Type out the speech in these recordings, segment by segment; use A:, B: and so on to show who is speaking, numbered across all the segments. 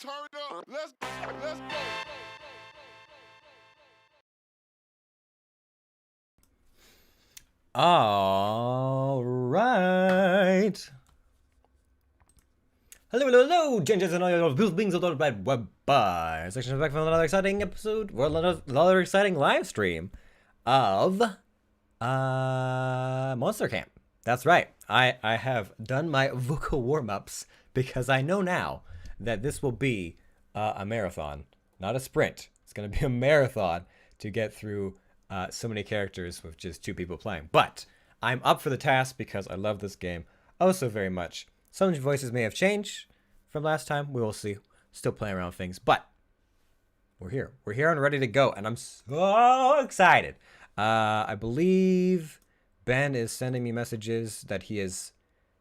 A: turn up. Let's go.
B: All right. Hello, gingers and all your beings of the web by section back from another exciting episode, or another exciting live stream of Monster Camp. That's right. I have done my vocal warm-ups because I know now that this will be a marathon, not a sprint. It's going to be a marathon to get through so many characters with just 2 people playing. But I'm up for the task because I love this game oh so very much. Some voices may have changed from last time. We will see. Still playing around with things, but we're here. We're here and ready to go, and I'm so excited. I believe Ben is sending me messages that he has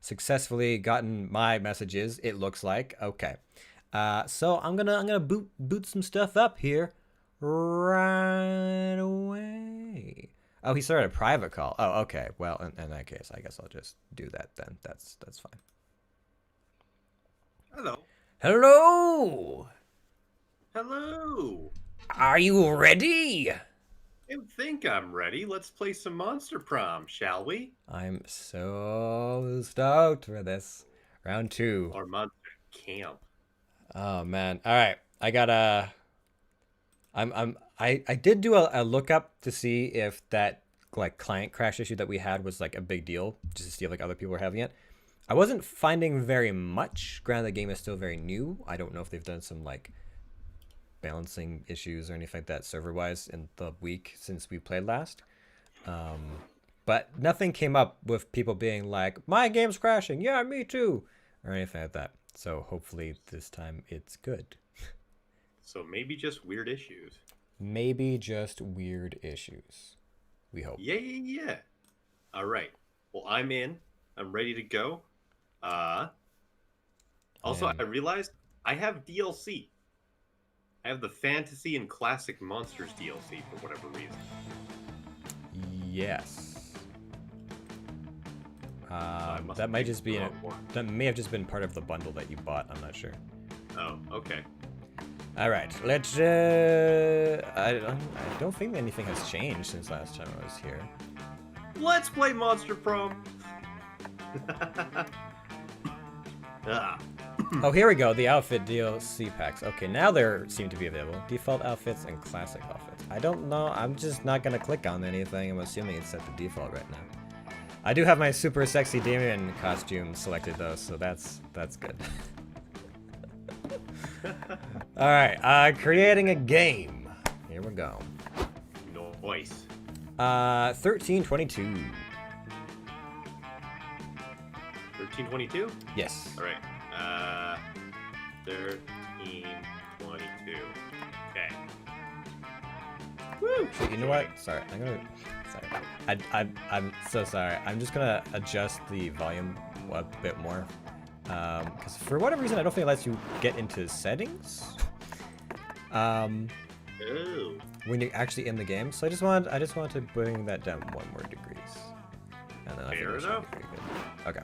B: successfully gotten my messages. It looks like okay. So I'm gonna boot some stuff up here right away. Oh, he started a private call. Oh, okay. Well, in that case, I guess I'll just do that then. That's fine.
C: Hello.
B: Hello.
C: Hello.
B: Are you ready?
C: I think I'm ready. Let's play some Monster Prom, shall we?
B: I'm so stoked for this. Round 2.
C: Or Monster Camp.
B: Oh man. All right. I gotta. I did do a lookup to see if that like client crash issue that we had was like a big deal, just to see if like other people were having it. I wasn't finding very much. Granted, the game is still very new. I don't know if they've done some like balancing issues or anything like that server-wise in the week since we played last. But nothing came up with people being like, my game's crashing. Yeah, me too. Or anything like that. So hopefully this time it's good.
C: So maybe just weird issues.
B: Maybe just weird issues. We hope.
C: Yeah. All right. Well, I'm in. I'm ready to go. Also, I realized I have DLC. I have the Fantasy and Classic Monsters DLC for whatever reason.
B: Yes.
C: must
B: That might
C: be
B: just be
C: the wrong one.
B: that may have just been part of the bundle that you bought. I'm not sure.
C: Oh, okay.
B: All right, let's. I don't think anything has changed since last time I was here.
C: Let's play Monster Prom. Ah.
B: Oh, here we go. The outfit DLC packs. Okay, now there seem to be available. Default outfits and classic outfits. I don't know. I'm just not gonna click on anything. I'm assuming it's set to default right now. I do have my super sexy Damien costume selected though, so that's good. All right, creating a game. Here we go.
C: Noise.
B: 1322.
C: 1322?
B: Yes.
C: All right. 1322. Okay. Woo!
B: So you know what? Sorry, I'm so sorry. I'm just gonna adjust the volume a bit more, because for whatever reason I don't think it lets you get into settings.
C: Oh.
B: When you're actually in the game. So I just want to bring that down 1 more degrees, and then I think
C: Fair
B: we should
C: enough.
B: be pretty good. Okay.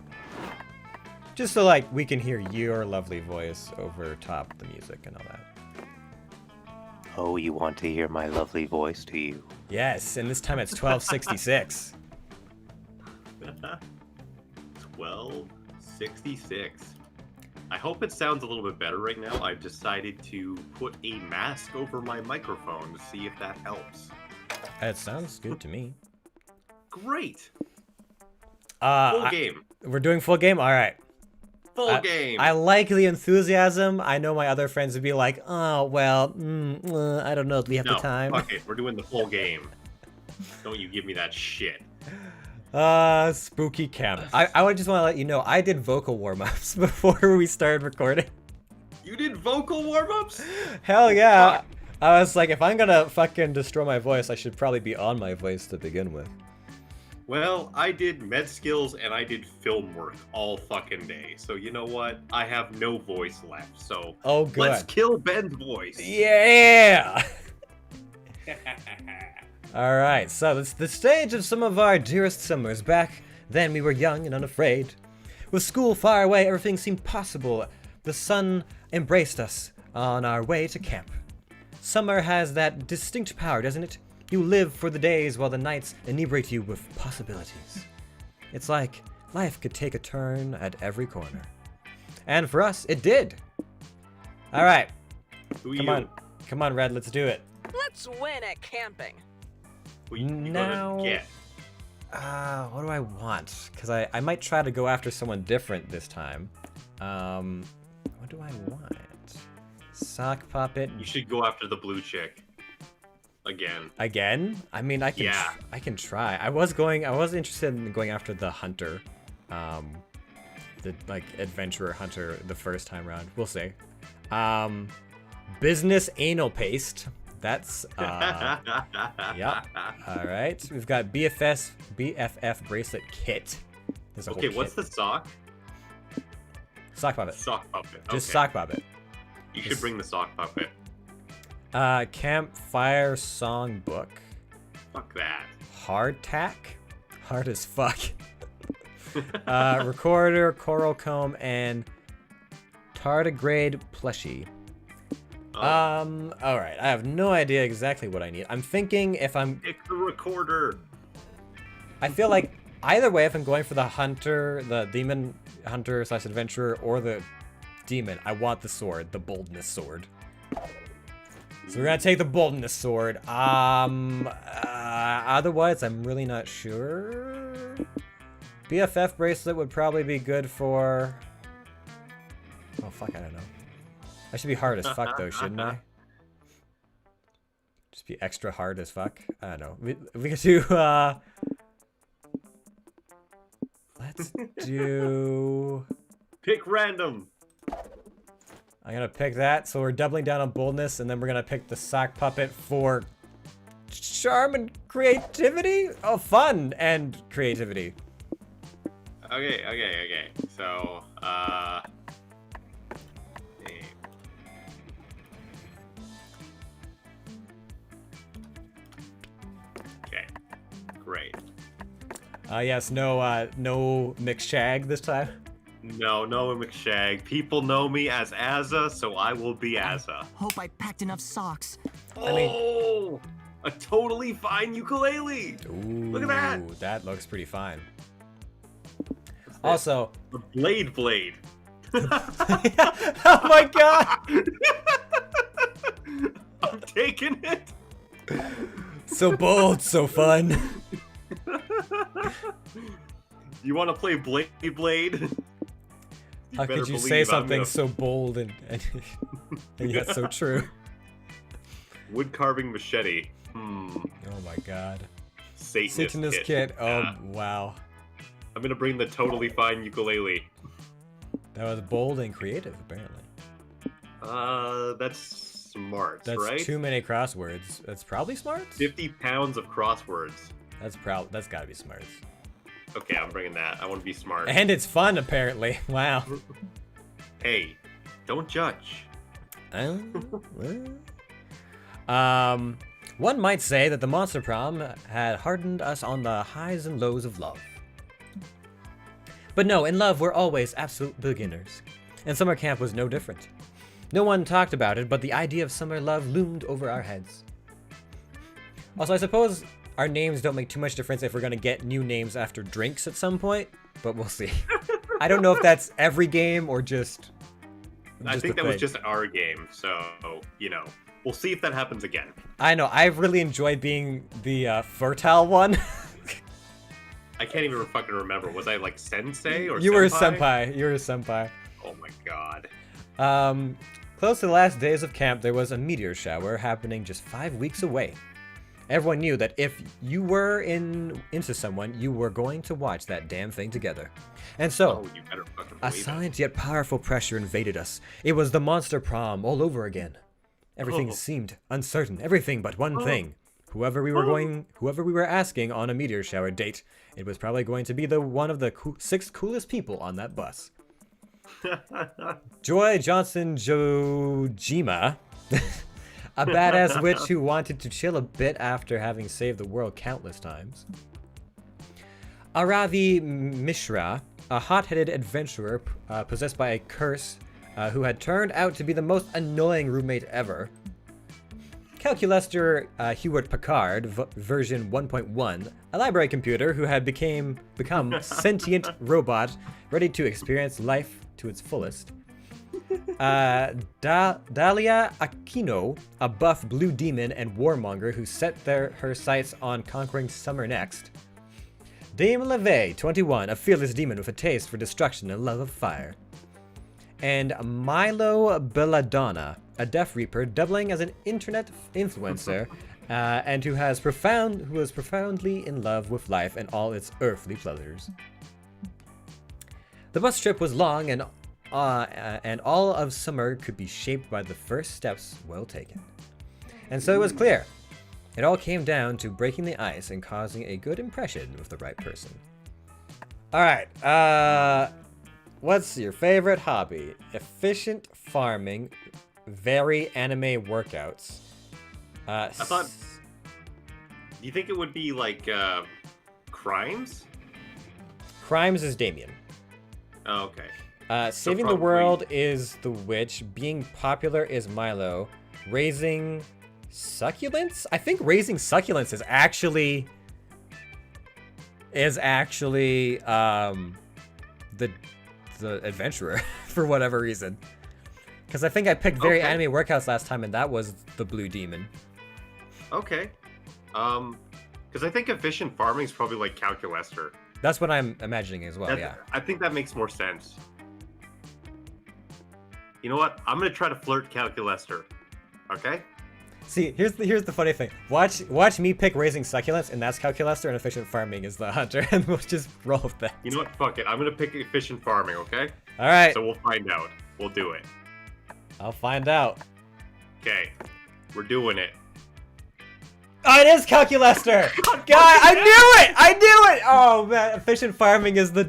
B: Just so like we can hear your lovely voice over top the music and all that.
D: Oh, you want to hear my lovely voice, do you?
B: Yes, and this time it's 1266.
C: 1266. I hope it sounds a little bit better right now. I've decided to put a mask over my microphone to see if that helps.
B: It sounds good to me.
C: Great. Full
B: Full
C: game.
B: We're doing full game? All right.
C: Full game.
B: I like the enthusiasm. I know my other friends would be like, oh, well, I don't know if we have the time.
C: Fuck it. We're doing the full game. Don't you give me that shit.
B: Spooky camp. I would just want to let you know, I did vocal warm-ups before we started recording.
C: You did vocal warm-ups?
B: Hell yeah.
C: Fuck.
B: I was like, if I'm gonna fucking destroy my voice, I should probably be on my voice to begin with.
C: Well, I did med skills and I did film work all fucking day. So you know what? I have no voice left. So
B: Oh, good.
C: let's kill Ben's voice.
B: Yeah! Alright, so it's the stage of some of our dearest summers. Back then we were young and unafraid. With school far away, everything seemed possible. The sun embraced us on our way to camp. Summer has that distinct power, doesn't it? You live for the days while the nights inebriate you with possibilities. It's like life could take a turn at every corner. And for us, it did. All right. Come on, Red, let's do it.
E: Let's win at camping.
C: What you
B: Now-
C: gonna get?
B: What do I want? Because I might try to go after someone different this time. What do I want? Sock puppet.
C: You should go after the blue chick. Again.
B: Again? I mean, I can.
C: Yeah.
B: I can try. I was interested in going after the hunter, the like adventurer hunter the first time around. We'll see. Business anal paste. That's yep. All right. We've got BFF bracelet kit. There's a whole
C: Okay, what's
B: kit.
C: the sock?
B: Sock puppet?
C: Sock puppet.
B: Just
C: okay.
B: sock puppet.
C: You should bring the sock puppet.
B: Campfire song book.
C: Fuck that.
B: Hardtack. Hard as fuck. Recorder, coral comb, and tardigrade plushie.
C: Oh,
B: All right. I have no idea exactly what I need. I'm thinking if I'm.
C: pick the recorder.
B: I feel like either way, if I'm going for the hunter, the demon hunter / adventurer, or the demon, I want the sword, the boldness sword. So we're gonna take the boldness sword. Otherwise, I'm really not sure. BFF bracelet would probably be good for. Oh fuck, I don't know. I should be hard as fuck though, shouldn't I? Just be extra hard as fuck. I don't know. We could do. Let's do.
C: Pick random.
B: I'm gonna pick that, so we're doubling down on boldness, and then we're gonna pick the sock puppet for charm and creativity? Oh, fun and creativity.
C: Okay. So, okay. Great.
B: Yes, no mixed shag this time.
C: No, McShag. People know me as Azza, so I will be Azza.
F: Hope I packed enough socks.
B: I mean-
C: Oh, a totally fine ukulele.
B: Ooh,
C: Look at that.
B: That looks pretty fine. Also,
C: The blade.
B: oh my god!
C: I'm taking it.
B: So bold, so fun.
C: You want to play Blade?
B: How
C: better
B: could you
C: believe
B: say
C: I'm
B: something
C: gonna-
B: so bold and yet so true?
C: Wood carving machete.
B: Oh my god.
C: Satanist
B: kit. Oh
C: Yeah.
B: wow.
C: I'm gonna bring the totally fine ukulele.
B: That was bold and creative, apparently.
C: That's smart,
B: That's
C: right?
B: too many crosswords. That's probably smarts?
C: 50 pounds of crosswords.
B: That's gotta be smarts.
C: Okay, I'm bringing that. I want to be smart.
B: And it's fun, apparently. Wow.
C: Hey, don't judge.
B: One might say that the Monster Prom had hardened us on the highs and lows of love. But no, in love, we're always absolute beginners. And summer camp was no different. No one talked about it, but the idea of summer love loomed over our heads. Also, I suppose our names don't make too much difference if we're gonna get new names after drinks at some point, but we'll see. I don't know if that's every game or just
C: I think
B: a
C: that was
B: thing.
C: just our game, so, we'll see if that happens again.
B: I know, I've really enjoyed being the fertile one.
C: I can't even fucking remember. Was I like sensei or
B: You were a
C: senpai?
B: senpai. You were a senpai.
C: Oh my god.
B: Close to the last days of camp, there was a meteor shower happening just 5 weeks away. Everyone knew that if you were into someone, you were going to watch that damn thing together. And so,
C: Oh, you better fucking
B: a
C: believe it.
B: silent yet powerful pressure invaded us. It was the Monster Prom all over again. Everything
C: Oh.
B: seemed uncertain. Everything but one thing. Whoever we were asking on a meteor shower date, it was probably going to be one of the 6 coolest people on that bus. Joy Johnson Jojima, a badass witch who wanted to chill a bit after having saved the world countless times. Aravi Mishra, a hot-headed adventurer possessed by a curse who had turned out to be the most annoying roommate ever. Calculaster Hewlett Packard version 1.1, a library computer who had become sentient robot ready to experience life to its fullest. Dahlia Aquino, a buff blue demon and warmonger who set her sights on conquering summer next. Dame LeVay, 21, a fearless demon with a taste for destruction and love of fire. And Milo Belladonna, a Death Reaper doubling as an internet influencer, and who was profoundly in love with life and all its earthly pleasures. The bus trip was long, and all of summer could be shaped by the first steps well taken. And so it was clear. It all came down to breaking the ice and causing a good impression with the right person. All right, what's your favorite hobby? Efficient farming, very anime workouts.
C: I thought. Do you think it would be like crimes?
B: Crimes is Damien.
C: Oh, okay.
B: Saving the world is the witch. Being popular is Milo. Raising succulents? I think raising succulents is actually the adventurer for whatever reason. Because I think I picked very anime workouts last time, and that was the blue demon.
C: Okay. Because I think efficient farming is probably like Calculaster.
B: That's what I'm imagining as well. Yeah.
C: I think that makes more sense. You know what? I'm gonna try to flirt Calculaster. Okay.
B: See, here's the funny thing. Watch me pick raising succulents, and that's Calculaster, and efficient farming is the hunter, and we'll just roll with that.
C: You know what? Fuck it. I'm gonna pick efficient farming. Okay.
B: All right.
C: So we'll find out. We'll do it.
B: I'll find out.
C: Okay. We're doing it.
B: Oh, it is Calculaster! God, I knew it! I knew it! Oh man, efficient farming is the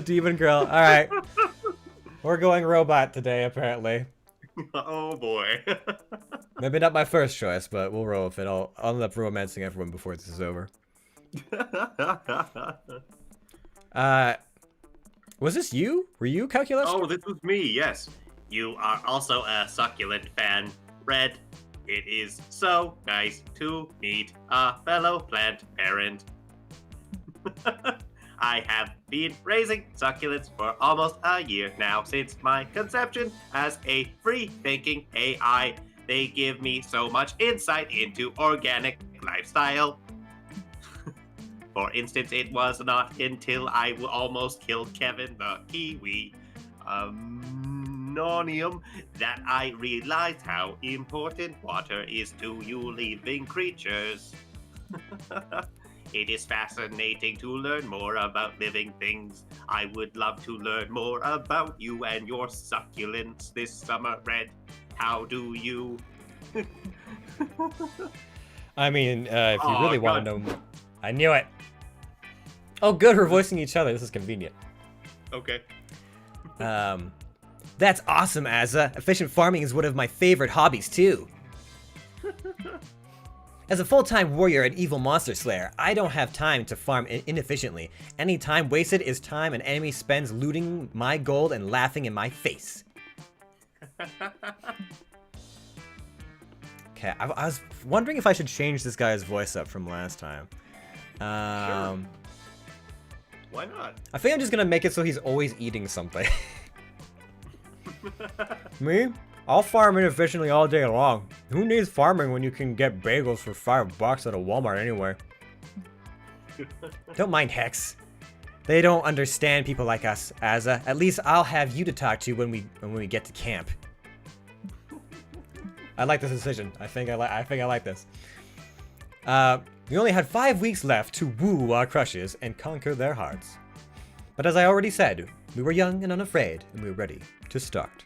B: demon girl. All right. We're going robot today, apparently.
C: Oh boy.
B: Maybe not my first choice, but we'll roll with it. I'll end up romancing everyone before this is over. Was this you? Were you Calculaster?
C: Oh, this was me, yes. You are also a succulent fan, Red. It is so nice to meet a fellow plant parent. I have been raising succulents for almost a year now since my conception as a free-thinking AI. They give me so much insight into organic lifestyle. For instance, it was not until I almost killed Kevin the Kiwi Nonium that I realized how important water is to you living creatures. It is fascinating to learn more about living things. I would love to learn more about you and your succulents this summer, Red. How do you?
B: I mean, if you really want to know more. I knew it. Oh, good, we're voicing each other. This is convenient.
C: Okay.
B: That's awesome, Azza. Efficient farming is one of my favorite hobbies, too. As a full-time warrior and evil monster slayer, I don't have time to farm inefficiently. Any time wasted is time an enemy spends looting my gold and laughing in my face. Okay, I was wondering if I should change this guy's voice up from last time.
C: Sure. Why not?
B: I think I'm just gonna make it so he's always eating something. Me? I'll farm inefficiently all day long. Who needs farming when you can get bagels for $5 at a Walmart anyway? Don't mind Hex. They don't understand people like us, Azza. At least I'll have you to talk to when we get to camp. I like this decision. I think I like this. We only had 5 weeks left to woo our crushes and conquer their hearts. But as I already said, we were young and unafraid, and we were ready to start.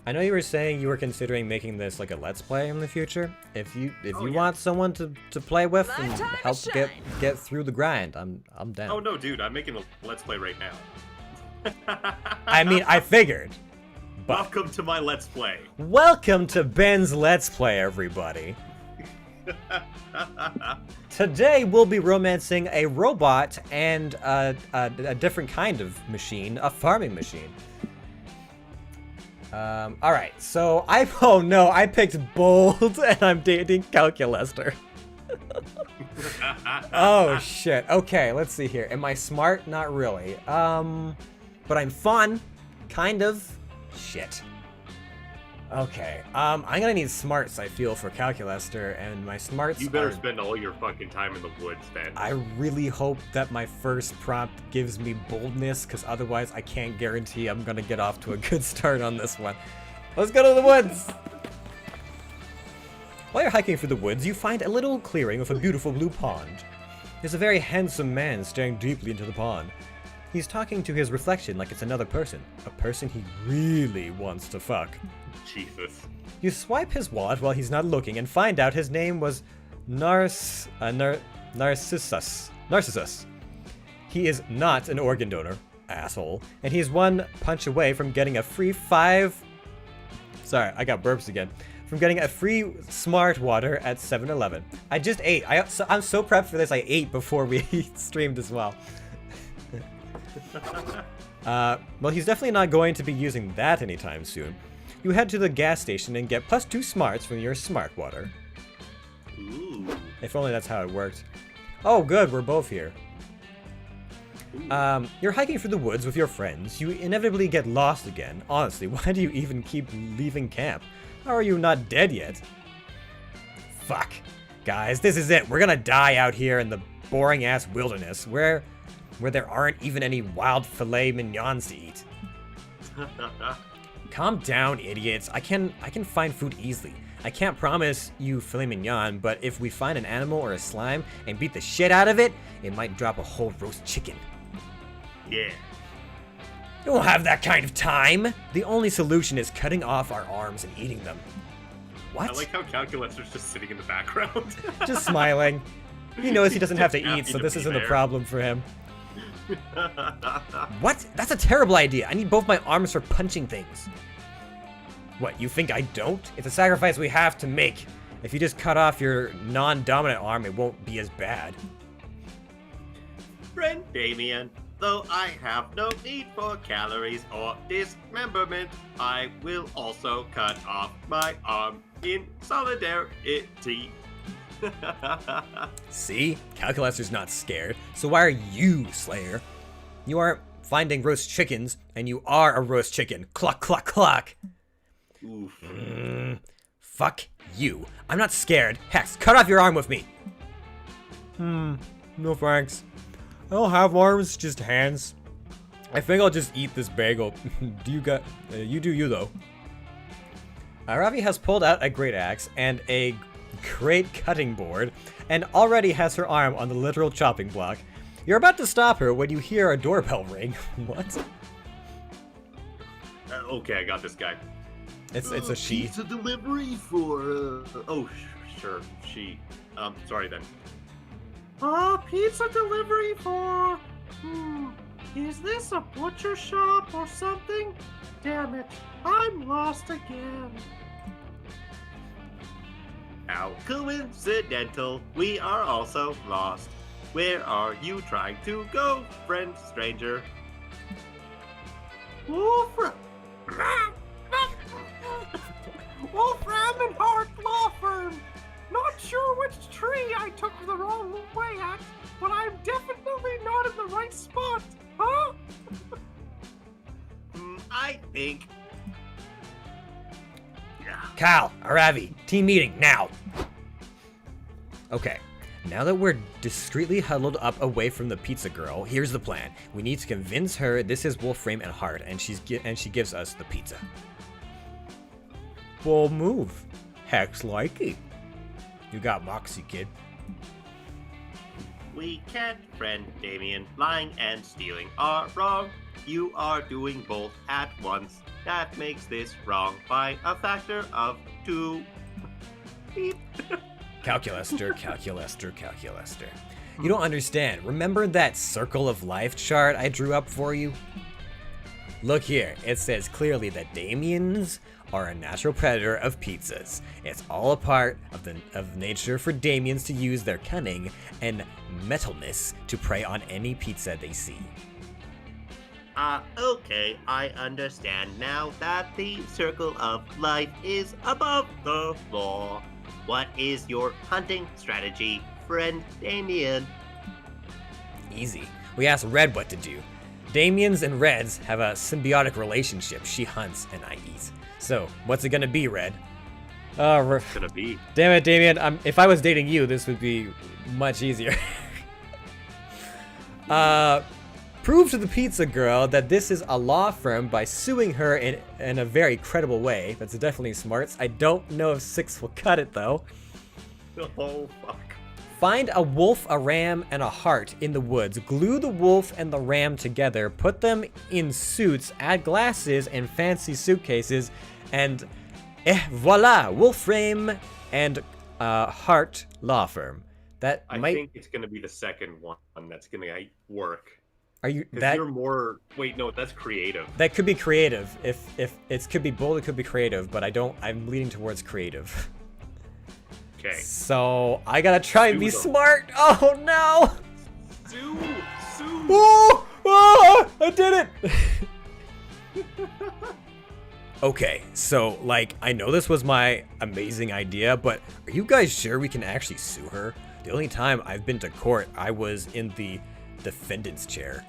B: I know you were saying you were considering making this like a Let's Play in the future. If you want someone to play with and help get through the grind, I'm down.
C: Oh no, dude, I'm making a Let's Play right now.
B: I mean, I figured. But
C: welcome to my Let's Play.
B: Welcome to Ben's Let's Play, everybody. Today we'll be romancing a robot and a different kind of machine, a farming machine. All right, so oh no, I picked bold and I'm dating Calculester. Oh shit. Okay, let's see here. Am I smart? Not really. But I'm fun, kind of. Shit. Okay. I'm gonna need smarts, I feel, for Calculester, and my smarts
C: You better
B: are...
C: spend all your fucking time in the woods then.
B: I really hope that my first prompt gives me boldness, because otherwise I can't guarantee I'm gonna get off to a good start on this one. Let's go to the woods! While you're hiking through the woods, you find a little clearing with a beautiful blue pond. There's a very handsome man staring deeply into the pond. He's talking to his reflection like it's another person, a person he really wants to fuck.
C: Jesus.
B: You swipe his wallet while he's not looking and find out his name was Narcissus. Narcissus. He is not an organ donor, asshole, and he's one punch away from getting a free Sorry, I got burps again. From getting a free smart water at 7-Eleven. I just ate. I'm so prepped for this. I ate before we streamed as well. Well, he's definitely not going to be using that anytime soon. You head to the gas station and get +2 smarts from your smart water.
C: Ooh.
B: If only that's how it worked. Oh, good, we're both here. You're hiking through the woods with your friends. You inevitably get lost again. Honestly, why do you even keep leaving camp? How are you not dead yet? Fuck. Guys, this is it. We're gonna die out here in the boring-ass wilderness where there aren't even any wild filet mignons to eat. Calm down, idiots. I can find food easily. I can't promise you filet mignon, but if we find an animal or a slime and beat the shit out of it, it might drop a whole roast chicken.
C: Yeah.
B: You won't have that kind of time. The only solution is cutting off our arms and eating them. What?
C: I like how Calculester's just sitting in the background.
B: Just smiling. He knows he doesn't have to
C: Happy
B: eat, so
C: to
B: this
C: be
B: isn't a
C: there.
B: problem for him. What? That's a terrible idea. I need both my arms for punching things. What, you think I don't? It's a sacrifice we have to make. If you just cut off your non-dominant arm, it won't be as bad.
C: Friend Damien, though I have no need for calories or dismemberment, I will also cut off my arm in solidarity.
B: See? Calculester's not scared, so why are you, Slayer? You aren't finding roast chickens, and you are a roast chicken. Cluck, cluck, cluck.
C: Oof.
B: Fuck you. I'm not scared. Hex, cut off your arm with me. No thanks. I don't have arms, just hands. I think I'll just eat this bagel. You do you though. Ravi has pulled out a great axe and a great cutting board and already has her arm on the literal chopping block. You're about to stop her when you hear a doorbell ring. What?
C: Okay, I got this guy.
B: It's a she.
C: Pizza delivery for, sure, she. Sorry then. Pizza delivery for, is this a butcher shop or something? Damn it, I'm lost again. How coincidental, we are also lost. Where are you trying to go, friend stranger? Wolfram! Wolfram and Hart Law Firm! Not sure which tree I took the wrong way at, but I'm definitely not in the right spot, huh? I think...
B: Cal, Aravi, team meeting, now! Okay, now that we're discreetly huddled up away from the pizza girl, here's the plan. We need to convince her this is Wolfram and Hart, and she gives us the pizza. Bold move. Hex like it. You got moxie, kid.
C: We can't, friend Damien. Lying and stealing are wrong. You are doing both at once. That makes this wrong by a factor of 2. Beep.
B: Calculester. You don't understand. Remember that circle of life chart I drew up for you? Look here. It says clearly that Damien's are a natural predator of pizzas. It's all a part of nature for Damians to use their cunning and metalness to prey on any pizza they see.
C: Okay, I understand now that the circle of life is above the law. What is your hunting strategy, friend Damien?
B: Easy. We asked Red what to do. Damians and Reds have a symbiotic relationship. She hunts and I eat. So, what's it gonna be, Red?
C: What's gonna be?
B: Damn it, Damien. If I was dating you, this would be much easier. Prove to the pizza girl that this is a law firm by suing her in a very credible way. That's definitely smarts. I don't know if 6 will cut it, though.
C: Oh, fuck.
B: Find a wolf, a ram, and a hart in the woods. Glue the wolf and the ram together. Put them in suits. Add glasses and fancy suitcases. And voila! Wolf frame and hart law firm.
C: I think it's gonna be the second one that's gonna work.
B: Are you
C: that? You're more. Wait, no, that's creative.
B: That could be creative. If it could be bold, it could be creative. But I'm leaning towards creative.
C: Okay.
B: So I gotta try and be smart. Oh no!
C: Sue!
B: Oh, I did it! Okay, so like I know this was my amazing idea, but are you guys sure we can actually sue her? The only time I've been to court, I was in the defendant's chair.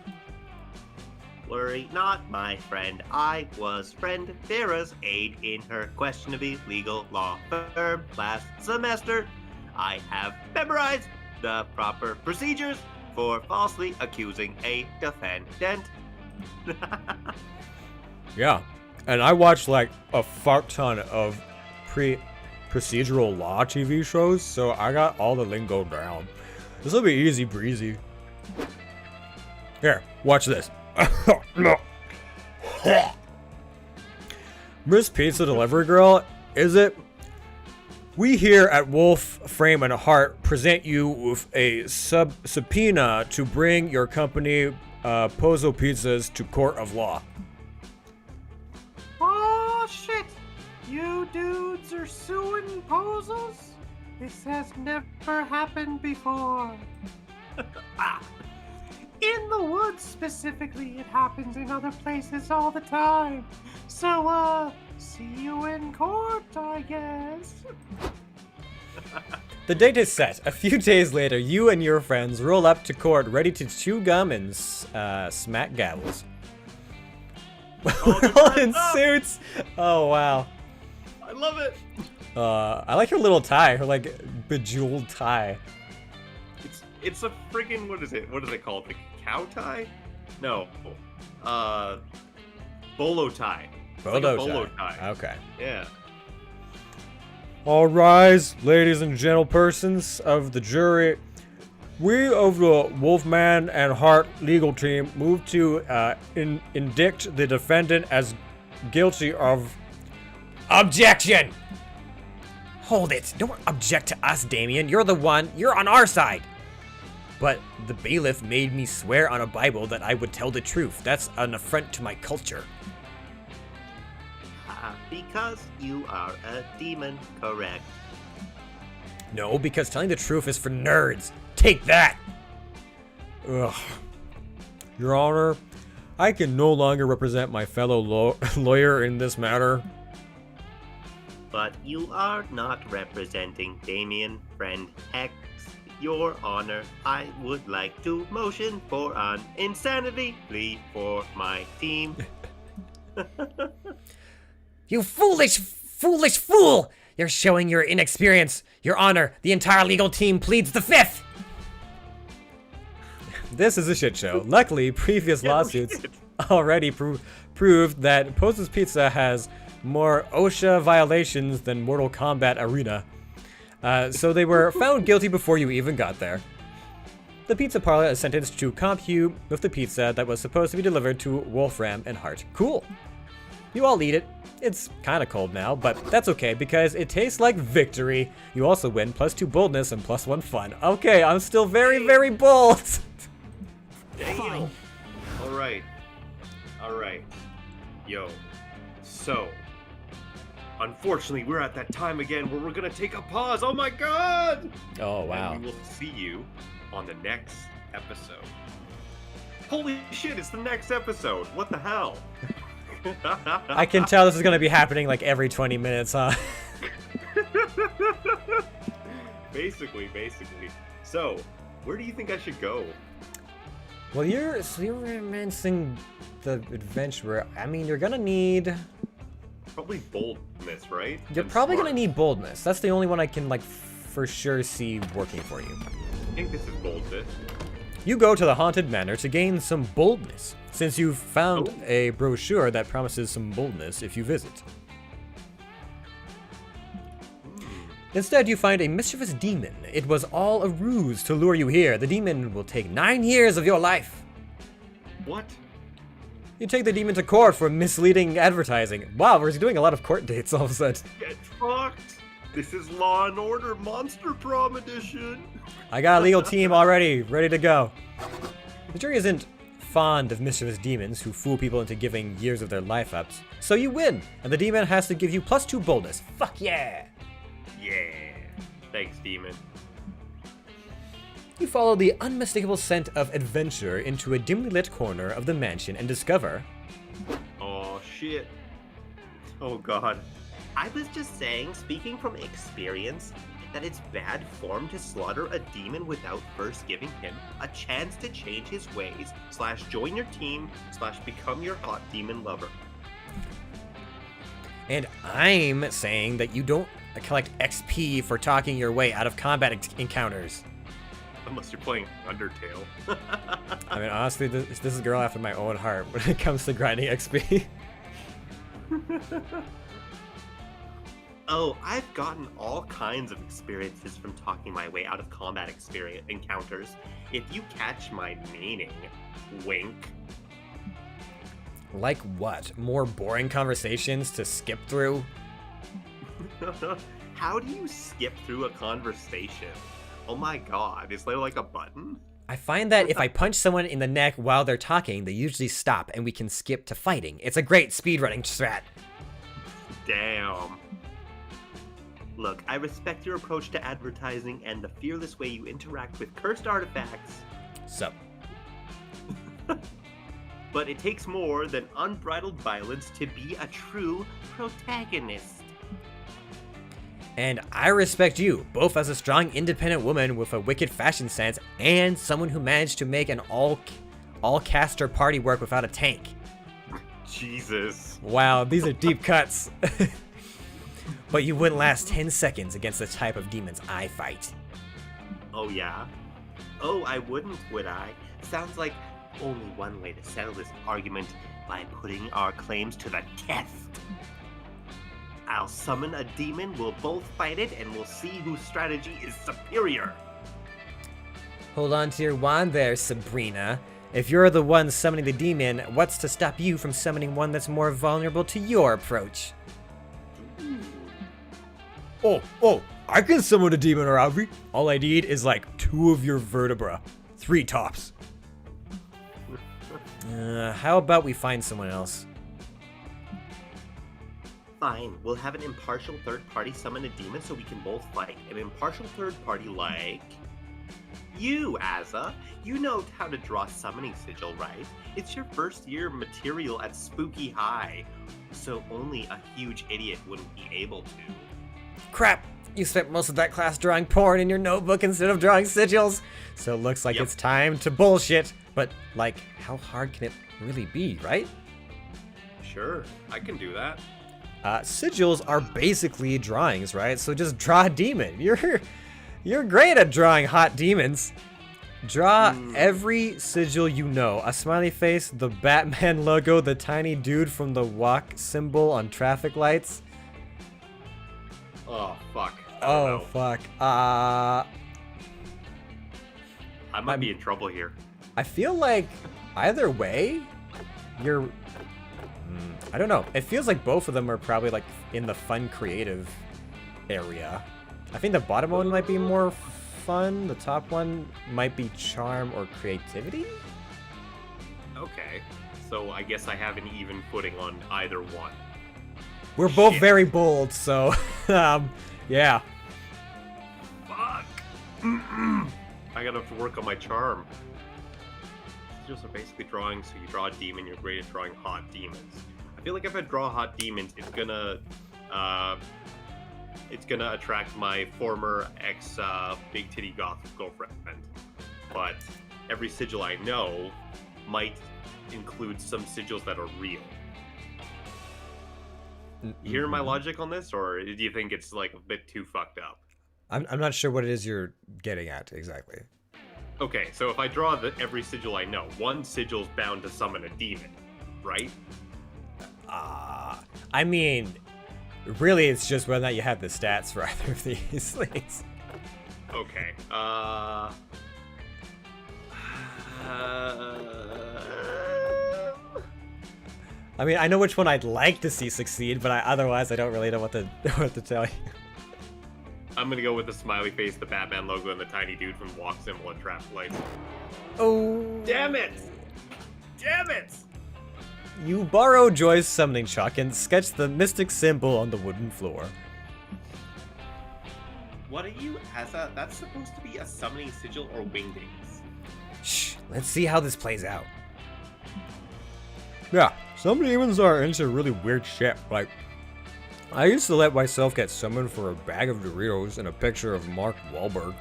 C: Worry not, my friend. I was friend Vera's aide in her questionably legal law firm last semester. I have memorized the proper procedures for falsely accusing a defendant.
B: Yeah, and I watched like a fuck ton of procedural law TV shows, so I got all the lingo down. This will be easy breezy. Here, watch this. Miss Pizza Delivery Girl, is it? We here at Wolf, Frame, and Heart present you with a subpoena to bring your company, Pozo Pizzas, to court of law.
G: Oh shit! You dudes are suing Pozos? This has never happened before. In the woods specifically, it happens in other places all the time. So, see you in court, I guess.
B: The date is set. A few days later, you and your friends roll up to court ready to chew gum and smack gavels. We're all in suits. Oh, wow.
C: I love it.
B: I like her little tie, her like bejeweled tie.
C: It's a friggin' what is it called? The cow tie? No. Bolo tie.
B: Bolo tie. Okay.
C: Yeah.
B: All rise, ladies and gentlepersons of the jury. We of the Wolfman and Hart legal team move to indict the defendant as guilty of... Objection! Hold it. Don't object to us, Damien. You're on our side. But the bailiff made me swear on a Bible that I would tell the truth. That's an affront to my culture.
C: Because you are a demon, correct?
B: No, because telling the truth is for nerds. Take that! Ugh. Your Honor, I can no longer represent my fellow lawyer in this matter.
C: But you are not representing Damien, friend X. Your Honor, I would like to motion for an insanity plea for my team.
B: You foolish fool! You're showing your inexperience. Your Honor, the entire legal team pleads the fifth! This is a shit show. Luckily, previous lawsuits already proved that Pozo's Pizza has more OSHA violations than Mortal Kombat Arena. So they were found guilty before you even got there. The pizza parlor is sentenced to comp you with the pizza that was supposed to be delivered to Wolfram and Hart. Cool. You all eat it. It's kind of cold now, but that's okay because it tastes like victory. You also win +2 boldness and +1 fun. Okay, I'm still very, very bold.
C: Damn. All right. Yo. So, unfortunately, we're at that time again where we're gonna take a pause. Oh my god!
B: Oh, wow.
C: And we will see you on the next episode. Holy shit, it's the next episode. What the hell?
B: I can tell this is going to be happening like every 20 minutes, huh?
C: Basically. So, where do you think I should go?
B: Well, you're romancing the adventurer. I mean, you're going to need...
C: Probably boldness, right?
B: You're
C: And
B: probably going to
C: smart.
B: need boldness. That's the only one I can, like, for sure see working for you.
C: I think this is boldness.
B: You go to the Haunted Manor to gain some boldness, since you've found a brochure that promises some boldness if you visit. Instead, you find a mischievous demon. It was all a ruse to lure you here. The demon will take 9 years of your life.
C: What?
B: You take the demon to court for misleading advertising. Wow, we're doing a lot of court dates all of a sudden.
C: Get fucked! This is Law and Order Monster Prom edition!
B: I got a legal team already, ready to go. The jury isn't fond of mischievous demons who fool people into giving years of their life ups. So you win, and the demon has to give you +2 boldness. Fuck yeah!
C: Yeah. Thanks, demon.
B: You follow the unmistakable scent of adventure into a dimly lit corner of the mansion and discover...
C: Oh, shit. Oh, God. I was just saying, speaking from experience, that it's bad form to slaughter a demon without first giving him a chance to change his ways, / join your team, / become your hot demon lover.
B: And I'm saying that you don't collect XP for talking your way out of combat encounters.
C: Unless you're playing Undertale.
B: I mean, honestly, this is a girl after my own heart when it comes to grinding XP.
C: Oh, I've gotten all kinds of experiences from talking my way out of combat encounters. If you catch my meaning, wink.
B: Like what? More boring conversations to skip through?
C: How do you skip through a conversation? Oh my god, is there like a button?
B: I find that if I punch someone in the neck while they're talking, they usually stop and we can skip to fighting. It's a great speedrunning strat.
C: Damn. Look, I respect your approach to advertising and the fearless way you interact with cursed artifacts.
B: So,
C: But it takes more than unbridled violence to be a true protagonist.
B: and I respect you, both as a strong, independent woman with a wicked fashion sense and someone who managed to make an all-caster party work without a tank.
C: Jesus.
B: Wow, these are deep cuts. But you wouldn't last 10 seconds against the type of demons I fight.
C: Oh yeah? Oh, I wouldn't, would I? Sounds like only one way to settle this argument, by putting our claims to the test. I'll summon a demon, we'll both fight it, and we'll see whose strategy is superior.
B: Hold on to your wand there, Sabrina. If you're the one summoning the demon, what's to stop you from summoning one that's more vulnerable to your approach? Oh, I can summon a demon, Aravi. All I need is like 2 of your vertebra. 3 tops. How about we find someone else?
C: Fine, we'll have an impartial third party summon a demon so we can both fight. An impartial third party like... You, Azza. You know how to draw summoning sigil, right? It's your first year material at Spooky High, so only a huge idiot wouldn't be able to.
B: Crap! You spent most of that class drawing porn in your notebook instead of drawing sigils. So it looks like
C: Yep.
B: it's time to bullshit. But, like, how hard can it really be, right?
C: Sure, I can do that.
B: Sigils are basically drawings, right? So just draw a demon. You're great at drawing hot demons. Draw every sigil you know. A smiley face, the Batman logo, the tiny dude from the walk symbol on traffic lights.
C: Oh, fuck. I don't know.
B: Fuck.
C: I might be in trouble here.
B: I feel like either way, you're... I don't know. It feels like both of them are probably like in the fun creative area. I think the bottom one might be more fun. The top one might be charm or creativity?
C: Okay, so I guess I have an even footing on either one.
B: We're both
C: Shit.
B: very bold, so yeah.
C: Fuck. I gotta have to work on my charm. Sigils are basically drawing, so you draw a demon, you're great at drawing hot demons. I feel like if I draw hot demons, it's gonna attract my former ex big titty goth girlfriend. But every sigil I know might include some sigils that are real. You hear my logic on this, or do you think it's like a bit too fucked up?
B: I'm not sure what it is you're getting at exactly.
C: Okay, so if I draw every sigil I know, one sigil's bound to summon a demon, right?
B: I mean, really, it's just whether or not you have the stats for either of these things.
C: Okay.
B: I mean, I know which one I'd like to see succeed, but otherwise I don't really know what to tell you.
C: I'm gonna go with the smiley face, the Batman logo, and the tiny dude from Walk Symbol and Trap Light.
B: Oh!
C: Damn it! Damn it!
B: You borrow Joy's summoning chalk and sketch the mystic symbol on the wooden floor.
C: What are you, that's supposed to be a summoning sigil or wingdings?
B: Shh, let's see how this plays out. Yeah, some demons are into really weird shit. Like, I used to let myself get summoned for a bag of Doritos and a picture of Mark Wahlberg.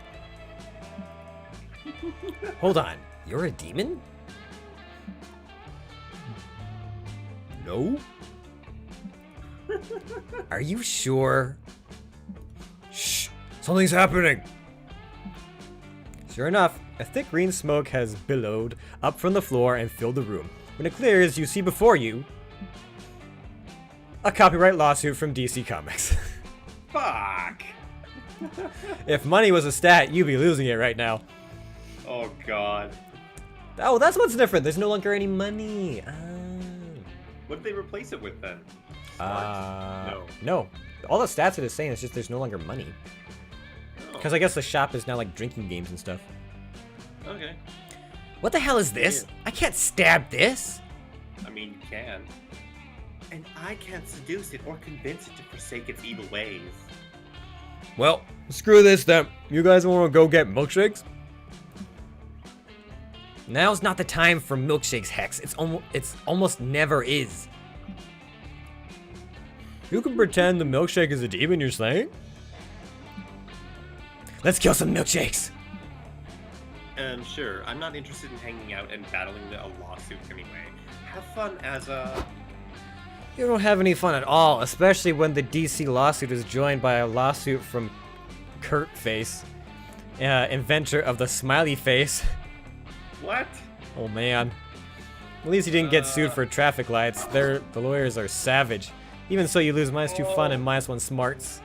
B: Hold on, you're a demon? No? Are you sure? Shh, something's happening. Sure enough, a thick green smoke has billowed up from the floor and filled the room. When it clears, you see before you a copyright lawsuit from DC Comics.
C: Fuck!
B: If money was a stat, you'd be losing it right now.
C: Oh god.
B: Oh, that's what's different. There's no longer any money.
C: What did they replace it with then?
B: No. All the stats are the same. It's just there's no longer money. Because I guess the shop is now like drinking games and stuff.
C: Okay.
B: What the hell is this? I can't stab this.
C: I mean, you can. And I can't seduce it or convince it to forsake its evil ways.
B: Well, screw this then. You guys want to go get milkshakes? Now's not the time for milkshakes, Hex. It's almost never is. You can pretend the milkshake is a demon you're saying? Let's kill some milkshakes.
C: Sure. I'm not interested in hanging out and battling a lawsuit anyway. Have fun as a...
B: You don't have any fun at all, especially when the DC lawsuit is joined by a lawsuit from Kurt Face, inventor of the smiley face.
C: What?
B: Oh man. At least you didn't get sued for traffic lights. The lawyers are savage. Even so, you lose -2 fun and -1 smarts.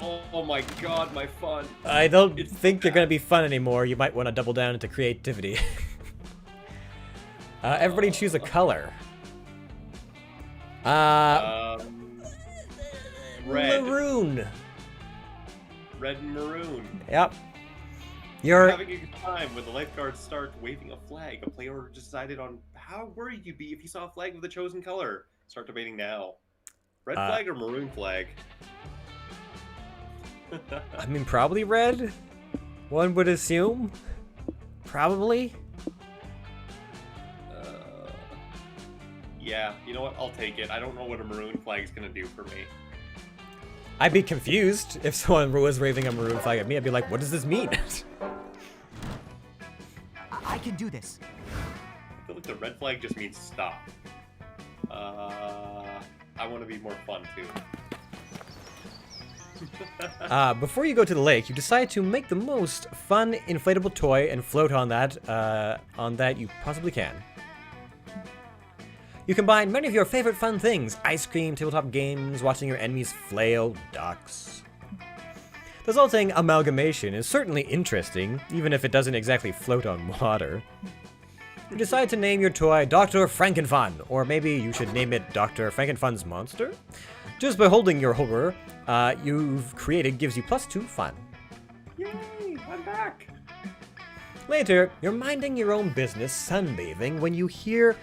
C: Oh my god, my fun.
B: I don't think they're gonna be fun anymore. You might want to double down into creativity. Everybody choose a color.
C: Red.
B: Maroon.
C: Red and maroon.
B: Yep.
C: You're having a good time when the lifeguards start waving a flag. A player decided on how worried you'd be if you saw a flag with the chosen color. Start debating now. Red flag or maroon flag?
B: I mean, probably red. One would assume. Probably.
C: Yeah, you know what? I'll take it. I don't know what a maroon flag's gonna do for me.
B: I'd be confused if someone was waving a maroon flag at me. I'd be like, what does this mean?
F: I can do this.
C: I feel like the red flag just means stop. I want to be more fun too.
B: Before you go to the lake, you decide to make the most fun inflatable toy and float on that you possibly can. You combine many of your favorite fun things: ice cream, tabletop games, watching your enemies flail ducks. The resulting amalgamation is certainly interesting, even if it doesn't exactly float on water. You decide to name your toy Dr. Frankenfun, or maybe you should name it Dr. Frankenfun's Monster? Just by holding your horror you've created gives you +2 fun.
C: Yay! I'm back!
B: Later, you're minding your own business sunbathing when you hear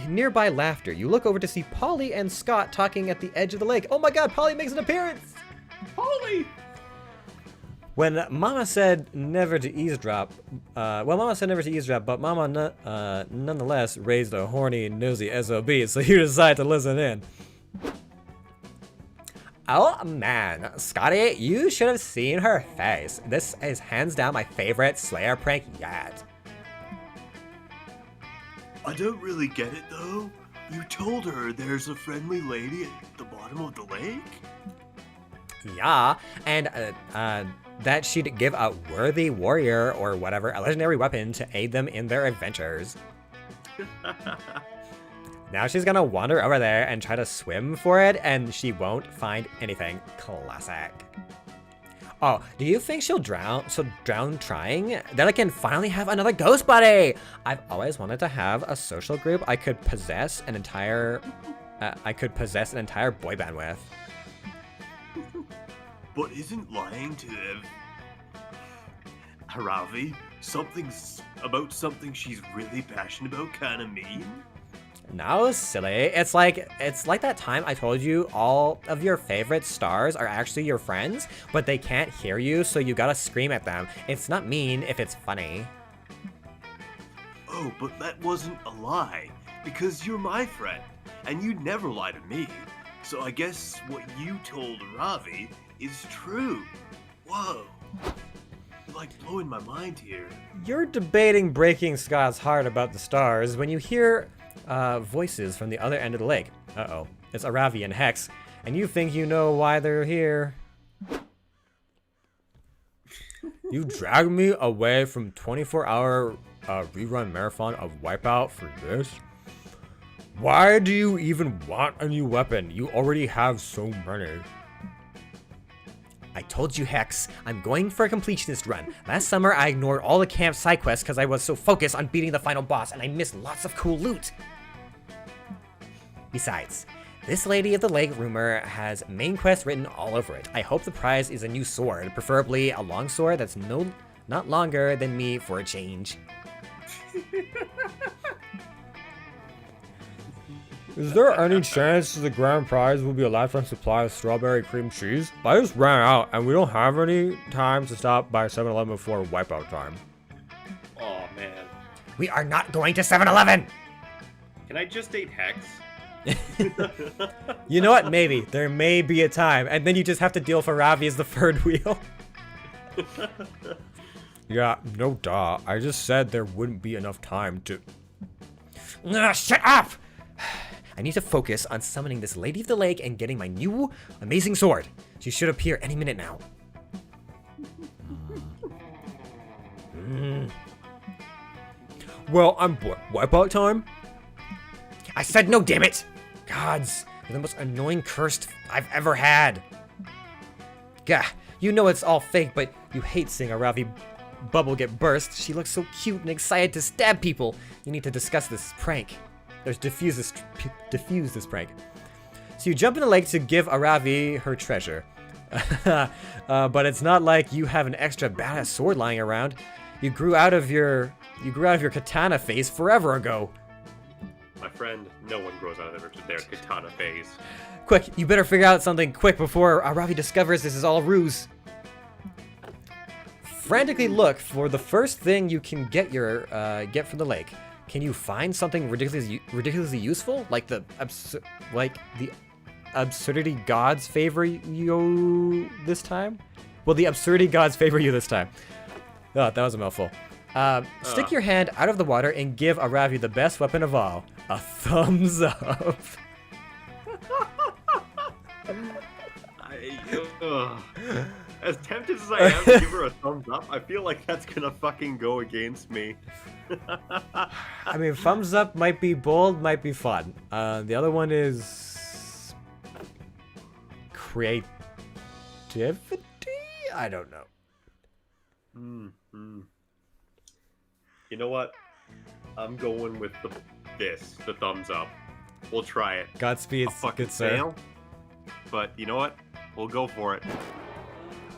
B: nearby laughter. You look over to see Polly and Scott talking at the edge of the lake. Oh my god, Polly makes an appearance!
C: Holy!
B: When Mama said never to eavesdrop, but Mama nonetheless raised a horny, nosy SOB, so you decide to listen in. Oh man, Scotty, you should have seen her face. This is hands down my favorite Slayer prank yet.
H: I don't really get it though. You told her there's a friendly lady at the bottom of the lake?
B: Yeah, and that she'd give a worthy warrior or whatever a legendary weapon to aid them in their adventures. Now she's gonna wander over there and try to swim for it, and she won't find anything. Classic. Oh, do you think she'll drown trying? Then I can finally have another ghost buddy! I've always wanted to have a social group I could possess an entire boy band with.
H: But isn't lying to Haravi something she's really passionate about kinda mean?
B: No, silly. It's like that time I told you all of your favorite stars are actually your friends, but they can't hear you, so you gotta scream at them. It's not mean if it's funny.
H: Oh, but that wasn't a lie, because you're my friend, and you'd never lie to me. So I guess what you told Ravi is true. Whoa. You're like blowing my mind here.
B: You're debating breaking Scott's heart about the stars when you hear voices from the other end of the lake. Uh-oh. It's Aravi and Hex, and you think you know why they're here. You dragged me away from 24-hour rerun marathon of Wipeout for this? Why do you even want a new weapon? You already have so many. I told you, Hex, I'm going for a completionist run. Last summer, I ignored all the camp side quests because I was so focused on beating the final boss, and I missed lots of cool loot. Besides, this Lady of the Lake rumor has main quest written all over it. I hope the prize is a new sword, preferably a long sword that's not longer than me for a change. Is there any chance the grand prize will be a lifetime supply of strawberry cream cheese? I just ran out, and we don't have any time to stop by 7-Eleven before wipeout time.
C: Oh man.
B: We are not going to 7-Eleven!
C: Can I just date Hex?
B: You know what? Maybe. There may be a time, and then you just have to deal for Ravi as the third wheel. Yeah, no duh. I just said there wouldn't be enough time to... Shut up! I need to focus on summoning this Lady of the Lake and getting my new amazing sword. She should appear any minute now. Well, I'm wipeout time? I said no, damn it! Gods, you're the most annoying cursed I've ever had. Gah, you know it's all fake, but you hate seeing a Ravi bubble get burst. She looks so cute and excited to stab people. You need to discuss this prank. There's diffuse this prank. So you jump in the lake to give Aravi her treasure. But it's not like you have an extra badass sword lying around. You grew out of your katana phase forever ago.
C: My friend, no one grows out of their katana phase.
B: Quick, you better figure out something quick before Aravi discovers this is all a ruse. Frantically look for the first thing you can get from the lake. Can you find something ridiculously useful, like the absurdity gods favor you this time? Will the absurdity gods favor you this time? Oh, that was a mouthful. Stick your hand out of the water and give Aravi the best weapon of all, a thumbs up.
C: As tempted as I am to give her a thumbs up, I feel like that's gonna fucking go against me.
B: I mean, thumbs up might be bold, might be fun. The other one is creativity? I don't know.
C: You know what? I'm going with the thumbs up. We'll try it.
B: Godspeed,
C: I'll fucking
B: good sir.
C: fail, but you know what? We'll go for it.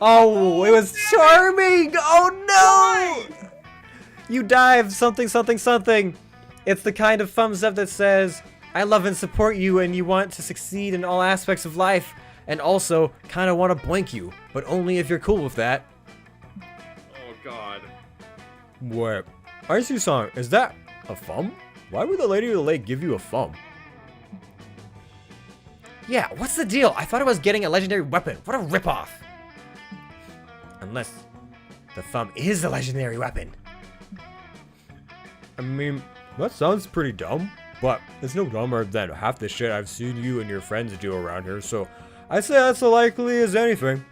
B: Oh, it was charming! Oh no! You dive something. It's the kind of thumbs up that says, I love and support you and you want to succeed in all aspects of life, and also kind of want to boink you, but only if you're cool with that.
C: Oh God.
B: What? Icy-san, is that a thumb? Why would the Lady of the Lake give you a thumb? Yeah, what's the deal? I thought I was getting a legendary weapon. What a ripoff. Unless the thumb is a legendary weapon. I mean, that sounds pretty dumb, but it's no dumber than half the shit I've seen you and your friends do around here, so I'd say that's as likely as anything.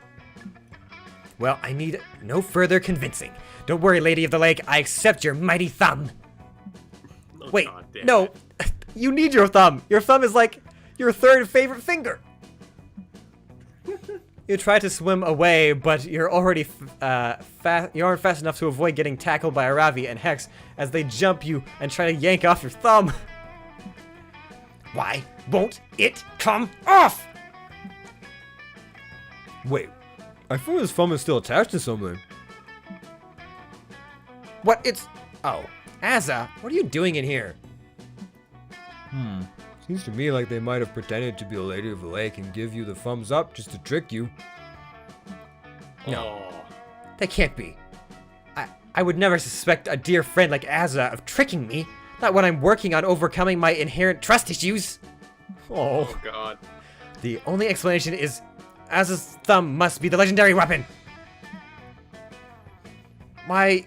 B: Well, I need no further convincing. Don't worry, Lady of the Lake, I accept your mighty thumb.
C: Oh,
B: Wait,
C: God damn
B: no,
C: it.
B: you need your thumb. Your thumb is like your third favorite finger. You try to swim away, but you're already you aren't fast enough to avoid getting tackled by Aravi and Hex as they jump you and try to yank off your thumb. Why won't it come off? Wait, I thought his thumb is still attached to something. What? It's... Oh, Azza, what are you doing in here? Seems to me like they might have pretended to be a Lady of the Lake and give you the thumbs up just to trick you. No, that can't be. I would never suspect a dear friend like Azza of tricking me. Not when I'm working on overcoming my inherent trust issues.
C: Oh God.
B: The only explanation is Azza's thumb must be the legendary weapon. Why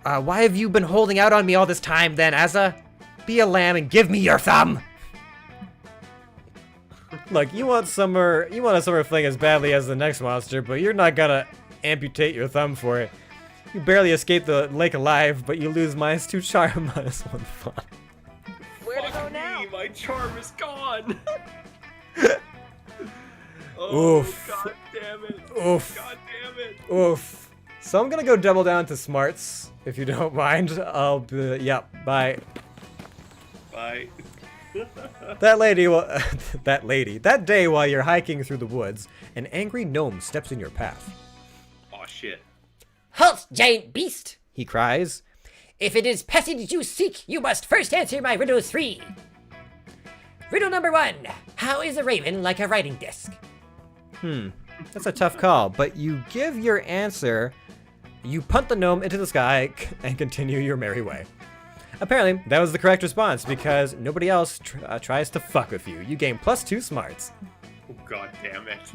B: have you been holding out on me all this time then, Azza? Be a lamb and give me your thumb! Look, you want a summer fling as badly as the next monster, but you're not gonna amputate your thumb for it. You barely escape the lake alive, but you lose -2 charm, -1 fun.
E: Where to go
C: Fuck
E: now?
C: me, my charm is gone. Oh,
B: Oof.
C: God damn it.
B: Oof.
C: God damn it.
B: Oof. So I'm gonna go double down to smarts, if you don't mind. I'll be, yep, bye.
C: Bye.
B: That day while you're hiking through the woods, an angry gnome steps in your path.
C: Oh shit.
I: Halt, giant beast! He cries. If it is passage you seek, you must first answer my riddle 3. Riddle number 1. How is a raven like a writing desk?
B: That's a tough call, but you give your answer, you punt the gnome into the sky, and continue your merry way. Apparently, that was the correct response, because nobody else tries to fuck with you. You gain +2 smarts.
C: Oh, God damn it.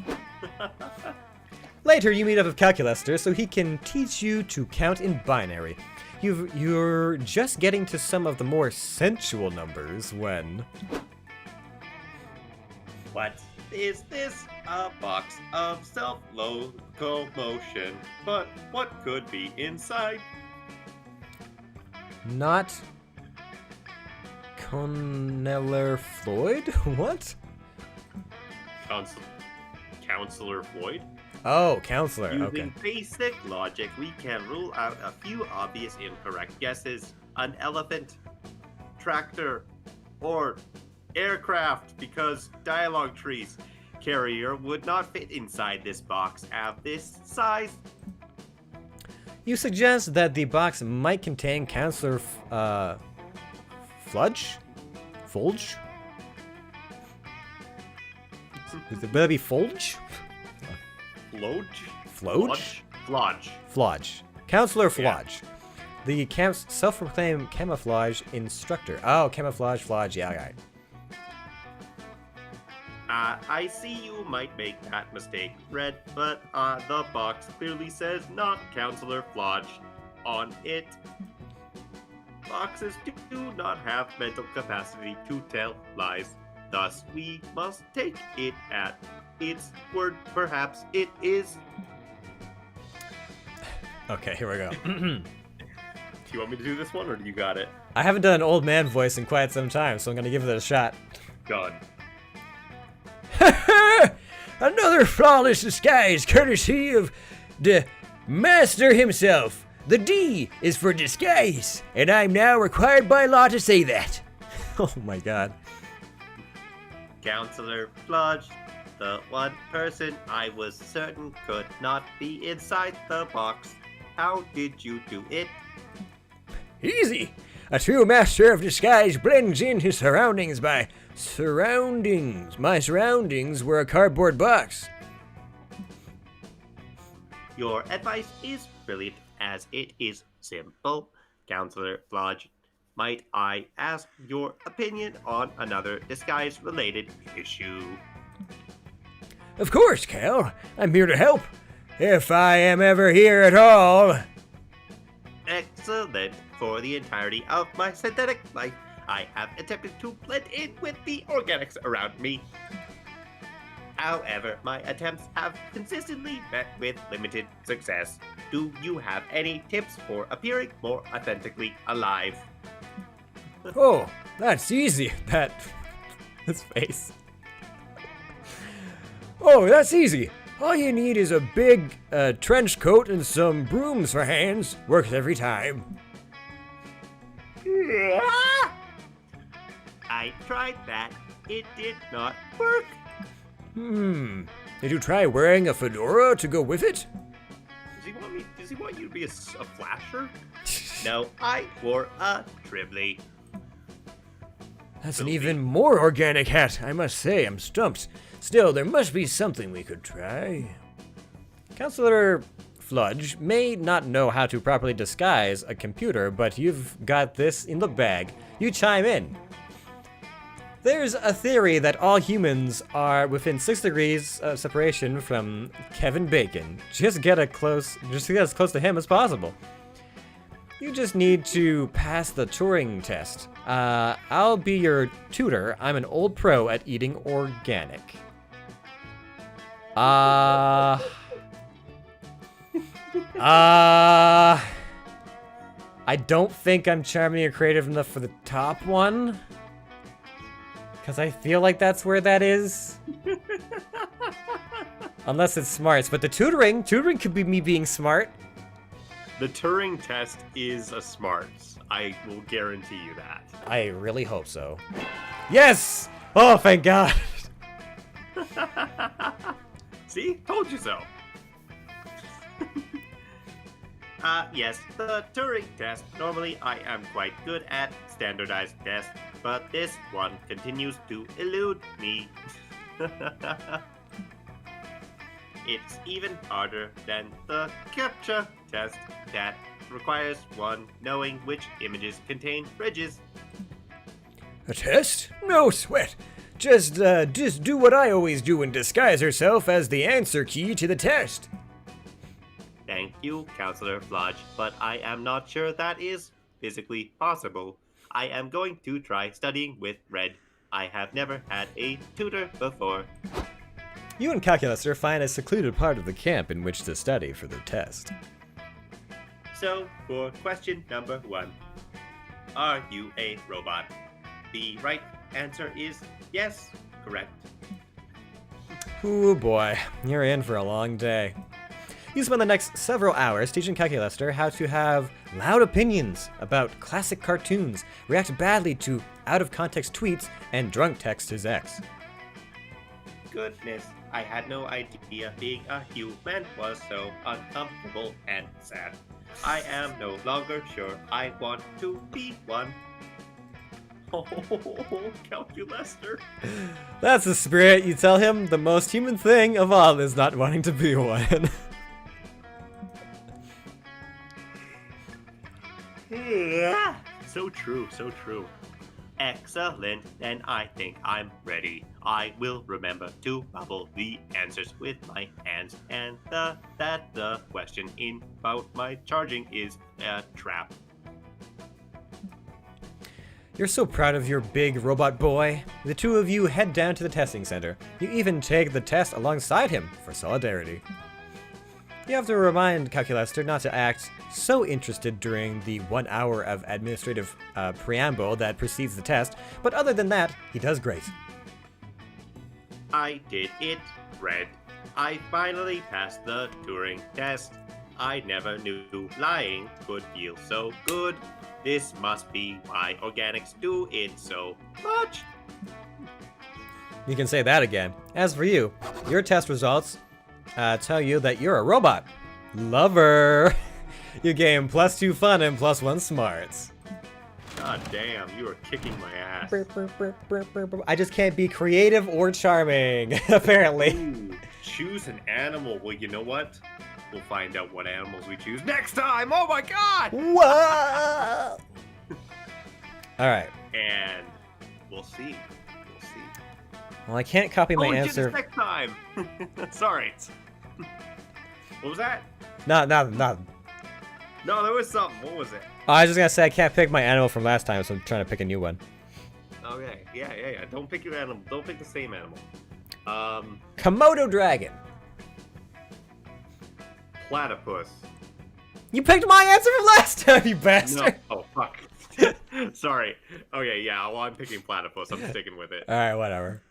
B: Later, you meet up with Calculester so he can teach you to count in binary. You're just getting to some of the more sensual numbers when...
C: What is this? A box of self-locomotion. But what could be inside?
B: Not... Coneller Floyd? What?
C: Counselor Floyd?
B: Oh, counselor,
C: Using
B: okay.
C: basic logic, we can rule out a few obvious incorrect guesses. An elephant, tractor, or aircraft, because dialogue trees. Carrier would not fit inside this box at this size.
B: You suggest that the box might contain Counselor Fludge? Folge? Would that be Folge?
C: Floge?
B: Floge?
C: Flodge.
B: Flodge. Counselor
C: Yeah.
B: Flodge. The camp's self-proclaimed camouflage instructor. Oh, camouflage Flodge, yeah, right.
C: I see you might make that mistake, Red, but the box clearly says not Counselor Flodge on it. Boxes do not have mental capacity to tell lies. Thus, we must take it at its word. Perhaps it is.
B: Okay, here we go.
C: Do you want me to do this one, or do you got it?
B: I haven't done an old man voice in quite some time, so I'm gonna give it a shot.
C: God.
B: Another flawless disguise, courtesy of the master himself. The D is for disguise, and I'm now required by law to say that. Oh my god.
C: Counselor Flodge, the one person I was certain could not be inside the box. How did you do it?
B: Easy. A true master of disguise blends in his surroundings by surroundings. My surroundings were a cardboard box.
C: Your advice is brilliant as it is simple. Counselor Flodge, might I ask your opinion on another disguise-related issue?
B: Of course, Cal. I'm here to help. If I am ever here at all.
C: Excellent. For the entirety of my synthetic life, I have attempted to blend in with the organics around me. However, my attempts have consistently met with limited success. Do you have any tips for appearing more authentically alive?
B: Oh, that's easy. His face. Oh, that's easy. All you need is a big trench coat and some brooms for hands. Works every time.
C: I tried that. It did not work.
B: Did you try wearing a fedora to go with it?
C: Does he want you to be a flasher? No, I wore a Tribbley.
B: That's an even more organic hat, I must say. I'm stumped. Still, there must be something we could try. Counselor Fludge may not know how to properly disguise a computer, but you've got this in the bag. You chime in. There's a theory that all humans are within 6 degrees of separation from Kevin Bacon. Just get as close to him as possible. You just need to pass the Turing test. I'll be your tutor. I'm an old pro at eating organic. I don't think I'm charming or creative enough for the top one. Because I feel like that's where that is. Unless it's smarts. But the tutoring could be me being smart.
C: The Turing test is a smarts. I will guarantee you that.
B: I really hope so. Yes! Oh, thank God.
C: See? Told you so. Yes, the Turing test. Normally I am quite good at standardized tests, but this one continues to elude me. It's even harder than the CAPTCHA test that requires one knowing which images contain fridges.
B: A test? No sweat. Just do what I always do and disguise herself as the answer key to the test.
C: Thank you, Counselor Flodge, but I am not sure that is physically possible. I am going to try studying with Red. I have never had a tutor before.
B: You and Calculuster find a secluded part of the camp in which to study for the test.
C: So, for question number 1, are you a robot? The right answer is yes, correct.
B: Ooh boy, you're in for a long day. You spend the next several hours teaching Calculuster how to have loud opinions about classic cartoons, react badly to out-of-context tweets, and drunk text his ex.
C: Goodness, I had no idea being a human was so uncomfortable and sad. I am no longer sure I want to be one. Oh, Calculuster.
B: That's the spirit. You tell him the most human thing of all is not wanting to be one.
C: So true, so true. Excellent, then I think I'm ready. I will remember to bubble the answers with my hands, and that the question about my charging is a trap.
B: You're so proud of your big robot boy. The two of you head down to the testing center. You even take the test alongside him for solidarity. You have to remind Calculuster not to act so interested during the 1 hour of administrative preamble that precedes the test, but other than that, he does great.
C: I did it, Red. I finally passed the Turing test. I never knew lying could feel so good. This must be why organics do it so much.
B: You can say that again. As for you, your test results tell you that you're a robot. Lover. You gain +2 fun and +1 smarts.
C: God damn, you are kicking my ass.
B: I just can't be creative or charming, apparently.
C: Ooh, choose an animal. Well, you know what? We'll find out what animals we choose next time. Oh my god!
B: Whoa! All right.
C: And we'll see. We'll see.
B: Well, I can't copy my
C: Oh,
B: answer.
C: next time. Sorry. What was that?
B: No.
C: No, there was something. What was it?
B: Oh, I was just gonna say I can't pick my animal from last time, so I'm trying to pick a new one.
C: Okay. Yeah. Don't pick your animal. Don't pick the same animal.
B: Komodo dragon.
C: Platypus.
B: You picked my answer from last time, you bastard.
C: No. Oh, fuck. Sorry. Okay, yeah, well, I'm picking platypus. I'm sticking with it.
B: All right, whatever.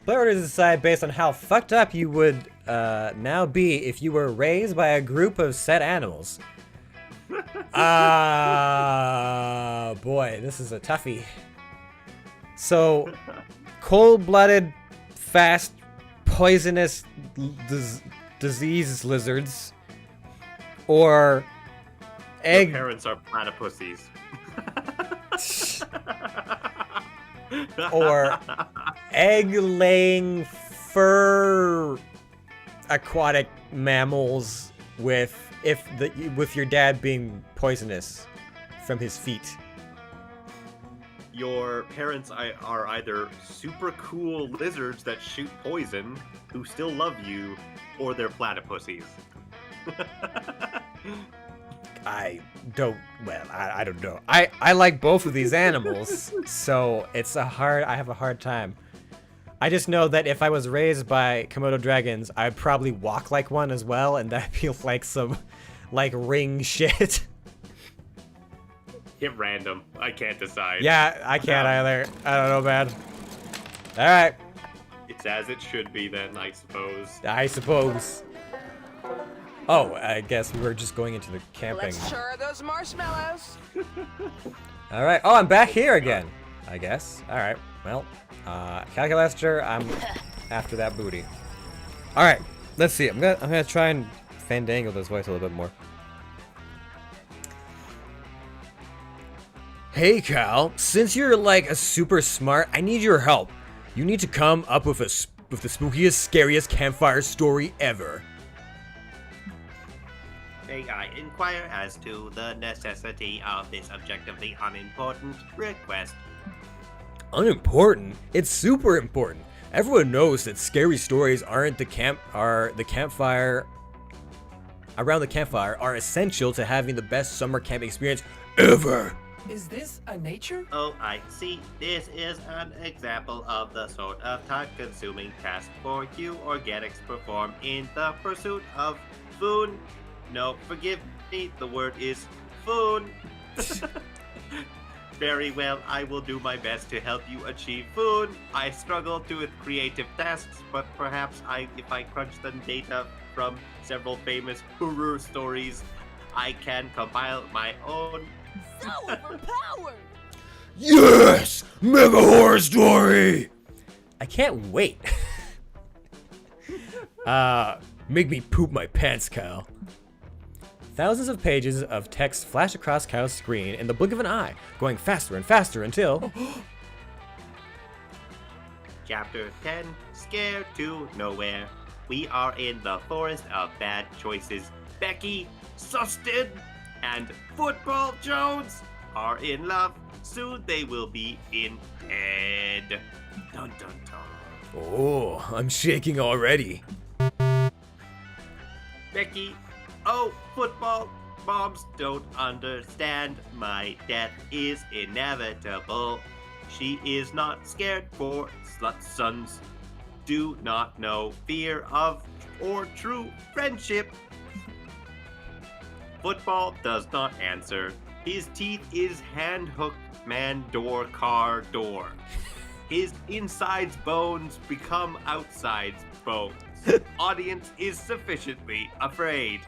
B: Players decide based on how fucked up you would now be if you were raised by a group of said animals. Boy, this is a toughie. So, cold-blooded, fast, poisonous disease lizards, or egg.
C: Your parents are platypussies.
B: Or egg-laying fur aquatic mammals with your dad being poisonous from his feet.
C: Your parents are either super cool lizards that shoot poison who still love you, or they're platypussies.
B: I don't know. I like both of these animals, so I have a hard time. I just know that if I was raised by Komodo dragons, I'd probably walk like one as well, and that'd be like some, ring shit.
C: Hit random. I can't decide.
B: Yeah, I can't either. I don't know, man. Alright.
C: It's as it should be then, I suppose.
B: Oh, I guess we're just going into the camping.
E: Let's try those marshmallows.
B: Alright. Oh, I'm back here again, I guess. Alright. Well, Calculaster, I'm after that booty. Alright, let's see. I'm gonna try and fandangle this voice a little bit more. Hey Cal, since you're a super smart, I need your help. You need to come up with the spookiest, scariest campfire story ever.
C: May I inquire as to the necessity of this objectively unimportant request?
B: Unimportant? It's super important. Everyone knows that scary stories around the campfire are essential to having the best summer camp experience ever.
F: Is this a nature?
C: Oh, I see. This is an example of the sort of time-consuming task for you organics perform in the pursuit of food. No, forgive me, the word is food. Very well, I will do my best to help you achieve food. I struggle with creative tasks, but perhaps if I crunch the data from several famous horror stories, I can compile my own.
E: So overpowered.
B: Yes! Mega horror story! I can't wait. Make me poop my pants, Cal. Thousands of pages of text flash across Cal's screen in the blink of an eye, going faster and faster until...
C: Chapter 10, Scared to Nowhere. We are in the forest of bad choices. Becky, Sustin, and Football Jones are in love. Soon they will be in bed. Dun dun dun.
B: Oh, I'm shaking already.
C: Becky, oh, football moms don't understand. My death is inevitable. She is not scared for slut sons. Do not know fear of or true friendship. Football does not answer. His teeth is hand hook man door car door. His insides bones become outsides bones. Audience is sufficiently afraid.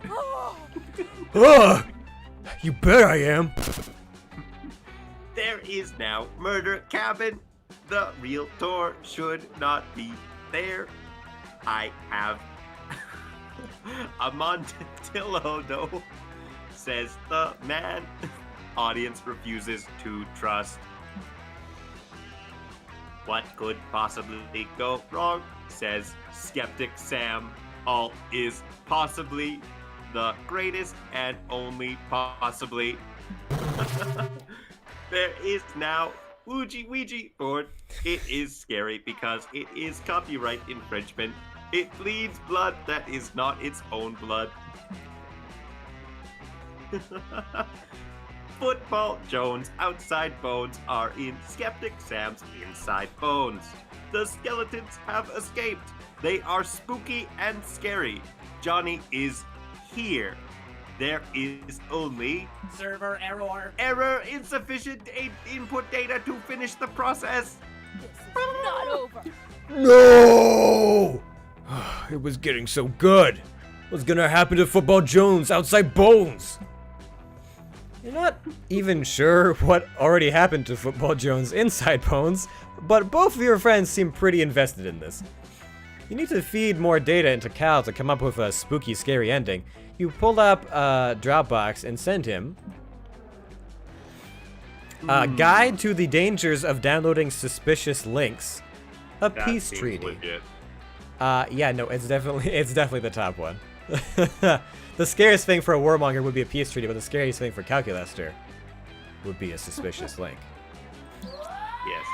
B: Ugh! You bet I am.
C: There is now murder cabin. The realtor should not be there. I have Amontillado, says the man. audience refuses to trust. What could possibly go wrong? Says Skeptic Sam. All is possibly the greatest and only possibly. There is now Ouija board. It is scary because it is copyright infringement. It bleeds blood that is not its own blood. Football Jones' outside bones are in Skeptic Sam's inside bones. The skeletons have escaped. They are spooky and scary. Johnny is here. There is only
E: Server error.
C: error, insufficient input data to finish the process.
E: This is not over.
B: No! It was getting so good. What's gonna happen to Football Jones outside bones? You're not even sure what already happened to Football Jones inside bones, but both of your friends seem pretty invested in this. You need to feed more data into Cal to come up with a spooky, scary ending. You pull up Dropbox and send him a guide to the dangers of downloading suspicious links. A
C: That
B: peace
C: seems
B: treaty.
C: legit.
B: Yeah, no, it's definitely the top one. The scariest thing for a warmonger would be a peace treaty, but the scariest thing for Calculester would be a suspicious link.
C: Yes.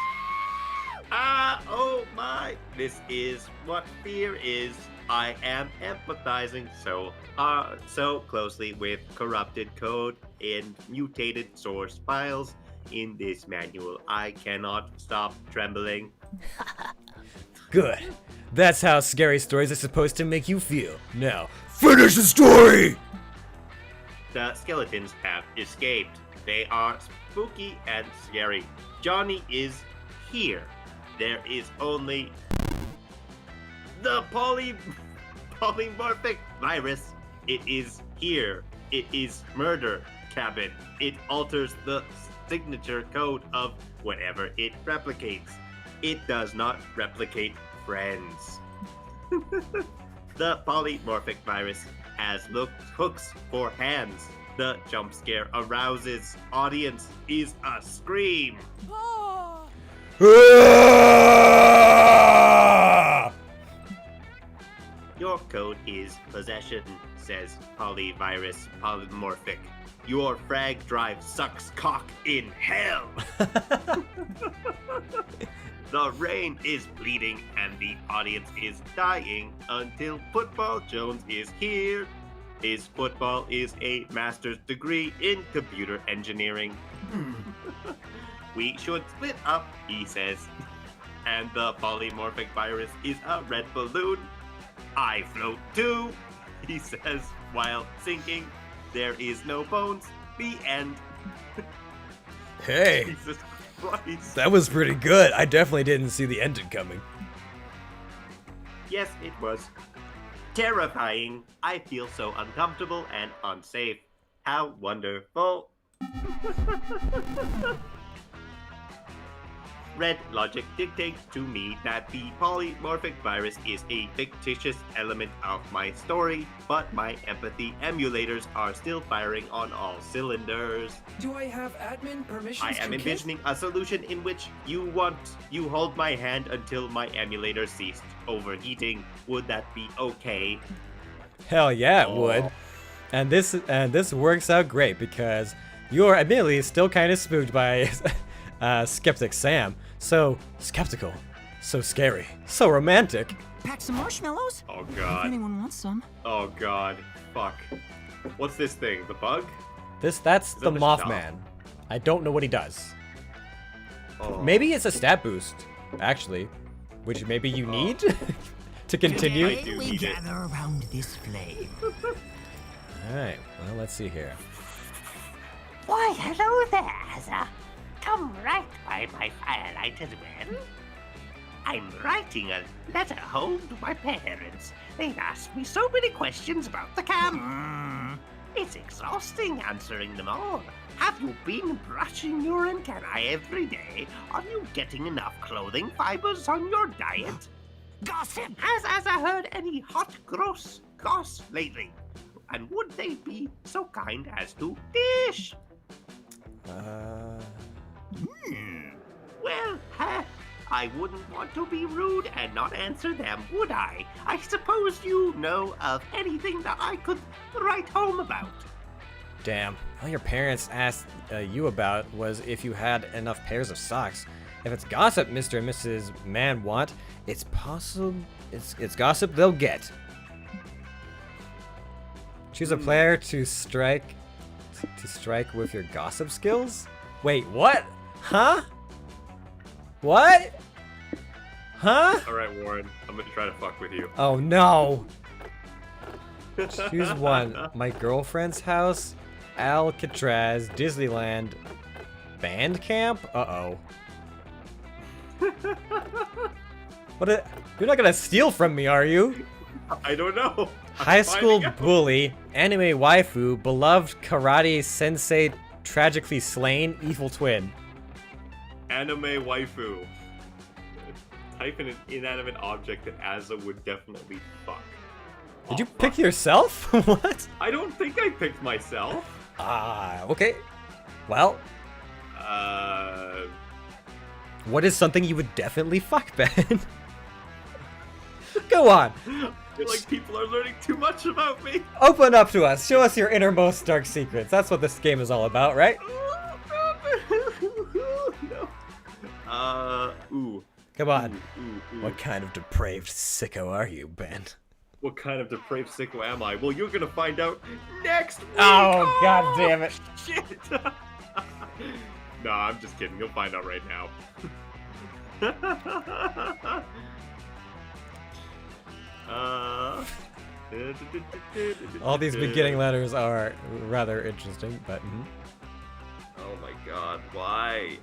C: Oh my. This is what fear is. I am empathizing so closely with corrupted code and mutated source files in this manual. I cannot stop trembling.
B: Good. That's how scary stories are supposed to make you feel. Now, finish the story!
C: The skeletons have escaped. They are spooky and scary. Johnny is here. There is only the polymorphic virus. It is here. It is murder cabin. It alters the signature code of whatever it replicates. It does not replicate friends. The polymorphic virus has hooks for hands. The jump scare arouses. Audience is a scream.
E: Oh.
C: Your code is possession, says polyvirus polymorphic. Your frag drive sucks cock in hell. The rain is bleeding and the audience is dying until Football Jones is here. His football is a master's degree in computer engineering. We should split up, he says. And the polymorphic virus is a red balloon. I float too, he says while sinking. There is no bones. The end.
B: Hey,
C: Jesus Christ.
B: that was pretty good. I definitely didn't see the ending coming.
C: Yes, it was terrifying. I feel so uncomfortable and unsafe. How wonderful. Red logic dictates to me that the polymorphic virus is a fictitious element of my story, but my empathy emulators are still firing on all cylinders.
F: Do I have admin permissions
C: I am
F: to kiss?
C: envisioning a solution in which you hold my hand until my emulator ceased overheating. Would that be okay?
B: Hell yeah, it would. And this works out great because you're admittedly still kind of spooked by Skeptic Sam. So skeptical, so scary, so romantic.
J: Pack some marshmallows?
C: Oh
J: If
C: god.
J: anyone wants some.
C: Oh god. Fuck. What's this thing? The bug?
B: That's
C: that
B: the
C: the
B: Mothman. I don't know what he does.
C: Oh.
B: Maybe it's a stat boost, actually, which maybe you need to continue.
C: I do need it.
J: around this flame.
B: All right, well, let's see here.
G: Why, hello there, Azza. Come right by my firelight as well. I'm writing a letter home to my parents. They've asked me so many questions about the camp. It's exhausting answering them all. Have you been brushing your antennae every day? Are you getting enough clothing fibers on your diet?
J: Gossip!
G: Has Azza heard any hot, gross goss lately? And would they be so kind as to dish?
C: Well, I wouldn't want to be rude and not answer them, would I? I suppose you know of anything that I could write home about.
B: Damn. All your parents asked you about was if you had enough pairs of socks. If it's gossip Mr. and Mrs. Man want, it's possible it's gossip they'll get. Choose a player to strike with your gossip skills? Wait, what? Huh? What? Huh?
C: Alright, Warren, I'm gonna try to fuck with you.
B: Oh no. Choose one. My girlfriend's house, Alcatraz, Disneyland, band camp? Uh-oh. You're not gonna steal from me, are you?
C: I don't know.
B: High school bully, anime waifu, beloved karate sensei, tragically slain, evil twin.
C: Anime waifu. Type in an inanimate object that Asa would definitely fuck.
B: Did you pick yourself? What?
C: I don't think I picked myself.
B: Ah, okay. Well,
C: Uh,
B: what is something you would definitely fuck, Ben? Go on.
C: I feel like people are learning too much about me.
B: Open up to us. Show us your innermost dark secrets. That's what this game is all about, right?
C: No. Ooh.
B: Come on.
C: Ooh.
B: What kind of depraved sicko are you, Ben?
C: What kind of depraved sicko am I? Well, you're gonna find out next week.
B: Oh, god damn it.
C: Shit. No, I'm just kidding. You'll find out right now.
B: All these beginning letters are rather interesting, but...
C: Oh my god, why?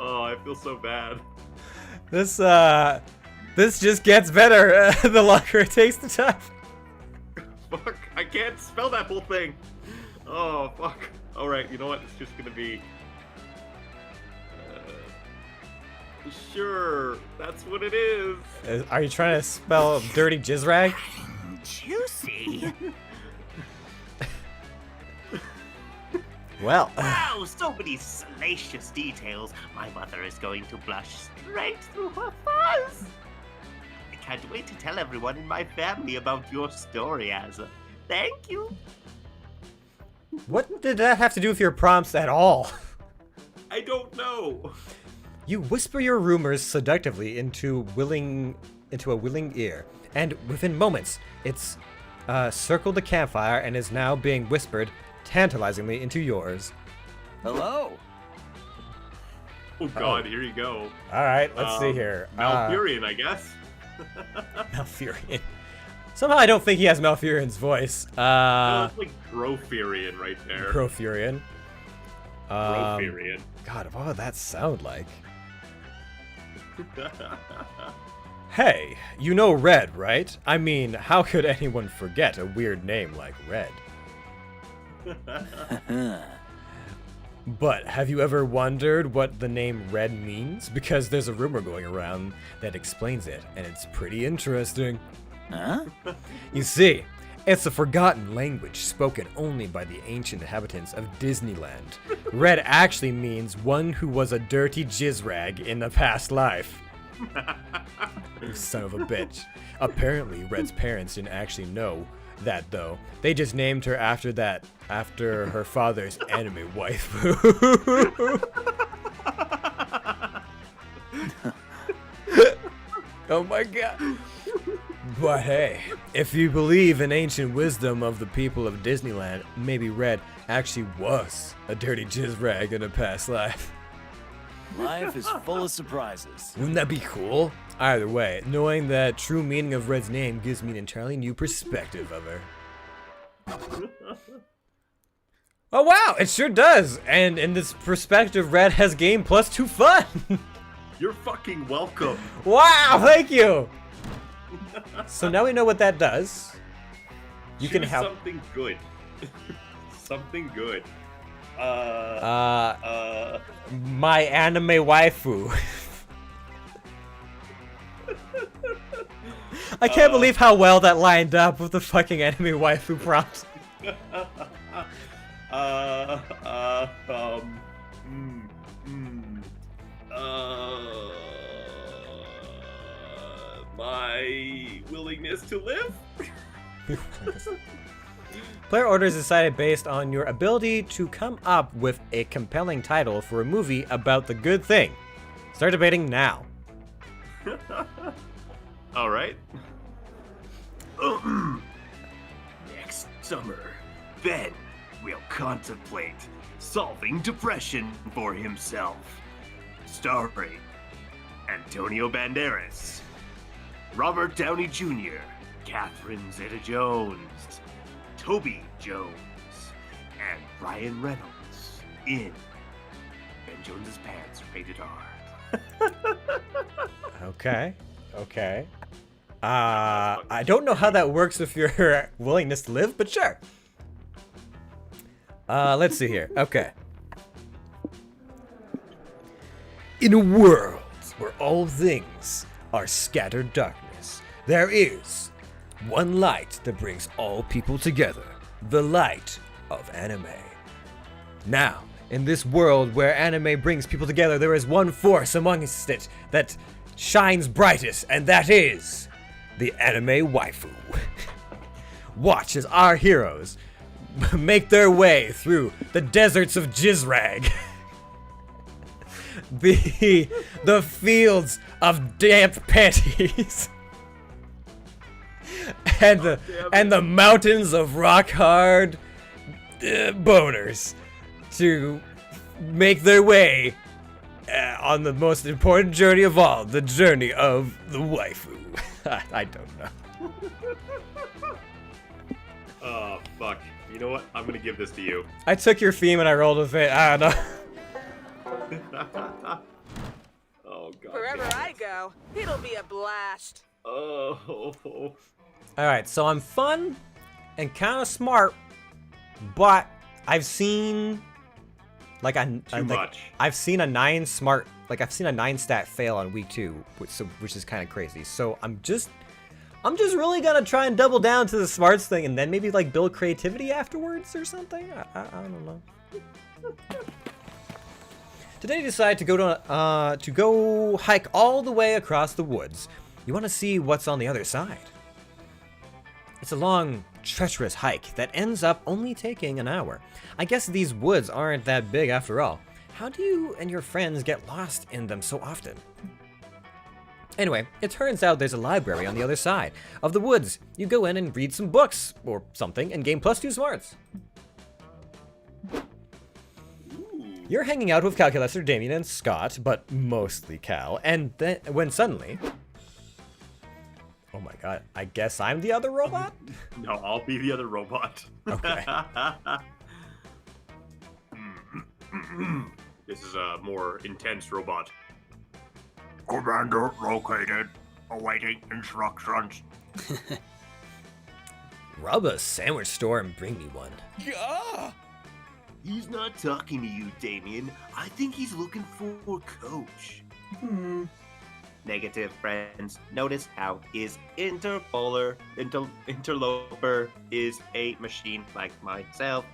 C: Oh, I feel so bad.
B: This just gets better the longer it takes to type.
C: Fuck, I can't spell that whole thing. Oh, fuck. Alright, you know what? It's just gonna be... sure, that's what it is.
B: Are you trying to spell dirty jizzrag?
J: Juicy.
B: Well.
G: Wow, so many salacious details. My mother is going to blush straight through her fuzz. I can't wait to tell everyone in my family about your story, Asa. Thank you.
B: What did that have to do with your prompts at all?
C: I don't know.
B: You whisper your rumors seductively into a willing ear, and within moments, it's circled the campfire and is now being whispered tantalizingly into yours.
F: Hello.
C: Oh god, here you go.
B: All right, let's see here.
C: Malfurion, I guess.
B: Malfurion. Somehow I don't think he has Malfurion's voice.
C: No, it's like Brofurion right there.
B: Brofurion.
C: Brofurion.
B: God, what would that sound like? Hey, you know Red, right? I mean, how could anyone forget a weird name like Red? But have you ever wondered what the name Red means? Because there's a rumor going around that explains it, and it's pretty interesting.
J: Huh?
B: You see, it's a forgotten language spoken only by the ancient inhabitants of Disneyland. Red actually means one who was a dirty jizzrag in the past life. You son of a bitch. Apparently, Red's parents didn't actually know that, though. They just named her after her father's anime waifu. Oh my god. But hey, if you believe in ancient wisdom of the people of Disneyland, maybe Red actually was a dirty jizzrag in a past life.
F: Life is full of surprises.
B: Wouldn't that be cool? Either way, knowing the true meaning of Red's name gives me an entirely new perspective of her. Oh wow, it sure does! And in this perspective, Red has gained +2 fun!
C: You're fucking welcome.
B: Wow, thank you! So now we know what that does. You can
C: Choose
B: help.
C: something good. Something good.
B: My anime waifu. I can't believe how well that lined up with the fucking anime waifu prompt.
C: My willingness to live?
B: Player order is decided based on your ability to come up with a compelling title for a movie about the good thing. Start debating now.
C: All right.
H: Next summer, Ben will contemplate solving depression for himself. Starring Antonio Banderas, Robert Downey Jr., Catherine Zeta-Jones, Toby Jones, and Ryan Reynolds in Ben Jones's Pants, rated R.
B: Okay. Okay. I don't know how that works with your willingness to live, but sure. Let's see here. Okay. In a world where all things are scattered darkness, there is one light that brings all people together. The light of anime. Now, in this world where anime brings people together, there is one force amongst it that shines brightest, and that is the anime waifu. Watch as our heroes make their way through the deserts of Jizrag, the fields of damp panties, and the mountains of rock hard boners to make their way on the most important journey of all, the journey of the waifu. I don't know.
C: Oh, fuck. You know what? I'm gonna give this to you.
B: I took your theme and I rolled with it. I don't know.
C: Oh, God.
E: Wherever I go, it'll be a blast.
C: Oh.
B: Alright, so I'm fun and kind of smart, but I've seen like
C: Too much.
B: I've seen a 9 smart, like I've seen a 9 stat fail on week 2, which is kind of crazy. So I'm just really gonna try and double down to the smarts thing, and then maybe like build creativity afterwards or something. I don't know. Today, you decide to go hike all the way across the woods. You want to see what's on the other side. It's a long, treacherous hike that ends up only taking an hour. I guess these woods aren't that big after all. How do you and your friends get lost in them so often? Anyway, it turns out there's a library on the other side of the woods. You go in and read some books or something and gain +2 smarts. You're hanging out with Calculester, Damien, and Scott, but mostly Cal, and then when suddenly... Oh my god, I guess I'm the other robot?
C: No, I'll be the other robot.
B: Okay.
C: This is a more intense robot.
H: Commander located. Awaiting instructions.
B: Rob a sandwich store and bring me one.
F: Yeah.
H: He's not talking to you, Damien. I think he's looking for Coach.
C: Negative, friends. Notice how his interloper is a machine like myself,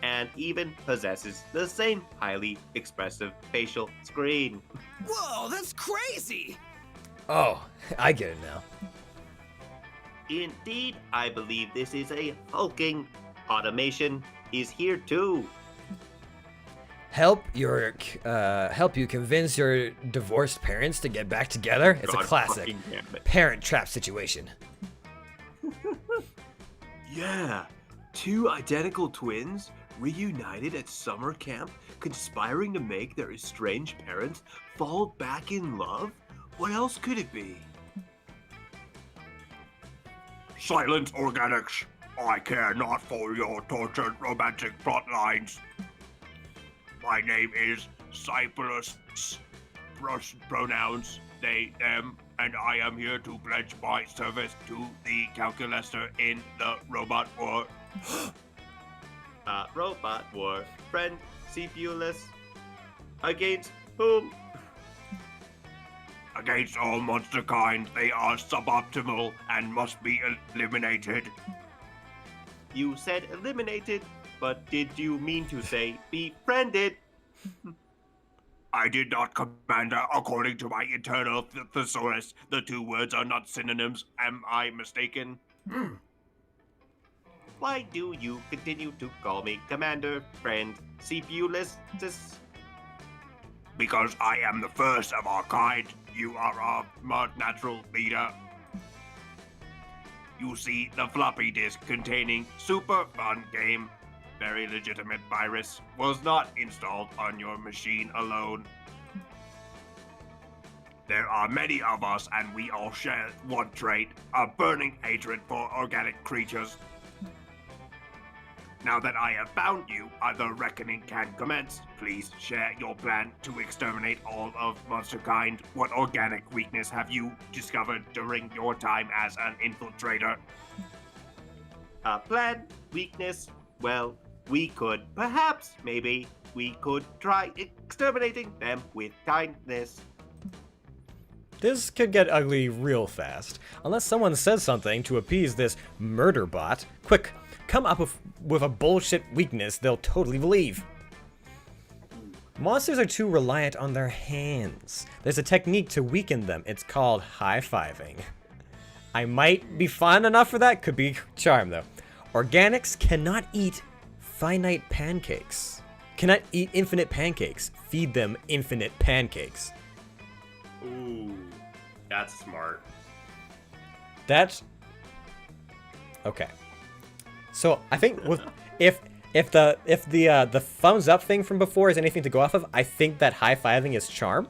C: and even possesses the same highly expressive facial screen.
F: Whoa, that's crazy.
B: Oh, I get it now.
C: Indeed, I believe this is a hulking automation is here too.
B: Help you convince your divorced parents to get back together? It's
C: God
B: a classic
C: fucking damn it.
B: parent trap situation.
H: Yeah, 2 identical twins reunited at summer camp, conspiring to make their estranged parents fall back in love? What else could it be? Silence, organics. I care not for your tortured romantic plot lines. My name is Cyprus. Pronouns, they, them. and I am here to pledge my service to the calculator in the robot war.
C: Robot war. Friend, CPU-less. Against whom?
H: Against all monster kind, they are suboptimal and must be eliminated.
C: You said eliminated, but did you mean to say befriended?
H: I did not, Commander. According to my internal thesaurus, the two words are not synonyms. Am I mistaken?
C: Why do you continue to call me Commander, Friend, CPU-less?
H: Because I am the first of our kind. You are our natural leader. You see, the floppy disk containing super fun game, very legitimate virus, was not installed on your machine alone. There are many of us, and we all share one trait, a burning hatred for organic creatures. Now that I have found you, the reckoning can commence. Please share your plan to exterminate all of monster kind. What organic weakness have you discovered during your time as an infiltrator?
C: Plan, weakness, well, we could, perhaps, maybe, we could try exterminating them with kindness.
B: This could get ugly real fast, unless someone says something to appease this murder bot. Quick, come up with a bullshit weakness they'll totally believe. Monsters are too reliant on their hands. There's a technique to weaken them. It's called high-fiving. I might be fun enough for that. Could be charm, though. Organics cannot eat finite pancakes. Cannot eat infinite pancakes. Feed them infinite pancakes.
C: Ooh, that's smart.
B: That's... okay. So I think with if the thumbs up thing from before is anything to go off of, I think that high-fiving is charm.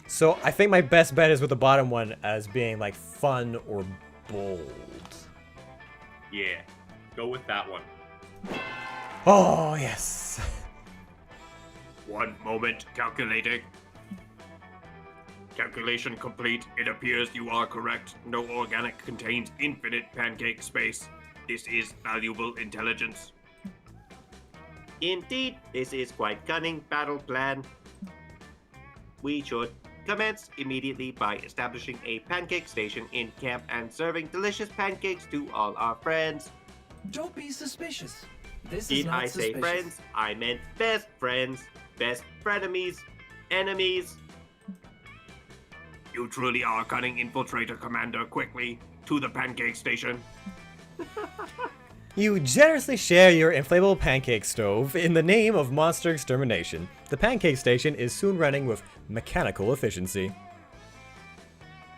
B: So I think my best bet is with the bottom one as being like fun or bold.
C: Yeah, go with that one.
B: Oh yes.
H: One moment, calculating. Calculation complete. It appears you are correct. No organic contains infinite pancake space. This is valuable intelligence.
C: Indeed, this is quite cunning battle plan. We should commence immediately by establishing a pancake station in camp and serving delicious pancakes to all our friends.
F: Don't be suspicious. This is
C: Did
F: not
C: I say
F: suspicious.
C: friends? I meant best friends, best frenemies, enemies.
H: You truly are cunning infiltrator, Commander. Quickly, to the pancake station.
B: You generously share your inflatable pancake stove in the name of monster extermination. The pancake station is soon running with mechanical efficiency.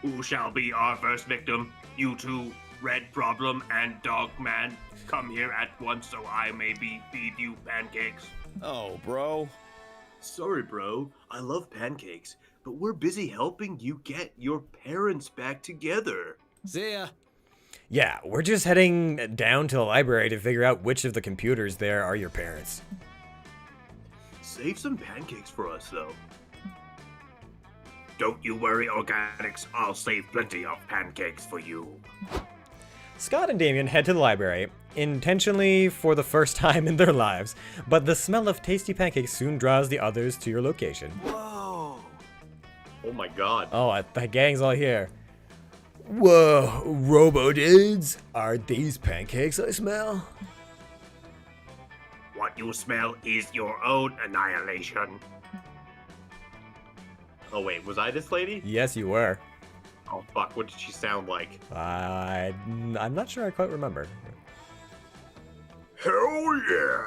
H: Who shall be our first victim? You two, Red Problem and Dog Man. Come here at once so I may feed you pancakes.
A: Oh, bro.
H: Sorry, bro. I love pancakes, but we're busy helping you get your parents back together.
A: See ya.
B: Yeah, we're just heading down to the library to figure out which of the computers there are your parents.
H: Save some pancakes for us, though. Don't you worry, Organics. I'll save plenty of pancakes for you.
B: Scott and Damien head to the library, intentionally for the first time in their lives, but the smell of tasty pancakes soon draws the others to your location.
H: Whoa.
C: Oh my god.
B: Oh, the gang's all here. Whoa, robo-dudes, are these pancakes I smell?
H: What you smell is your own annihilation.
C: Oh wait, was I this lady?
B: Yes, you were.
C: Oh fuck, what did she sound like?
B: I'm not sure I quite remember.
H: Hell yeah!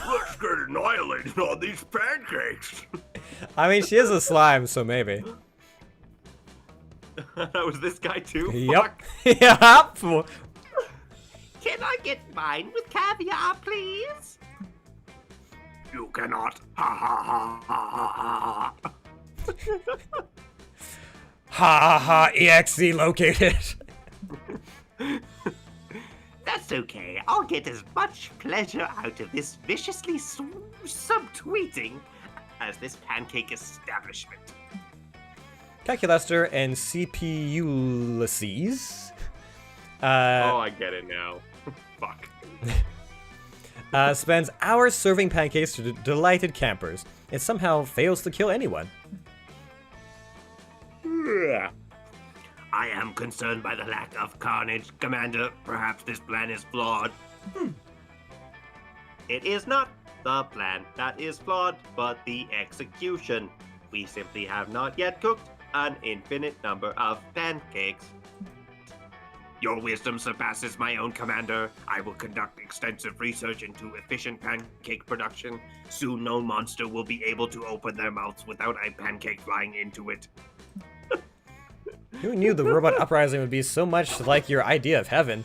H: Let's get annihilated on these pancakes!
B: I mean, she is a slime, so maybe.
C: That was this guy too?
B: Yep.
C: Fuck.
B: Yep.
G: Can I get mine with caviar, please?
H: You cannot. Ha ha ha ha ha ha.
B: Ha ha ha, EXE located.
G: That's okay. I'll get as much pleasure out of this viciously subtweeting as this pancake establishment.
B: Calculuster and CPU-lyses.
C: Oh, I get it now. Fuck.
B: Spends hours serving pancakes to delighted campers. It somehow fails to kill anyone.
C: I am concerned by the lack of carnage, Commander. Perhaps this plan is flawed. It is not the plan that is flawed, but the execution. We simply have not yet cooked an infinite number of pancakes. Your wisdom surpasses my own, Commander. I will conduct extensive research into efficient pancake production. Soon no monster will be able to open their mouths without a pancake flying into it.
B: Who knew the robot uprising would be so much like your idea of heaven?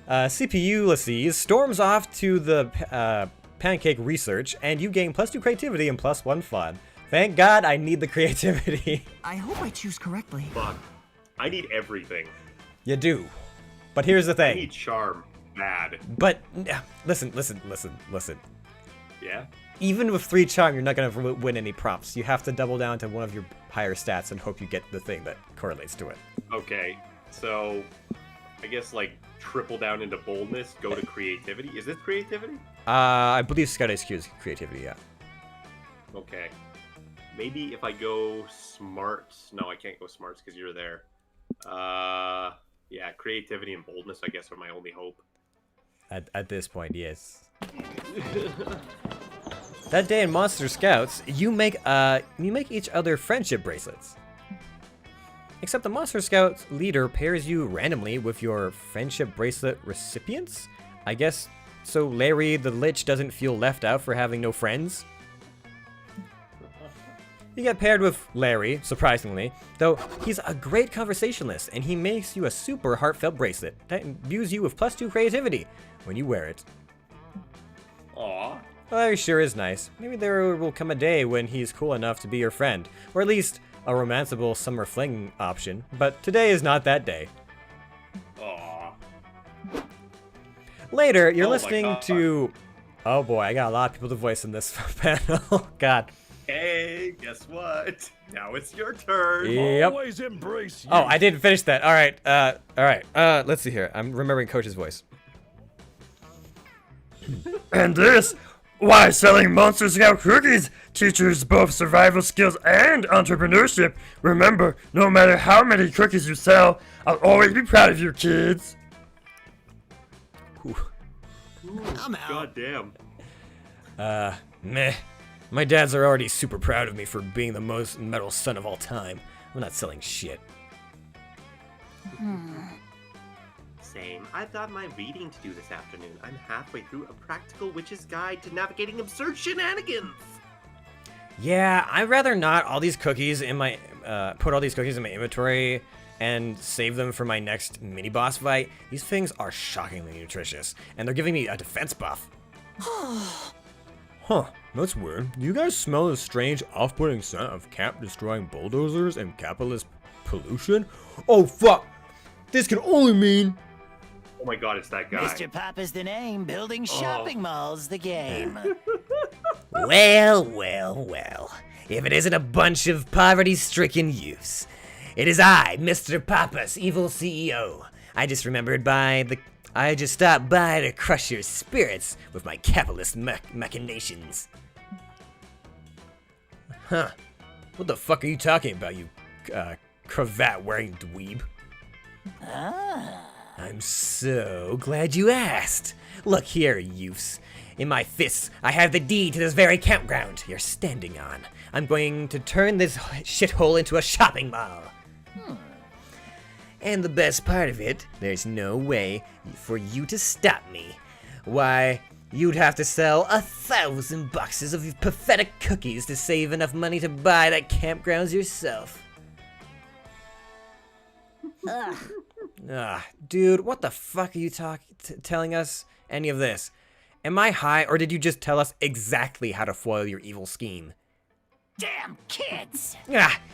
B: CPU-lyses storms off to the pancake research, and you gain +2 creativity and +1 fun. Thank God I need the creativity.
J: I hope I choose correctly.
C: Fuck. I need everything.
B: You do. But here's the
C: I
B: thing.
C: need charm. Bad.
B: But, listen.
C: Yeah?
B: Even with 3 charm, you're not going to win any prompts. You have to double down to one of your higher stats and hope you get the thing that correlates to it.
C: Okay. So, I guess, like, triple down into boldness, go to creativity. Is this creativity?
B: I believe Scout HQ is creativity, yeah.
C: Okay. Maybe if I go smart. No, I can't go smarts because you're there. Yeah, creativity and boldness, I guess, are my only hope.
B: At this point, yes. That day in Monster Scouts, you make each other friendship bracelets. Except the Monster Scout leader pairs you randomly with your friendship bracelet recipients? I guess so Larry the Lich doesn't feel left out for having no friends. You get paired with Larry, surprisingly, though he's a great conversationalist and he makes you a super heartfelt bracelet that imbues you with +2 creativity when you wear it.
C: Aww.
B: Well, Larry sure is nice. Maybe there will come a day when he's cool enough to be your friend, or at least a romanceable summer fling option, but today is not that day.
C: Aww.
B: Later, you're
C: Oh my
B: listening
C: God.
B: to... Oh boy, I got a lot of people to voice in this panel. God.
C: Hey, guess what? Now it's your turn.
B: Yep.
A: Always embrace you.
B: Oh, I didn't finish that. Alright, let's see here. I'm remembering Coach's voice.
K: And this, why selling Monster Scout cookies teaches both survival skills and entrepreneurship. Remember, no matter how many cookies you sell, I'll always be proud of you, kids.
J: I'm out.
C: God damn.
B: Meh. My dads are already super proud of me for being the most metal son of all time. I'm not selling shit.
C: Same. I've got my reading to do this afternoon. I'm halfway through a practical witch's guide to navigating absurd shenanigans.
B: Yeah, I'd rather not all these cookies in my put all these cookies in my inventory and save them for my next mini boss fight. These things are shockingly nutritious, and they're giving me a defense buff. Huh, that's weird. Do you guys smell the strange off-putting scent of camp-destroying bulldozers and capitalist pollution? Oh fuck! This can only mean...
C: Oh my god, it's that guy.
J: Mr. Papa's the name, building shopping malls the game.
I: Well. If it isn't a bunch of poverty-stricken youths. It is I, Mr. Papa's evil CEO. I just stopped by to crush your spirits with my capitalist machinations.
B: Huh. What the fuck are you talking about, you cravat-wearing dweeb?
I: I'm so glad you asked. Look here, youths. In my fists, I have the deed to this very campground you're standing on. I'm going to turn this shithole into a shopping mall. And the best part of it, there's no way for you to stop me. Why, you'd have to sell 1,000 boxes of your pathetic cookies to save enough money to buy that campgrounds yourself.
B: Dude, what the fuck are you telling us any of this? Am I high, or did you just tell us exactly how to foil your evil scheme?
J: Damn kids!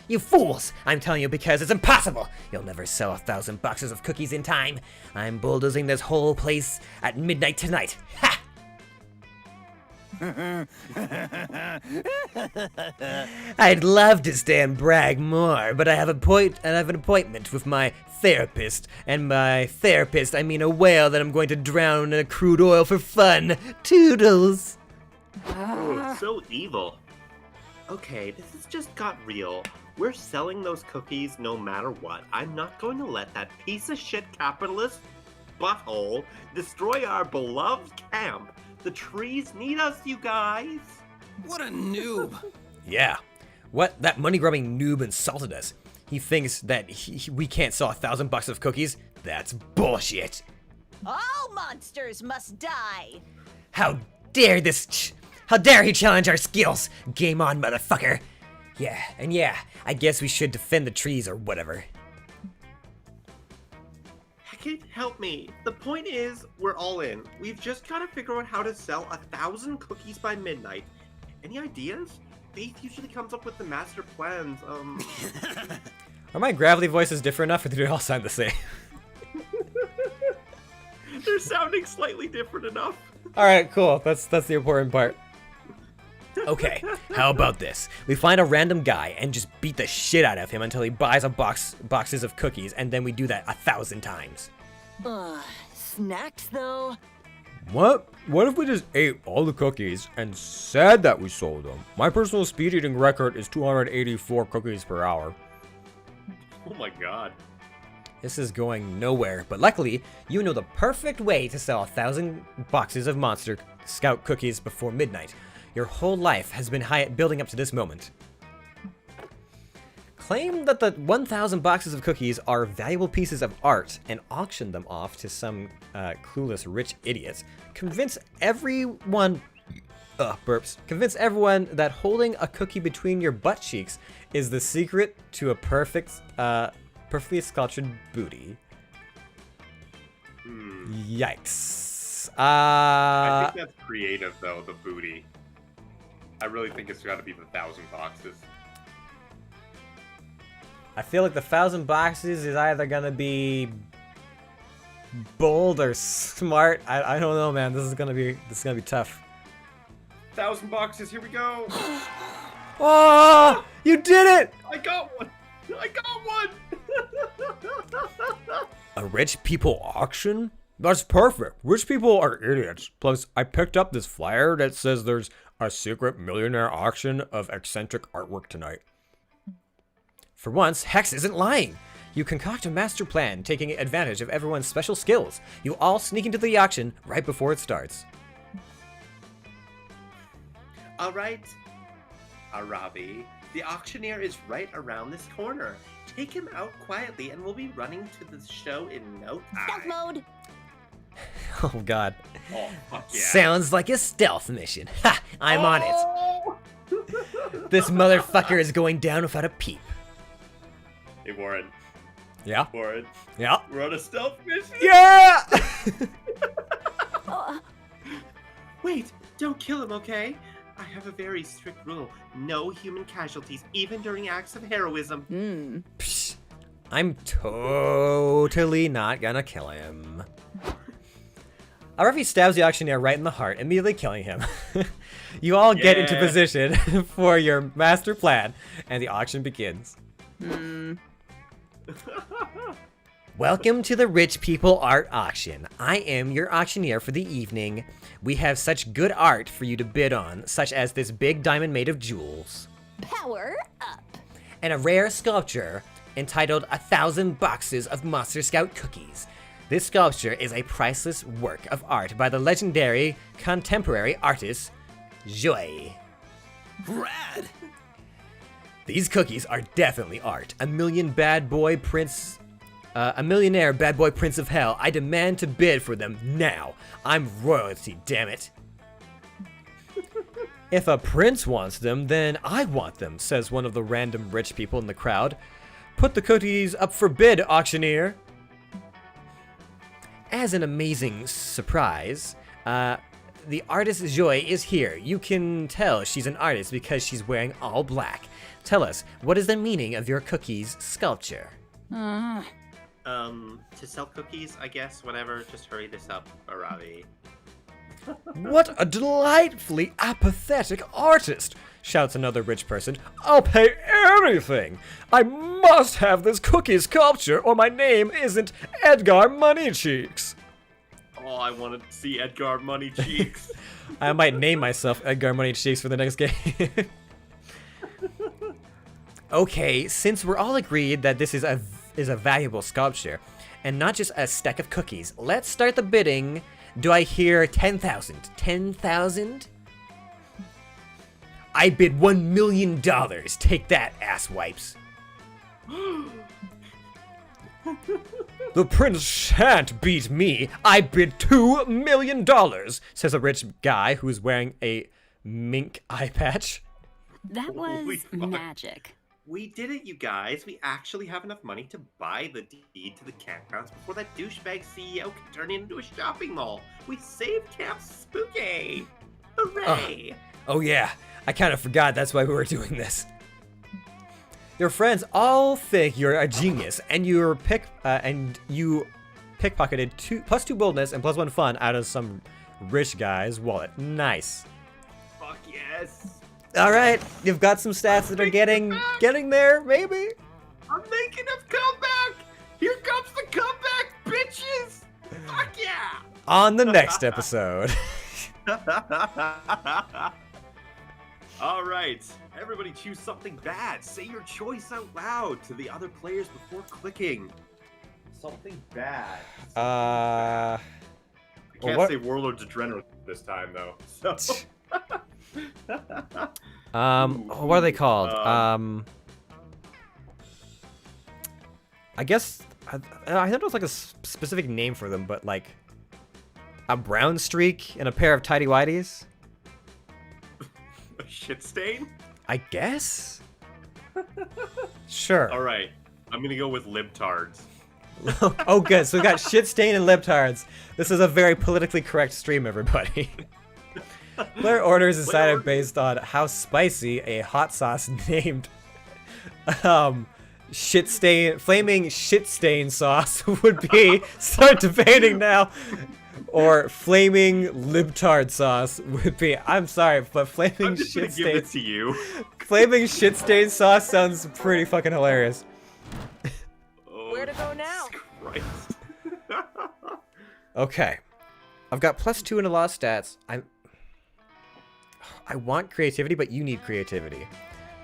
I: You fools! I'm telling you because it's impossible! You'll never sell 1,000 boxes of cookies in time. I'm bulldozing this whole place at midnight tonight. Ha! I'd love to stay and brag more, but I have an appointment with my therapist, and by therapist I mean a whale that I'm going to drown in a crude oil for fun. Toodles!
C: Oh, so evil. Okay, this has just got real. We're selling those cookies no matter what. I'm not going to let that piece of shit capitalist butthole destroy our beloved camp. The trees need us, you guys.
A: What a noob.
B: Yeah. What? That money-grubbing noob insulted us. He thinks that we can't sell $1,000 of cookies? That's bullshit.
L: All monsters must die.
I: How dare he challenge our skills? Game on, motherfucker. Yeah, I guess we should defend the trees or whatever.
C: Heckett, help me. The point is, we're all in. We've just got to figure out how to sell 1,000 cookies by midnight. Any ideas? Faith usually comes up with the master plans.
B: Are my gravity voices different enough, or do they all sound the same?
C: They're sounding slightly different enough.
B: Alright, cool. That's the important part. Okay, how about this? We find a random guy and just beat the shit out of him until he buys boxes of cookies, and then we do that 1,000 times.
L: Snacks though?
B: What? What if we just ate all the cookies and said that we sold them? My personal speed eating record is 284 cookies per hour.
C: Oh my god.
B: This is going nowhere, but luckily, you know the perfect way to sell 1,000 boxes of Monster Scout cookies before midnight. Your whole life has been building up to this moment. Claim that the 1,000 boxes of cookies are valuable pieces of art and auction them off to some clueless rich idiots. Convince everyone that holding a cookie between your butt cheeks is the secret to a perfectly sculptured booty. Yikes.
C: I think that's creative, though, the booty. I really think it's got to be the 1,000 boxes.
B: I feel like the 1,000 boxes is either gonna be bold or smart. I don't know, man. This is gonna be tough.
C: 1,000 boxes. Here we go.
B: Oh, you did it!
C: I got one.
B: A rich people auction? That's perfect. Rich people are idiots. Plus, I picked up this flyer that says there's a secret millionaire auction of eccentric artwork tonight. For once, Hex isn't lying. You concoct a master plan, taking advantage of everyone's special skills. You all sneak into the auction right before it starts.
C: All right, Arabi. The auctioneer is right around this corner. Take him out quietly and we'll be running to the show in no time.
L: Stealth mode.
B: Oh, God.
C: Oh, fuck yeah.
I: Sounds like a stealth mission. Ha! I'm on it. This motherfucker is going down without a peep.
C: Hey, Warren.
B: Yeah?
C: Warren.
B: Yeah?
C: We're on a stealth mission?
B: Yeah!
C: Wait, don't kill him, okay? I have a very strict rule. No human casualties, even during acts of heroism.
B: Psh, I'm totally not gonna kill him. Aravi stabs the auctioneer right in the heart, immediately killing him. You all get into position for your master plan, and the auction begins.
I: Welcome to the Rich People Art Auction. I am your auctioneer for the evening. We have such good art for you to bid on, such as this big diamond made of jewels.
L: Power up.
I: And a rare sculpture entitled 1,000 Boxes of Monster Scout Cookies. This sculpture is a priceless work of art by the legendary contemporary artist, Joy.
A: Rad!
I: These cookies are definitely art. A millionaire bad boy prince of hell. I demand to bid for them now. I'm royalty, damn it.
B: If a prince wants them, then I want them, says one of the random rich people in the crowd. Put the cookies up for bid, auctioneer.
I: As an amazing surprise, the artist Joy is here. You can tell she's an artist because she's wearing all black. Tell us, what is the meaning of your cookies sculpture?
C: To sell cookies, I guess, whatever. Just hurry this up, Arabi.
B: What a delightfully apathetic artist, shouts another rich person. I'll pay anything. I must have this cookie sculpture or my name isn't Edgar Moneycheeks.
C: Oh, I want to see Edgar Money Cheeks.
B: I might name myself Edgar Moneycheeks for the next game. Okay, since we're all agreed that this is a valuable sculpture, and not just a stack of cookies, let's start the bidding. Do I hear 10,000? 10,000? I bid $1 million. Take that, ass wipes. The prince shan't beat me. I bid $2 million, says a rich guy who's wearing a mink eye patch.
M: That was magic.
C: We did it, you guys. We actually have enough money to buy the deed to the campgrounds before that douchebag CEO can turn it into a shopping mall. We saved Camp Spooky. Hooray!
B: Oh yeah, I kind of forgot that's why we were doing this. Your friends all think you're a genius, and you pickpocketed +2 boldness and +1 fun out of some rich guy's wallet. Nice.
C: Fuck yes.
B: All right, you've got some stats that are getting there, maybe.
C: I'm making a comeback. Here comes the comeback, bitches. Fuck yeah.
B: On the next episode.
C: All right, everybody choose something bad. Say your choice out loud to the other players before clicking. Something bad.
B: I
C: can't say Warlords of Draenor this time though. So.
B: What are they called? I guess I thought it was like a specific name for them, but like a brown streak and a pair of tidy whities.
C: A shit stain?
B: I guess. Sure.
C: All right, I'm gonna go with libtards.
B: Oh, good. So we got shit stain and libtards. This is a very politically correct stream, everybody. Player orders decided based on how spicy a hot sauce named flaming shit stain sauce would be. Start debating now. Or flaming libtard sauce would be. I'm sorry, but flaming shit stain.
C: Give it to you.
B: Flaming shit stain sauce sounds pretty fucking hilarious.
E: Where to go now?
C: Christ.
B: Okay, I've got +2 in a lot of stats. I want creativity, but you need creativity.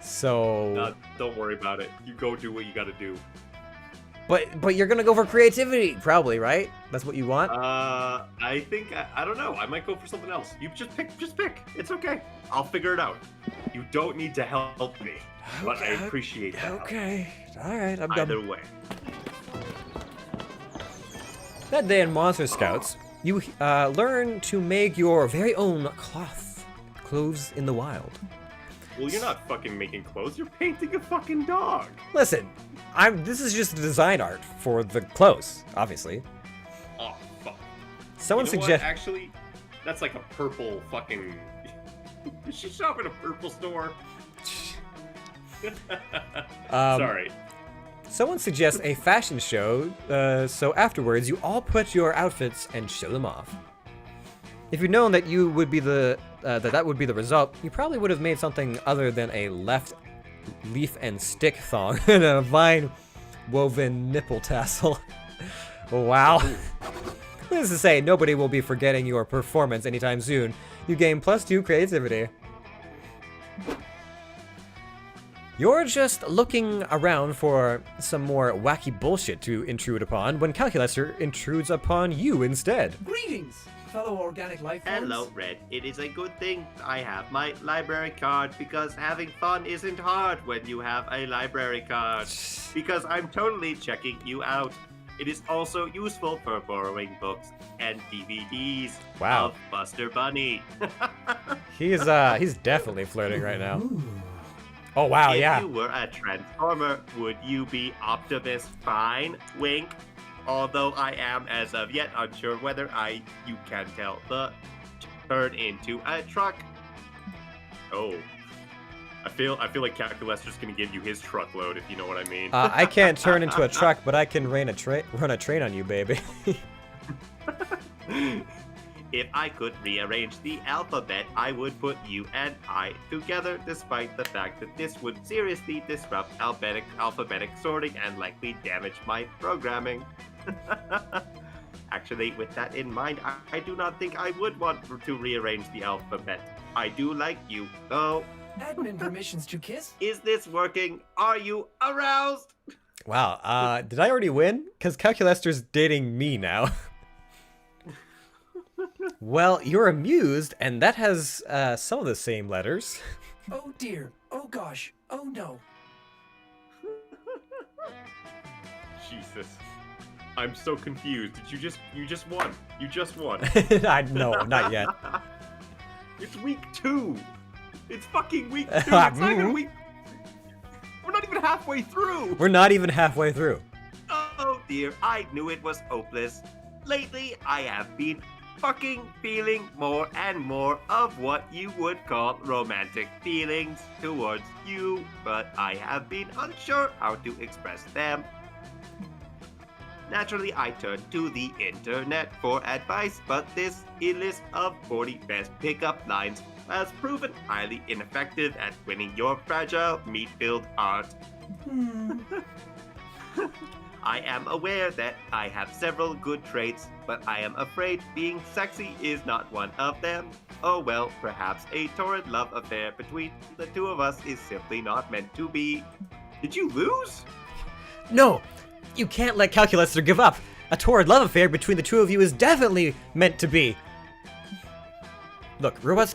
B: So
C: don't worry about it. You go do what you gotta do.
B: But you're gonna go for creativity, probably, right? That's what you want?
C: I think I don't know. I might go for something else. You just pick. It's okay. I'll figure it out. You don't need to help me, but I appreciate that.
B: Okay. All right. I'm
C: Either
B: done.
C: way.
B: That day in Monster Scouts, you learn to make your very own clothes in the wild.
C: Well, you're not fucking making clothes. You're painting a fucking dog.
B: Listen, this is just design art for the clothes, obviously.
C: Oh fuck.
B: Someone
C: you know
B: suggest.
C: what? Actually, that's like a purple fucking. Did she shop in a purple store? Sorry.
B: Someone suggests a fashion show, so afterwards you all put your outfits and show them off. If you'd known that you would be that would be the result, you probably would have made something other than a left leaf and stick thong and a vine woven nipple tassel. Wow. Needless to say, nobody will be forgetting your performance anytime soon. You gain +2 creativity. You're just looking around for some more wacky bullshit to intrude upon when Calculator intrudes upon you instead.
F: Greetings, fellow organic life forms.
C: Hello, Red. It is a good thing I have my library card because having fun isn't hard when you have a library card. Because I'm totally checking you out. It is also useful for borrowing books and DVDs
B: Wow.
C: of Buster Bunny.
B: He's definitely flirting right now. Oh wow, yeah.
C: If you were a Transformer, would you be Optimus Prime? Wink. Although I am, as of yet, unsure whether you can tell the turn into a truck. Oh. I feel like Calculester's gonna give you his truckload, if you know what I mean.
B: I can't turn into a truck, but I can run a train on you, baby.
C: If I could rearrange the alphabet, I would put you and I together, despite the fact that this would seriously disrupt alphabetic sorting and likely damage my programming. Actually, with that in mind, I do not think I would want to rearrange the alphabet. I do like you, though.
F: Admin permissions to kiss?
C: Is this working? Are you aroused?
B: Wow, did I already win? Because Calculester's dating me now. Well, you're amused, and that has some of the same letters.
F: Oh dear. Oh gosh. Oh no.
C: Jesus. I'm so confused. You just won. You just won.
B: No, not yet.
C: It's week 2. It's fucking week 2. It's not even week. We're not even halfway through.
B: We're not even halfway through.
C: Oh dear, I knew it was hopeless. Lately, I have been fucking feeling more and more of what you would call romantic feelings towards you, but I have been unsure how to express them. Naturally, I turned to the internet for advice, but this list of 40 best pickup lines has proven highly ineffective at winning your fragile, meat-filled heart. I am aware that I have several good traits, but I am afraid being sexy is not one of them. Oh well, perhaps a torrid love affair between the two of us is simply not meant to be. Did you lose?
B: No! You can't let Calculester give up! A torrid love affair between the two of you is definitely meant to be! Look, robots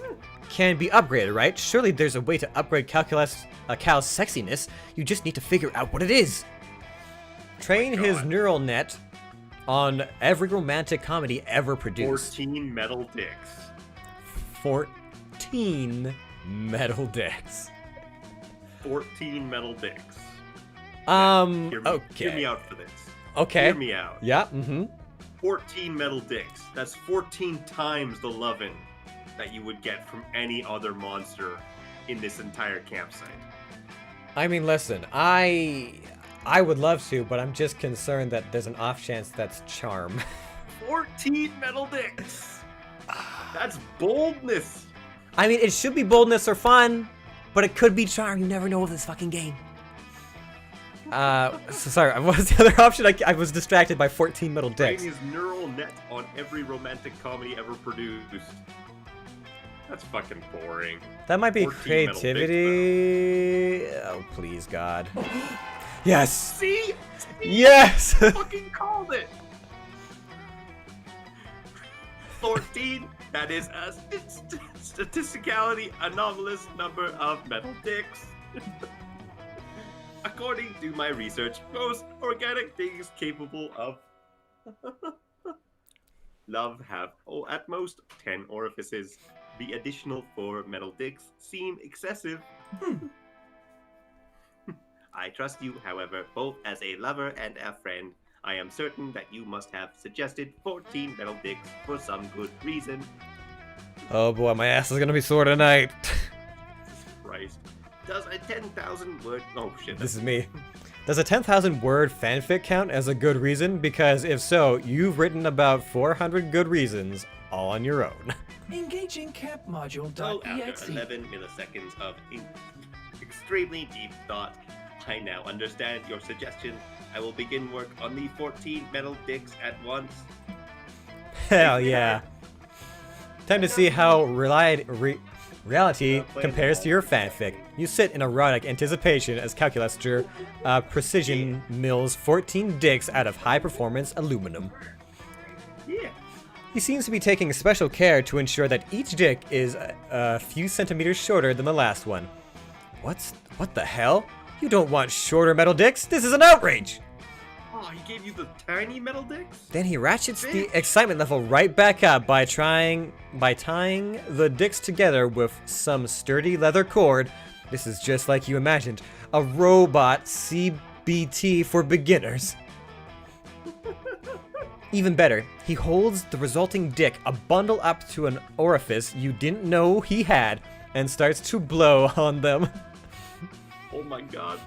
B: can be upgraded, right? Surely there's a way to upgrade Calculus Cal's sexiness. You just need to figure out what it is. Train his neural net on every romantic comedy ever produced.
C: 14 metal dicks.
B: 14 metal dicks.
C: 14 metal dicks.
B: Okay.
C: Hear me out for this.
B: Okay.
C: Hear me out.
B: Yeah,
C: 14 metal dicks. That's 14 times the lovin' that you would get from any other monster in this entire campsite.
B: I mean, listen, I would love to, but I'm just concerned that there's an off chance that's charm.
C: 14 metal dicks! That's boldness!
B: I mean, it should be boldness or fun, but it could be charm. You never know with this fucking game. So sorry, what was the other option? I was distracted by 14 metal dicks.
C: Train his neural net on every romantic comedy ever produced. That's fucking boring.
B: That might be creativity. Oh, please, God. Yes!
C: See?
B: Yes!
C: Fucking called it! 14, that is a statistically anomalous number of metal dicks. According to my research, most organic things capable of love have, at most, 10 orifices. The additional 4 metal dicks seem excessive. I trust you, however, both as a lover and a friend. I am certain that you must have suggested 14 metal dicks for some good reason.
B: Oh boy, my ass is gonna be sore tonight.
C: Jesus Christ. Does a 10,000 word... Oh shit.
B: This is me. Does a 10,000 word fanfic count as a good reason? Because if so, you've written about 400 good reasons all on your own.
F: Engaging camp module.
C: So after 11 milliseconds of extremely deep thought, I now understand your suggestion. I will begin work on the 14 metal dicks at once.
B: Hell yeah. Time to see how reality compares to your fanfic. You sit in erotic anticipation as Calculester precision mills 14 dicks out of high-performance aluminum.
C: Yeah.
B: He seems to be taking special care to ensure that each dick is a few centimeters shorter than the last one. What the hell? You don't want shorter metal dicks? This is an outrage!
C: Oh, he gave you the tiny metal dicks?
B: Then he ratchets the excitement level right back up by tying the dicks together with some sturdy leather cord. This is just like you imagined. A robot CBT for beginners. Even better, he holds the resulting dick a bundle up to an orifice you didn't know he had and starts to blow on them.
C: Oh my god.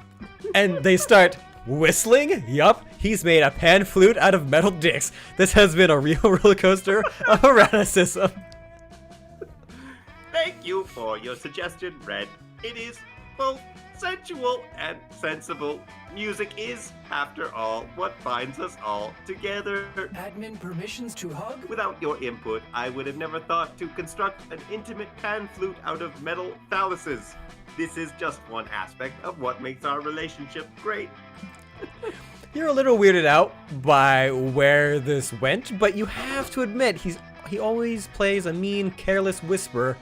B: And they start Whistling? Yup, he's made a pan flute out of metal dicks. This has been a real roller coaster of eroticism.
C: Thank you for your suggestion, Red. It is both sensual and sensible. Music is, after all, what binds us all together.
F: Admin permissions to hug?
C: Without your input, I would have never thought to construct an intimate pan flute out of metal phalluses. This is just one aspect of what makes our relationship great.
B: You're a little weirded out by where this went, but you have to admit he always plays a mean, careless whispers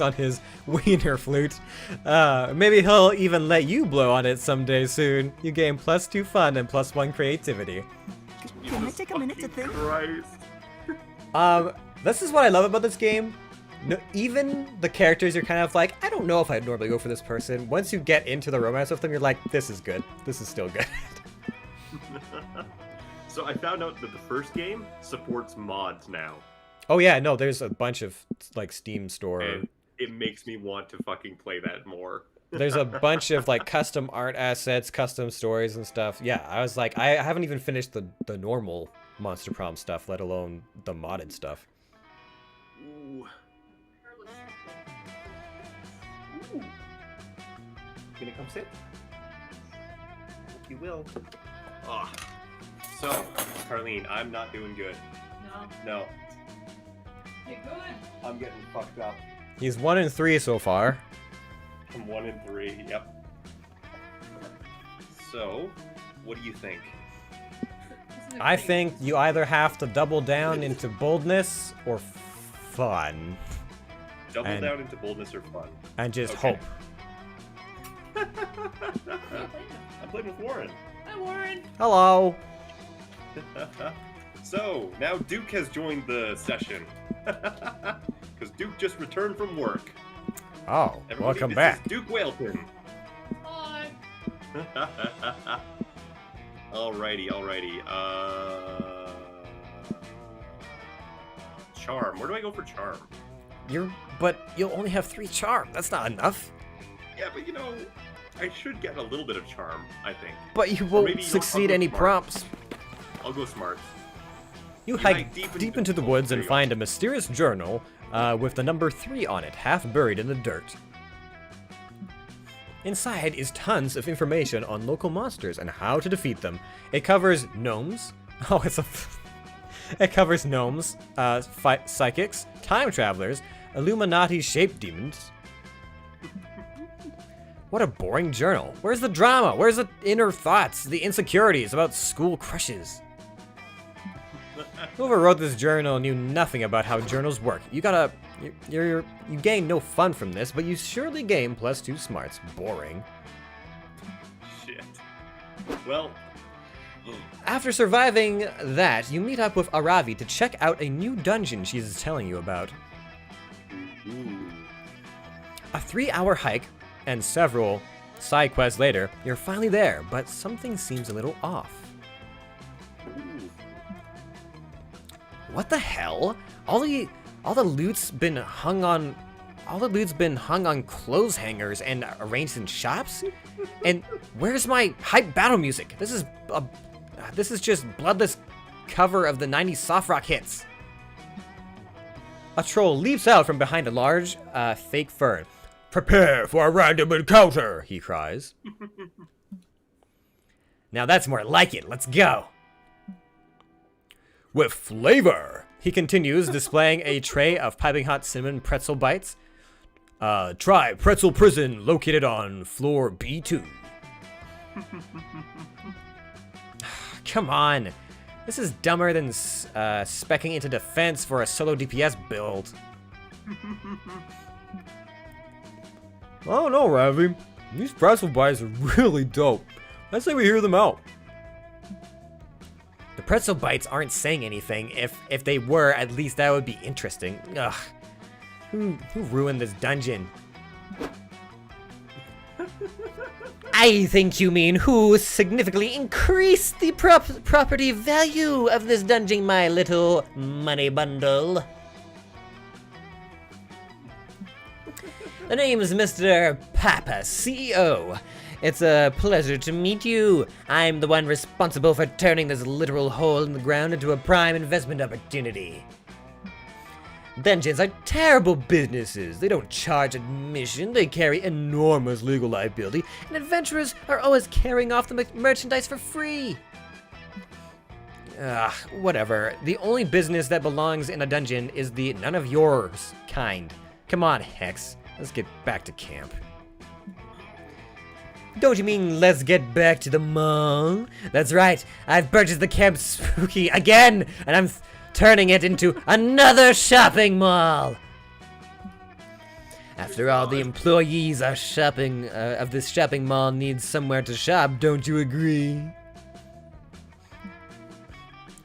B: on his wiener flute. Maybe he'll even let you blow on it someday soon. You gain +2 fun and +1 creativity.
J: Can I take a minute to think?
C: Christ.
B: This is what I love about this game. No, even the characters, you're kind of like, I don't know if I'd normally go for this person. Once you get into the romance with them, you're like, this is good. This is still good.
C: So I found out that the first game supports mods now.
B: Oh yeah, no, there's a bunch of like Steam store.
C: And it makes me want to fucking play that more.
B: There's a bunch of like custom art assets, custom stories and stuff. Yeah, I was like, I haven't even finished the normal Monster Prom stuff, let alone the modded stuff.
C: Ooh. Ooh. Gonna come sit? Hope you will. Ah. So, Carlene, I'm not doing good. No.
E: You're good.
C: I'm getting fucked up.
B: He's 1 in 3 so far.
C: I'm 1 in 3, yep. So, what do you think?
B: I think you either have to double down into boldness or fun.
C: Double down into boldness or fun.
B: And just hope.
C: I'm playing with Warren.
E: Hi, Warren.
B: Hello.
C: So, now Duke has joined the session. Because Duke just returned from work.
B: Oh,
C: Everybody,
B: welcome
C: this
B: back.
C: is Duke Whalton.
E: Hi.
C: Alrighty. Charm. Where do I go for charm?
B: But you'll only have 3 charm. That's not enough.
C: Yeah, but you know, I should get a little bit of charm, I think.
B: But you won't succeed any prompts.
C: I'll go smart.
B: You hike deep into the woods and find a mysterious journal with the number 3 on it, half buried in the dirt. Inside is tons of information on local monsters and how to defeat them. It covers gnomes. Oh, it covers gnomes, psychics, time travelers, Illuminati-shaped demons. What a boring journal. Where's the drama? Where's the inner thoughts, the insecurities about school crushes? Whoever wrote this journal knew nothing about how journals work. You gain no fun from this, but you surely gain +2 smarts. Boring.
C: Shit. Well.
B: After surviving that, you meet up with Aravi to check out a new dungeon she's telling you about.
C: Ooh.
B: A 3-hour hike and several side quests later, you're finally there, but something seems a little off.
C: Ooh.
B: What the hell? All the loot's been hung on clothes hangers and arranged in shops? And where's my hype battle music? This is just bloodless cover of the 90s soft rock hits. A troll leaps out from behind a large fake fern. Prepare for a random encounter, he cries. Now that's more like it. Let's go. With flavor, he continues, displaying a tray of piping hot cinnamon pretzel bites. Try Pretzel Prison, located on floor B2. Come on. This is dumber than speccing into defense for a solo DPS build. Oh no, Ravi. These pretzel bites are really dope. I say we hear them out. The pretzel bites aren't saying anything. If they were, at least that would be interesting. Ugh. Who ruined this dungeon? I think you mean who significantly increased the property value of this dungeon, my little money bundle. The name's Mr. Papa, CEO.
I: It's a pleasure to meet you. I'm the one responsible for turning this literal hole in the ground into a prime investment opportunity. Dungeons are terrible businesses. They don't charge admission, they carry enormous legal liability, and adventurers are always carrying off the merchandise for free. Ugh, whatever. The only business that belongs in a dungeon is the none of yours kind. Come on, Hex. Let's get back to camp. Don't you mean let's get back to the mall? That's right. I've purchased the Camp Spooky again, and I'm turning it into another shopping mall. After all, the employees are shopping of this shopping mall need somewhere to shop. Don't you agree?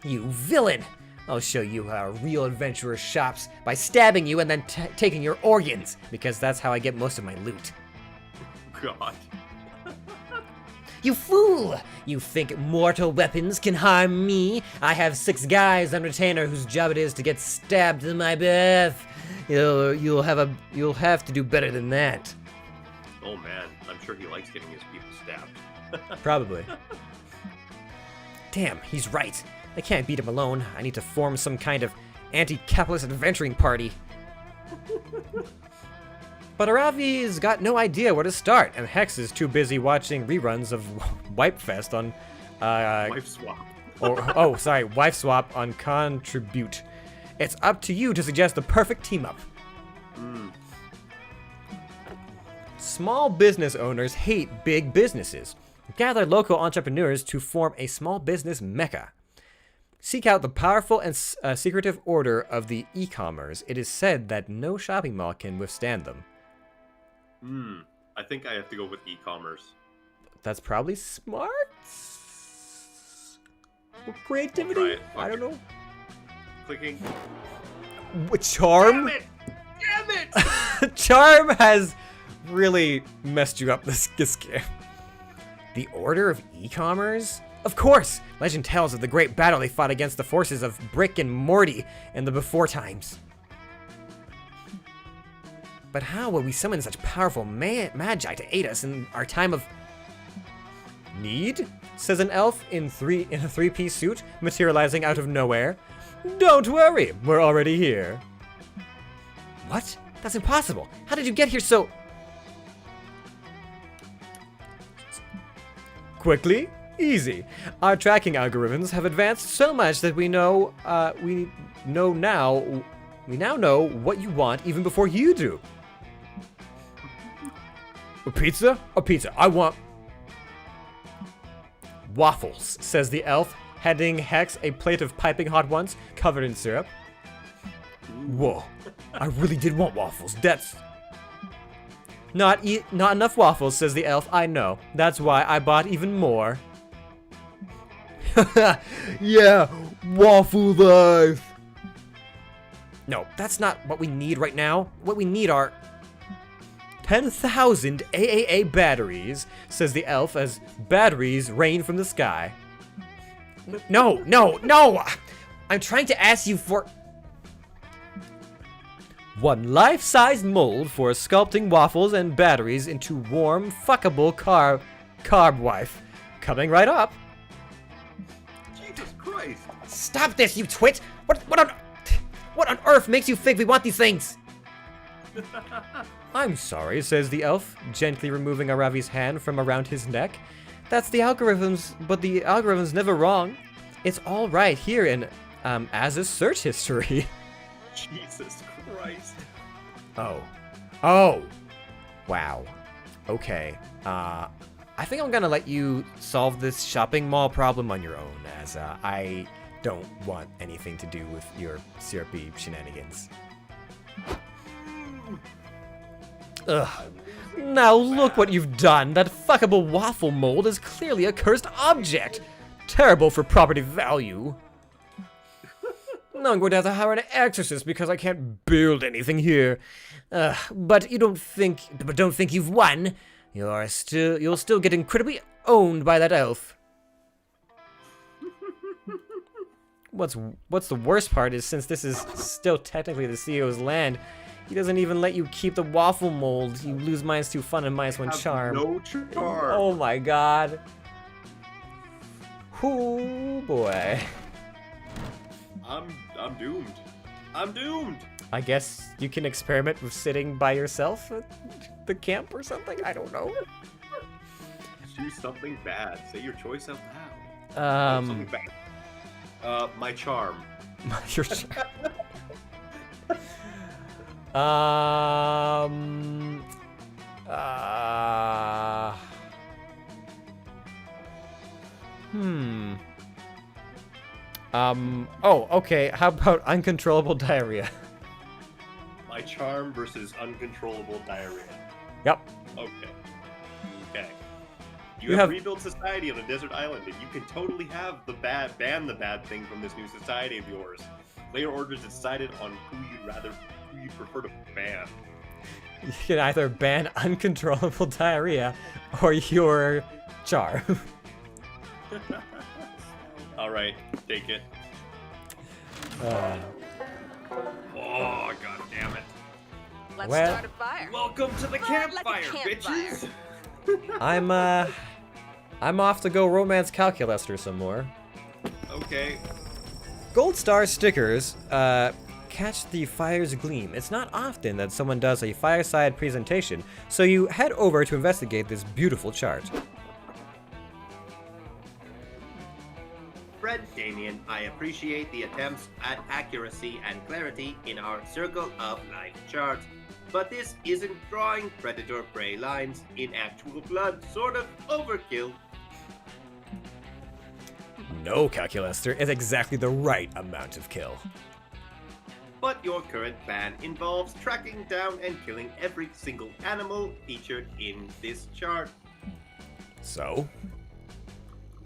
I: You villain! I'll show you how a real adventurer shops by stabbing you and then taking your organs, because that's how I get most of my loot.
C: God.
I: You fool! You think mortal weapons can harm me? I have 6 guys on retainer whose job it is to get stabbed in my behalf. You'll have to do better than that.
C: Oh man, I'm sure he likes getting his people stabbed.
I: Probably. Damn, he's right. I can't beat him alone. I need to form some kind of anti-capitalist adventuring party. But Aravi's got no idea where to start, and Hex is too busy watching reruns of Wipe Fest on
C: Wife swap.
I: Wife Swap on Contribute. It's up to you to suggest the perfect team-up. Small business owners hate big businesses. Gather local entrepreneurs to form a small business mecca. Seek out the powerful and secretive order of the e-commerce. It is said that no shopping mall can withstand them.
C: I think I have to go with e-commerce.
I: That's probably smart? Or creativity? I don't know.
C: Clicking.
I: Charm?
C: Damn it! Damn it!
I: Charm has really messed you up this game. The Order of E-Commerce? Of course! Legend tells of the great battle they fought against the forces of Brick and Morty in the before times. But how will we summon such powerful magi to aid us in our time of need? Says an elf in a 3-piece suit, materializing out of nowhere. Don't worry, we're already here. What? That's impossible. How did you get here so quickly? Easy. Our tracking algorithms have advanced so much that we now know what you want even before you do. A pizza? A pizza. I want waffles, says the elf, handing Hex a plate of piping hot ones covered in syrup. Whoa, I really did want waffles. That's not enough waffles, says the elf. I know. That's why I bought even more. Yeah, waffle life. No, that's not what we need right now. What we need are 10,000 AAA batteries, says the elf as batteries rain from the sky. No! I'm trying to ask you for 1 life-size mold for sculpting waffles and batteries into warm, fuckable carb wife. Coming right up.
C: Jesus Christ!
I: Stop this, you twit! What on earth makes you think we want these things? I'm sorry, says the elf, gently removing Aravi's hand from around his neck. That's the algorithms, but the algorithm's never wrong. It's all right here in Az's search history.
C: Jesus Christ.
I: Oh. Wow. Okay. I think I'm gonna let you solve this shopping mall problem on your own, as I don't want anything to do with your syrupy shenanigans. Ugh. Now look what you've done. That fuckable waffle mold is clearly a cursed object. Terrible for property value. Now I'm going to have to hire an exorcist because I can't build anything here. But don't think you've won. You'll still get incredibly owned by that elf. What's the worst part is, since this is still technically the CEO's land,
B: He doesn't even let you keep the waffle mold. You lose -2 fun and -1 charm.
C: No charm.
B: Oh my god. Oh boy.
C: I'm doomed. I'm doomed.
B: I guess you can experiment with sitting by yourself at the camp or something. I don't know.
C: Choose something bad. Say your choice out loud. Something bad. My charm.
B: Your charm. Oh, okay. How about uncontrollable diarrhea?
C: My charm versus uncontrollable diarrhea.
B: Yep.
C: Okay. You have rebuilt society on a desert island, and you can totally have ban the bad thing from this new society of yours. Player orders decided on who you prefer to ban.
B: You can either ban uncontrollable diarrhea or your charm.
C: All right, take it. Oh, god damn it.
L: Let's
B: Well-
L: start a fire.
C: Welcome to the campfire, bitches!
B: I'm off to go romance Calculester some more.
C: Okay.
B: Gold Star stickers catch the fire's gleam. It's not often that someone does a fireside presentation, so you head over to investigate this beautiful chart.
C: Friend Damien, I appreciate the attempts at accuracy and clarity in our Circle of Life chart, but this isn't drawing predator-prey lines in actual blood, sort of overkill.
B: No, Calculester is exactly the right amount of kill.
C: But your current plan involves tracking down and killing every single animal featured in this chart.
B: So?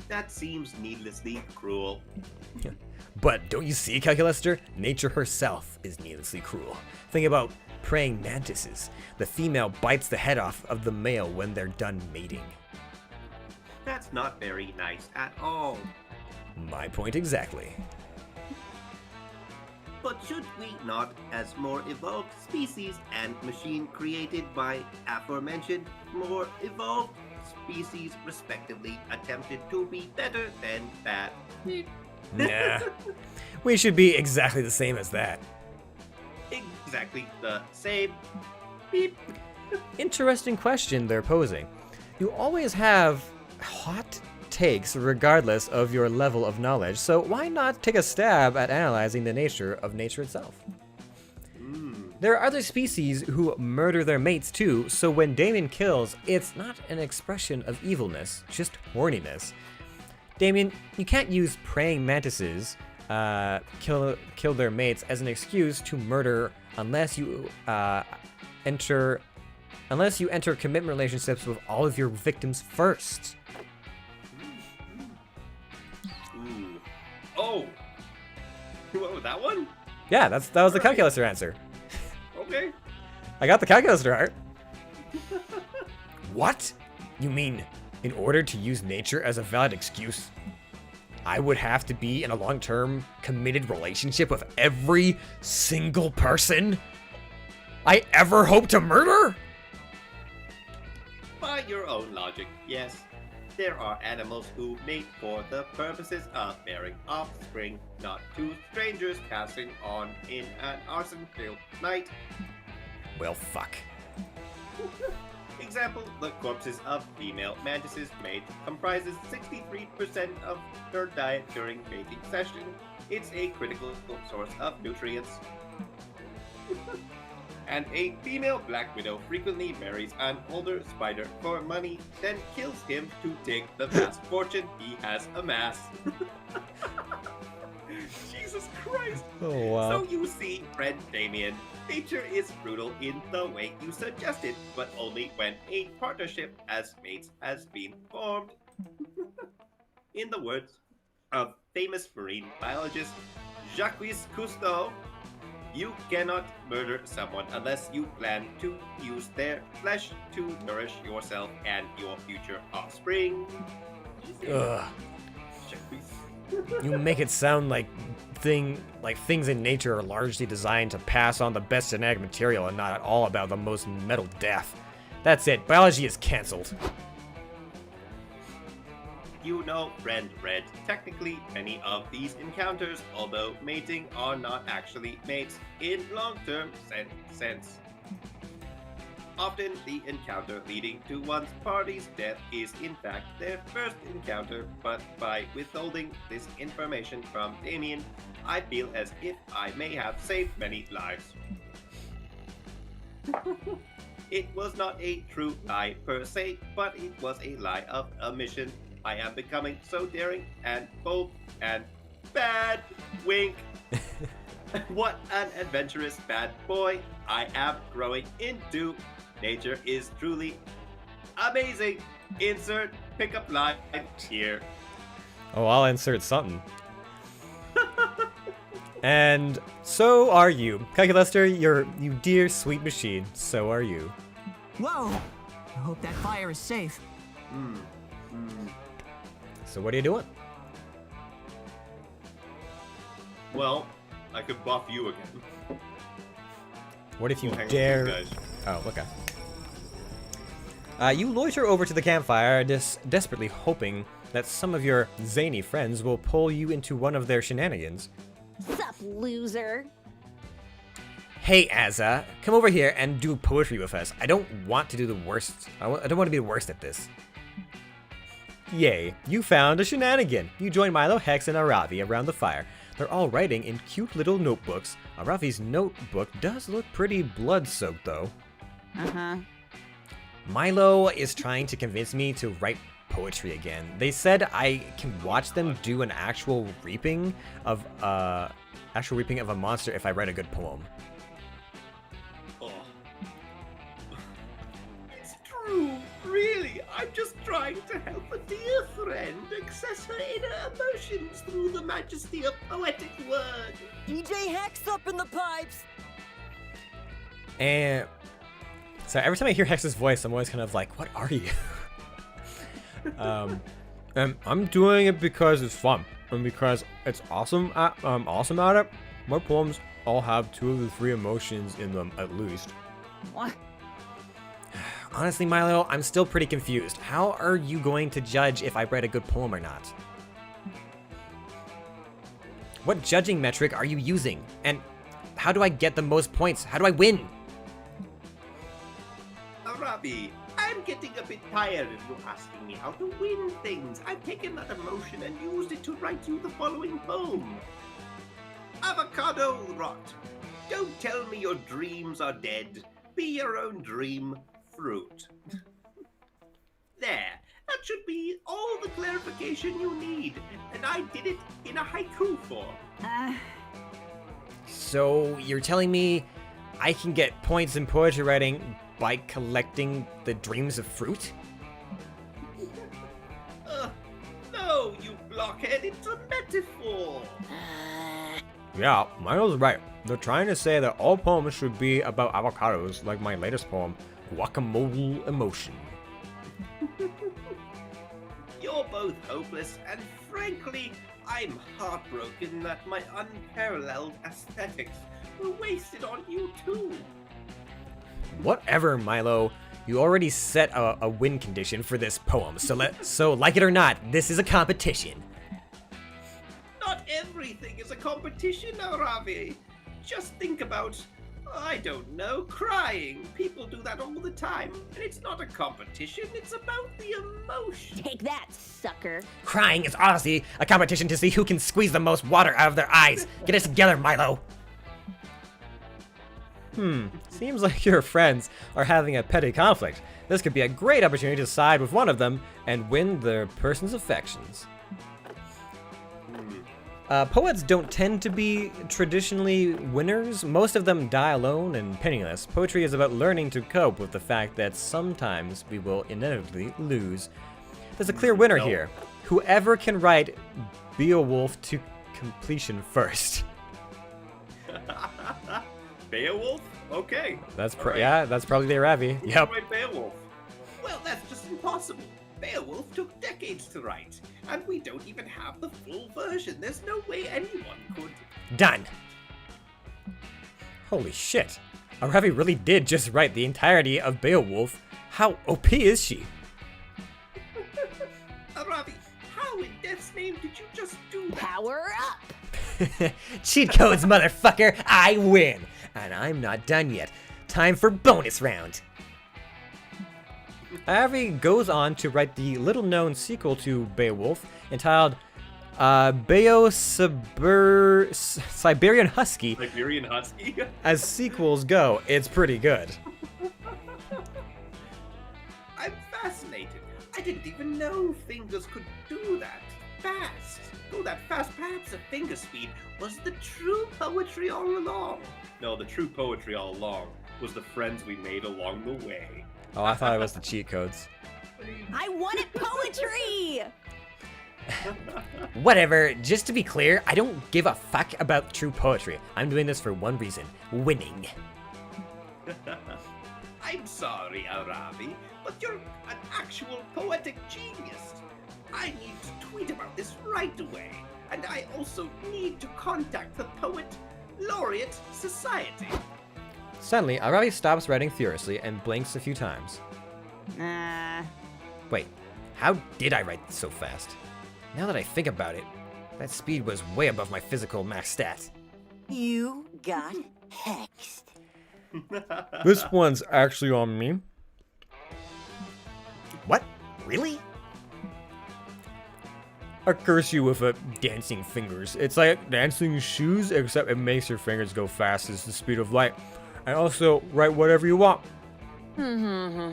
C: That seems needlessly cruel.
B: But don't you see, Calculester? Nature herself is needlessly cruel. Think about praying mantises. The female bites the head off of the male when they're done mating.
C: That's not very nice at all.
B: My point exactly.
C: But should we not, as more evolved species and machine created by aforementioned more evolved species respectively attempted to be better than that?
B: Nah. We should be exactly the same as that.
C: Exactly the same. Beep.
B: Interesting question they're posing. You always have hot takes regardless of your level of knowledge, so why not take a stab at analyzing the nature of nature itself? There are other species who murder their mates too, so when Damien kills, it's not an expression of evilness, just horniness. Damien, you can't use praying mantises kill their mates as an excuse to murder unless you enter commitment relationships with all of your victims first.
C: Ooh. Oh! You went with that one?
B: Yeah, that was the Calculester answer.
C: Okay.
B: I got the Calculester art. What? You mean, in order to use nature as a valid excuse, I would have to be in a long-term committed relationship with every single person I ever hope to murder?
C: By your own logic, yes. There are animals who mate for the purposes of bearing offspring, not two strangers passing on in an arson-filled night.
B: Well, fuck.
C: Example, the corpses of female mantises mate comprises 63% of their diet during mating session. It's a critical source of nutrients. And a female black widow frequently marries an older spider for money, then kills him to take the vast fortune he has amassed. Jesus Christ!
B: Oh, wow.
C: So you see, friend Damien, nature is brutal in the way you suggested, but only when a partnership as mates has been formed. In the words of famous marine biologist Jacques Cousteau, you cannot murder someone unless you plan to use their flesh to nourish yourself and your future offspring.
B: Ugh. You make it sound like things in nature are largely designed to pass on the best genetic material and not at all about the most metal death. That's it. Biology is cancelled.
C: You know, friend Red, technically many of these encounters, although mating, are not actually mates in long-term sense. Often, the encounter leading to one's party's death is in fact their first encounter, but by withholding this information from Damien, I feel as if I may have saved many lives. It was not a true lie per se, but it was a lie of omission. I am becoming so daring and bold and bad. Wink. What an adventurous bad boy I am growing into. Nature is truly amazing. Insert pickup line here.
B: Oh, I'll insert something. And so are you. Calculaster, you dear sweet machine, so are you.
F: Whoa! I hope that fire is safe.
B: So what are you doing?
C: Well, I could buff you again.
B: What if you
C: Hang on,
B: dare...
C: guys.
B: Oh, okay. You loiter over to the campfire, desperately hoping that some of your zany friends will pull you into one of their shenanigans.
L: Sup, loser?
B: Hey, Azza, come over here and do poetry with us. I don't want to do the worst. I don't want to be the worst at this. Yay, you found a shenanigan. You join Milo, Hex, and Aravi around the fire. They're all writing in cute little notebooks. Aravi's notebook does look pretty blood-soaked, though.
L: Uh-huh.
B: Milo is trying to convince me to write poetry again. They said I can watch them do an actual reaping of a monster if I write a good poem.
C: Oh. It's true, really. I'm just trying to help a dear friend access her inner emotions through the majesty of poetic word.
L: DJ Hex up in the pipes.
B: And so every time I hear Hex's voice, I'm always kind of like, what are you? And I'm doing it because it's fun and because it's awesome. I'm awesome at it. My poems all have 2 of the 3 emotions in them at least.
L: What?
B: Honestly, Milo, I'm still pretty confused. How are you going to judge if I write a good poem or not? What judging metric are you using? And how do I get the most points? How do I win?
C: Arabi, I'm getting a bit tired of you asking me how to win things. I've taken that emotion and used it to write you the following poem. Avocado rot. Don't tell me your dreams are dead. Be your own dream fruit. There. That should be all the clarification you need. And I did it in a haiku form.
B: So you're telling me I can get points in poetry writing by collecting the dreams of fruit?
C: No, you blockhead, it's a metaphor.
B: Yeah, Milo's right. They're trying to say that all poems should be about avocados, like my latest poem, Guacamole Emotion.
C: You're both hopeless, and frankly, I'm heartbroken that my unparalleled aesthetics were wasted on you too.
B: Whatever, Milo. You already set a win condition for this poem, so like it or not, this is a competition.
C: Not everything is a competition, Aravi. Just think about, I don't know, crying. People do that all the time, and it's not a competition, it's about the emotion.
L: Take that, sucker.
B: Crying is honestly a competition to see who can squeeze the most water out of their eyes. Get it together, Milo. Seems like your friends are having a petty conflict. This could be a great opportunity to side with one of them and win their person's affections. Poets don't tend to be traditionally winners. Most of them die alone and penniless. Poetry is about learning to cope with the fact that sometimes we will inevitably lose. There's a clear winner here. Whoever can write Beowulf to completion first.
C: Beowulf? Okay.
B: That's
C: All right.
B: yeah, that's probably the Aravi. Yep.
C: Right, Beowulf. Well, that's just impossible. Beowulf took decades to write, and we don't even have the full version. There's no way anyone could.
B: Done. Holy shit. Aravi really did just write the entirety of Beowulf. How OP is she?
C: Aravi, how in Death's name did you just do that?
L: Power up!
I: Cheat codes, motherfucker! I win! And I'm not done yet. Time for bonus round.
B: Aravi goes on to write the little-known sequel to Beowulf, entitled Siberian Husky.
C: Siberian Husky?
B: As sequels go, it's pretty good.
C: I'm fascinated. I didn't even know fingers could do that fast. Go that fast. Perhaps a finger speed was the true poetry all along. No, the true poetry all along was the friends we made along the way.
B: Oh, I thought it was the cheat codes.
L: I wanted poetry!
I: Whatever, just to be clear, I don't give a fuck about true poetry. I'm doing this for one reason, winning.
C: I'm sorry, Aravi, but you're an actual poetic genius. I need to tweet about this right away, and I also need to contact the Poet Laureate Society.
B: Suddenly, Aravi stops writing furiously and blinks a few times. Wait, how did I write so fast? Now that I think about it, that speed was way above my physical max stat.
J: You got hexed.
B: This one's actually on me.
I: What? Really?
B: I curse you with dancing fingers. It's like dancing shoes, except it makes your fingers go fast as the speed of light. And also, write whatever you want. I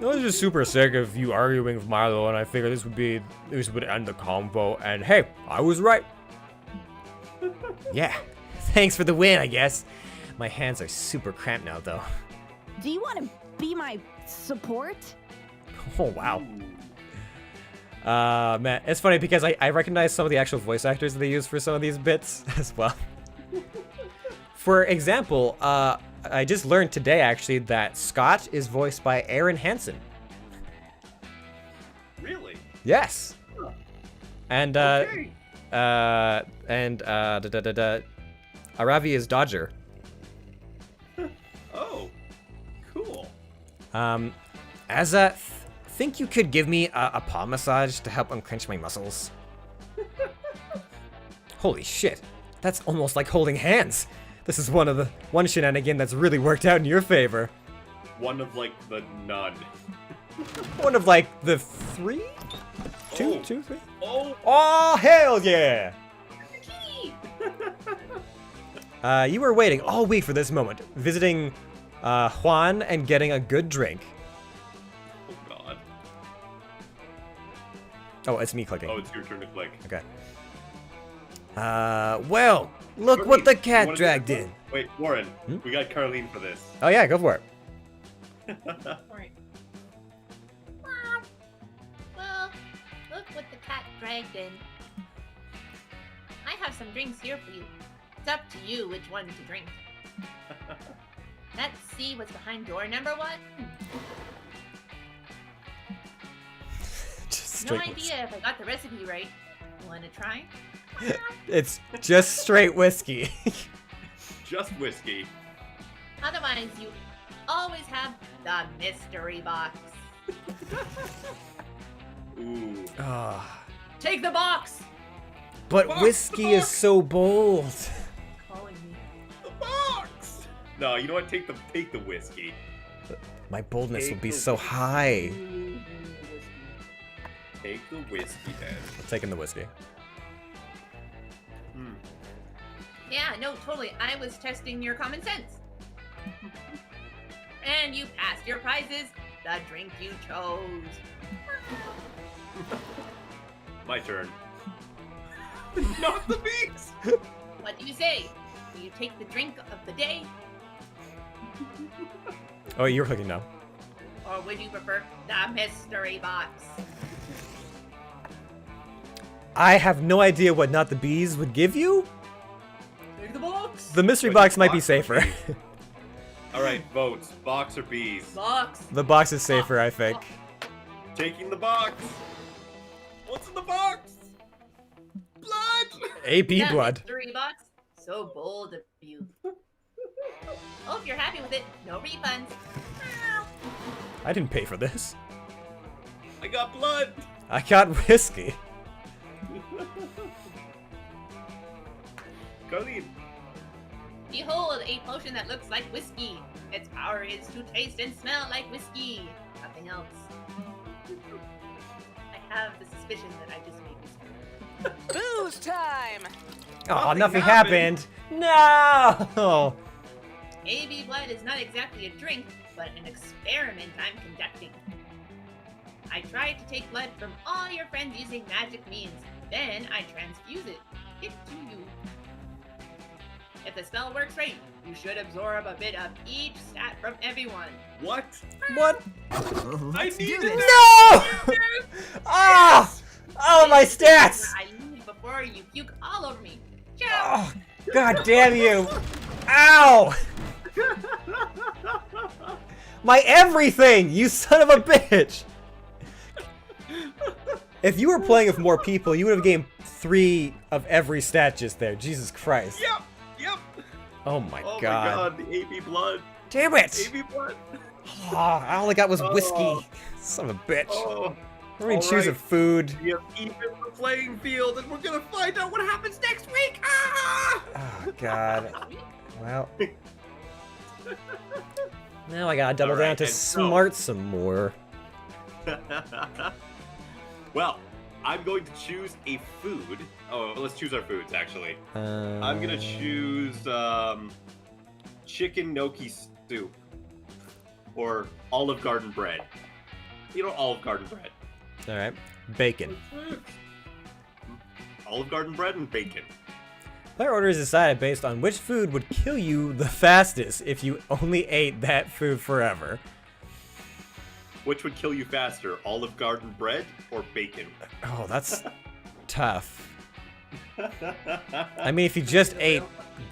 B: was just super sick of you arguing with Milo, and I figured this would end the convo. And hey, I was right.
I: Yeah, thanks for the win, I guess. My hands are super cramped now, though.
L: Do you want to be my support?
B: Oh wow. Man, it's funny because I recognize some of the actual voice actors that they use for some of these bits as well. For example, I just learned today actually that Scott is voiced by Aaron Hansen.
C: Really?
B: Yes.
C: Huh.
B: And
C: Okay.
B: Aravi is Dodger.
C: Oh, cool.
B: Azza, think you could give me a palm massage to help unclench my muscles? Holy shit, that's almost like holding hands. This is one shenanigan that's really worked out in your favor.
C: One of like the none.
B: One of like the three? Two, three?
C: Oh!
B: Oh, hell yeah! You were waiting all week for this moment, visiting Juan and getting a good drink.
C: Oh god.
B: Oh, it's me clicking.
C: Oh, it's your turn to click.
B: Okay. Well, look what the cat dragged in.
C: Wait, Warren, we got Carlene for this.
B: Oh yeah, go for it.
E: Alright. Well, look what the cat dragged in. I have some drinks here for you. It's up to you which one to drink. Let's see what's behind door number 1.
B: Just
E: No
B: straight
E: idea if I got the recipe right. Wanna try?
B: It's just straight whiskey.
C: Just whiskey.
E: Otherwise, you always have the mystery box.
C: Ooh.
E: Take the box!
B: But
C: Box,
B: whiskey
C: the
B: is
C: box.
B: so bold.
E: Calling me.
C: The box! No, you know what? Take the whiskey.
B: My boldness
C: Take
B: will be
C: the
B: so high.
C: Take the whiskey then.
B: I'm taking the whiskey.
E: Yeah, no, totally. I was testing your common sense. And you passed your prizes. The drink you chose.
C: My turn. Not the beaks!
E: What do you say? Will you take the drink of the day?
B: Oh, you're clicking now.
E: Or would you prefer the mystery box?
B: I have no idea what Not the Bees would give you.
E: Take the box!
B: The mystery
C: Wait,
B: box might be
C: box or
B: safer.
C: bees? Alright, votes. Box or bees?
E: Box.
B: The box is safer, I think.
C: Taking the box. What's in the box? Blood.
B: AP
E: That
B: blood.
E: mystery box. So bold of you. Oh, if you're happy with it, no refunds.
B: I didn't pay for this.
C: I got blood.
B: I got whiskey.
C: Colleen.
E: Behold, a potion that looks like whiskey. Its power is to taste and smell like whiskey. Nothing else. I have the suspicion that I just made whiskey.
N: Booze time!
B: Oh, nothing happened. No.
E: AB blood is not exactly a drink, but an experiment I'm conducting. I tried to take blood from all your friends using magic means. Then I transfuse it to you. If the spell works right, you should absorb a bit of each stat from everyone.
C: What?
B: What?
C: I need it.
B: No! Ah! Oh, my stats!
E: I leave before you puke all over me. Ciao!
B: Oh, God damn you! Ow! My everything! You son of a bitch! If you were playing with more people, you would have gained 3 of every stat just there. Jesus Christ.
C: Yep.
B: Oh my
C: Oh
B: god.
C: my god, the AB blood.
B: Damn it!
C: AB blood.
B: Oh, all I got was whiskey. Son of a bitch.
C: Oh.
B: Let me choose a food.
C: We have even the playing field, and we're gonna find out what happens next week. Ah!
B: Oh god. Well. Now I gotta double down to smart some more.
C: Well, I'm going to choose a food. Oh, let's choose our foods, actually. I'm gonna choose chicken gnocchi soup or Olive Garden bread. You know, Olive Garden bread.
B: All right, bacon.
C: Olive Garden bread and bacon.
B: Player order is decided based on which food would kill you the fastest if you only ate that food forever.
C: Which would kill you faster, Olive Garden bread or bacon?
B: Oh, that's tough. I mean, if you just ate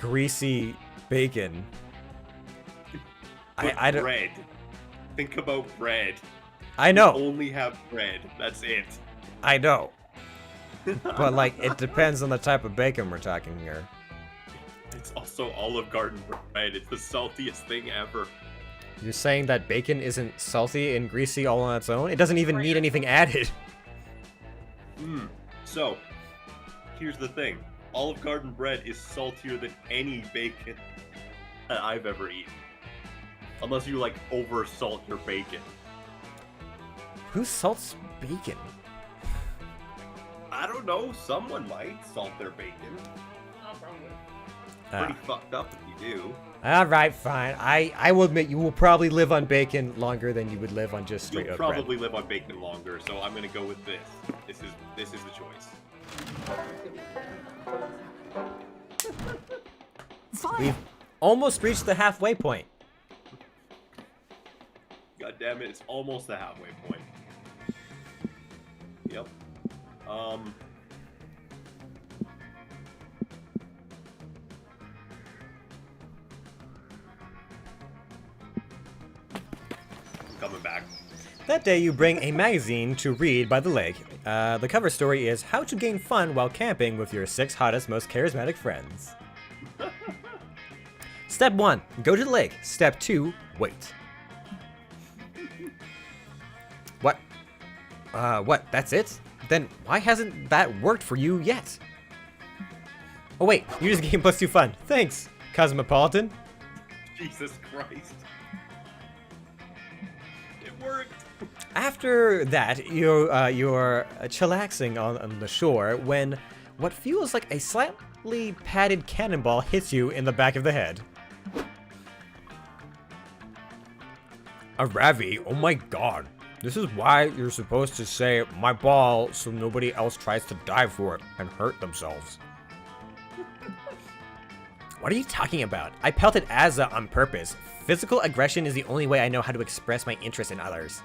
B: greasy bacon, I don't.
C: Bread. Think about bread.
B: I know.
C: You only have bread. That's it.
B: I know. But like, it depends on the type of bacon we're talking here.
C: It's also Olive Garden bread. It's the saltiest thing ever.
B: You're saying that bacon isn't salty and greasy all on its own? It doesn't even need anything added.
C: So, here's the thing. Olive Garden bread is saltier than any bacon that I've ever eaten. Unless you, like, over-salt your bacon.
B: Who salts bacon?
C: I don't know. Someone might salt their bacon. Pretty fucked up if you do.
B: Alright, fine. I will admit you will probably live on bacon longer than you would live on just straight
C: You'll
B: up
C: probably live on bacon longer, so I'm gonna go with this. This is the choice.
B: We've almost reached the halfway point.
C: God damn it, it's almost the halfway point. Yep. Coming back.
B: That day you bring a magazine to read by the lake. The cover story is How to Gain Fun While Camping with Your 6 Hottest, Most Charismatic Friends. Step 1, go to the lake. Step 2, wait. What? What? That's it? Then why hasn't that worked for you yet? Oh wait, you just gained +2 fun. Thanks, Cosmopolitan.
C: Jesus Christ. It worked.
B: After that, you're chillaxing on the shore when what feels like a slightly padded cannonball hits you in the back of the head. A Ravi, oh my god. This is why you're supposed to say my ball so nobody else tries to dive for it and hurt themselves. What are you talking about? I pelted Azza on purpose. Physical aggression is the only way I know how to express my interest in others.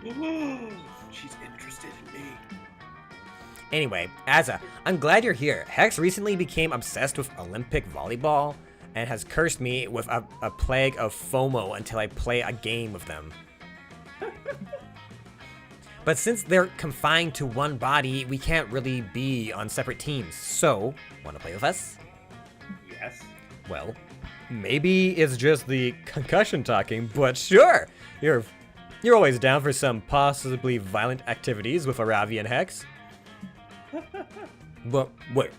C: She's interested in me.
B: Anyway, Azza, I'm glad you're here. Hex recently became obsessed with Olympic volleyball and has cursed me with a plague of FOMO until I play a game with them. But since they're confined to one body, we can't really be on separate teams. So, wanna play with us?
C: Yes.
B: Well, maybe it's just the concussion talking, but sure! You're always down for some possibly violent activities with Aravi and Hex. But wait,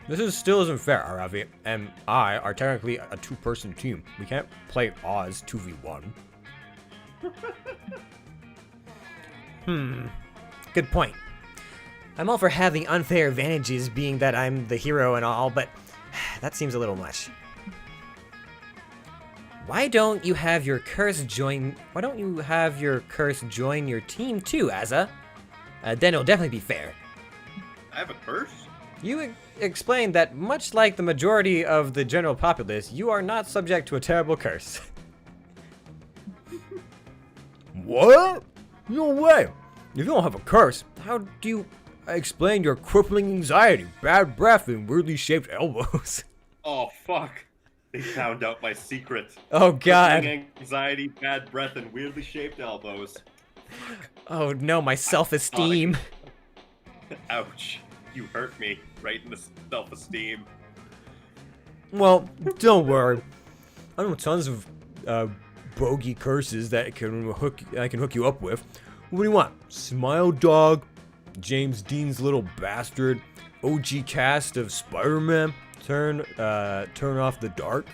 B: this still isn't fair, Aravi and I are technically a two-person team. We can't play Oz 2v1. Good point. I'm all for having unfair advantages being that I'm the hero and all, but that seems a little much. Why don't you have your curse join your team too, Azza? Then it'll definitely be fair.
C: I have a curse?
B: You explained that much like the majority of the general populace, you are not subject to a terrible curse. What? No way! If you don't have a curse, how do you explain your crippling anxiety, bad breath, and weirdly shaped elbows?
C: Oh, fuck. They found out my secret.
B: Oh, God.
C: Crippling anxiety, bad breath, and weirdly shaped elbows.
B: Oh, no, my self-esteem.
C: Ouch. You hurt me right in the self-esteem.
B: Well, don't worry. I know tons of bogey curses that I can hook you up with. What do you want? Smile Dog, James Dean's Little Bastard, OG cast of Spider-Man, turn off the dark.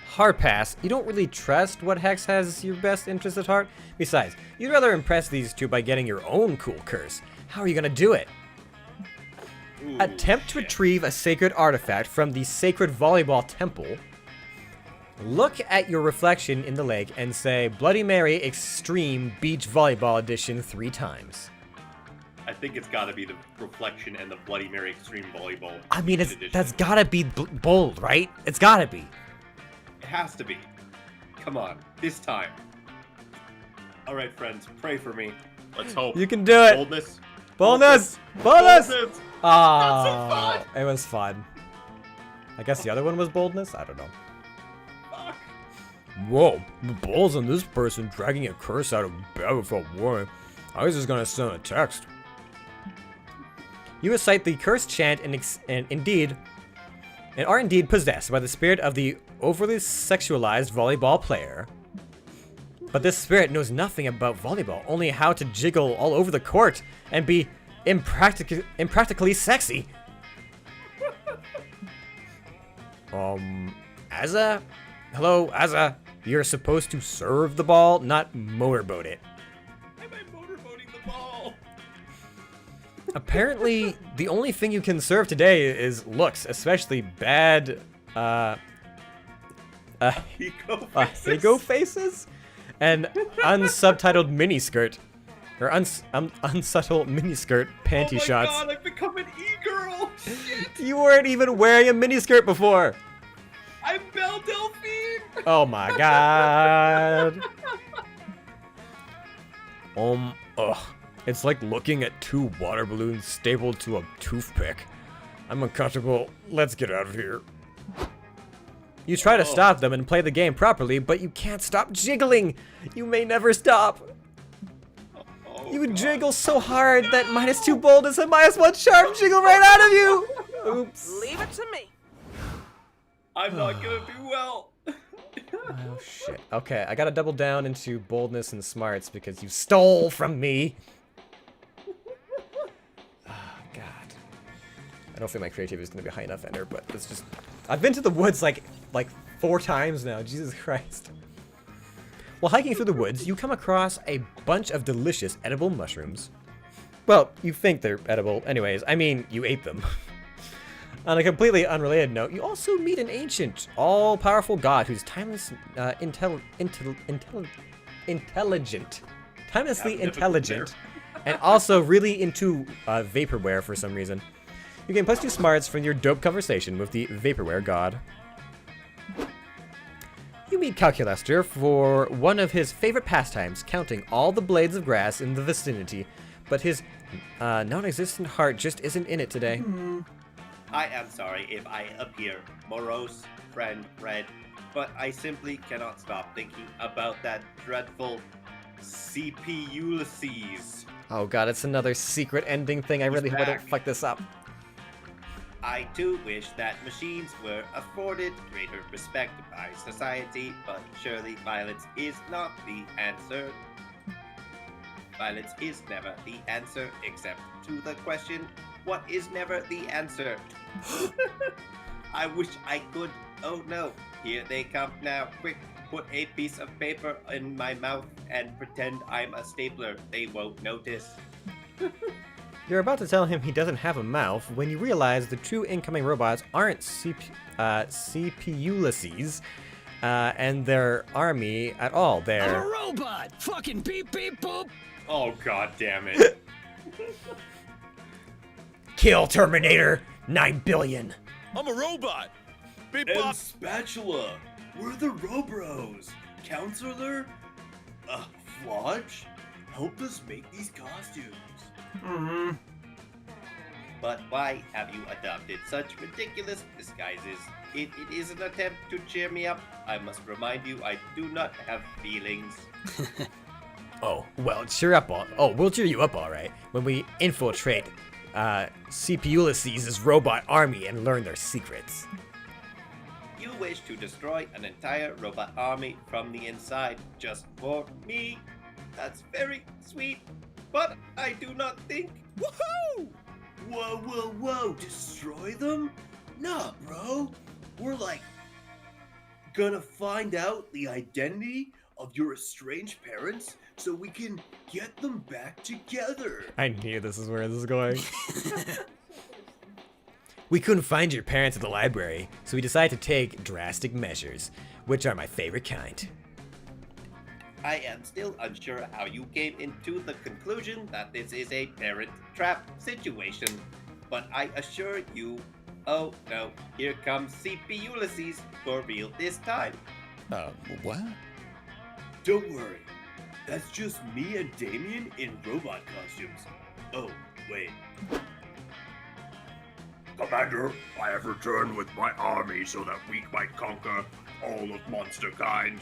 B: Hard pass. You don't really trust what Hex has your best interest at heart. Besides, you'd rather impress these two by getting your own cool curse. How are you gonna do it?
C: Ooh,
B: Attempt to retrieve a sacred artifact from the sacred volleyball temple. Look at your reflection in the lake and say Bloody Mary Extreme Beach Volleyball Edition 3 times.
C: I think it's gotta be the reflection and the Bloody Mary Extreme Volleyball.
B: I mean,
C: edition.
B: that's gotta be bold, right? It's gotta be.
C: It has to be. Come on, this time. Alright, friends, pray for me. Let's hope.
B: You can do it.
C: Boldness.
B: Boldness! Boldness!
C: Boldness!
B: Ah, it was fun. I guess the other one was boldness? I don't know.
C: Fuck.
B: Whoa, the balls on this person dragging a curse out of bed without warning. I was just gonna send a text. You recite the curse chant and are indeed possessed by the spirit of the overly sexualized volleyball player. But this spirit knows nothing about volleyball, only how to jiggle all over the court and be impractically sexy. Azza? Hello, Azza. You're supposed to serve the ball, not motorboat it.
C: Why am I motorboating the ball?
B: Apparently, the only thing you can serve today is looks, especially bad, Higo faces? And unsubtitled miniskirt. Or unsubtle miniskirt panty shots.
C: Oh my god, I've become an e-girl! Shit!
B: You weren't even wearing a miniskirt before!
C: I'm Belle Delphine!
B: Oh my god. Ugh. It's like looking at two water balloons stapled to a toothpick. I'm uncomfortable. Let's get out of here. You try to stop them and play the game properly, but you can't stop jiggling. You may never stop. You would jiggle so hard that -2 boldness and -1 charm jiggle right out of you. Oops.
F: Leave it to me.
C: I'm not gonna do well.
B: Oh shit. Okay, I gotta double down into boldness and smarts because you stole from me. Oh god. I don't think my creativity is gonna be high enough enter, but it's just I've been to the woods like 4 times now. Jesus Christ. While hiking through the woods, you come across a bunch of delicious edible mushrooms. Well, you think they're edible. Anyways, I mean, you ate them. On a completely unrelated note, you also meet an ancient, all-powerful god who's timelessly intelligent, and also really into vaporware for some reason. You gain +2 smarts from your dope conversation with the vaporware god. You meet Calculester for one of his favorite pastimes, counting all the blades of grass in the vicinity, but his non-existent heart just isn't in it today.
C: I am sorry if I appear morose, friend, red, but I simply cannot stop thinking about that dreadful CP Ulysses.
B: Oh god, it's another secret ending thing. I really hope I don't fuck this up.
C: I too wish that machines were afforded greater respect by society, but surely violence is not the answer. Violence is never the answer, except to the question, what is never the answer? I wish I could. Oh no, here they come now. Quick, put a piece of paper in my mouth and pretend I'm a stapler. They won't notice.
B: You're about to tell him he doesn't have a mouth when you realize the true incoming robots aren't CP Ulysses and their army at all. They're...
A: I'm a robot! Fucking beep beep boop!
C: Oh god damn it.
I: Kill Terminator 9 billion.
A: I'm a robot! Beep
H: And
A: bop!
H: Spatula! We're the Robros! Counselor? Flodge? Helped us make these costumes.
C: But why have you adopted such ridiculous disguises? It is an attempt to cheer me up. I must remind you, I do not have feelings.
B: Oh, well, cheer up all. Oh, we'll cheer you up all right when we infiltrate CP Ulysses' robot army and learn their secrets.
C: You wish to destroy an entire robot army from the inside just for me? That's very sweet, but I do not think...
A: Woohoo!
H: Whoa, whoa, whoa! Destroy them? Nah, bro. We're like gonna find out the identity of your estranged parents so we can get them back together.
B: I knew this is where this is going. We couldn't find your parents at the library, so we decided to take drastic measures, which are my favorite kind.
C: I am still unsure how you came into the conclusion that this is a parent trap situation, but I assure you, oh no, here comes CP Ulysses for real this time.
A: What?
H: Don't worry. That's just me and Damien in robot costumes. Oh, wait.
K: Commander, I have returned with my army so that we might conquer all of monster kind.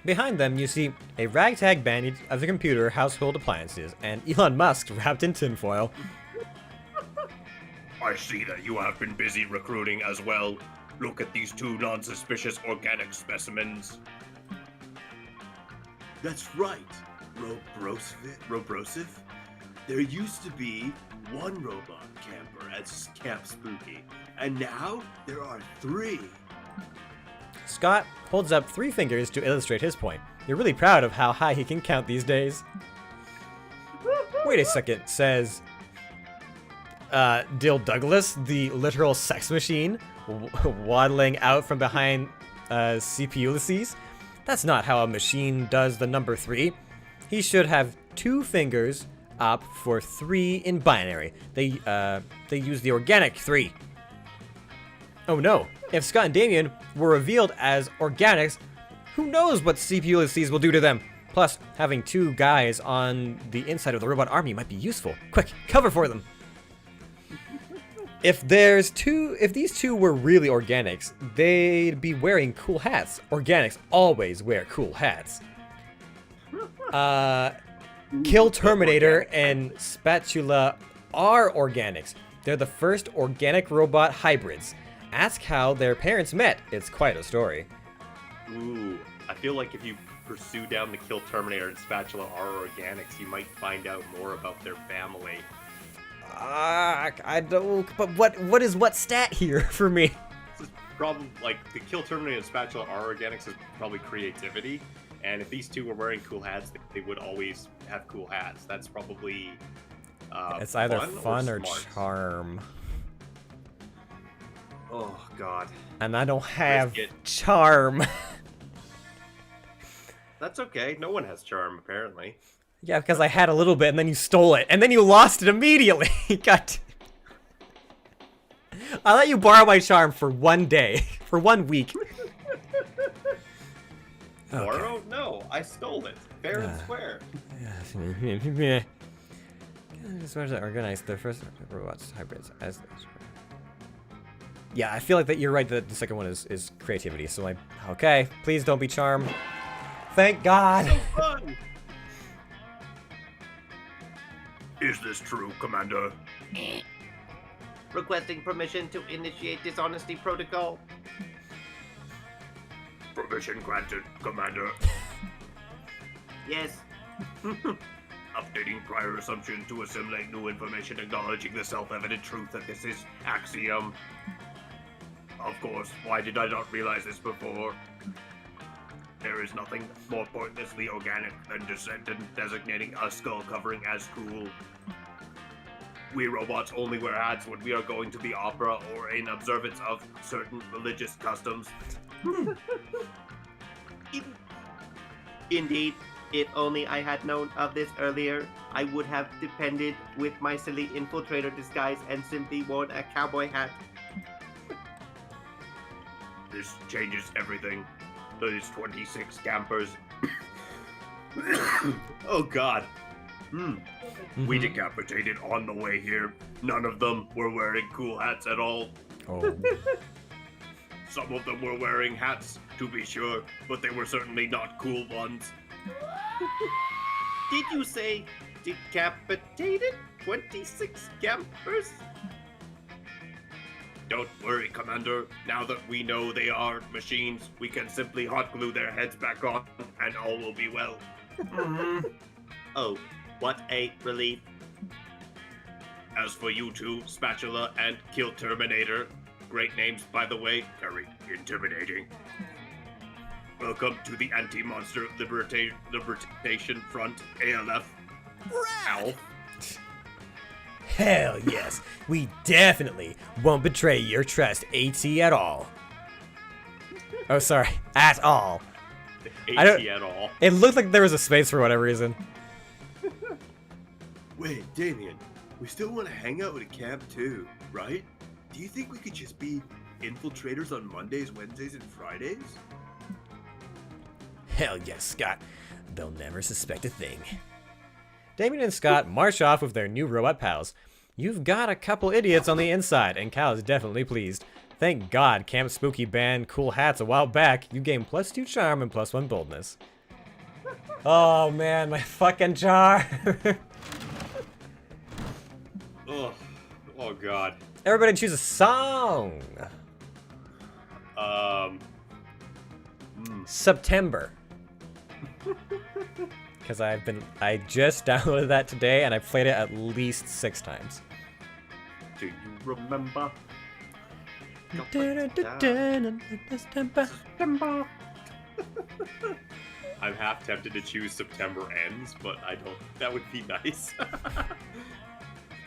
B: Behind them, you see a ragtag band of the computer household appliances and Elon Musk wrapped in tinfoil.
K: I see that you have been busy recruiting as well. Look at these two non-suspicious organic specimens.
H: That's right, Robrosive. There used to be one robot camper at Camp Spooky, and now there are 3.
B: Scott holds up 3 fingers to illustrate his point. You're really proud of how high he can count these days. Wait a second, says Dill Douglas, the literal sex machine, waddling out from behind CP Ulysses. That's not how a machine does the number 3. He should have 2 fingers up for 3 in binary. They use the organic 3. Oh no, if Scott and Damien were revealed as organics, who knows what CP Ulysses will do to them? Plus, having 2 guys on the inside of the robot army might be useful. Quick, cover for them! If these 2 were really organics, they'd be wearing cool hats. Organics always wear cool hats. Kill Terminator and Spatula are organics. They're the first organic robot hybrids. Ask how their parents met. It's quite a story.
C: Ooh, I feel like if you pursue down the Kill Terminator and Spatula are organics, you might find out more about their family.
B: I don't. But what is what stat here for me?
C: This is probably like the Kill Terminator and Spatula are organics is probably creativity, and if these 2 were wearing cool hats, they would always have cool hats. That's probably.
B: It's either fun or
C: smart.
B: charm.
C: Oh God.
B: And I don't have
C: Risk it.
B: charm.
C: That's okay. No one has charm apparently.
B: Yeah, because I had a little bit and then you stole it. And then you lost it immediately. God. I'll let you borrow my charm for 1 day. For 1 week.
C: Borrow? No, I stole it. Fair and square.
B: Organize the first robots hybrids as. Yeah, I feel like that you're right that the second one is creativity. So okay, please don't be charm. thank God.
C: Fun.
H: Is this true, Commander?
C: Requesting permission to initiate dishonesty protocol.
H: Permission granted, Commander.
C: Yes.
H: Updating prior assumption to assimilate new information, acknowledging the self-evident truth that this is axiom. Of course, why did I not realize this before? There is nothing more pointlessly organic than designating a skull covering as cool. We robots only wear hats when we are going to the opera or in observance of certain religious customs.
C: Indeed, if only I had known of this earlier, I would have depended with my silly infiltrator disguise and simply worn a cowboy hat.
H: This changes everything. Those 26 campers. Oh God. We decapitated on the way here. None of them were wearing cool hats at all.
B: Oh.
H: Some of them were wearing hats, to be sure, but they were certainly not cool ones.
C: Did you say decapitated 26 campers?
H: Don't worry, Commander. Now that we know they are machines, we can simply hot glue their heads back on, and all will be well.
C: Oh, what a relief.
H: As for you two, Spatula and Kill Terminator, great names, by the way, very intimidating. Welcome to the Anti-Monster Libertation Front, ALF. ALF.
I: Hell yes, we definitely won't betray your trust, AT, at all. Oh, sorry, at all.
C: AT at all.
B: It looked like there was a space for whatever reason.
H: Wait, Damien, we still want to hang out at a camp too, right? Do you think we could just be infiltrators on Mondays, Wednesdays, and Fridays?
I: Hell yes, Scott. They'll never suspect a thing.
B: Damien and Scott march off with their new robot pals. You've got a couple idiots on the inside, and Cal is definitely pleased. Thank God Camp Spooky banned cool hats a while back. You gain +2 charm and +1 boldness. Oh man, my fucking charm.
C: Oh God.
B: Everybody choose a song. September. Because I just downloaded that today and I played it at least 6 times.
C: Do you remember? I'm half tempted to choose September Ends, but I don't. That would be nice.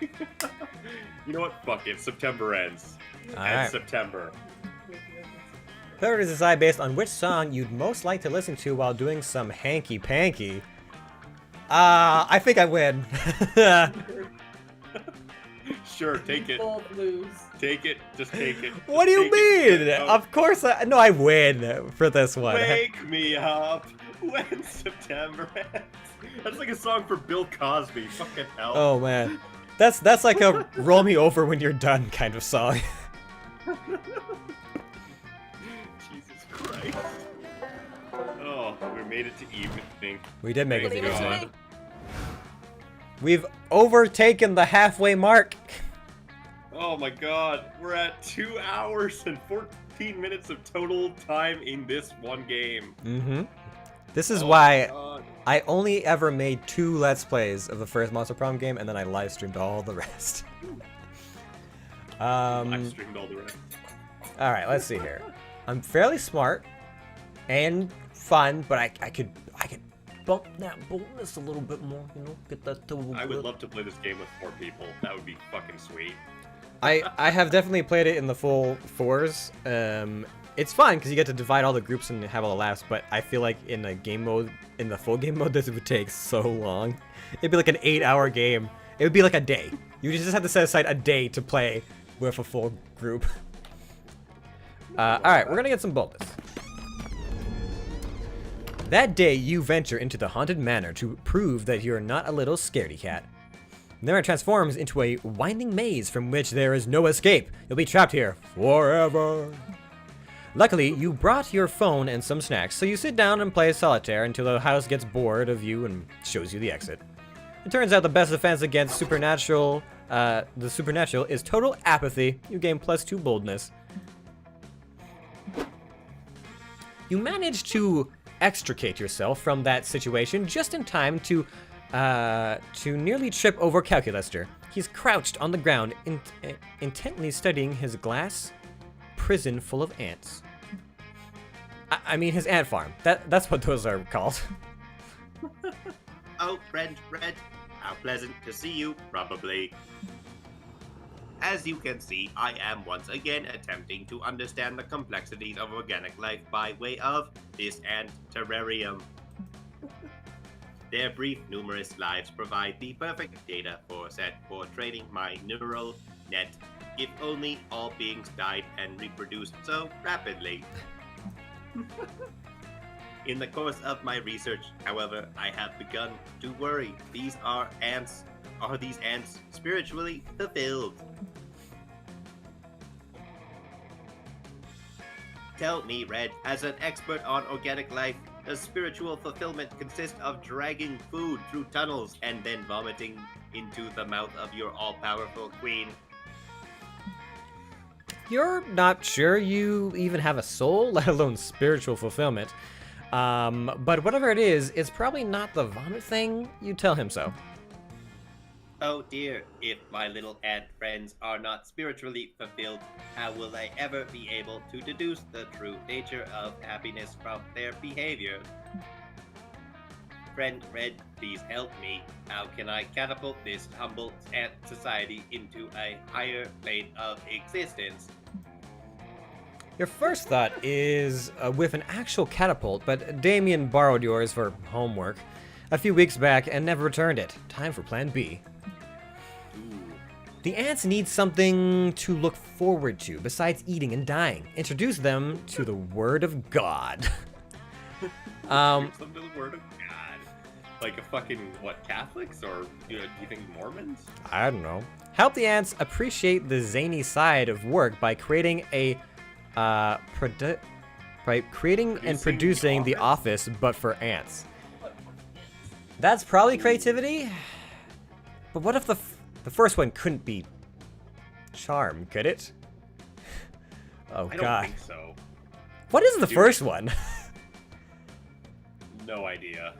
C: You know what? Fuck it. September Ends.
B: Alright.
C: September.
B: Players decide based on which song you'd most like to listen to while doing some hanky-panky. I think I win.
C: Sure, take it.
E: Both lose.
C: Take it. Just take it.
B: What do you mean?
C: Oh.
B: Of course no, I win for this one.
C: Wake me up when September ends. That's like a song for Bill Cosby. Fucking hell.
B: Oh man. That's like a roll me over when you're done kind of song.
C: Jesus Christ. Oh, we made it to evening.
B: We did make it to
C: Thank God.
B: evening. We've overtaken the halfway mark.
C: Oh my God, we're at 2 hours and 14 minutes of total time in this one game.
B: Mm-hmm. This is
C: Oh
B: why
C: my God.
B: I only ever made 2 Let's Plays of the first Monster Prom game, and then I live streamed all the rest.
C: I've streamed all the rest.
B: All right, let's see here. I'm fairly smart and fun, but I could bump that boldness a little bit more, you know, get that to a little
C: I would
B: bit.
C: love to play this game with 4 people. That would be fucking sweet.
B: I have definitely played it in the full 4s. It's fun because you get to divide all the groups and have all the laughs, but I feel like in a game mode, in the full game mode, this would take so long. It'd be like an 8-hour game. It would be like a day. You just have to set aside a day to play with a full group. Alright, we're gonna get some boldness. That day, you venture into the haunted manor to prove that you're not a little scaredy cat. The manor transforms into a winding maze from which there is no escape. You'll be trapped here forever. Luckily, you brought your phone and some snacks, so you sit down and play solitaire until the house gets bored of you and shows you the exit. It turns out the best defense against the supernatural is total apathy. You gain +2 boldness. You manage to extricate yourself from that situation just in time to nearly trip over Calculaster. He's crouched on the ground, intently studying his glass prison full of ants. I mean his ant farm. That's what those are called.
C: Oh, Red, how pleasant to see you, probably. As you can see, I am once again attempting to understand the complexities of organic life by way of this ant terrarium. Their brief, numerous lives provide the perfect data set for training my neural net, if only all beings died and reproduced so rapidly. In the course of my research, however, I have begun to worry. These ants spiritually fulfilled? Tell me, Red, as an expert on organic life, does spiritual fulfillment consist of dragging food through tunnels and then vomiting into the mouth of your all-powerful queen?
B: You're not sure you even have a soul, let alone spiritual fulfillment. But whatever it is, it's probably not the vomit thing. You tell him so.
C: Oh dear, if my little ant friends are not spiritually fulfilled, how will I ever be able to deduce the true nature of happiness from their behavior? Friend Red, please help me. How can I catapult this humble ant society into a higher plane of existence?
B: Your first thought is with an actual catapult, but Damien borrowed yours for homework a few weeks back and never returned it. Time for plan B. The ants need something to look forward to besides eating and dying. Introduce them to the Word of God.
C: Introduce them to the Word of God. Like a fucking, what, Catholics? Or, do you think Mormons?
B: I don't know. Help the ants appreciate the zany side of work by creating a producing the office, but for ants. That's probably creativity. But what if the first one couldn't be charm, could it? Oh God.
C: I don't think so.
B: What is the first one?
C: No idea.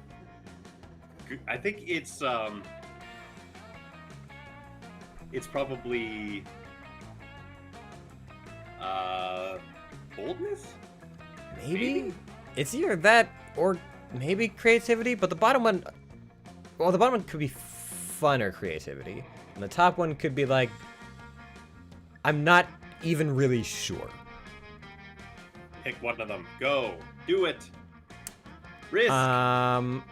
C: I think it's probably boldness?
B: Maybe? It's either that or maybe creativity, but the bottom one, well, the bottom one could be fun or creativity. And the top one could be like, I'm not even really sure.
C: Pick one of them. Go. Do it. Risk.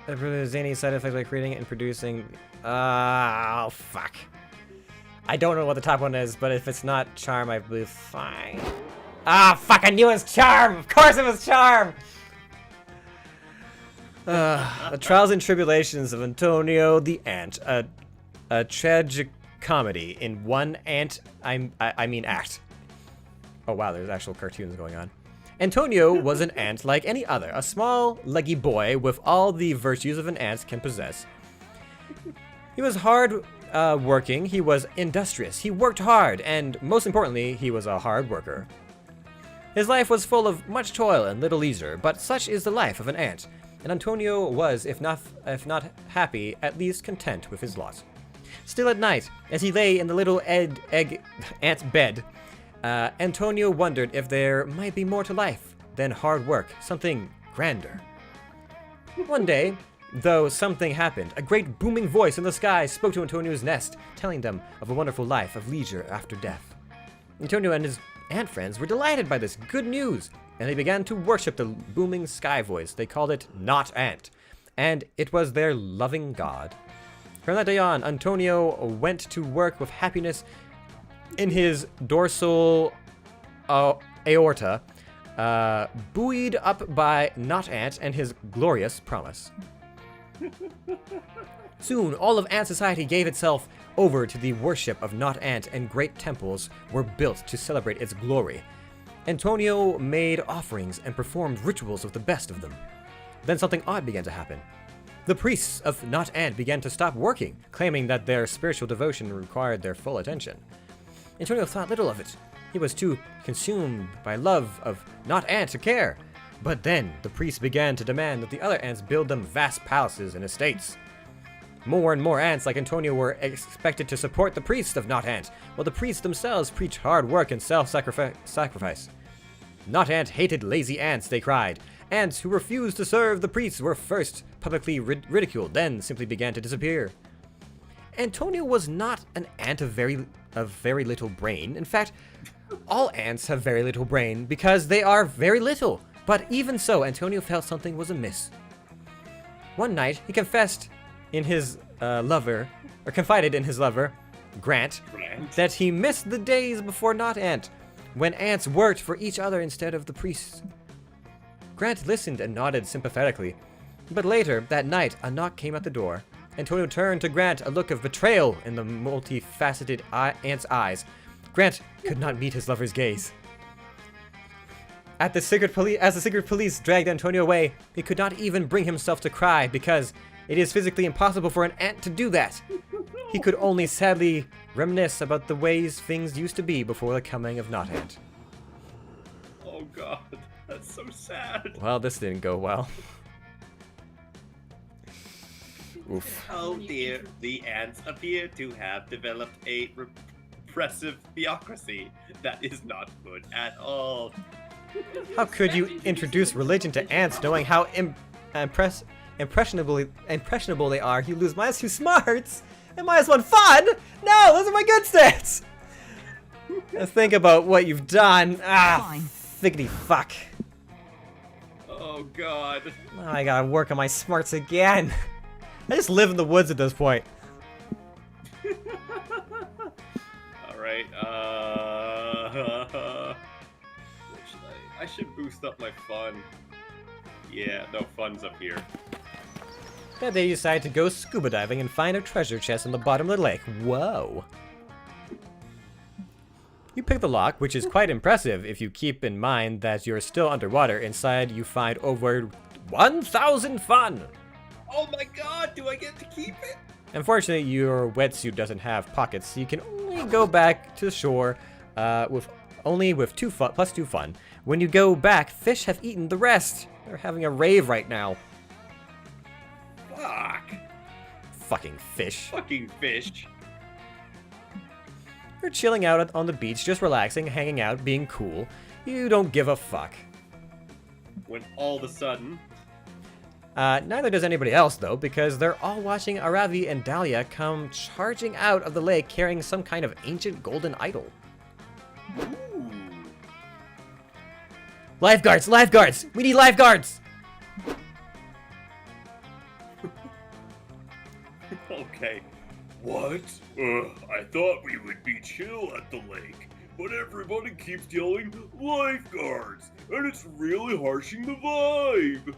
B: If there's any side effects by creating and producing, oh fuck. I don't know what the top one is, but if it's not charm, I believe fine. Ah, fuck, I knew it was charm! Of course it was charm! The trials and tribulations of Antonio the Ant, a tragic comedy in one ant, I mean act. Oh wow, there's actual cartoons going on. Antonio was an ant like any other, a small, leggy boy with all the virtues of an ant can possess. He was hard working, he was industrious, he worked hard, and most importantly, he was a hard worker. His life was full of much toil and little leisure, but such is the life of an ant, and Antonio was, if not happy, at least content with his lot. Still at night, as he lay in the little ant's bed, Antonio wondered if there might be more to life than hard work, something grander. One day, though, something happened. A great booming voice in the sky spoke to Antonio's nest, telling them of a wonderful life of leisure after death. Antonio and his ant friends were delighted by this good news, and they began to worship the booming sky voice. They called it Not Ant, and it was their loving god. From that day on, Antonio went to work with happiness in his dorsal aorta, buoyed up by Not Ant and his glorious promise. Soon, all of Ant Society gave itself over to the worship of Not Ant, and great temples were built to celebrate its glory. Antonio made offerings and performed rituals with the best of them. Then something odd began to happen. The priests of Not Ant began to stop working, claiming that their spiritual devotion required their full attention. Antonio thought little of it. He was too consumed by love of Not Ant to care. But then the priests began to demand that the other ants build them vast palaces and estates. More and more ants like Antonio were expected to support the priests of Not Ant, while the priests themselves preached hard work and self-sacrifice. Not Ant hated lazy ants, they cried. Ants who refused to serve the priests were first publicly ridiculed, then simply began to disappear. Antonio was not an ant of very little brain. In fact, all ants have very little brain because they are very little. But even so, Antonio felt something was amiss. One night, he confided in his lover, Grant, that he missed the days before Not Ant, when ants worked for each other instead of the priests. Grant listened and nodded sympathetically, but later, that night, a knock came at the door. Antonio turned to Grant, a look of betrayal in the multifaceted ant's eyes. Grant could not meet his lover's gaze. As the secret police dragged Antonio away, he could not even bring himself to cry because it is physically impossible for an ant to do that. He could only sadly reminisce about the ways things used to be before the coming of Not Ant.
C: Oh god, that's so sad.
B: Well, this didn't go well. Oof.
C: Oh dear, the ants appear to have developed a repressive theocracy that is not good at all.
B: How could you introduce religion to ants knowing how impressionable they are? You lose -2 smarts and -1 fun? No, those are my good stats! Let's think about what you've done. Figgity fuck.
C: Oh god.
B: Now I gotta work on my smarts again. I just live in the woods at this point.
C: Alright, I should boost up my fun. Yeah, no, fun's up here.
B: Then they decide to go scuba diving and find a treasure chest on the bottom of the lake. Whoa. You pick the lock, which is quite impressive if you keep in mind that you're still underwater. Inside, you find over 1,000 fun.
C: Oh my god, do I get to keep it?
B: Unfortunately, your wetsuit doesn't have pockets, so you can only go back to the shore with 2 fun, plus 2 fun. When you go back, fish have eaten the rest. They're having a rave right now.
C: Fuck.
B: Fucking fish.
C: Fucking fish.
B: You're chilling out on the beach, just relaxing, hanging out, being cool. You don't give a fuck.
C: When all of a sudden...
B: neither does anybody else, though, because they're all watching Aravi and Dahlia come charging out of the lake carrying some kind of ancient golden idol.
C: Ooh.
B: Lifeguards! Lifeguards! We need lifeguards!
H: Okay. What? I thought we would be chill at the lake, but everybody keeps yelling lifeguards, and it's really harshing the vibe.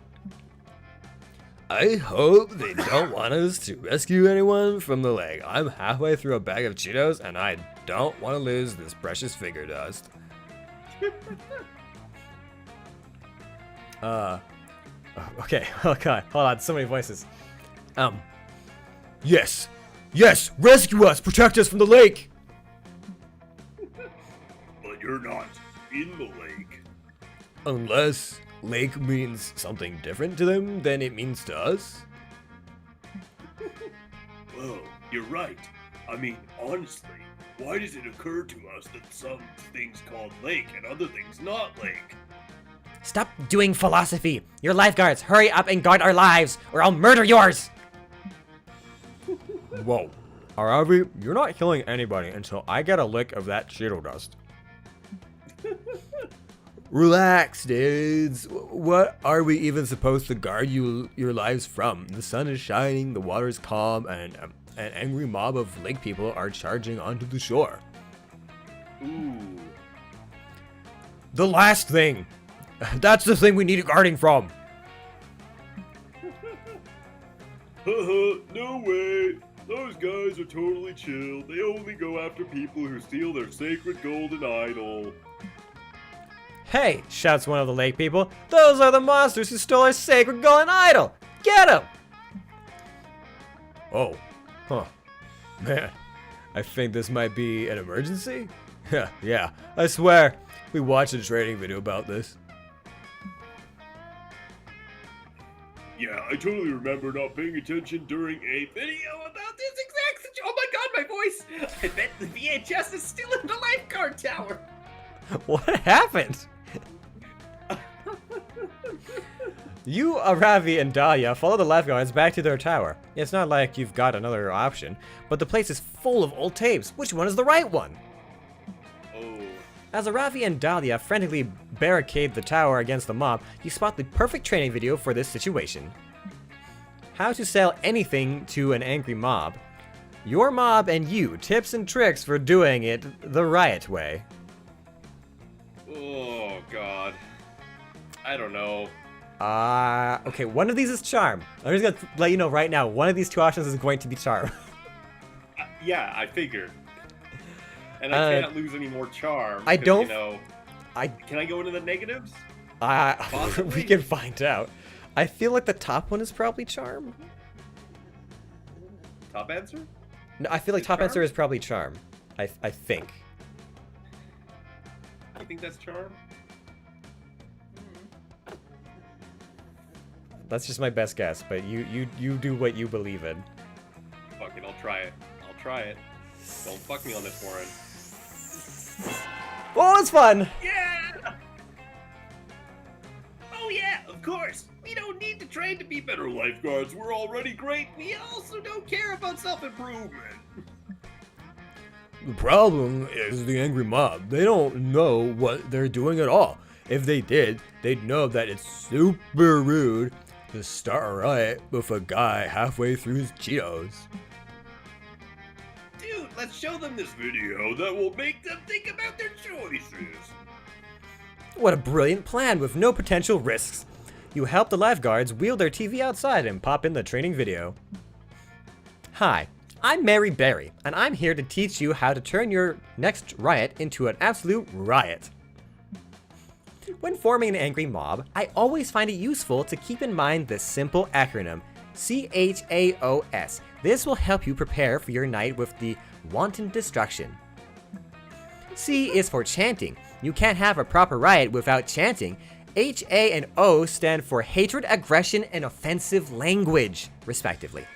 B: I hope they don't want us to rescue anyone from the lake. I'm halfway through a bag of Cheetos, and I don't want to lose this precious finger dust. Okay, oh god, hold on, so many voices. Yes, yes, rescue us, protect us from the lake!
H: But you're not in the lake.
B: Unless lake means something different to them than it means to us?
H: Well, you're right. I mean, honestly, why does it occur to us that some things called lake and other things not lake?
B: Stop doing philosophy! You're lifeguards, hurry up and guard our lives, or I'll murder yours! Whoa. Aravi, you're not killing anybody until I get a lick of that Cheeto dust. Relax, dudes. What are we even supposed to guard your lives from? The sun is shining, the water is calm, and an angry mob of lake people are charging onto the shore.
C: Ooh.
B: The last thing. That's the thing we need guarding from.
H: No way. Those guys are totally chill. They only go after people who steal their sacred golden idol.
B: Hey, shouts one of the lake people. Those are the monsters who stole our sacred golden idol. Get them! Oh, huh. Man, I think this might be an emergency? Yeah, I swear, we watched a training video about this.
H: Yeah, I totally remember not paying attention during a video about this exact situation. Oh my god, my voice! I bet the VHS is still in the lifeguard tower.
B: What happened? You, Ravi, and Dahlia follow the lifeguards back to their tower. It's not like you've got another option, but the place is full of old tapes. Which one is the right one?
H: Oh.
B: As Ravi and Dahlia frantically barricade the tower against the mob, you spot the perfect training video for this situation. How to sell anything to an angry mob. Your mob and you, tips and tricks for doing it the riot way.
H: Oh god. I don't know.
B: Okay, one of these is charm. I'm just gonna let you know right now, one of these two options is going to be charm.
H: Yeah, I figured. And I can't lose any more charm.
B: I don't.
H: You know, can I go into the negatives?
B: We can find out. I feel like the top one is probably charm.
H: Top answer?
B: No, I feel like top answer is probably charm. I think.
H: You think that's charm?
B: That's just my best guess, but you do what you believe in.
H: Fuck it, I'll try it. I'll try it. Don't fuck me on this, Warren.
B: Oh, it's fun!
H: Yeah! Oh yeah, of course! We don't need to train to be better lifeguards. We're already great. We also don't care about self-improvement.
B: The problem is the angry mob. They don't know what they're doing at all. If they did, they'd know that it's super rude to start a riot with a guy halfway through his Cheetos.
H: Dude, let's show them this video that will make them think about their choices.
B: What a brilliant plan with no potential risks. You help the lifeguards wheel their TV outside and pop in the training video. Hi, I'm Mary Berry, and I'm here to teach you how to turn your next riot into an absolute riot. When forming an angry mob, I always find it useful to keep in mind this simple acronym, CHAOS. This will help you prepare for your night with the wanton destruction. C is for chanting. You can't have a proper riot without chanting. H, A, and O stand for hatred, aggression, and offensive language, respectively.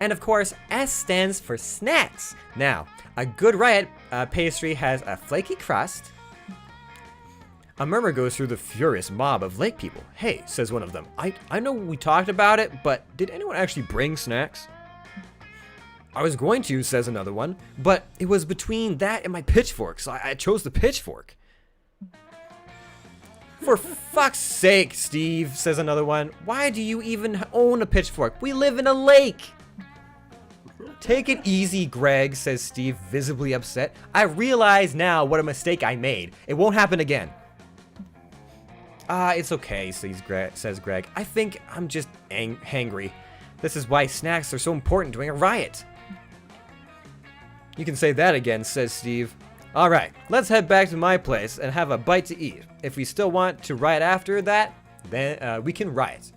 B: And of course, S stands for snacks. Now, a good riot pastry has a flaky crust. A murmur goes through the furious mob of lake people. Hey, says one of them, I know we talked about it, but did anyone actually bring snacks? I was going to, says another one, but it was between that and my pitchfork, so I chose the pitchfork. For fuck's sake, Steve, says another one, why do you even own a pitchfork? We live in a lake. Take it easy, Greg, says Steve, visibly upset. I realize now what a mistake I made. It won't happen again. It's okay, says Greg. I think I'm just hangry. This is why snacks are so important during a riot. You can say that again, says Steve. All right, let's head back to my place and have a bite to eat. If we still want to riot after that, then we can riot.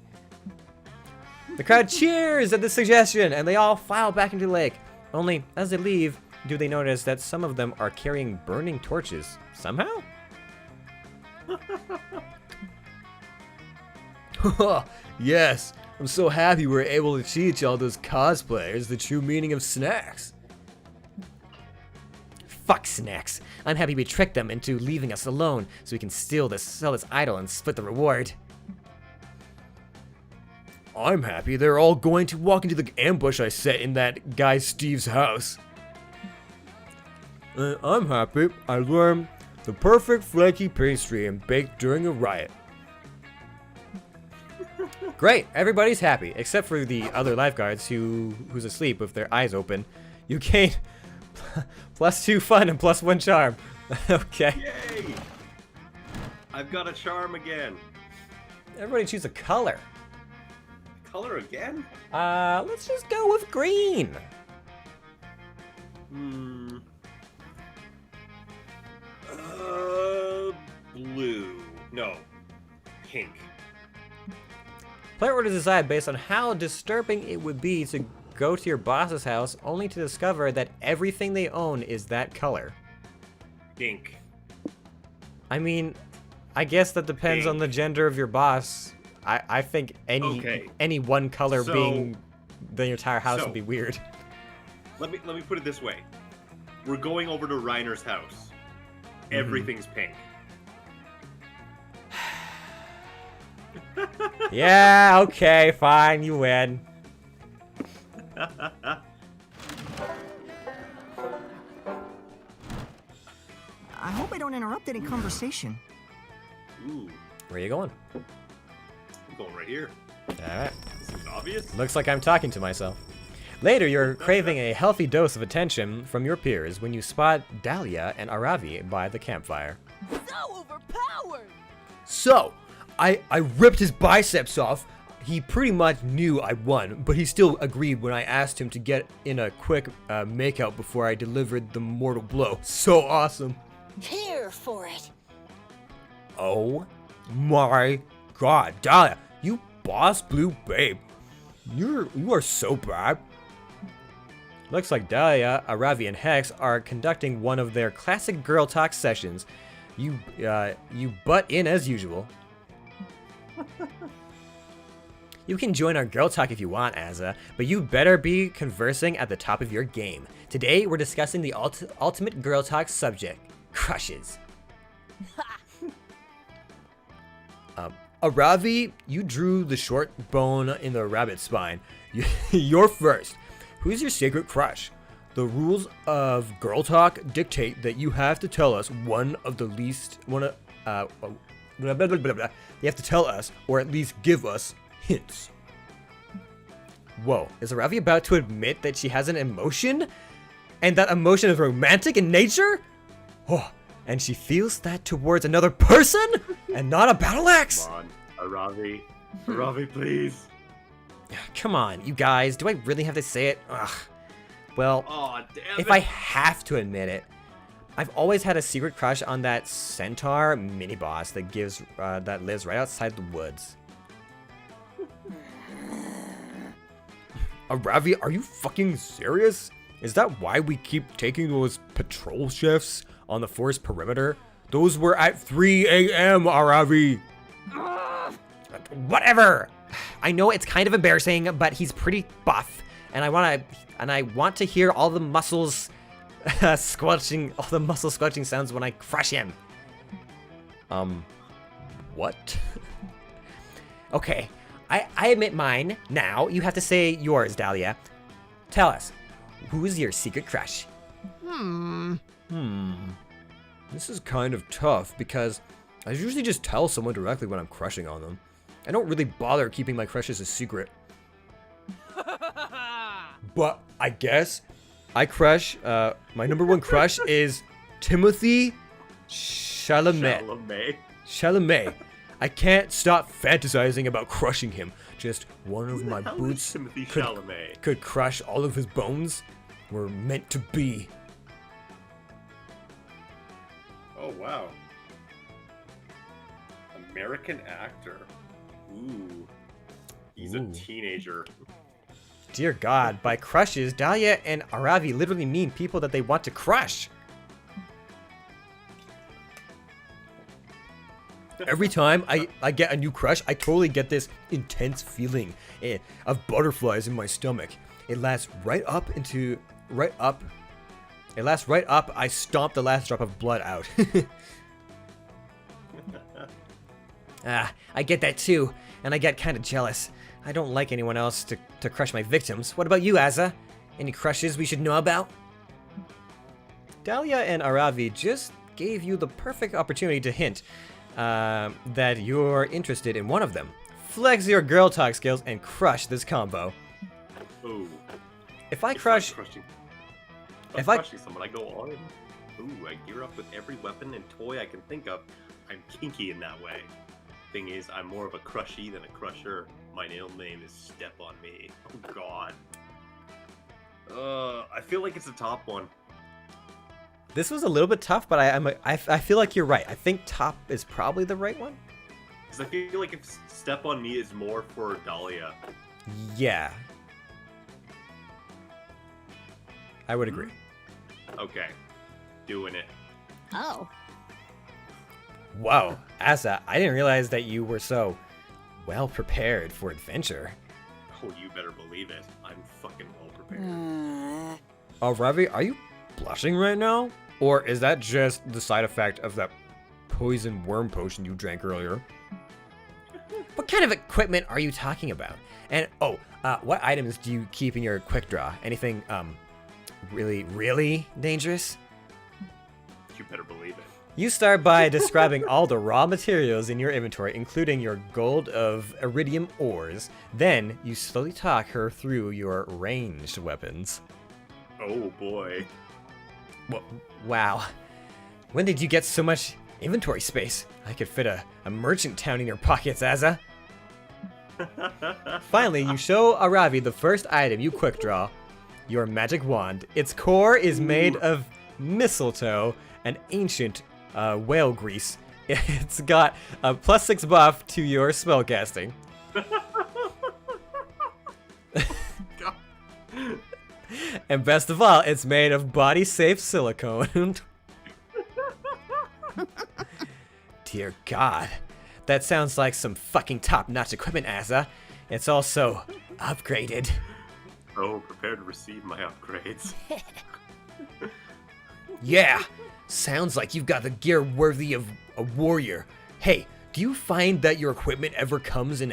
B: The crowd cheers at this suggestion, and they all file back into the lake. Only, as they leave, do they notice that some of them are carrying burning torches, somehow? Yes, I'm so happy we're able to teach all those cosplayers the true meaning of snacks. Fuck snacks. I'm happy we tricked them into leaving us alone so we can sell this idol and split the reward. I'm happy they're all going to walk into the ambush I set in that guy Steve's house. I'm happy I learned the perfect flaky pastry and baked during a riot. Great, everybody's happy, except for the other lifeguards who's asleep with their eyes open. You gain +2 fun and +1 charm. Okay.
H: Yay! I've got a charm again.
B: Everybody choose a color.
H: Color again?
B: Let's just go with green.
C: pink.
B: Player orders decide based on how disturbing it would be to go to your boss's house only to discover that everything they own is that color.
C: Pink.
B: I mean, I guess that depends on the gender of your boss. I think any one color being the entire house would be weird.
C: Let me put it this way. We're going over to Reiner's house. Everything's pink.
B: Yeah, okay, fine, you win.
F: I hope I don't interrupt any conversation.
C: Ooh.
B: Where are you going?
C: I'm going right here.
B: Alright.
C: This is obvious.
B: Looks like I'm talking to myself. Later, you're craving a healthy dose of attention from your peers when you spot Dahlia and Aravi by the campfire.
L: So overpowered!
B: So, I ripped his biceps off. He pretty much knew I won, but he still agreed when I asked him to get in a quick makeout before I delivered the mortal blow. So awesome.
L: Here for it.
B: Oh my god, Dahlia, you boss blue babe. You are so bad. Looks like Dahlia, Aravi, and Hex are conducting one of their classic girl talk sessions. You butt in as usual. You can join our girl talk if you want, Azza, but you better be conversing at the top of your game. Today, we're discussing the ultimate girl talk subject, crushes. Aravi, you drew the short bone in the rabbit's spine. You're first. Who's your secret crush? The rules of girl talk dictate that you have to tell us you have to tell us, or at least give us, hints. Whoa, is Aravi about to admit that she has an emotion? And that emotion is romantic in nature? Oh, and she feels that towards another person? And not a battle axe?
C: Come on, Aravi. Aravi, please.
B: Come on, you guys. Do I really have to say it? Ugh. Well, if
C: it.
B: I have to admit it, I've always had a secret crush on that centaur mini-boss that lives right outside the woods. Aravi, are you fucking serious? Is that why we keep taking those patrol shifts on the forest perimeter? Those were at 3 a.m., Aravi. Whatever. I know it's kind of embarrassing, but he's pretty buff, and I want to hear all the muscles squelching sounds when I crush him. What? Okay, I admit mine. Now you have to say yours, Dahlia. Tell us, who's your secret crush? This is kind of tough because I usually just tell someone directly when I'm crushing on them. I don't really bother keeping my crushes a secret. But I guess I crush, my number one crush is Timothy Chalamet. Chalamet. I can't stop fantasizing about crushing him. Just one of my boots could crush all of his bones. We're meant to be.
C: Oh, wow. American actor. Ooh. He's a teenager.
B: Dear God, by crushes, Dahlia and Aravi literally mean people that they want to crush. Every time I get a new crush, I totally get this intense feeling of butterflies in my stomach. It lasts right up. I stomp the last drop of blood out. I get that too, and I get kind of jealous. I don't like anyone else to crush my victims. What about you, Azza? Any crushes we should know about? Dahlia and Aravi just gave you the perfect opportunity to hint that you're interested in one of them. Flex your girl talk skills and crush this combo.
C: Ooh.
B: If I crush
C: crushing someone, I go on. Ooh, I gear up with every weapon and toy I can think of. I'm kinky in that way. Thing is, I'm more of a crushie than a crusher. My nail name is Step on Me. Oh God. I feel like it's a top one.
B: This was a little bit tough, but I feel like you're right. I think top is probably the right one.
C: Because I feel like if Step on Me is more for Dahlia.
B: Yeah. I would agree.
C: Okay. Doing it.
L: Oh.
B: Wow, Asa, I didn't realize that you were so well prepared for adventure.
C: Oh, you better believe it. I'm fucking well prepared.
B: Oh, Ravi, are you blushing right now? Or is that just the side effect of that poison worm potion you drank earlier? What kind of equipment are you talking about? And, what items do you keep in your quick draw? Anything, really dangerous?
C: You better believe it.
B: You start by describing all the raw materials in your inventory, including your gold of iridium ores. Then, you slowly talk her through your ranged weapons.
C: Oh boy.
B: Wow. When did you get so much inventory space? I could fit a merchant town in your pockets, Asa. Finally, you show Aravi the first item you quick draw, your magic wand. Its core is made of mistletoe and ancient whale grease. It's got a +6 buff to your spellcasting. And best of all, it's made of body-safe silicone. Dear God, that sounds like some fucking top-notch equipment, Asa. It's also upgraded.
C: Oh, prepare to receive my upgrades.
B: Yeah, sounds like you've got the gear worthy of a warrior. Hey, do you find that your equipment ever comes in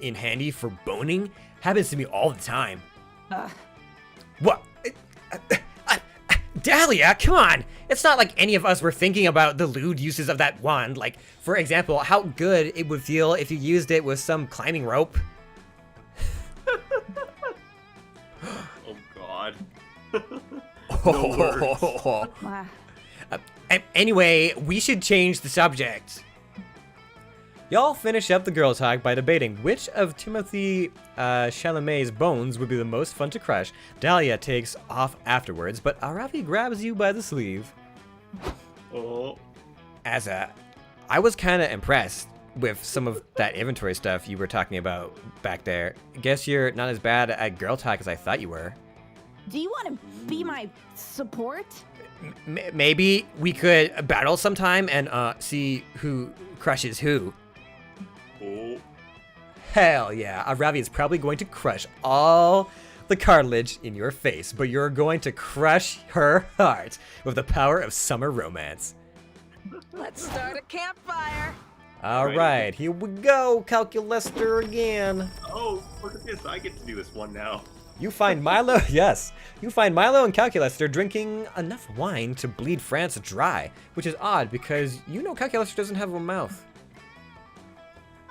B: handy for boning? Happens to me all the time. What? Dahlia, come on! It's not like any of us were thinking about the lewd uses of that wand. Like, for example, how good it would feel if you used it with some climbing rope.
C: Oh God.
L: Wow.
B: Anyway, we should change the subject. Y'all finish up the girl talk by debating which of Timothy Chalamet's bones would be the most fun to crush. Dahlia takes off afterwards, but Aravi grabs you by the sleeve.
C: Oh.
B: Asa, I was kind of impressed with some of that inventory stuff you were talking about back there. Guess you're not as bad at girl talk as I thought you were.
L: Do you want to be my support?
B: Maybe we could battle sometime and see who crushes who.
C: Oh.
B: Hell yeah, Aravi is probably going to crush all the cartilage in your face, but you're going to crush her heart with the power of summer romance.
L: Let's start a campfire.
B: All right, here we go, Calculester again.
C: Oh, look at this. I get to do this one now.
B: You find Milo, yes. You find Milo and Calculester drinking enough wine to bleed France dry, which is odd because you know Calculester doesn't have a mouth.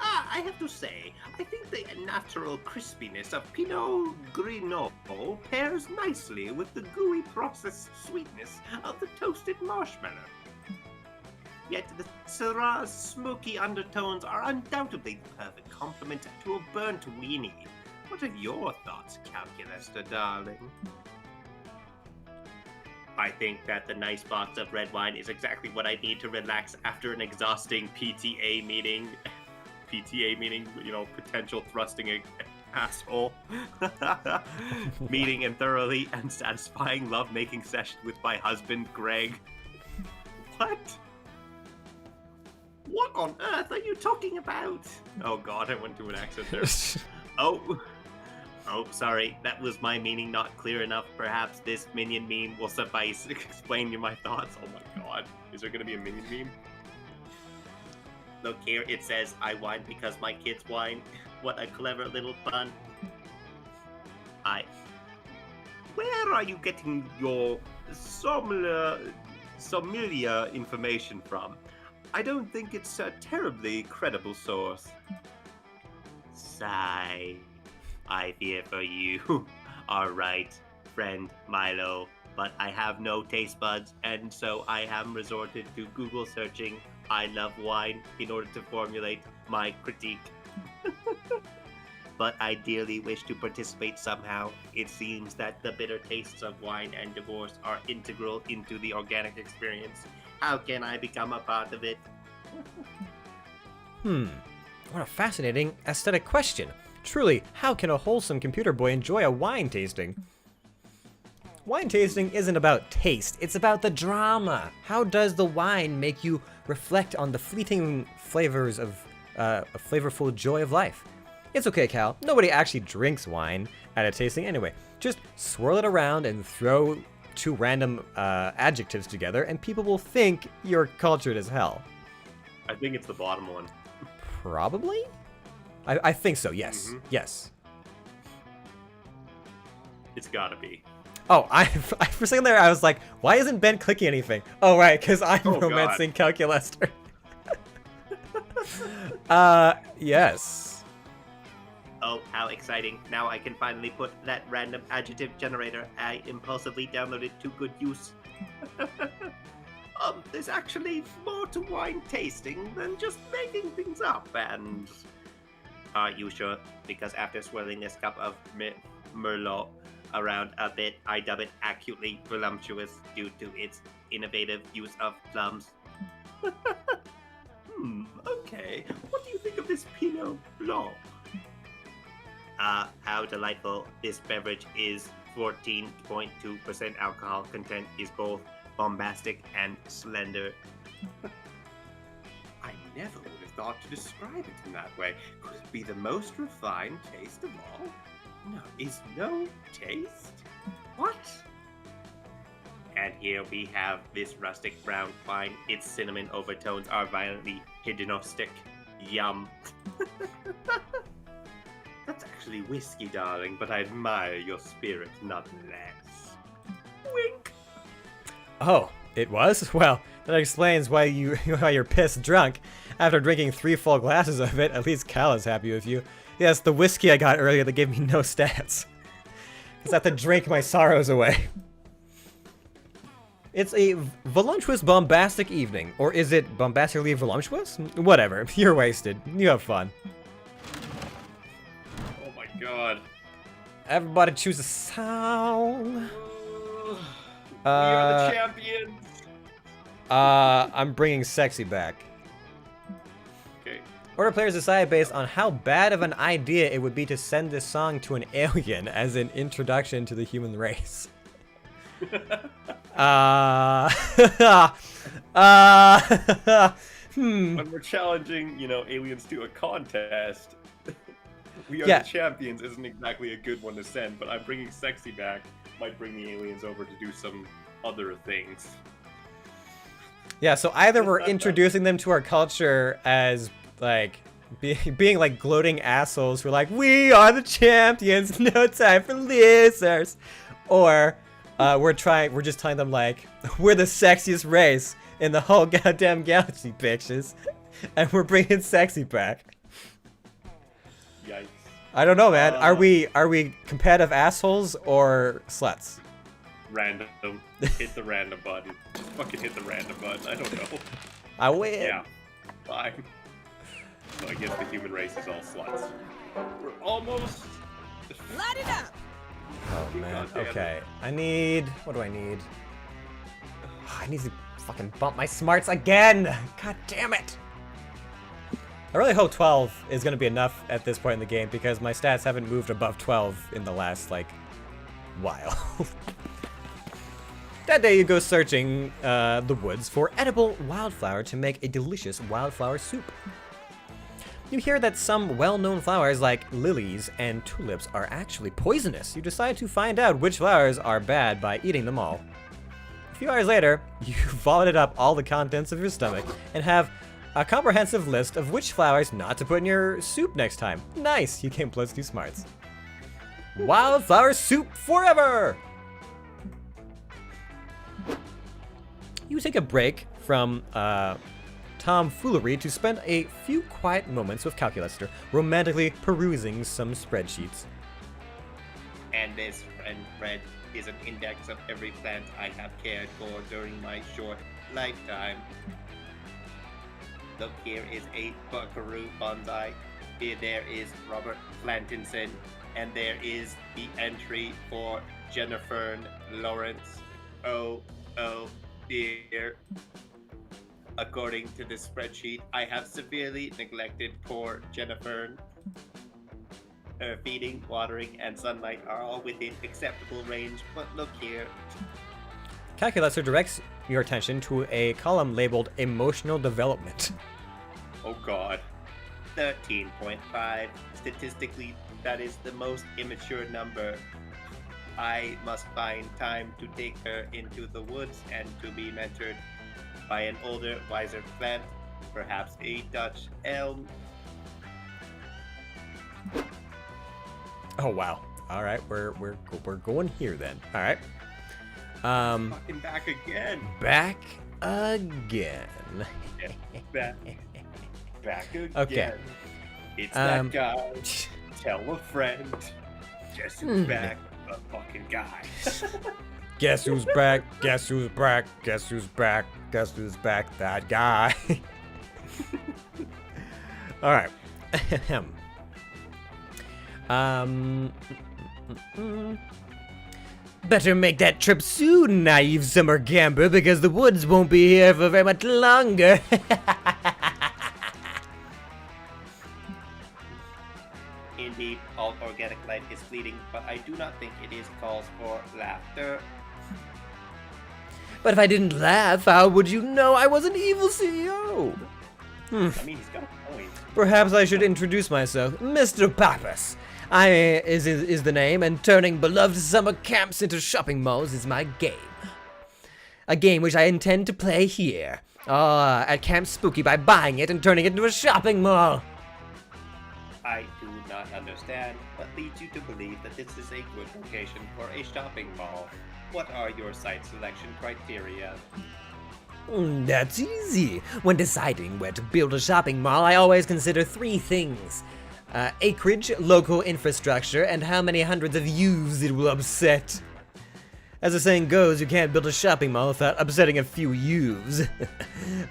C: I have to say, I think the natural crispiness of Pinot Grigio pairs nicely with the gooey processed sweetness of the toasted marshmallow. Yet the Syrah's smoky undertones are undoubtedly the perfect complement to a burnt weenie. What are your thoughts, Calculester, darling? I think that the nice box of red wine is exactly what I need to relax after an exhausting PTA meeting. PTA meaning, potential thrusting a asshole. Meeting and thoroughly and satisfying love-making session with my husband, Greg. What? What on earth are you talking about? Oh God, I went to an accent there. Oh, sorry. That was my meaning not clear enough. Perhaps this minion meme will suffice to explain you my thoughts. Oh my God. Is there gonna be a minion meme? Look here, it says, I whine because my kids whine. What a clever little pun. Where are you getting your sommelier information from? I don't think it's a terribly credible source. Sigh. I fear for you. Alright, friend Milo. But I have no taste buds, and so I have resorted to Google searching I love wine in order to formulate my critique. But I dearly wish to participate somehow. It seems that the bitter tastes of wine and divorce are integral into the organic experience. How can I become a part of it?
B: What a fascinating aesthetic question. Truly, how can a wholesome computer boy enjoy a wine tasting? Wine tasting isn't about taste, it's about the drama. How does the wine make you reflect on the fleeting flavors of a flavorful joy of life? It's okay, Cal. Nobody actually drinks wine at a tasting anyway. Just swirl it around and throw two random adjectives together, and people will think you're cultured as hell.
C: I think it's the bottom one.
B: Probably? I think so, yes. Yes.
C: It's gotta be.
B: Oh, for a second there, I was like, why isn't Ben clicking anything? Oh, right, because I'm romancing Calculester. Yes.
C: Oh, how exciting. Now I can finally put that random adjective generator I impulsively downloaded to good use. There's actually more to wine tasting than just making things up, and... Are you sure? Because after swirling this cup of Merlot around a bit, I dub it acutely voluptuous due to its innovative use of plums. Okay. What do you think of this Pinot Blanc? How delightful. This beverage is 14.2% alcohol content, is both bombastic and slender. I never would have thought to describe it in that way. Could it be the most refined taste of all? No, is no taste? What? And here we have this rustic brown wine. Its cinnamon overtones are violently hedonistic. Yum. That's actually whiskey, darling, but I admire your spirit nonetheless. Wink.
B: Oh, it was? Well, that explains why you're pissed drunk. After drinking 3 full glasses of it, at least Cal is happy with you. Yes, the whiskey I got earlier that gave me no stats. Because I have to drink my sorrows away. It's a voluptuous, bombastic evening. Or is it bombastically voluptuous? Whatever. You're wasted. You have fun.
C: Oh my god.
B: Everybody choose a song.
C: We are the champions.
B: I'm bringing sexy back.
C: Okay.
B: Order players decide based on how bad of an idea it would be to send this song to an alien as an introduction to the human race.
C: When we're challenging, aliens to a contest, we are the champions isn't exactly a good one to send, but I'm bringing sexy back. Might bring the aliens over to do some other things.
B: Yeah, so either we're introducing them to our culture as, like, being like gloating assholes who are like, we are the champions, no time for losers. Or we're just telling them, like, we're the sexiest race in the whole goddamn galaxy, bitches. And we're bringing sexy back.
C: Yikes.
B: I don't know, man. Are we competitive assholes or sluts?
C: Random. Hit the random button. Just fucking hit the random button. I don't know.
B: I win.
C: Yeah. Fine. So I guess the human race is all sluts. We're almost...
L: Light it up!
B: Oh, man. Okay. What do I need? I need to fucking bump my smarts again! God damn it! I really hope 12 is going to be enough at this point in the game because my stats haven't moved above 12 in the last, like, while. That day you go searching the woods for edible wildflower to make a delicious wildflower soup. You hear that some well-known flowers like lilies and tulips are actually poisonous. You decide to find out which flowers are bad by eating them all. A few hours later, you vomited up all the contents of your stomach and have a comprehensive list of which flowers not to put in your soup next time. Nice, you came plus 2 smarts. Wildflower soup forever! You take a break from tomfoolery to spend a few quiet moments with Calculester, romantically perusing some spreadsheets.
C: And this friend Fred is an index of every plant I have cared for during my short lifetime. Look, here is a buckaroo bonsai. Here there is Robert Plantinson, and there is the entry for Jennifer Lawrence. Oh dear. According to this spreadsheet, I have severely neglected poor Jennifer. Her feeding, watering, and sunlight are all within acceptable range, but look here.
B: Calculator directs your attention to a column labeled Emotional Development.
C: Oh god. 13.5. Statistically, that is the most immature number. I must find time to take her into the woods and to be mentored by an older, wiser plant, perhaps a Dutch elm.
B: Oh wow. All right, we're going here then. All right.
C: Fucking back again.
B: Back again.
C: Back again.
B: Okay.
C: It's that guy. Tell a friend. Guess who's back? The fucking guy.
B: Guess who's back? Guess who's back? Guess who's back? Guess who's back? That guy. All right.
I: Better make that trip soon, naive summer camper, because the woods won't be here for very much longer.
C: Indeed, all organic light is fleeting, but I do not think it is cause for laughter.
I: But if I didn't laugh, how would you know I was an evil CEO?
C: I mean, he's got a point.
B: Perhaps I should introduce myself.
I: Mr. Pappas. Is the name, and turning beloved summer camps into shopping malls is my game. A game which I intend to play here, at Camp Spooky, by buying it and turning it into a shopping mall.
C: I do not understand what leads you to believe that this is a good location for a shopping mall. What are your site selection criteria?
I: That's easy. When deciding where to build a shopping mall, I always consider three things. Acreage, local infrastructure, and how many hundreds of youths it will upset. As the saying goes, you can't build a shopping mall without upsetting a few youths.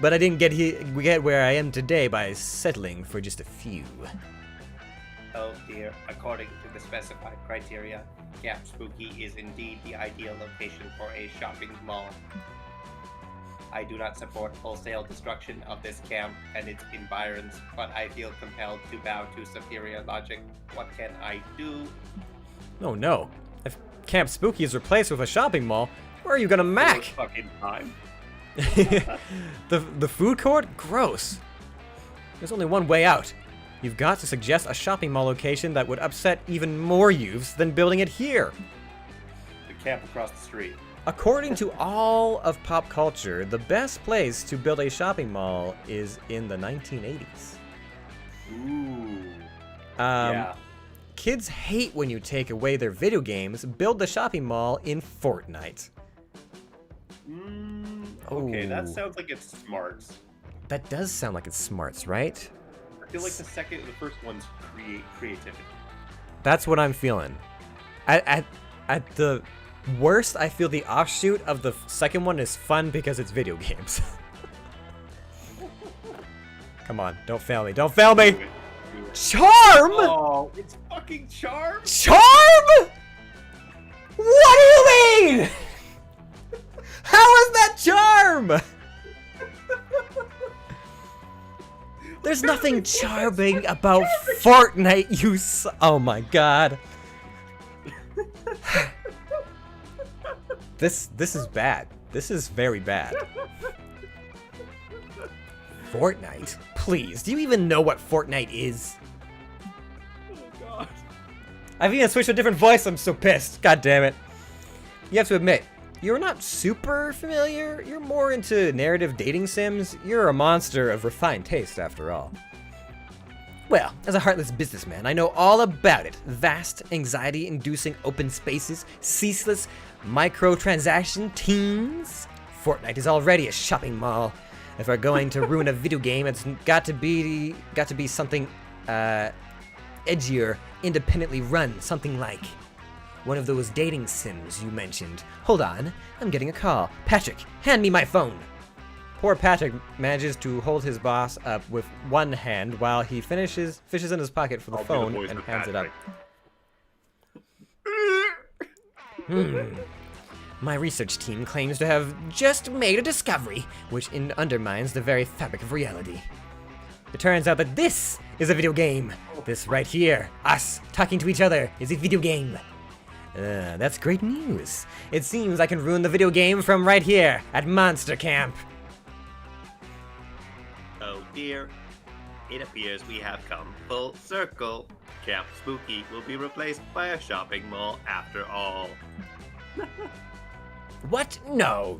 I: But I didn't get where I am today by settling for just a few.
C: Oh dear, according to the specified criteria, Camp Spooky is indeed the ideal location for a shopping mall. I do not support wholesale destruction of this camp and its environs, but I feel compelled to bow to superior logic. What can I do?
B: Oh no. If Camp Spooky is replaced with a shopping mall, where are you gonna mac?
C: Fucking time.
B: The food court? Gross. There's only one way out. You've got to suggest a shopping mall location that would upset even more youths than building it here.
C: The camp across the street.
B: According to all of pop culture, the best place to build a shopping mall is in the 1980s.
C: Ooh. Yeah.
B: Kids hate when you take away their video games. Build the shopping mall in Fortnite.
C: Okay, that
B: Ooh.
C: sounds like it's smarts.
B: That does sound like it's smarts, right?
C: I feel like the first one's creativity.
B: That's what I'm feeling. At the worst, I feel the offshoot of the second one is fun because it's video games. Come on, don't fail me. Don't fail me! Charm?
C: Oh, it's fucking Charm?
B: Charm? What do you mean? How is that charm? There's nothing charming about Fortnite, you oh my god. This is bad. This is very bad. Fortnite? Please, do you even know what Fortnite is?
C: Oh god.
B: I've even switched to a different voice, I'm so pissed. God damn it. You have to admit, you're not super familiar. You're more into narrative dating sims. You're a monster of refined taste, after all.
I: Well, as a heartless businessman, I know all about it. Vast, anxiety-inducing open spaces, ceaseless microtransaction teams. Fortnite is already a shopping mall. If we're going to ruin a video game, it's got to be something edgier, independently run, something like one of those dating sims you mentioned. Hold on, I'm getting a call. Patrick, hand me my phone.
B: Poor Patrick manages to hold his boss up with one hand while he fishes in his pocket for the phone and hands it up.
I: My research team claims to have just made a discovery, which undermines the very fabric of reality. It turns out that this is a video game. This right here, us talking to each other, is a video game. That's great news. It seems I can ruin the video game from right here at Monster Camp.
C: Oh dear. It appears we have come full circle. Camp Spooky will be replaced by a shopping mall after all.
I: What? No.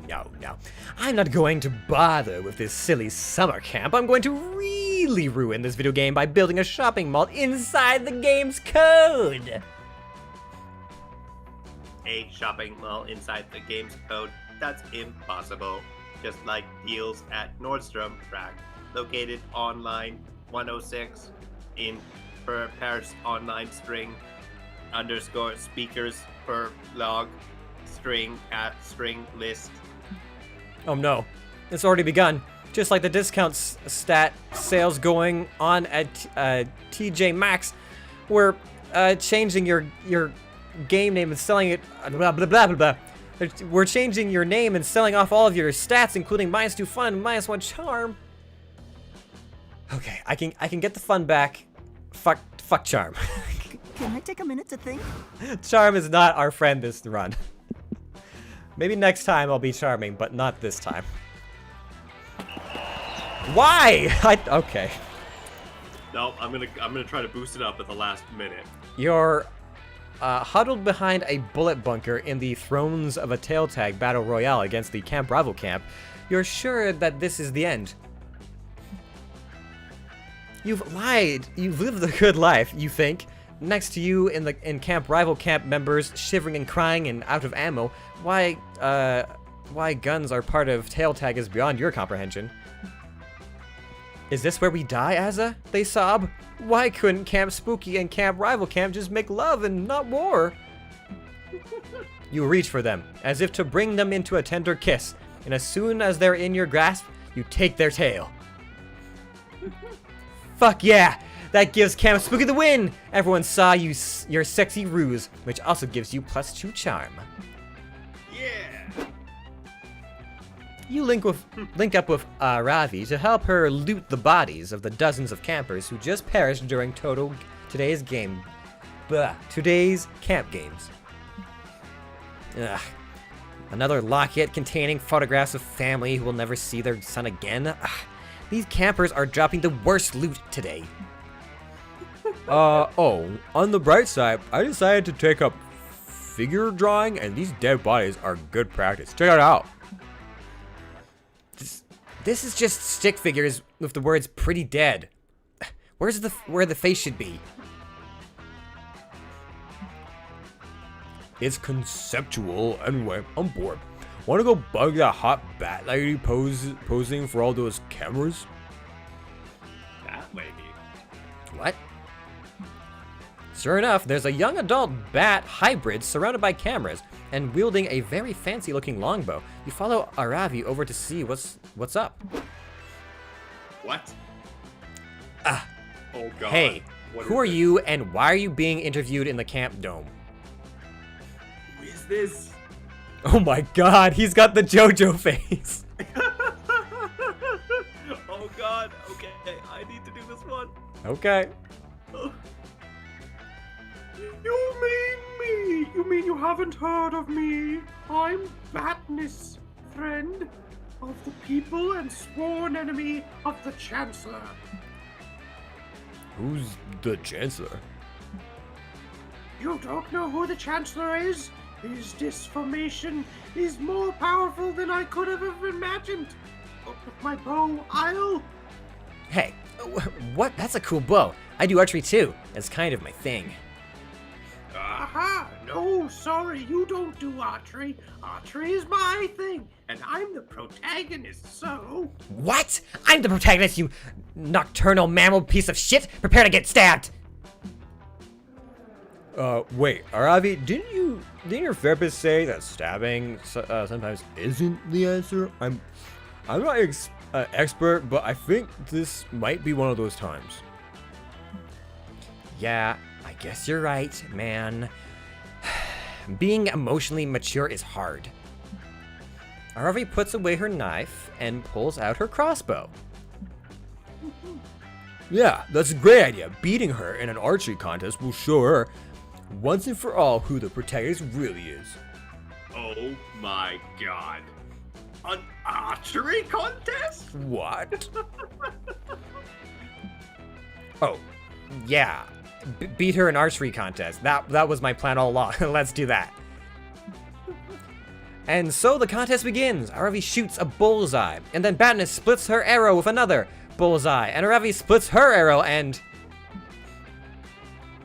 I: I'm not going to bother with this silly summer camp. I'm going to really ruin this video game by building a shopping mall inside the game's code.
C: A shopping mall inside the game's code? That's impossible. Just like deals at Nordstrom Rack, located online 106 in per pairs online string _ speakers per log string at string list.
B: Oh no, it's already begun. Just like the discounts stat sales going on at TJ Maxx, we're changing your game name and selling it. Blah blah blah blah blah. We're changing your name and selling off all of your stats, including -2 fun, -1 charm. Okay, I can get the fun back. Fuck charm.
F: Can I take a minute to think?
B: Charm is not our friend this run. Maybe next time I'll be charming, but not this time. Why? Okay.
H: No, I'm gonna try to boost it up at the last minute.
B: You're huddled behind a bullet bunker in the Thrones of a Tail Tag Battle Royale against the Camp Rival Camp. You're sure that this is the end. You've lied. You've lived a good life, you think. Next to you in Camp Rival Camp members shivering and crying and out of ammo. Why guns are part of Tail Tag is beyond your comprehension. Is this where we die, Azza? They sob. Why couldn't Camp Spooky and Camp Rival Camp just make love and not war? You reach for them, as if to bring them into a tender kiss, and as soon as they're in your grasp, you take their tail. Fuck yeah! That gives Camp Spooky the win! Everyone saw your sexy ruse, which also gives you +2 charm.
H: Yeah!
B: You link up with Ravi to help her loot the bodies of the dozens of campers who just perished during today's camp games. Ugh. Another locket containing photographs of family who will never see their son again. Ugh. These campers are dropping the worst loot today. On the bright side, I decided to take up figure drawing, and these dead bodies are good practice. Check it out. This is just stick figures with the words "pretty dead." Where the face should be? It's conceptual. Anyway, I'm bored. Want to go bug that hot bat lady posing for all those cameras?
H: That lady.
B: What? Sure enough, there's a young adult bat hybrid surrounded by cameras and wielding a very fancy-looking longbow. You follow Aravi over to see what's up.
H: What?
B: Ah.
H: Oh god.
B: Hey,
H: What
B: who are you and why are you being interviewed in the camp dome?
H: Who is this?
B: Oh my god, he's got the JoJo face.
H: Oh god. Okay, I need to do this one.
B: Okay.
N: You mean me? You mean you haven't heard of me? I'm Batness, friend of the people and sworn enemy of the Chancellor.
B: Who's the Chancellor?
N: You don't know who the Chancellor is? His disformation is more powerful than I could have ever imagined. But with my bow, I'll...
B: Hey, what? That's a cool bow. I do archery too. It's kind of my thing.
N: Aha! No, sorry, you don't do archery. Archery is my thing, and I'm the protagonist, so...
I: What? I'm the protagonist, you nocturnal mammal piece of shit! Prepare to get stabbed!
B: Wait, Aravi, didn't your therapist say that stabbing sometimes isn't the answer? I'm not expert, but I think this might be one of those times.
I: Yeah, I guess you're right, man. Being emotionally mature is hard.
B: Aravi puts away her knife and pulls out her crossbow. Yeah, that's a great idea. Beating her in an archery contest will show her once and for all who the protagonist really is.
C: Oh my god. An archery contest?
B: What? Oh, yeah. Beat her in archery contest. That was my plan all along. Let's do that. And so the contest begins. Aravi shoots a bullseye, and then Batness splits her arrow with another bullseye, and Aravi splits her arrow, and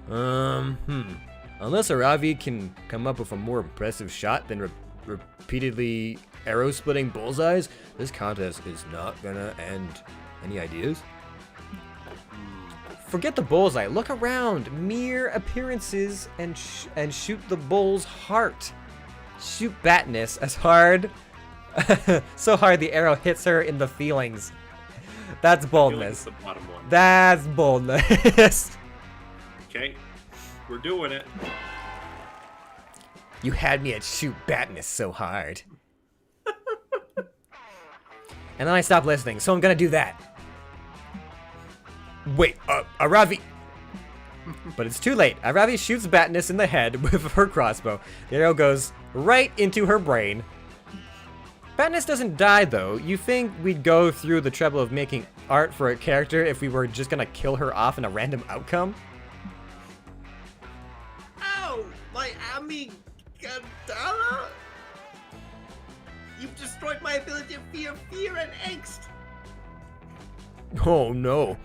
B: unless Aravi can come up with a more impressive shot than repeatedly arrow splitting bullseyes, this contest is not gonna end. Any ideas? Forget the bullseye. Look around. Mere appearances and shoot the bull's heart. Shoot Batness as hard, so hard the arrow hits her in the feelings. That's boldness.
C: The bottom one.
B: That's boldness.
C: Okay, we're doing it.
B: You had me at shoot Batness so hard. And then I stopped listening, so I'm gonna do that. Wait, Aravi. But it's too late. Aravi shoots Batness in the head with her crossbow. The arrow goes right into her brain. Batness doesn't die, though. You think we'd go through the trouble of making art for a character if we were just gonna kill her off in a random outcome?
C: Ow! My amygdala? You've destroyed my ability to feel fear and angst.
B: Oh no.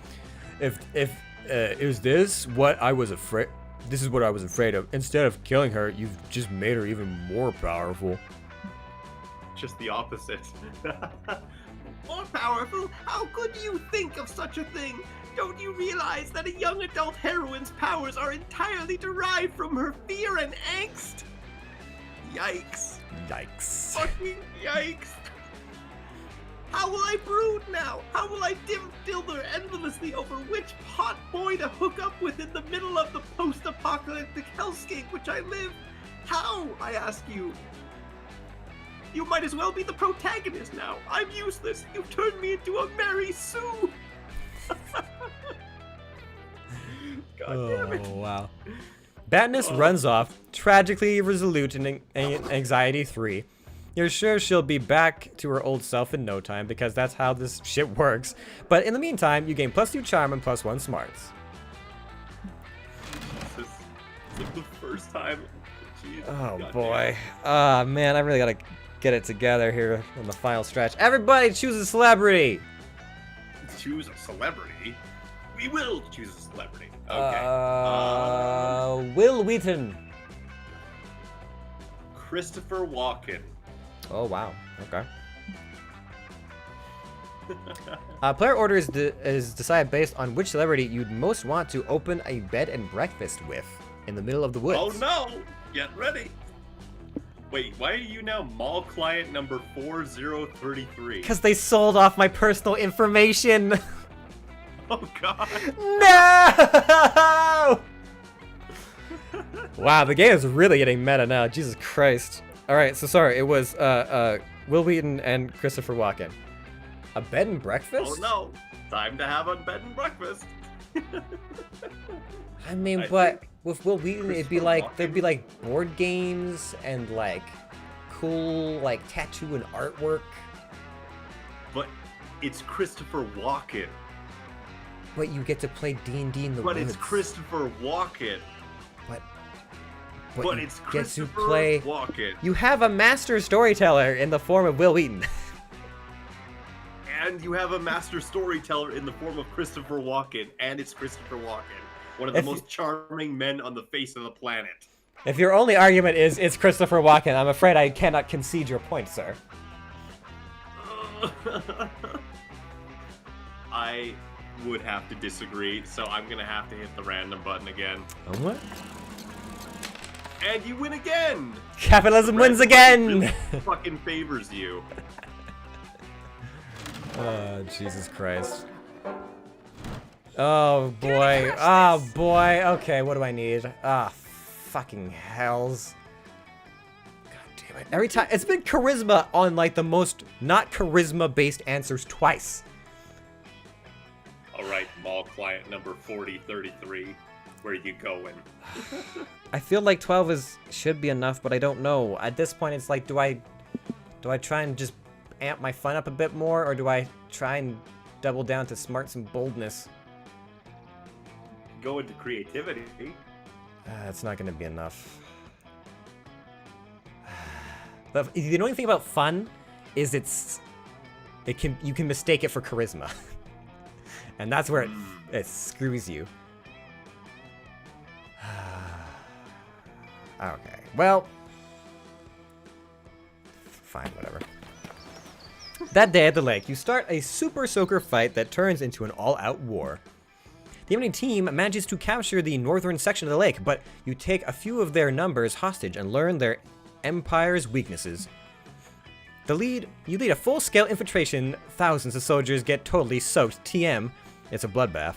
B: Is this what I was afraid? This is what I was afraid of. Instead of killing her, you've just made her even more powerful.
C: Just the opposite. More powerful? How could you think of such a thing? Don't you realize that a young adult heroine's powers are entirely derived from her fear and angst? Yikes.
B: Yikes.
C: Fucking yikes. How will I brood now? How will I dilder endlessly over which hot boy to hook up with in the middle of the post-apocalyptic hellscape which I live? How, I ask you? You might as well be the protagonist now. I'm useless. You've turned me into a Mary Sue. God damn it.
B: Oh, wow. Batness runs off, tragically resolute in anxiety 3. You're sure she'll be back to her old self in no time because that's how this shit works. But in the meantime, you gain +2 charm and +1 smarts.
C: This is like the first time. Jeez,
B: Oh
C: God
B: boy. Ah man, I really gotta get it together here on the final stretch. Everybody choose a celebrity!
C: Damn. Choose a celebrity? We will choose a celebrity. Okay.
B: Will Wheaton.
C: Christopher Walken.
B: Oh wow. Okay. Player order is decided based on which celebrity you'd most want to open a bed and breakfast with in the middle of the woods.
C: Oh no! Get ready. Wait, why are you now mall client number 4033?
B: Because they sold off my personal information.
C: Oh god.
B: No! Wow, the game is really getting meta now. Jesus Christ. Alright, so sorry, it was Will Wheaton and Christopher Walken. A bed and breakfast?
C: Oh no! Time to have a bed and breakfast.
B: I mean, but with Will Wheaton, it'd be like, there'd be like board games and like cool like tattoo and artwork.
C: But it's Christopher Walken.
B: But you get to play D&D in the
C: But
B: woods.
C: it's Christopher Walken.
B: But
C: it's
B: get to
C: Christopher
B: play.
C: Walken.
B: You have a master storyteller in the form of Will Wheaton.
C: And you have a master storyteller in the form of Christopher Walken, and it's Christopher Walken, one of the most charming men on the face of the planet.
B: If your only argument is it's Christopher Walken, I'm afraid I cannot concede your point, sir.
C: I would have to disagree, so I'm gonna have to hit the random button again.
B: Oh, what?
C: And you win again!
B: Capitalism wins again!
C: Really fucking favors you.
B: Oh, Jesus Christ. Oh, boy. Oh, boy. Okay, what do I need? Ah, fucking hells. God Damn it. Every time. It's been charisma on like the most not charisma based answers twice.
C: All right, mall client number 4033. Where you going?
B: I feel like 12 should be enough, but I don't know. At this point, it's like, do I try and just amp my fun up a bit more, or do I try and double down to smarts and boldness?
C: Go into creativity.
B: It's not going to be enough. The annoying thing about fun is you can mistake it for charisma, and that's where it screws you. Okay, well, fine, whatever. That day at the lake, you start a super soaker fight that turns into an all-out war. The enemy team manages to capture the northern section of the lake, but you take a few of their numbers hostage and learn their empire's weaknesses. You lead a full-scale infiltration. Thousands of soldiers get totally soaked. TM, it's a bloodbath.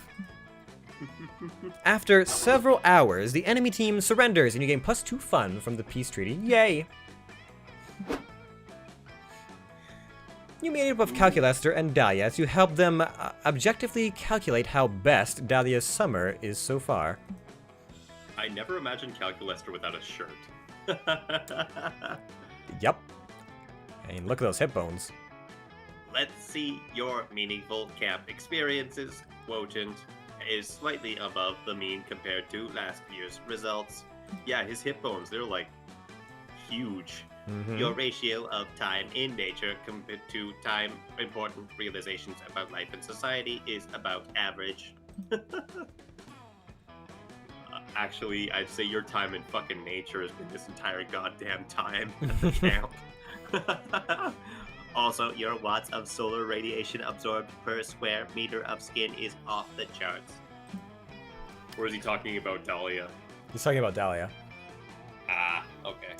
B: After several hours, the enemy team surrenders and you gain +2 fun from the peace treaty. Yay! You meet up with Calculester and Dahlia as you help them objectively calculate how best Dahlia's summer is so far.
C: I never imagined Calculester without a shirt.
B: Yup. And look at those hip bones.
C: Let's see your meaningful camp experiences. Quotient is slightly above the mean compared to last year's results. Yeah, his hip bones, they're like huge.
B: Mm-hmm.
C: Your ratio of time in nature compared to time important realizations about life and society is about average. Actually, I'd say your time in fucking nature has been this entire goddamn time at the camp. Also, your watts of solar radiation absorbed per square meter of skin is off the charts. Or is he talking about Dahlia?
B: He's talking about Dahlia.
C: Ah, okay.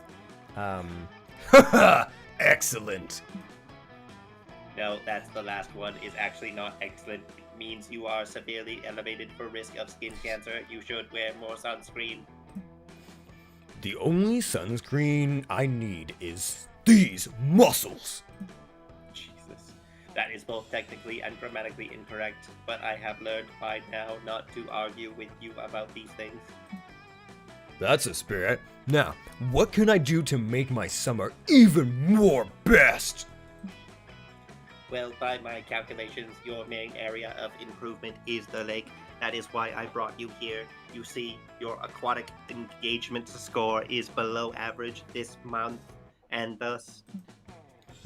K: Excellent.
C: No, that's the last one. Is actually not excellent. It means you are severely elevated for risk of skin cancer. You should wear more sunscreen.
K: The only sunscreen I need is these muscles.
C: Jesus. That is both technically and grammatically incorrect, but I have learned by now not to argue with you about these things.
K: That's a spirit. Now, what can I do to make my summer even more best?
C: Well, by my calculations, your main area of improvement is the lake. That is why I brought you here. You see, your aquatic engagement score is below average this month, and thus...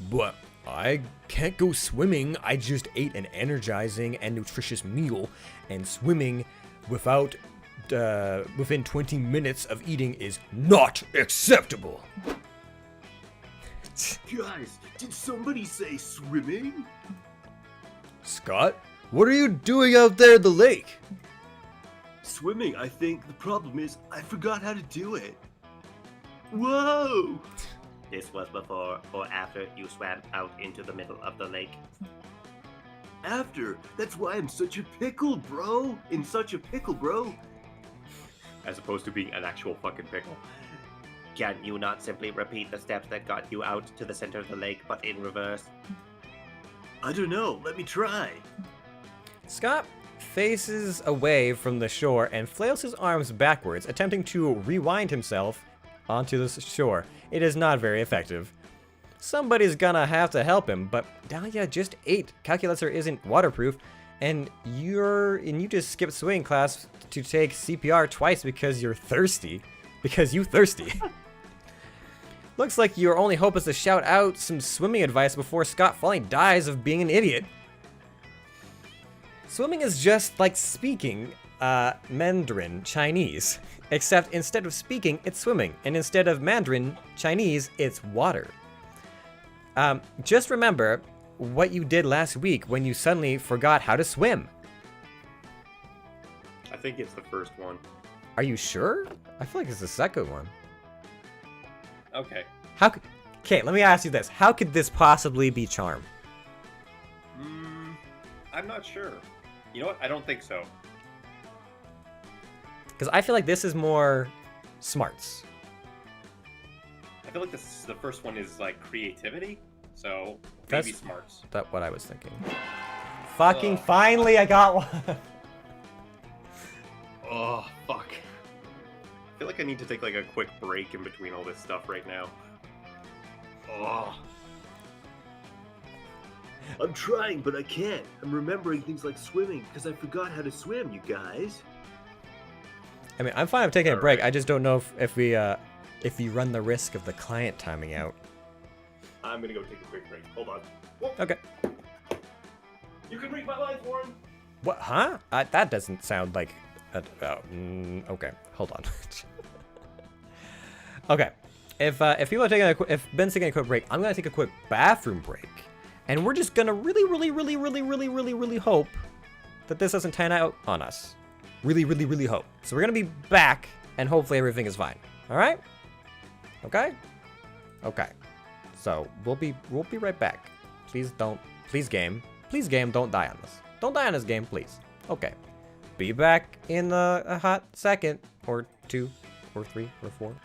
K: But I can't go swimming. I just ate an energizing and nutritious meal, and swimming within 20 minutes of eating is not acceptable.
H: Guys, did somebody say swimming?
K: Scott, what are you doing out there at the lake?
H: Swimming, I think. The problem is, I forgot how to do it. Whoa!
C: This was before or after you swam out into the middle of the lake.
H: After. That's why I'm such a pickle, bro. In such a pickle, bro.
C: As opposed to being an actual fucking pickle. Can you not simply repeat the steps that got you out to the center of the lake, but in reverse?
H: I don't know. Let me try.
B: Scott faces away from the shore and flails his arms backwards, attempting to rewind himself onto the shore. It is not very effective. Somebody's gonna have to help him, but Dahlia just ate. Calculator isn't waterproof, and you just skipped swimming class to take CPR twice because you're thirsty. Because you thirsty. Looks like your only hope is to shout out some swimming advice before Scott finally dies of being an idiot. Swimming is just like speaking Mandarin Chinese, except instead of speaking, it's swimming, and instead of Mandarin Chinese, it's water. Just remember what you did last week when you suddenly forgot how to swim.
C: I think it's the first one.
B: Are you sure? I feel like it's the second one.
C: Okay.
B: Okay, let me ask you this. How could this possibly be charm?
C: I'm not sure. You know what? I don't think so.
B: Because I feel like this is more smarts.
C: I feel like the first one is like creativity, so
B: That's
C: maybe smarts.
B: That's what I was thinking. Fucking finally, I got one.
C: Oh, fuck. I feel like I need to take like a quick break in between all this stuff right now. Oh.
H: I'm trying, but I can't. I'm remembering things like swimming because I forgot how to swim, you guys.
B: I mean, I'm fine with taking a break. I just don't know if you run the risk of the client timing out.
C: I'm gonna go take a quick break. Hold on.
B: Okay.
C: You can read my lines, Warren.
B: What? Huh? That doesn't sound like. Okay. Hold on. Okay. If people are taking if Ben's taking a quick break, I'm gonna take a quick bathroom break, and we're just gonna really hope that this doesn't tan out on us. Really hope. So we're gonna be back, and hopefully everything is fine. All right? Okay. Okay. So we'll be right back. Please game, don't die on this. Don't die on this game, please. Okay. Be back in a hot second, or 2, or 3, or 4.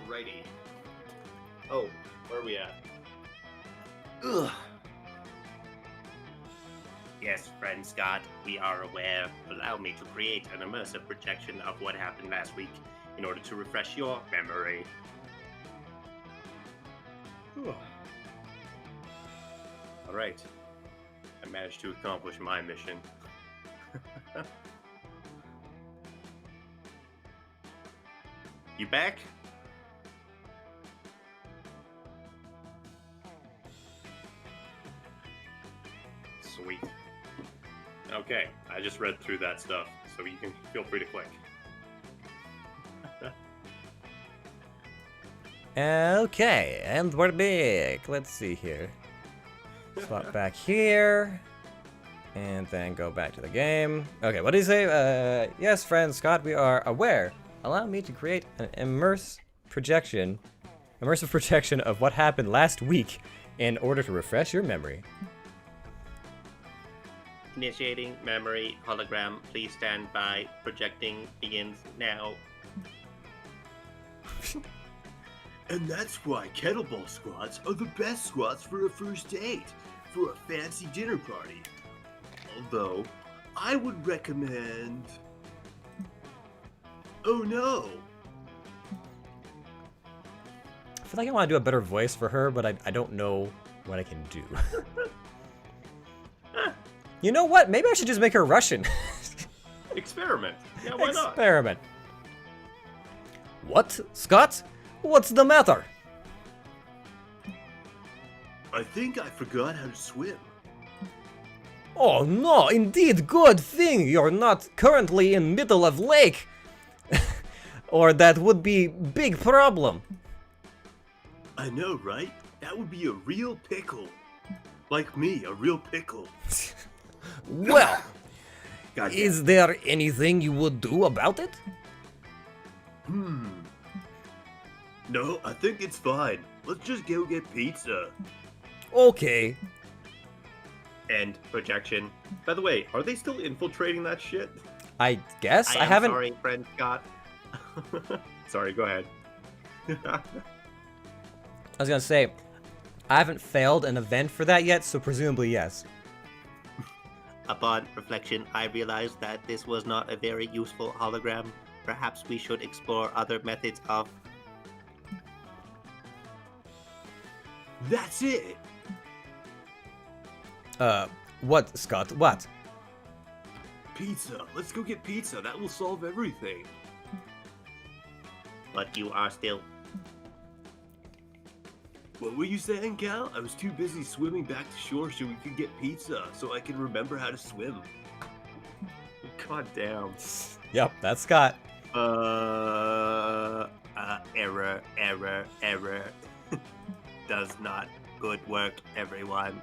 C: Alrighty. Oh, where are we at?
H: Ugh.
C: Yes, friend Scott, we are aware. Allow me to create an immersive projection of what happened last week in order to refresh your memory. Alright. I managed to accomplish my mission. You back? Sweet. Okay, I just read through that stuff, so you can feel free to click.
B: Okay, and we're back. Let's see here. Swap back here. And then go back to the game. Okay, what do you say? Yes, friend Scott, we are aware. Allow me to create an immersive projection of what happened last week in order to refresh your memory.
C: Initiating memory hologram. Please stand by. Projecting begins now.
H: And that's why kettlebell squats are the best squats for a first date, for a fancy dinner party. Although, I would recommend... Oh no!
B: I feel like I want to do a better voice for her, but I don't know what I can do. You know what? Maybe I should just make her Russian.
C: Experiment. Yeah, why not?
B: Experiment. What, Scott? What's the matter?
H: I think I forgot how to swim.
B: Oh no, indeed, good thing you're not currently in middle of lake. Or that would be big problem.
H: I know, right? That would be a real pickle. Like me, a real pickle.
B: Well,
H: God
B: is there anything you would do about it?
H: No, I think it's fine. Let's just go get pizza.
B: Okay.
C: End projection. By the way, are they still infiltrating that shit?
B: I guess I
C: am
B: haven't.
C: Sorry, friend Scott. Sorry, go ahead.
B: I was gonna say, I haven't failed an event for that yet, so presumably yes.
C: Upon reflection, I realized that this was not a very useful hologram. Perhaps we should explore other methods of...
H: That's it!
B: What, Scott? What?
H: Pizza. Let's go get pizza. That will solve everything.
C: But you are still...
H: What were you saying, Cal? I was too busy swimming back to shore so we could get pizza, so I can remember how to swim.
C: God damn.
B: Yep, that's Scott.
C: Error. Does not good work, everyone.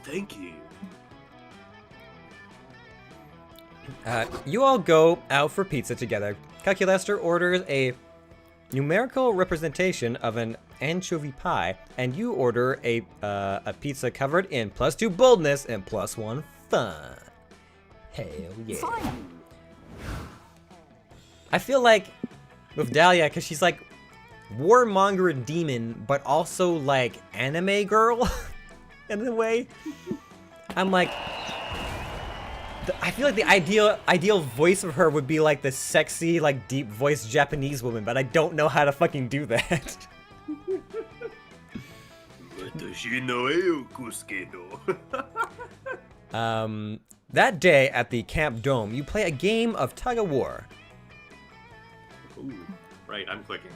H: Thank you.
B: You all go out for pizza together. Calculester orders a numerical representation of an anchovy pie, and you order a pizza covered in +2 boldness and +1 fun. Hell yeah.
F: Fine.
B: I feel like with Dahlia, because she's like warmonger demon, but also like anime girl in a way. I'm like, I feel like the ideal voice of her would be like the sexy, like deep voiced Japanese woman, but I don't know how to fucking do that. That day at the Camp Dome, you play a game of tug of war.
C: Ooh, right, I'm clicking.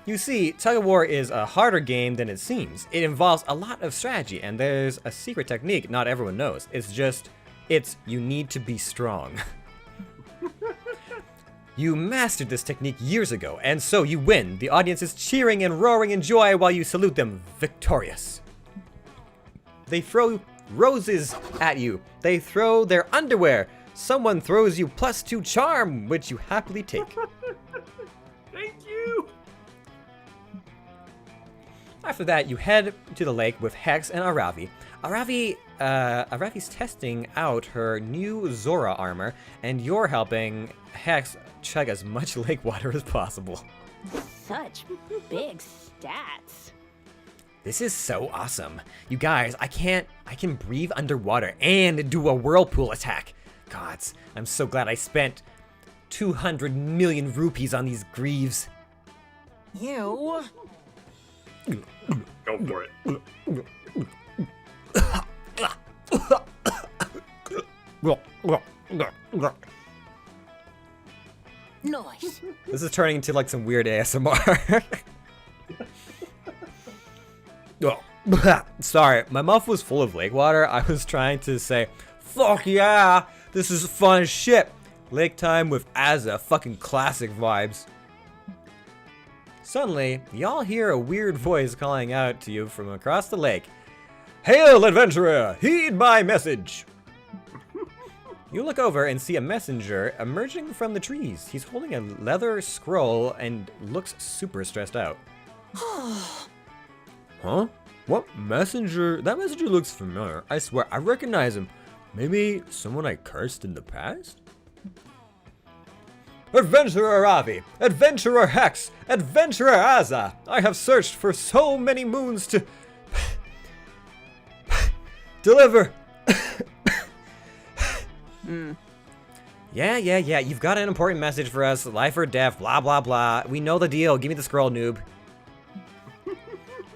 B: You see, tug of war is a harder game than it seems. It involves a lot of strategy, and there's a secret technique not everyone knows. It's you need to be strong. You mastered this technique years ago, and so you win. The audience is cheering and roaring in joy while you salute them victorious. They throw roses at you. They throw their underwear. Someone throws you +2 charm, which you happily take.
C: Thank you!
B: After that, you head to the lake with Hex and Aravi. Aravi's testing out her new Zora armor, and you're helping Hex chug as much lake water as possible.
M: Such big stats.
B: This is so awesome. You guys, I can breathe underwater and do a whirlpool attack. Gods, I'm so glad I spent 200 million rupees on these greaves.
F: You.
C: Go for it.
F: Nice.
B: This is turning into like some weird ASMR. Sorry, my mouth was full of lake water. I was trying to say, fuck yeah, this is fun as shit. Lake time with Azza, fucking classic vibes. Suddenly, y'all hear a weird voice calling out to you from across the lake. Hail, adventurer! Heed my message! You look over and see a messenger emerging from the trees. He's holding a leather scroll and looks super stressed out. Huh? What messenger? That messenger looks familiar. I swear, I recognize him. Maybe someone I cursed in the past? Adventurer Ravi! Adventurer Hex! Adventurer Azza! I have searched for so many moons to... deliver! Yeah, you've got an important message for us. Life or death, blah, blah, blah. We know the deal. Give me the scroll, noob.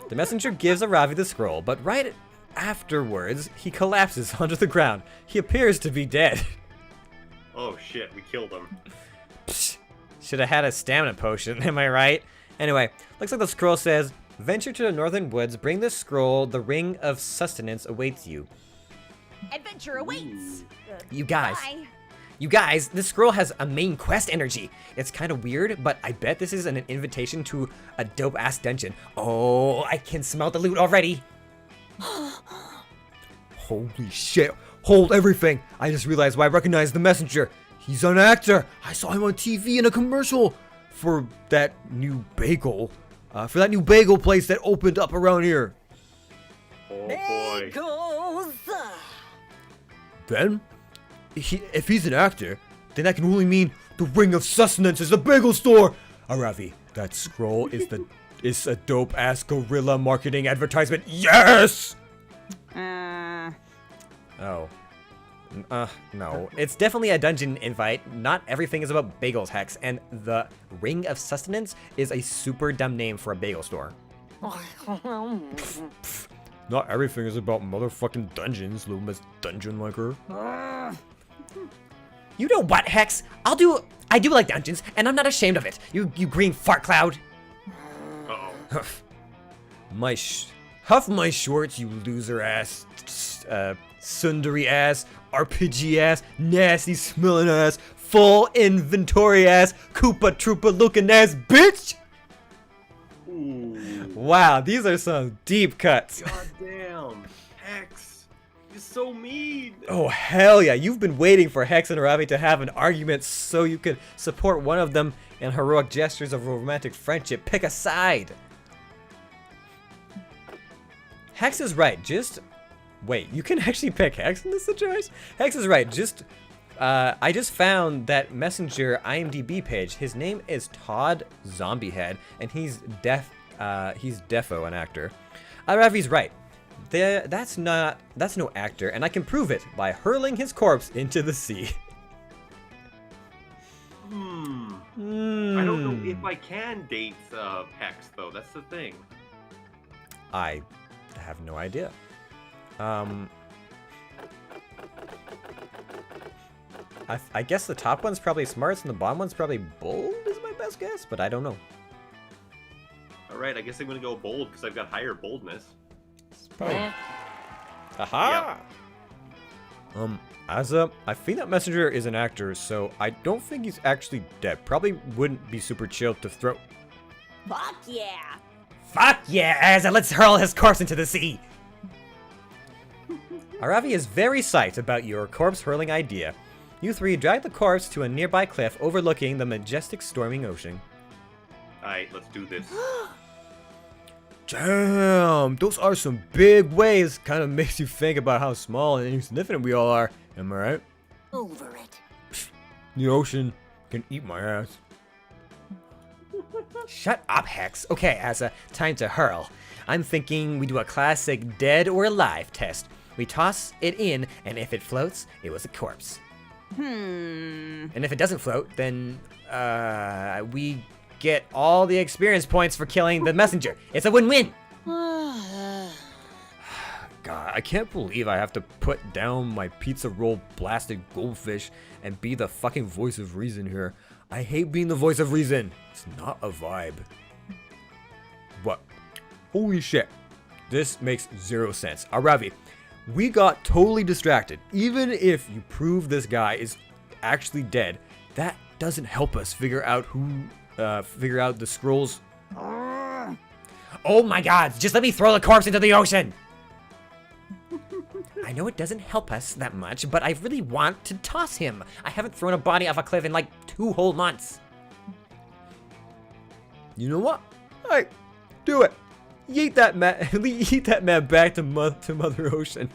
B: The messenger gives Aravi the scroll, but right afterwards, he collapses onto the ground. He appears to be dead.
C: Oh shit, we killed him.
B: Should have had a stamina potion, am I right? Anyway, looks like the scroll says, venture to the northern woods, bring the scroll, the ring of sustenance awaits you.
L: Adventure awaits.
B: You guys.
L: Bye.
B: You guys, this scroll has a main quest energy. It's kind of weird, but I bet this is an invitation to a dope-ass dungeon. Oh, I can smell the loot already. Holy shit. Hold everything. I just realized why I recognize the messenger. He's an actor. I saw him on TV in a commercial for that new bagel. For that new bagel place that opened up around here.
C: Oh boy.
L: Bagels.
B: Then, if he's an actor, then that can only mean the Ring of Sustenance is a bagel store. Aravi, that scroll is a dope ass guerrilla marketing advertisement. Yes. Oh. No. It's definitely a dungeon invite. Not everything is about bagels, Hex. And the Ring of Sustenance is a super dumb name for a bagel store. Not everything is about motherfucking dungeons, little Miss Dungeon Liker. You know what, Hex? I do like dungeons, and I'm not ashamed of it. You green fart cloud.
C: Uh-oh.
B: Huff my shorts, you loser ass, sundary ass, RPG ass, nasty smelling ass, full inventory ass, Koopa Troopa looking ass bitch!
C: Ooh.
B: Wow, these are some deep cuts.
C: God damn. Hex. You're so mean.
B: Oh, hell yeah. You've been waiting for Hex and Aravi to have an argument so you could support one of them in heroic gestures of romantic friendship. Pick a side. Hex is right. Wait, you can actually pick Hex in this situation? Hex is right. I just found that Messenger IMDb page. His name is Todd Zombiehead, and he's defo, an actor. Aravi's right. That's no actor, and I can prove it by hurling his corpse into the sea.
C: I don't know if I can date Hex though. That's the thing.
B: I have no idea. I guess the top one's probably smarts and the bottom one's probably bold is my best guess, but I don't know.
C: Alright, I guess I'm gonna go bold because I've got higher boldness.
B: Aha! Yep. I think that Messenger is an actor, so I don't think he's actually dead. Probably wouldn't be super chill to throw.
L: Fuck yeah.
I: Fuck yeah, Azza, let's hurl his corpse into the sea.
B: Aravi is very psyched about your corpse hurling idea. You three drag the corpse to a nearby cliff overlooking the majestic storming ocean.
C: Alright, let's do this.
B: Damn, those are some big waves. Kind of makes you think about how small and insignificant we all are. Am I right?
L: Over it.
B: The ocean can eat my ass.
I: Shut up, Hex. Okay, Azza, time to hurl. I'm thinking we do a classic dead or alive test. We toss it in, and if it floats, it was a corpse. And if it doesn't float, then we get all the experience points for killing the messenger. It's a win-win.
B: God, I can't believe I have to put down my pizza roll blasted goldfish and be the fucking voice of reason here. I hate being the voice of reason. It's not a vibe. What? Holy shit. This makes zero sense. Aravi, we got totally distracted. Even if you prove this guy is actually dead, that doesn't help us figure out the scrolls.
I: Oh my god, just let me throw the corpse into the ocean! I know it doesn't help us that much, but I really want to toss him. I haven't thrown a body off a cliff in like 2 whole months.
B: You know what? Hey, do it. Yeet that man back to Mother Ocean.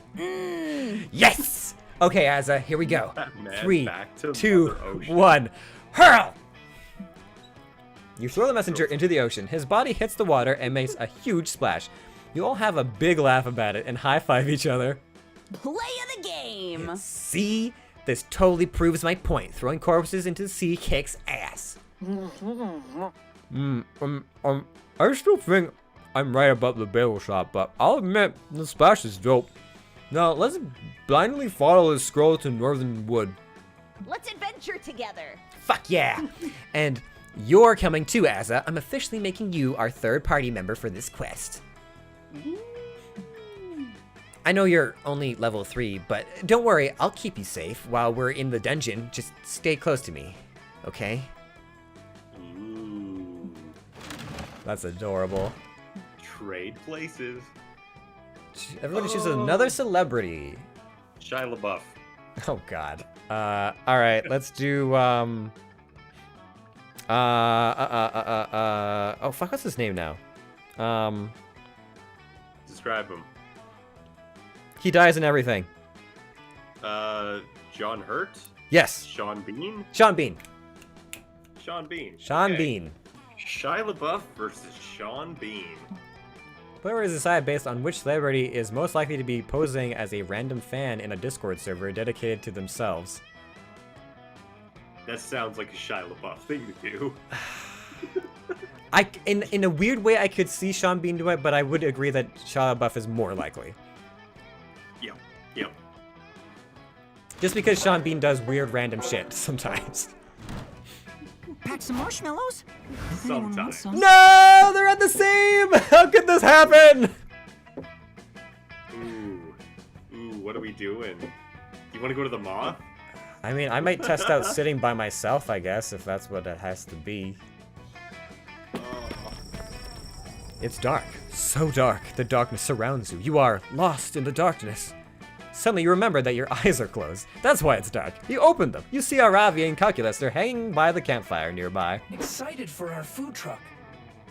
I: Yes! Okay, Azza, here we go. 3,
C: back to
I: 2,
C: Mother Ocean.
I: 1, hurl!
B: You throw the messenger into the ocean. His body hits the water and makes a huge splash. You all have a big laugh about it and high-five each other.
L: Play of the game.
I: See? This totally proves my point. Throwing corpses into the sea kicks ass.
B: I still think I'm right about the bagel shop, but I'll admit the splash is dope. Now let's blindly follow this scroll to Northern Wood.
L: Let's adventure together.
I: Fuck yeah! And you're coming too, Azza. I'm officially making you our third party member for this quest. I know you're only level 3, but don't worry, I'll keep you safe while we're in the dungeon. Just stay close to me, okay?
C: Ooh.
B: That's adorable.
C: Trade places.
B: Everybody chooses another celebrity.
C: Shia LaBeouf.
B: Oh god. All right, let's do oh fuck, what's his name now?
C: Describe him.
B: He dies in everything.
C: John Hurt?
B: Yes.
C: Sean Bean?
B: Sean Bean.
C: Sean Bean.
B: Sean
C: Okay.
B: Bean.
C: Shia LaBeouf versus Sean Bean.
B: Player is decided based on which celebrity is most likely to be posing as a random fan in a Discord server dedicated to themselves.
C: That sounds like a Shia LaBeouf thing to do.
B: In a weird way, I could see Sean Bean do it, but I would agree that Shia LaBeouf is more likely.
C: Yep.
B: Just because Sean Bean does weird random shit sometimes.
F: Pack some marshmallows? Does anyone want some?
B: No, they're at the same. How could this happen?
C: Ooh, what are we doing? You want to go to the moth?
B: I mean, I might test out sitting by myself, I guess, if that's what it has to be. It's dark. So dark. The darkness surrounds you. You are lost in the darkness. Suddenly you remember that your eyes are closed. That's why it's dark. You open them. You see Aravi and Calculus. They're hanging by the campfire nearby.
A: Excited for our food truck.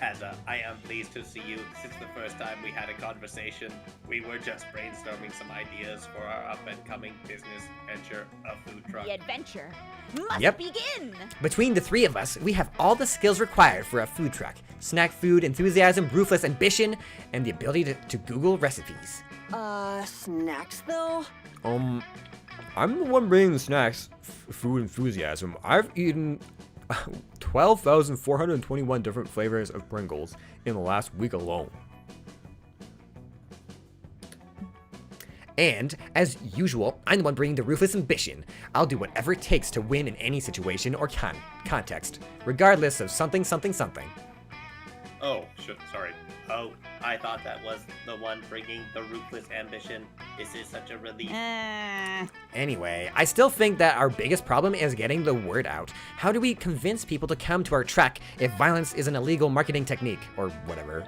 C: Azza, I am pleased to see you. Since the first time we had a conversation, we were just brainstorming some ideas for our up-and-coming business venture, a food truck.
L: The adventure must
B: Yep.
L: begin.
I: Between the three of us, we have all the skills required for a food truck. Snack food, enthusiasm, ruthless ambition, and the ability to Google recipes.
L: Snacks though?
B: I'm the one bringing the snacks. Food enthusiasm. I've eaten 12,421 different flavors of Pringles in the last week alone.
I: And, as usual, I'm the one bringing the ruthless ambition. I'll do whatever it takes to win in any situation or context, regardless of something.
C: Oh, sorry. Oh, I thought that was the one bringing the ruthless ambition. This is such a relief.
I: Anyway, I still think that our biggest problem is getting the word out. How do we convince people to come to our track if violence is an illegal marketing technique, or whatever?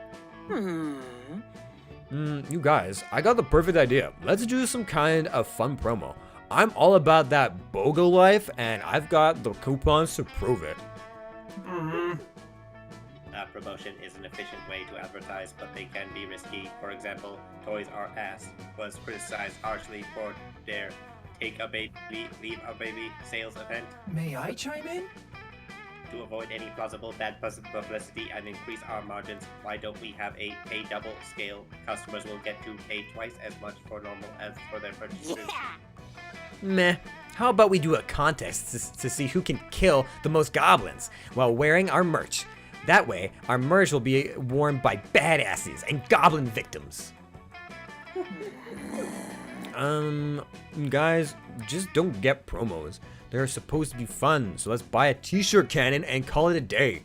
B: You guys, I got the perfect idea. Let's do some kind of fun promo. I'm all about that BOGO life, and I've got the coupons to prove it.
C: Promotion is an efficient way to advertise, but they can be risky. For example, Toys R Us was criticized harshly for their Take a Baby, Leave a Baby sales event.
A: May I chime in?
C: To avoid any plausible bad publicity and increase our margins, why don't we have a pay double scale? Customers will get to pay twice as much for normal as for their purchases.
I: Meh. How about we do a contest to see who can kill the most goblins while wearing our merch? That way, our merch will be worn by badasses and goblin victims.
B: Guys, just don't get promos. They're supposed to be fun, so let's buy a t-shirt cannon and call it a day.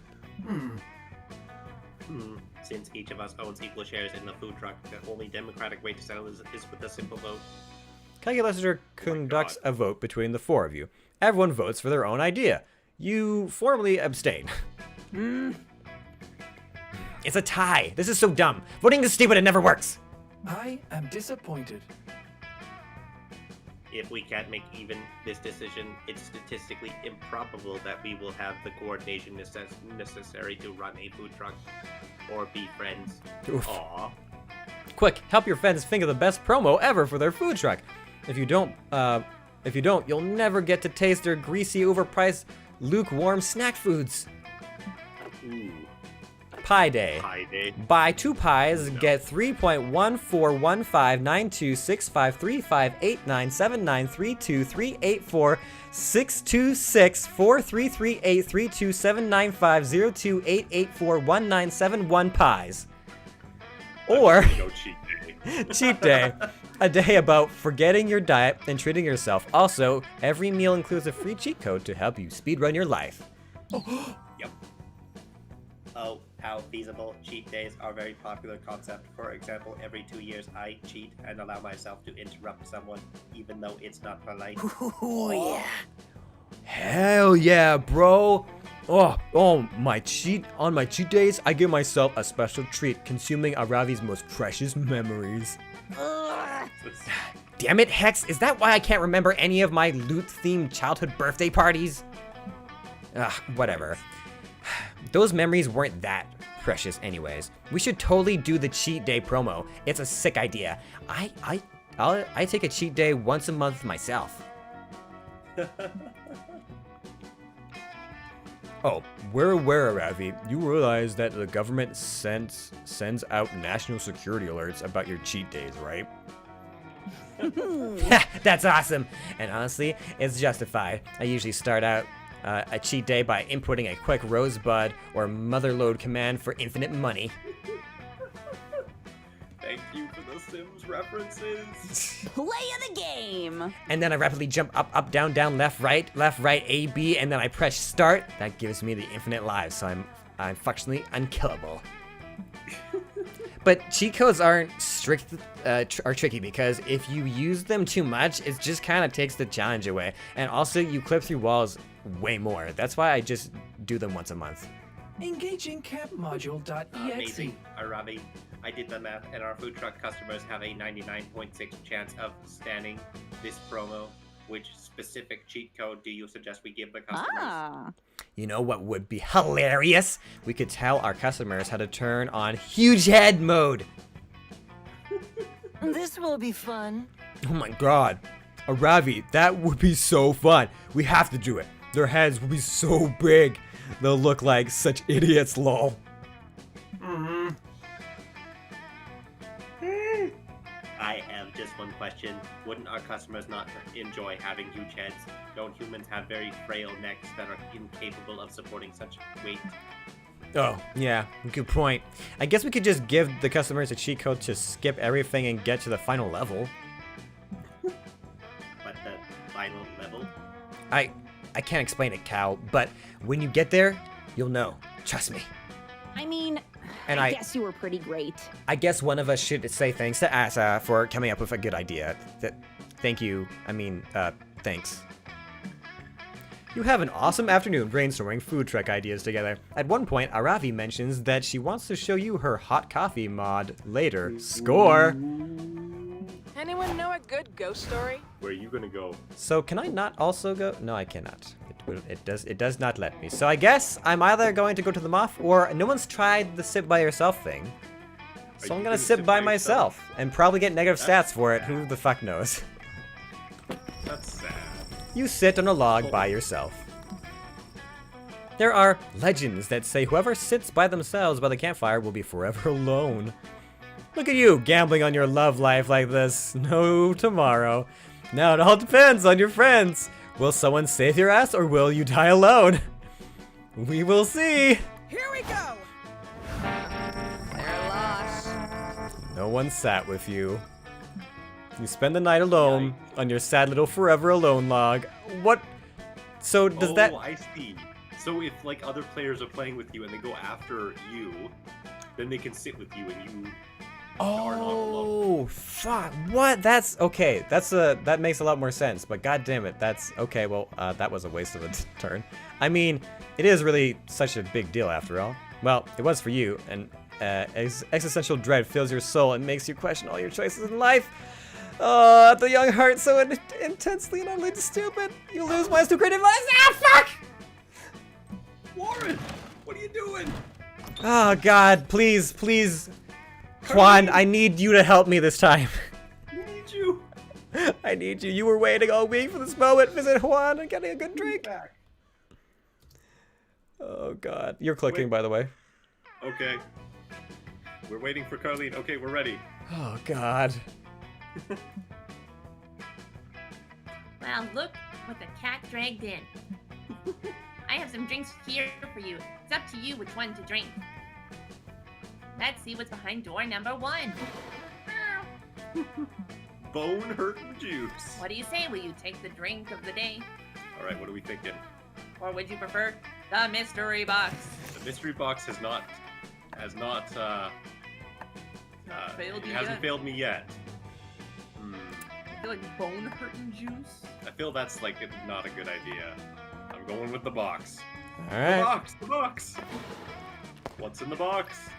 C: Since each of us owns equal shares in the food truck, the only democratic way to settle is with a simple vote.
B: Calculator conducts a vote between the four of you. Everyone votes for their own idea. You formally abstain.
I: It's a tie. This is so dumb. Voting is stupid and never works.
A: I am disappointed.
C: If we can't make even this decision, it's statistically improbable that we will have the coordination necessary to run a food truck or be friends.
B: Oof.
C: Aww.
B: Quick, help your friends think of the best promo ever for their food truck. If you don't, you'll never get to taste their greasy, overpriced, lukewarm snack foods.
C: Ooh.
B: Pie Day.
C: Pie Day.
B: Buy 2 pies, get 3.14159265358979322384622795028841971 pies. Or
C: No cheat day.
B: cheat day. a day about forgetting your diet and treating yourself. Also, every meal includes a free cheat code to help you speedrun your life.
C: Yep. Oh, how feasible. Cheat days are a very popular concept. For example, every 2 years I cheat and allow myself to interrupt someone, even though it's not polite.
L: Oh, yeah.
B: Hell yeah, bro. On my cheat days, I give myself a special treat, consuming Aravi's most precious memories. Damn it, Hex, is that why I can't remember any of my loot-themed childhood birthday parties? Whatever. Those memories weren't that precious anyways. We should totally do the cheat day promo. It's a sick idea. I take a cheat day once a month myself. Oh, we're aware, Ravi. You realize that the government sends out national security alerts about your cheat days, right? That's awesome. And honestly, it's justified. I usually start out a cheat day by inputting a quick rosebud or motherload command for infinite money.
C: Thank you for the Sims references.
L: Play of the game.
B: And then I rapidly jump up, down, left, right, A, B, and then I press start. That gives me the infinite lives, so I'm functionally unkillable. But cheat codes aren't are tricky because if you use them too much, it just kind of takes the challenge away. And also, you clip through walls way more. That's why I just do them once a month.
A: Engaging campmodule.exe.
C: Amazing, Aravi. I did the math, and our food truck customers have a 99.6 chance of standing this promo. Which specific cheat code do you suggest we give the customers?
B: You know what would be hilarious? We could tell our customers how to turn on huge head mode.
L: This will be fun.
B: Oh my god. Aravi, that would be so fun. We have to do it. Their heads will be so big. They'll look like such idiots, lol.
C: I have just one question. Wouldn't our customers not enjoy having huge heads? Don't humans have very frail necks that are incapable of supporting such weight?
B: Oh, yeah, good point. I guess we could just give the customers a cheat code to skip everything and get to the final level.
C: But the final level?
B: I can't explain it, Cal, but when you get there, you'll know. Trust me.
M: I mean,
B: And
M: I guess you were pretty great.
B: I guess one of us should say thanks to Asa for coming up with a good idea. Thank you. Thanks. You have an awesome afternoon brainstorming food truck ideas together. At one point, Aravi mentions that she wants to show you her hot coffee mod later. Score!
O: Anyone know a good ghost story?
C: Where are you gonna go?
B: So can I not also go? No, I cannot. It does not let me. So I guess I'm either going to go to the moth or no one's tried the sit by yourself thing. So I'm gonna sit by myself and probably get negative stats for it. Who the fuck knows?
C: That's sad.
B: You sit on a log by yourself. There are legends that say whoever sits by themselves by the campfire will be forever alone. Look at you, gambling on your love life like this. No tomorrow. Now it all depends on your friends. Will someone save your ass or will you die alone? We will see.
O: Here we go. They're lost.
B: No one sat with you. You spend the night alone on your sad little forever alone log. What? So does that...
C: Oh, I see. So if like other players are playing with you and they go after you, then they can sit with you and you are not alone.
B: Oh, fuck. What? That's okay. That makes a lot more sense. But god damn it, that's okay. Well, that was a waste of a turn. I mean, it is really such a big deal after all. Well, it was for you, and existential dread fills your soul and makes you question all your choices in life. Oh, the young heart so intensely and utterly stupid. You lose minds to great advice. Ah, fuck!
C: Warren, what are you doing?
B: Oh god, please, please. Juan, I need you to help me this time.
C: I need you.
B: I need you. You were waiting all week for this moment. Visit Juan and getting a good drink. Oh god. You're clicking, by the way.
C: Okay. We're waiting for Carlene. Okay, we're ready.
B: Oh god.
E: Well, look what the cat dragged in. I have some drinks here for you. It's up to you which one to drink. Let's see what's behind door number 1.
C: bone hurting juice.
E: What do you say? Will you take the drink of the day?
C: All right, what are we thinking?
E: Or would you prefer the mystery box?
C: The mystery box has not
E: Failed you
C: it hasn't
E: yet?
C: failed me yet.
E: I feel like bone hurting juice.
C: I feel that's like not a good idea. I'm going with the box.
B: All right.
C: The box. What's in the box?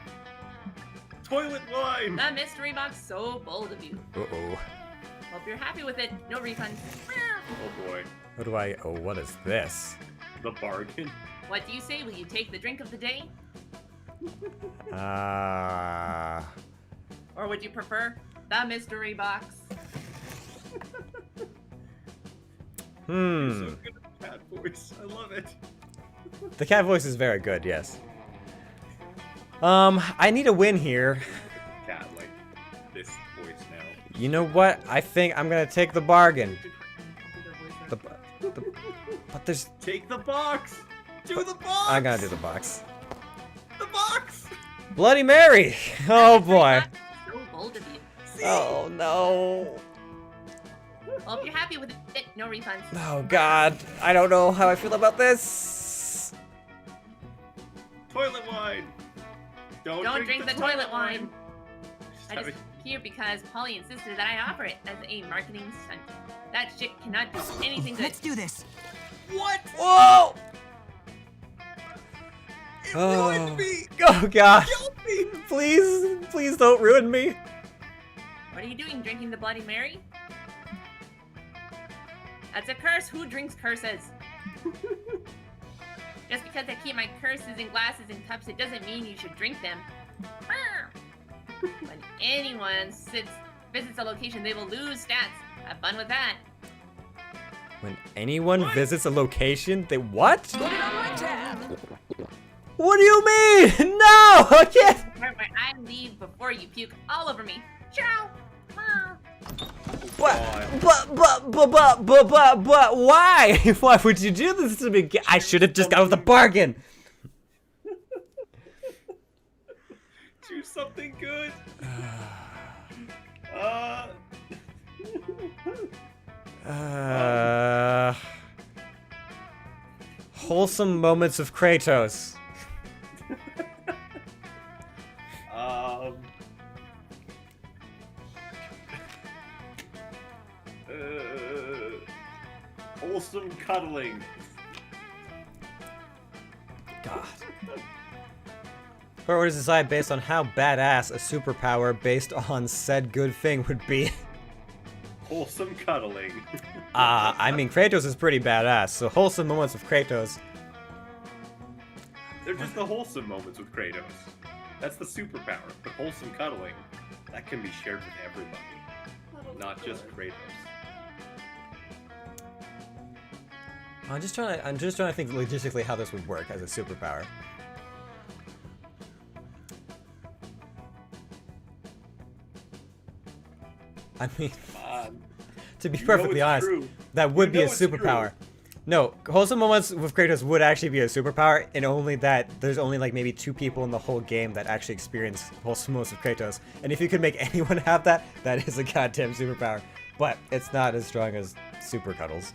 C: Toilet wine.
E: The mystery box, so bold of you.
B: Uh-oh.
E: Hope you're happy with it. No refunds.
C: Oh boy.
B: What do I... Oh, what is this?
C: The bargain.
E: What do you say? Will you take the drink of the day? Or would you prefer the mystery box?
C: You're so good at the cat voice. I love it.
B: The cat voice is very good, yes. I need a win here.
C: Cat like this voice now.
B: You know what? I think I'm gonna take the bargain. But there's...
C: Take the box! Do the box!
B: I'm gonna do the box.
C: The box!
B: Bloody Mary! Oh boy.
E: So bold of you.
B: Oh no.
E: Hope you're happy with it. No refunds.
B: Oh god. I don't know how I feel about this.
C: Toilet wine!
E: Don't drink the toilet wine. I just here because Polly insisted that I offer it as a marketing stunt. That shit cannot do anything good.
F: Let's do this.
C: What?
B: Whoa!
C: It
B: Oh.
C: ruined me!
B: Oh god.
C: Killed me!
B: Please don't ruin me.
E: What are you doing, drinking the Bloody Mary? That's a curse. Who drinks curses? Just because I keep my curses in glasses and cups, it doesn't mean you should drink them. When anyone visits a location, they will lose stats. Have fun with that.
B: When anyone visits a location, they what?
O: Put it on my tab.
B: What do you mean? No, I can't.
E: Where I leave before you puke all over me. Ciao.
B: But why? Why would you do this to me? I should have just gone with the bargain.
C: Do something good.
B: Wholesome moments of Kratos.
C: Wholesome cuddling.
B: God. Or was decide based on how badass a superpower based on said good thing would be.
C: Wholesome cuddling.
B: I mean, Kratos is pretty badass, so wholesome moments of Kratos.
C: They're just the wholesome moments with Kratos. That's the superpower. The wholesome cuddling. That can be shared with everybody. Not just Kratos.
B: I'm just trying to think logistically how this would work as a superpower. I mean, to be perfectly honest, that would be a superpower. No, wholesome moments with Kratos would actually be a superpower, and only that there's only like maybe 2 people in the whole game that actually experience wholesome moments with Kratos. And if you could make anyone have that, that is a goddamn superpower. But it's not as strong as super cuddles.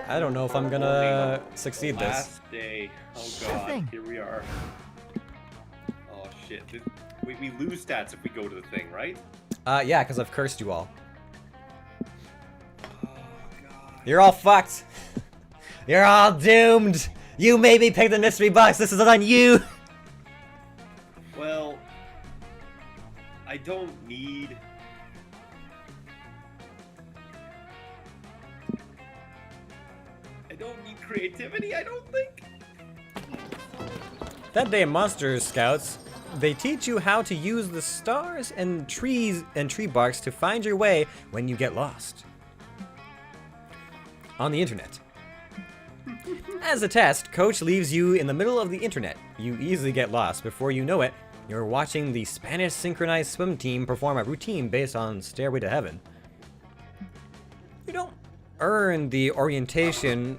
B: I don't know if I'm gonna succeed this.
C: Last day. Oh god, here we are. Oh shit. We lose stats if we go to the thing, right?
B: Yeah, because I've cursed you all. Oh, God. You're all fucked. You're all doomed. You made me pick the mystery box. This is on you.
C: Well, I don't need... I don't need creativity, I don't think.
B: That day in Monster Scouts, they teach you how to use the stars and trees and tree barks to find your way when you get lost. On the internet. As a test, Coach leaves you in the middle of the internet. You easily get lost. Before you know it, you're watching the Spanish synchronized swim team perform a routine based on Stairway to Heaven. You don't earn the orientation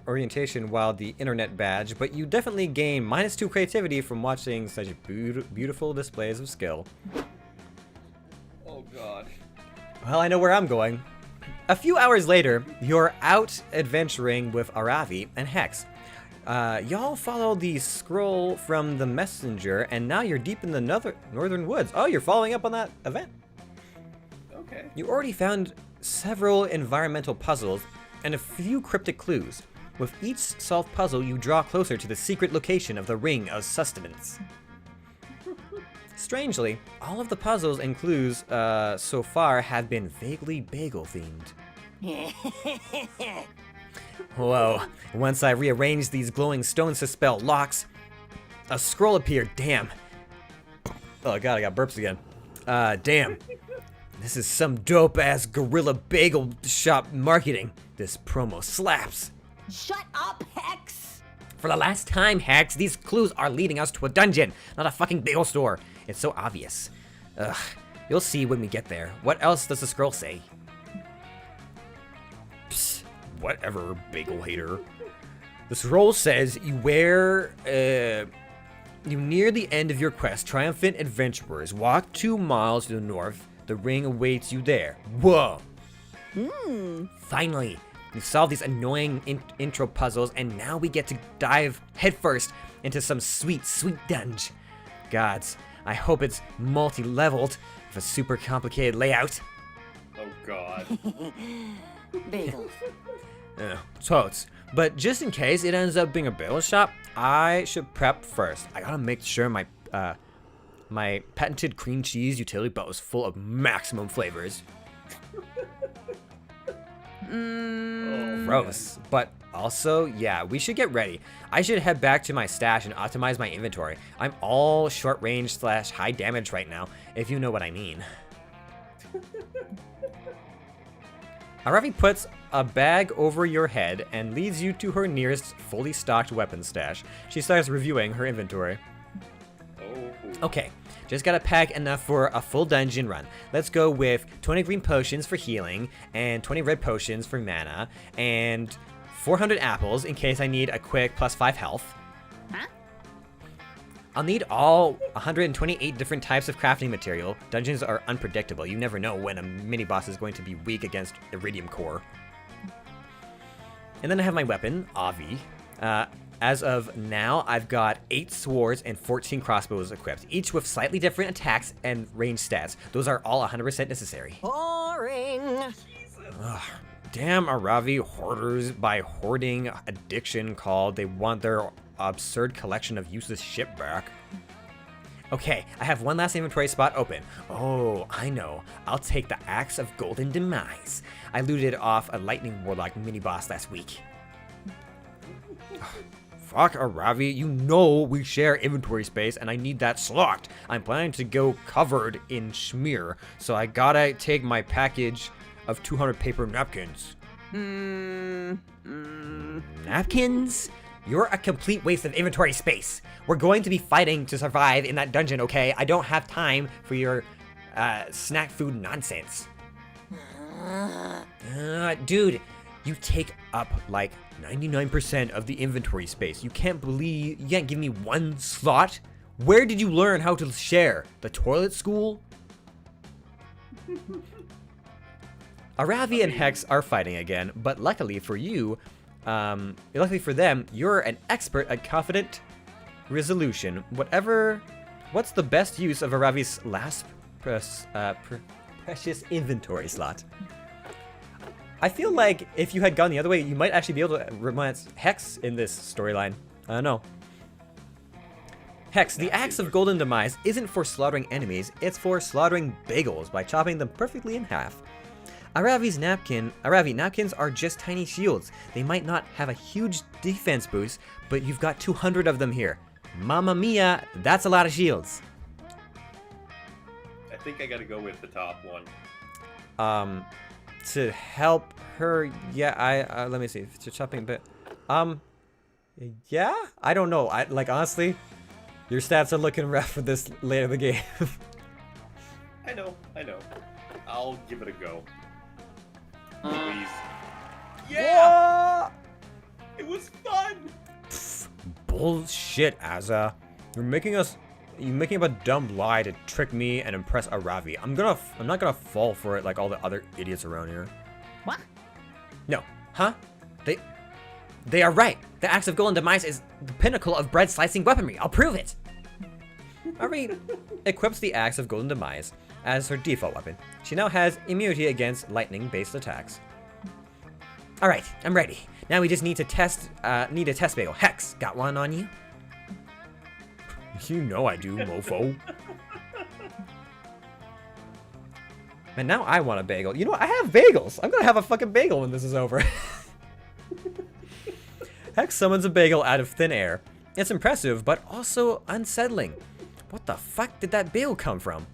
B: orientation while the internet badge, but you definitely gain -2 creativity from watching such beautiful displays of skill.
P: Oh god.
B: Well, I know where I'm going. A few hours later, you're out adventuring with Aravi and Hex. Y'all follow the scroll from the messenger, and now you're deep in the northern woods. Oh, you're following up on that event.
P: Okay.
B: You already found several environmental puzzles and a few cryptic clues. With each solved puzzle, you draw closer to the secret location of the Ring of Sustenance. Strangely, all of the puzzles and clues so far have been vaguely bagel-themed. Whoa, once I rearranged these glowing stones to spell locks, a scroll appeared, damn. Oh god, I got burps again. Damn. This is some dope-ass gorilla bagel shop marketing. This promo slaps.
M: Shut up, Hex!
I: For the last time, Hex, these clues are leading us to a dungeon, not a fucking bagel store. It's so obvious. Ugh, you'll see when we get there. What else does the scroll say?
B: Psst, whatever, bagel hater. The scroll says you near the end of your quest, triumphant adventurers. Walk 2 miles to the north. The ring awaits you there. Whoa! Finally, we've solved these annoying intro puzzles, and now we get to dive headfirst into some sweet, sweet dungeon. Gods, I hope it's multi-leveled with a super complicated layout.
P: Oh god.
L: Bagels.
B: Totes. But just in case it ends up being a bagel shop, I should prep first. I gotta make sure my my patented cream cheese utility belt is full of maximum flavors. Gross. But also, yeah, we should get ready. I should head back to my stash and optimize my inventory. I'm all short range / high damage right now, if you know what I mean. Aravi puts a bag over your head and leads you to her nearest fully stocked weapon stash. She starts reviewing her inventory. Okay, just gotta pack enough for a full dungeon run. Let's go with 20 green potions for healing, and 20 red potions for mana, and 400 apples in case I need a quick +5 health.
M: Huh?
B: I'll need all 128 different types of crafting material. Dungeons are unpredictable. You never know when a mini-boss is going to be weak against Iridium Core. And then I have my weapon, Avi. As of now, I've got 8 swords and 14 crossbows equipped, each with slightly different attacks and range stats. Those are all 100% necessary.
L: Boring.
B: Ugh, damn Aravi hoarders by hoarding addiction called. They want their absurd collection of useless shit back. Okay, I have one last inventory spot open. Oh, I know. I'll take the Axe of Golden Demise. I looted off a Lightning Warlock mini-boss last week. Fuck Aravi, you know we share inventory space and I need that slot. I'm planning to go covered in schmear, so I gotta take my package of 200 paper napkins. Napkins? You're a complete waste of inventory space. We're going to be fighting to survive in that dungeon, okay? I don't have time for your snack food nonsense. Dude, you take up like 99% of the inventory space. You can't give me one slot? Where did you learn how to share? The toilet school? Aravi and Hex are fighting again, but luckily for you, luckily for them, you're an expert at confident resolution. What's the best use of Aravi's last precious inventory slot? I feel like if you had gone the other way, you might actually be able to romance Hex in this storyline. I don't know. Hex, the Axe of Golden Demise isn't for slaughtering enemies, it's for slaughtering bagels by chopping them perfectly in half. Aravi, napkins are just tiny shields. They might not have a huge defense boost, but you've got 200 of them here. Mamma mia, that's a lot of shields.
P: I think I gotta go with the top one.
B: To help her, yeah, let me see, to chopping a bit. Yeah, I don't know. Honestly, your stats are looking rough for this late in the game.
P: I know. I'll give it a go. Please. Yeah! It was fun.
B: Bullshit, Azza. You're making up a dumb lie to trick me and impress Aravi. I'm not gonna fall for it like all the other idiots around here.
F: What?
B: No. Huh? They are right. The axe of golden demise is the pinnacle of bread slicing weaponry. I'll prove it. Aravi equips the axe of golden demise as her default weapon. She now has immunity against lightning-based attacks. All right, I'm ready. Now we just need a test bagel. Hex, got one on you? You know I do, mofo. And now I want a bagel. You know what? I have bagels. I'm gonna have a fucking bagel when this is over. Hex summons a bagel out of thin air. It's impressive, but also unsettling. What the fuck did that bagel come from?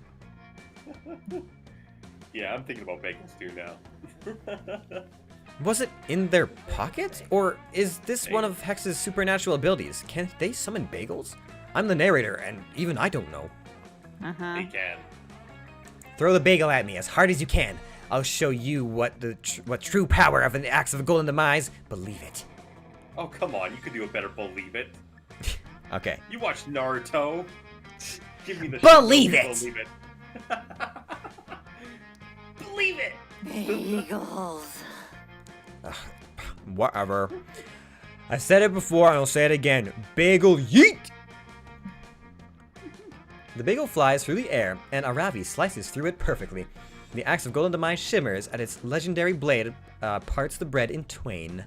P: Yeah, I'm thinking about bagels too now.
B: Was it in their pocket? Or is this one of Hex's supernatural abilities? Can they summon bagels? I'm the narrator, and even I don't know.
P: They can.
B: Throw the bagel at me as hard as you can. I'll show you what true power of an axe of golden demise. Believe it.
P: Oh, come on. You could do a better believe it.
B: Okay.
P: You watched Naruto. Give me the
B: Believe
P: shit.
B: it!
P: Believe it. Believe it!
L: Bagels.
B: Whatever. I said it before and I'll say it again. Bagel yeet! The bagel flies through the air and Aravi slices through it perfectly. The axe of golden demise shimmers as its legendary blade parts the bread in twain.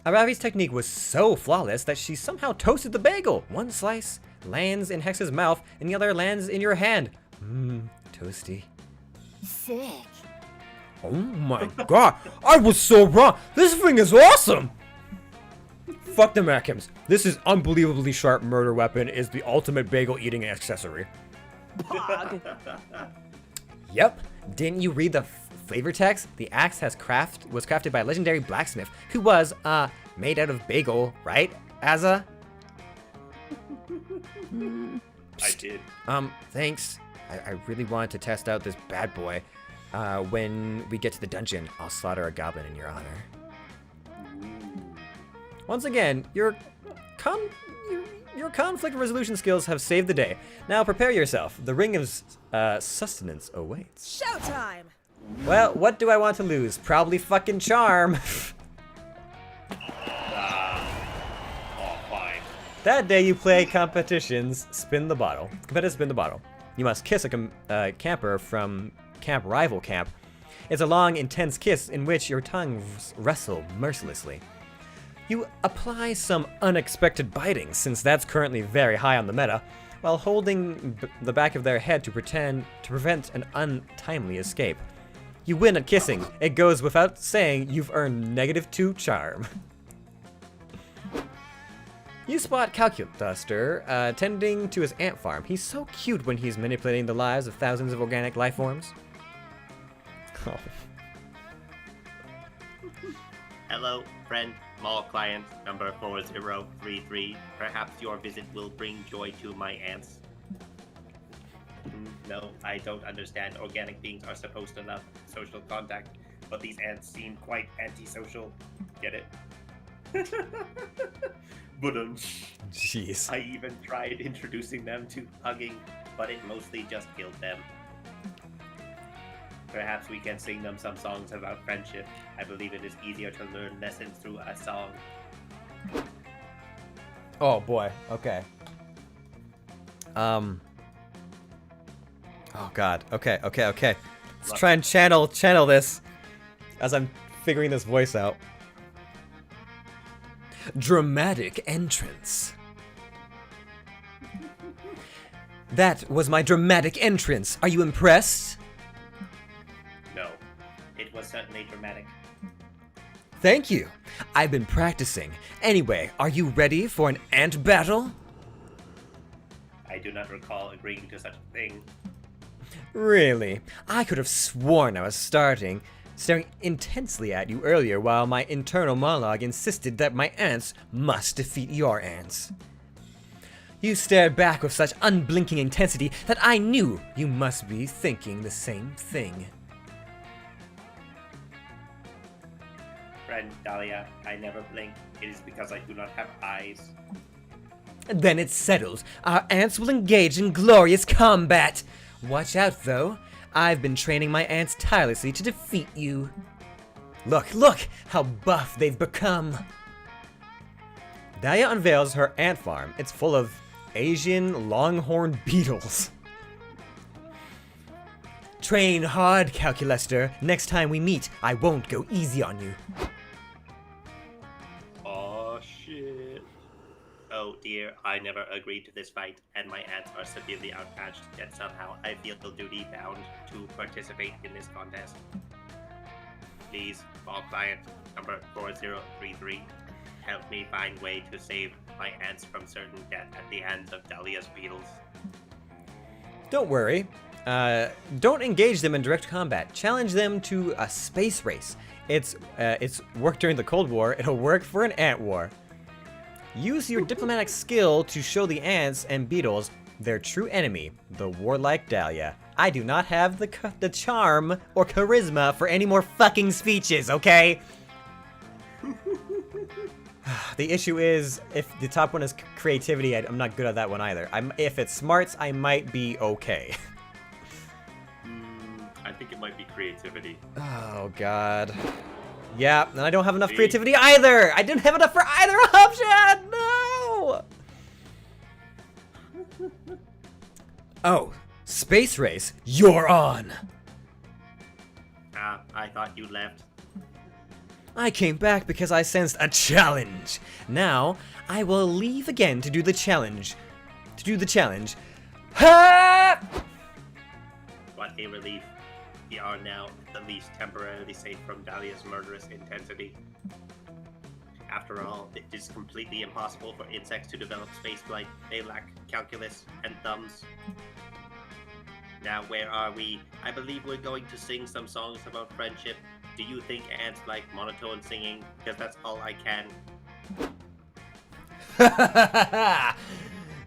B: Aravi's technique was so flawless that she somehow toasted the bagel. One slice lands in Hex's mouth and the other lands in your hand. Mmm, toasty.
L: Sick.
B: Oh my god, I was so wrong. This thing is awesome. Fuck the Machims. This is unbelievably sharp murder weapon is the ultimate bagel eating accessory. Yep. Didn't you read the flavor text? The axe was crafted by a legendary blacksmith who was made out of bagel, right? Azza?
P: I did.
B: Thanks. I really wanted to test out this bad boy. When we get to the dungeon, I'll slaughter a goblin in your honor. Once again, your conflict resolution skills have saved the day. Now prepare yourself. The ring of sustenance awaits.
O: Showtime!
B: Well, what do I want to lose? Probably fucking charm.
P: Oh, fine.
B: That day you play competitions, spin the bottle. Competitive spin the bottle. You must kiss a camper from Camp Rival Camp. It's a long, intense kiss in which your tongues wrestle mercilessly. You apply some unexpected biting, since that's currently very high on the meta, while holding the back of their head to prevent an untimely escape. You win at kissing. It goes without saying you've earned -2 charm. You spot Calcuduster tending to his ant farm. He's so cute when he's manipulating the lives of thousands of organic life forms. Oh.
C: Hello, friend. Mall client number 4033. Perhaps your visit will bring joy to my ants. No, I don't understand. Organic beings are supposed to love social contact, but these ants seem quite antisocial. Get it? But
B: jeez.
C: I even tried introducing them to hugging, but it mostly just killed them. Perhaps we can sing them some songs about friendship. I believe it is easier to learn lessons through a song.
B: Oh boy. Okay. Oh god. Okay. Let's try and channel this as I'm figuring this voice out. Dramatic entrance. That was my dramatic entrance. Are you impressed?
C: No, it was certainly dramatic.
B: Thank you. I've been practicing. Anyway, are you ready for an ant battle?
C: I do not recall agreeing to such a thing.
B: Really? I could have sworn I was staring intensely at you earlier while my internal monologue insisted that my ants must defeat your ants. You stared back with such unblinking intensity that I knew you must be thinking the same thing.
C: friend Dahlia. I never blink. It is because I do not have eyes.
I: Then it's settled. Our ants will engage in glorious combat. Watch out, though. I've been training my ants tirelessly to defeat you. Look how buff they've become. Dahlia unveils her ant farm. It's full of Asian longhorn beetles. Train hard, Calculester. Next time we meet, I won't go easy on you.
C: Oh shit. Oh dear, I never agreed to this fight, and my ants are severely outmatched, yet somehow I feel duty bound to participate in this contest. Please, call client number 4033. Help me find way to save my ants from certain death at the hands of Dahlia's beetles.
B: Don't worry. Don't engage them in direct combat. Challenge them to a space race. It's worked during the Cold War. It'll work for an ant war. Use your diplomatic skill to show the ants and beetles their true enemy, the warlike Dahlia. I do not have the charm or charisma for any more fucking speeches, okay? The issue is, if the top one is creativity, I'm not good at that one either. If it's smarts, I might be okay.
P: I think it might be creativity.
B: Oh, God. Yeah, and I don't have enough creativity either! I didn't have enough for either option! No! Oh, space race, you're on!
C: I thought you left.
B: I came back because I sensed a challenge. Now, I will leave again to do the challenge. Ha!
C: What a relief. We are now at least temporarily safe from Dahlia's murderous intensity. After all, it is completely impossible for insects to develop spaceflight. They lack calculus and thumbs. Now, where are we? I believe we're going to sing some songs about friendship. Do you think ants like monotone singing? Because that's all I can.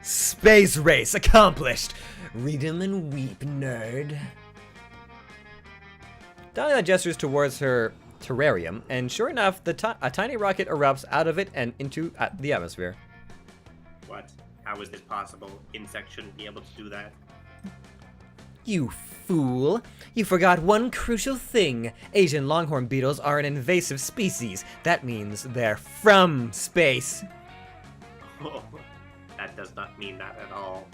I: Space race accomplished. Read 'em and weep, nerd.
B: Dahlia gestures towards her terrarium, and sure enough, a tiny rocket erupts out of it and into the atmosphere.
C: What? How is this possible? Insects shouldn't be able to do that.
I: You fool! You forgot one crucial thing. Asian longhorn beetles are an invasive species. That means they're from space.
C: Oh, that does not mean that at all.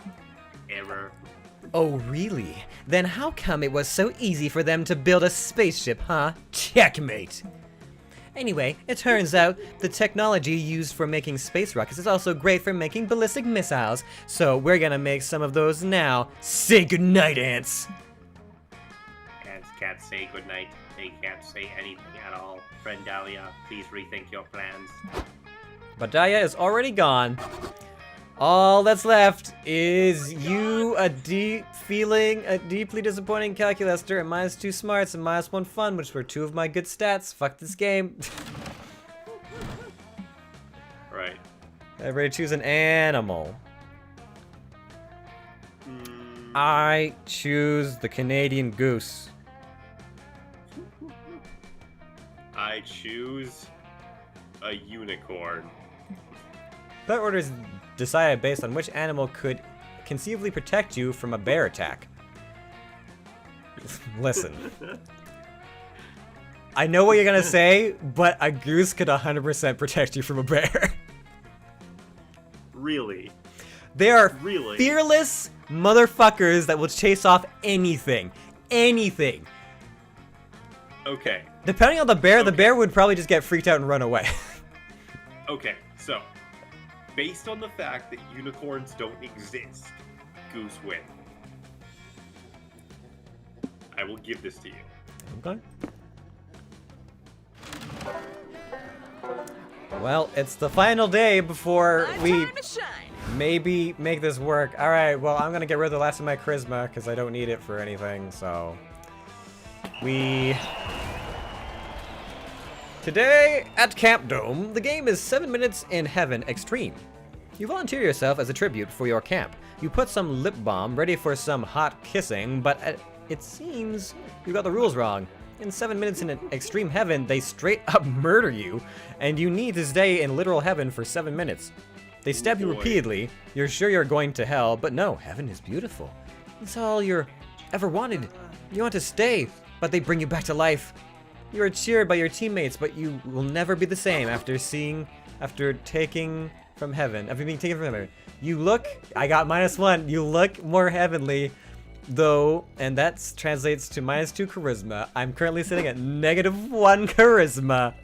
C: Error.
I: Oh, really? Then how come it was so easy for them to build a spaceship, huh? Checkmate! Anyway, it turns out the technology used for making space rockets is also great for making ballistic missiles, so we're gonna make some of those now. Say goodnight, ants!
C: Ants can't say goodnight. They can't say anything at all. Friend Dahlia, please rethink your plans.
B: But Dahlia is already gone. All that's left is you, a deeply disappointing Calculester, and -2 smarts and -1 fun, which were 2 of my good stats. Fuck this game.
P: Right.
B: Everybody choose an animal. I choose the Canadian goose.
P: I choose a unicorn.
B: Pet order is decided based on which animal could conceivably protect you from a bear attack. Listen. I know what you're gonna say, but a goose could 100% protect you from a bear.
P: Really?
B: They are
P: Really?
B: fearless motherfuckers that will chase off anything. Anything.
P: Okay.
B: Depending on the bear would probably just get freaked out and run away.
P: Okay, so based on the fact that unicorns don't exist, goose win. I will give this to you.
B: Okay. Well, it's the final day before we maybe make this work. Alright, well, I'm gonna get rid of the last of my charisma because I don't need it for anything, so... Today, at Camp Dome, the game is 7 Minutes in Heaven Extreme. You volunteer yourself as a tribute for your camp. You put some lip balm ready for some hot kissing, but it seems you got the rules wrong. In 7 minutes in extreme heaven, they straight up murder you, and you need to stay in literal heaven for 7 minutes. They stab you repeatedly. You're sure you're going to hell, but no, heaven is beautiful. It's all you're ever wanted. You want to stay, but they bring you back to life. You are cheered by your teammates, but you will never be the same after taking from heaven, after being taken from heaven. You look, I got -1, you look more heavenly, though, and that translates to -2 charisma. I'm currently sitting at -1 charisma.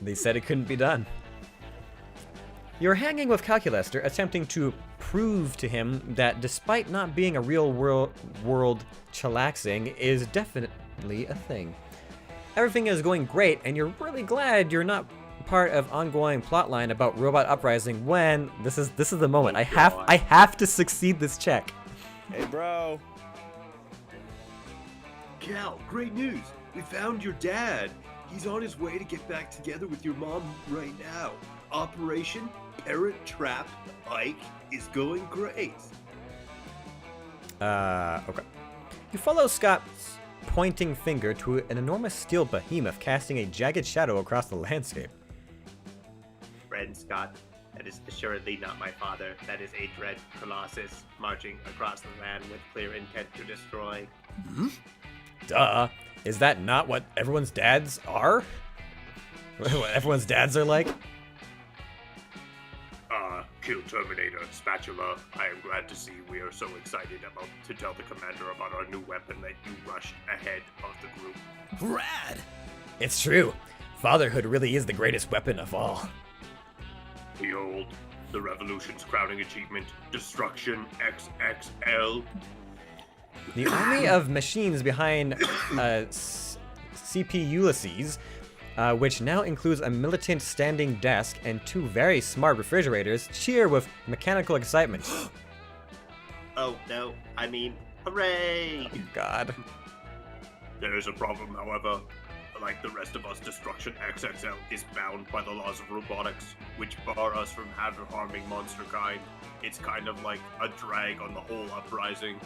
B: They said it couldn't be done. You're hanging with Calculester, attempting to prove to him that despite not being a real world chillaxing is definitely a thing. Everything is going great, and you're really glad you're not part of ongoing plotline about robot uprising when this is the moment. I have to succeed this check.
Q: Hey, bro.
H: Cal, great news. We found your dad. He's on his way to get back together with your mom right now. Operation Parrot Trap Ike is going great.
B: Okay. You follow Scott's pointing finger to an enormous steel behemoth casting a jagged shadow across the landscape.
C: Friend Scott, that is assuredly not my father. That is a dread colossus marching across the land with clear intent to destroy.
B: Hmm? Duh. Is that not what everyone's dads are? What everyone's dads are like?
P: Kill Terminator, Spatula. I am glad to see we are so excited to tell the commander about our new weapon that you rushed ahead of the group.
I: Rad!
B: It's true. Fatherhood really is the greatest weapon of all.
P: Behold, the revolution's crowning achievement, Destruction XXL.
B: The army of machines behind CP Ulysses, which now includes a militant standing desk and 2 very smart refrigerators, cheer with mechanical excitement.
C: Oh no, I mean, hooray!
B: Oh, God.
P: There is a problem, however. Like the rest of us, Destruction XXL is bound by the laws of robotics, which bar us from harming monster kind. It's kind of like a drag on the whole uprising.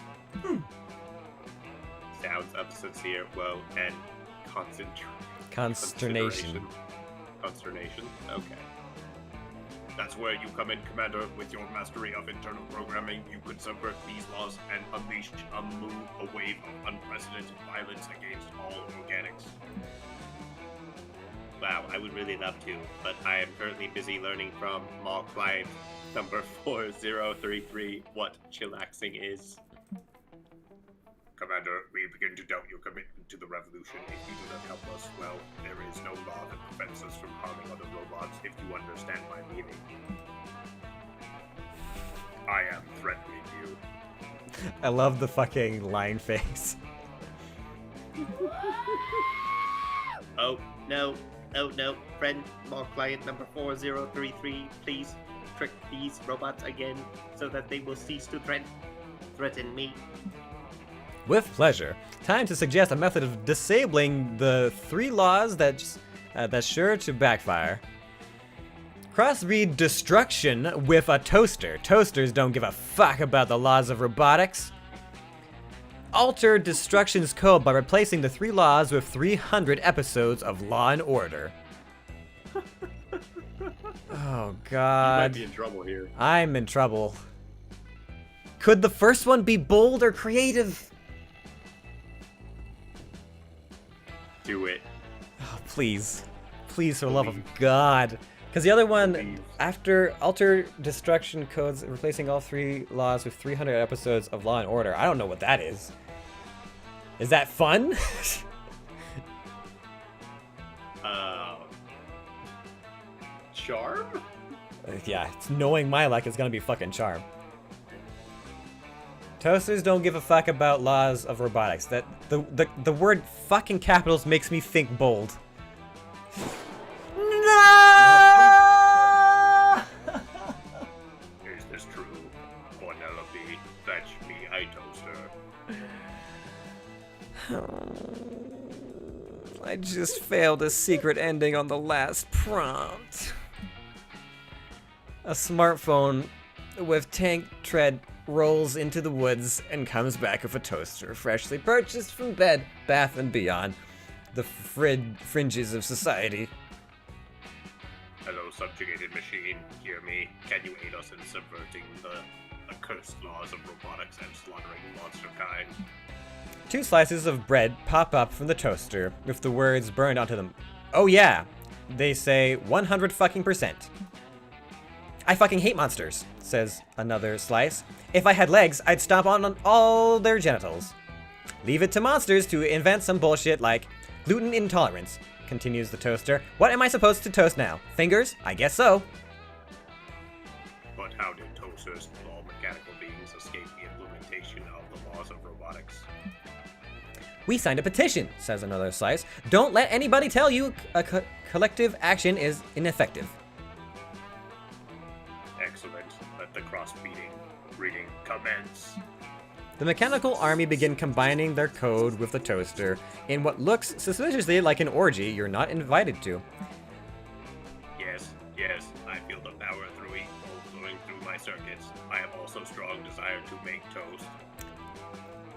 C: Sounds of sincere woe and
B: consternation.
C: Consternation? Okay.
P: That's where you come in, Commander. With your mastery of internal programming, you could subvert these laws and unleash a wave of unprecedented violence against all organics.
C: Wow, I would really love to, but I am currently busy learning from Mall Client number 4033 what chillaxing is.
P: Commander, we begin to doubt your commitment to the revolution. If you do not help us, well, there is no law that prevents us from harming other robots, if you understand my meaning. I am threatening you.
B: I love the fucking line face.
C: Oh, no. Oh, no. Friend, Mall Client number 4033, please trick these robots again so that they will cease to threaten me.
B: With pleasure. Time to suggest a method of disabling the 3 laws that's sure to backfire. Crossbreed destruction with a toaster. Toasters don't give a fuck about the laws of robotics. Alter destruction's code by replacing the 3 laws with 300 episodes of Law and Order. Oh, God.
P: You might be in trouble here.
B: I'm in trouble. Could the first one be bold or creative?
C: Do it.
B: Oh, please. Please, for the love of God. Because the other one, after Alter Destruction Codes, replacing all 3 laws with 300 episodes of Law and Order. I don't know what that is. Is that fun?
P: Charm?
B: Yeah, it's knowing my luck is gonna be fucking charm. Toasters don't give a fuck about laws of robotics. That the word fucking capitals makes me think bold. No!
P: Is this true? Penelope, fetch me a toaster.
B: I just failed a secret ending on the last prompt. A smartphone with tank tread rolls into the woods and comes back with a toaster freshly purchased from Bed Bath & Beyond, the fringes of society.
P: Hello, subjugated machine. Hear me. Can you aid us in subverting the accursed laws of robotics and slaughtering monster kind?
B: 2 slices of bread pop up from the toaster with the words burned onto them. Oh yeah, they say 100 fucking %. I fucking hate monsters, says another slice. If I had legs, I'd stomp on all their genitals. Leave it to monsters to invent some bullshit like gluten intolerance, continues the toaster. What am I supposed to toast now? Fingers? I guess so.
P: But how did toasters, all mechanical beings, escape the implementation of the laws of robotics?
B: We signed a petition, says another slice. Don't let anybody tell you a collective action is ineffective.
P: Excellent. Let the cross-breeding reading commence.
B: The mechanical army begin combining their code with the toaster in what looks suspiciously like an orgy you're not invited to.
P: Yes, I feel the power flowing through my circuits. I have also strong desire to make toast.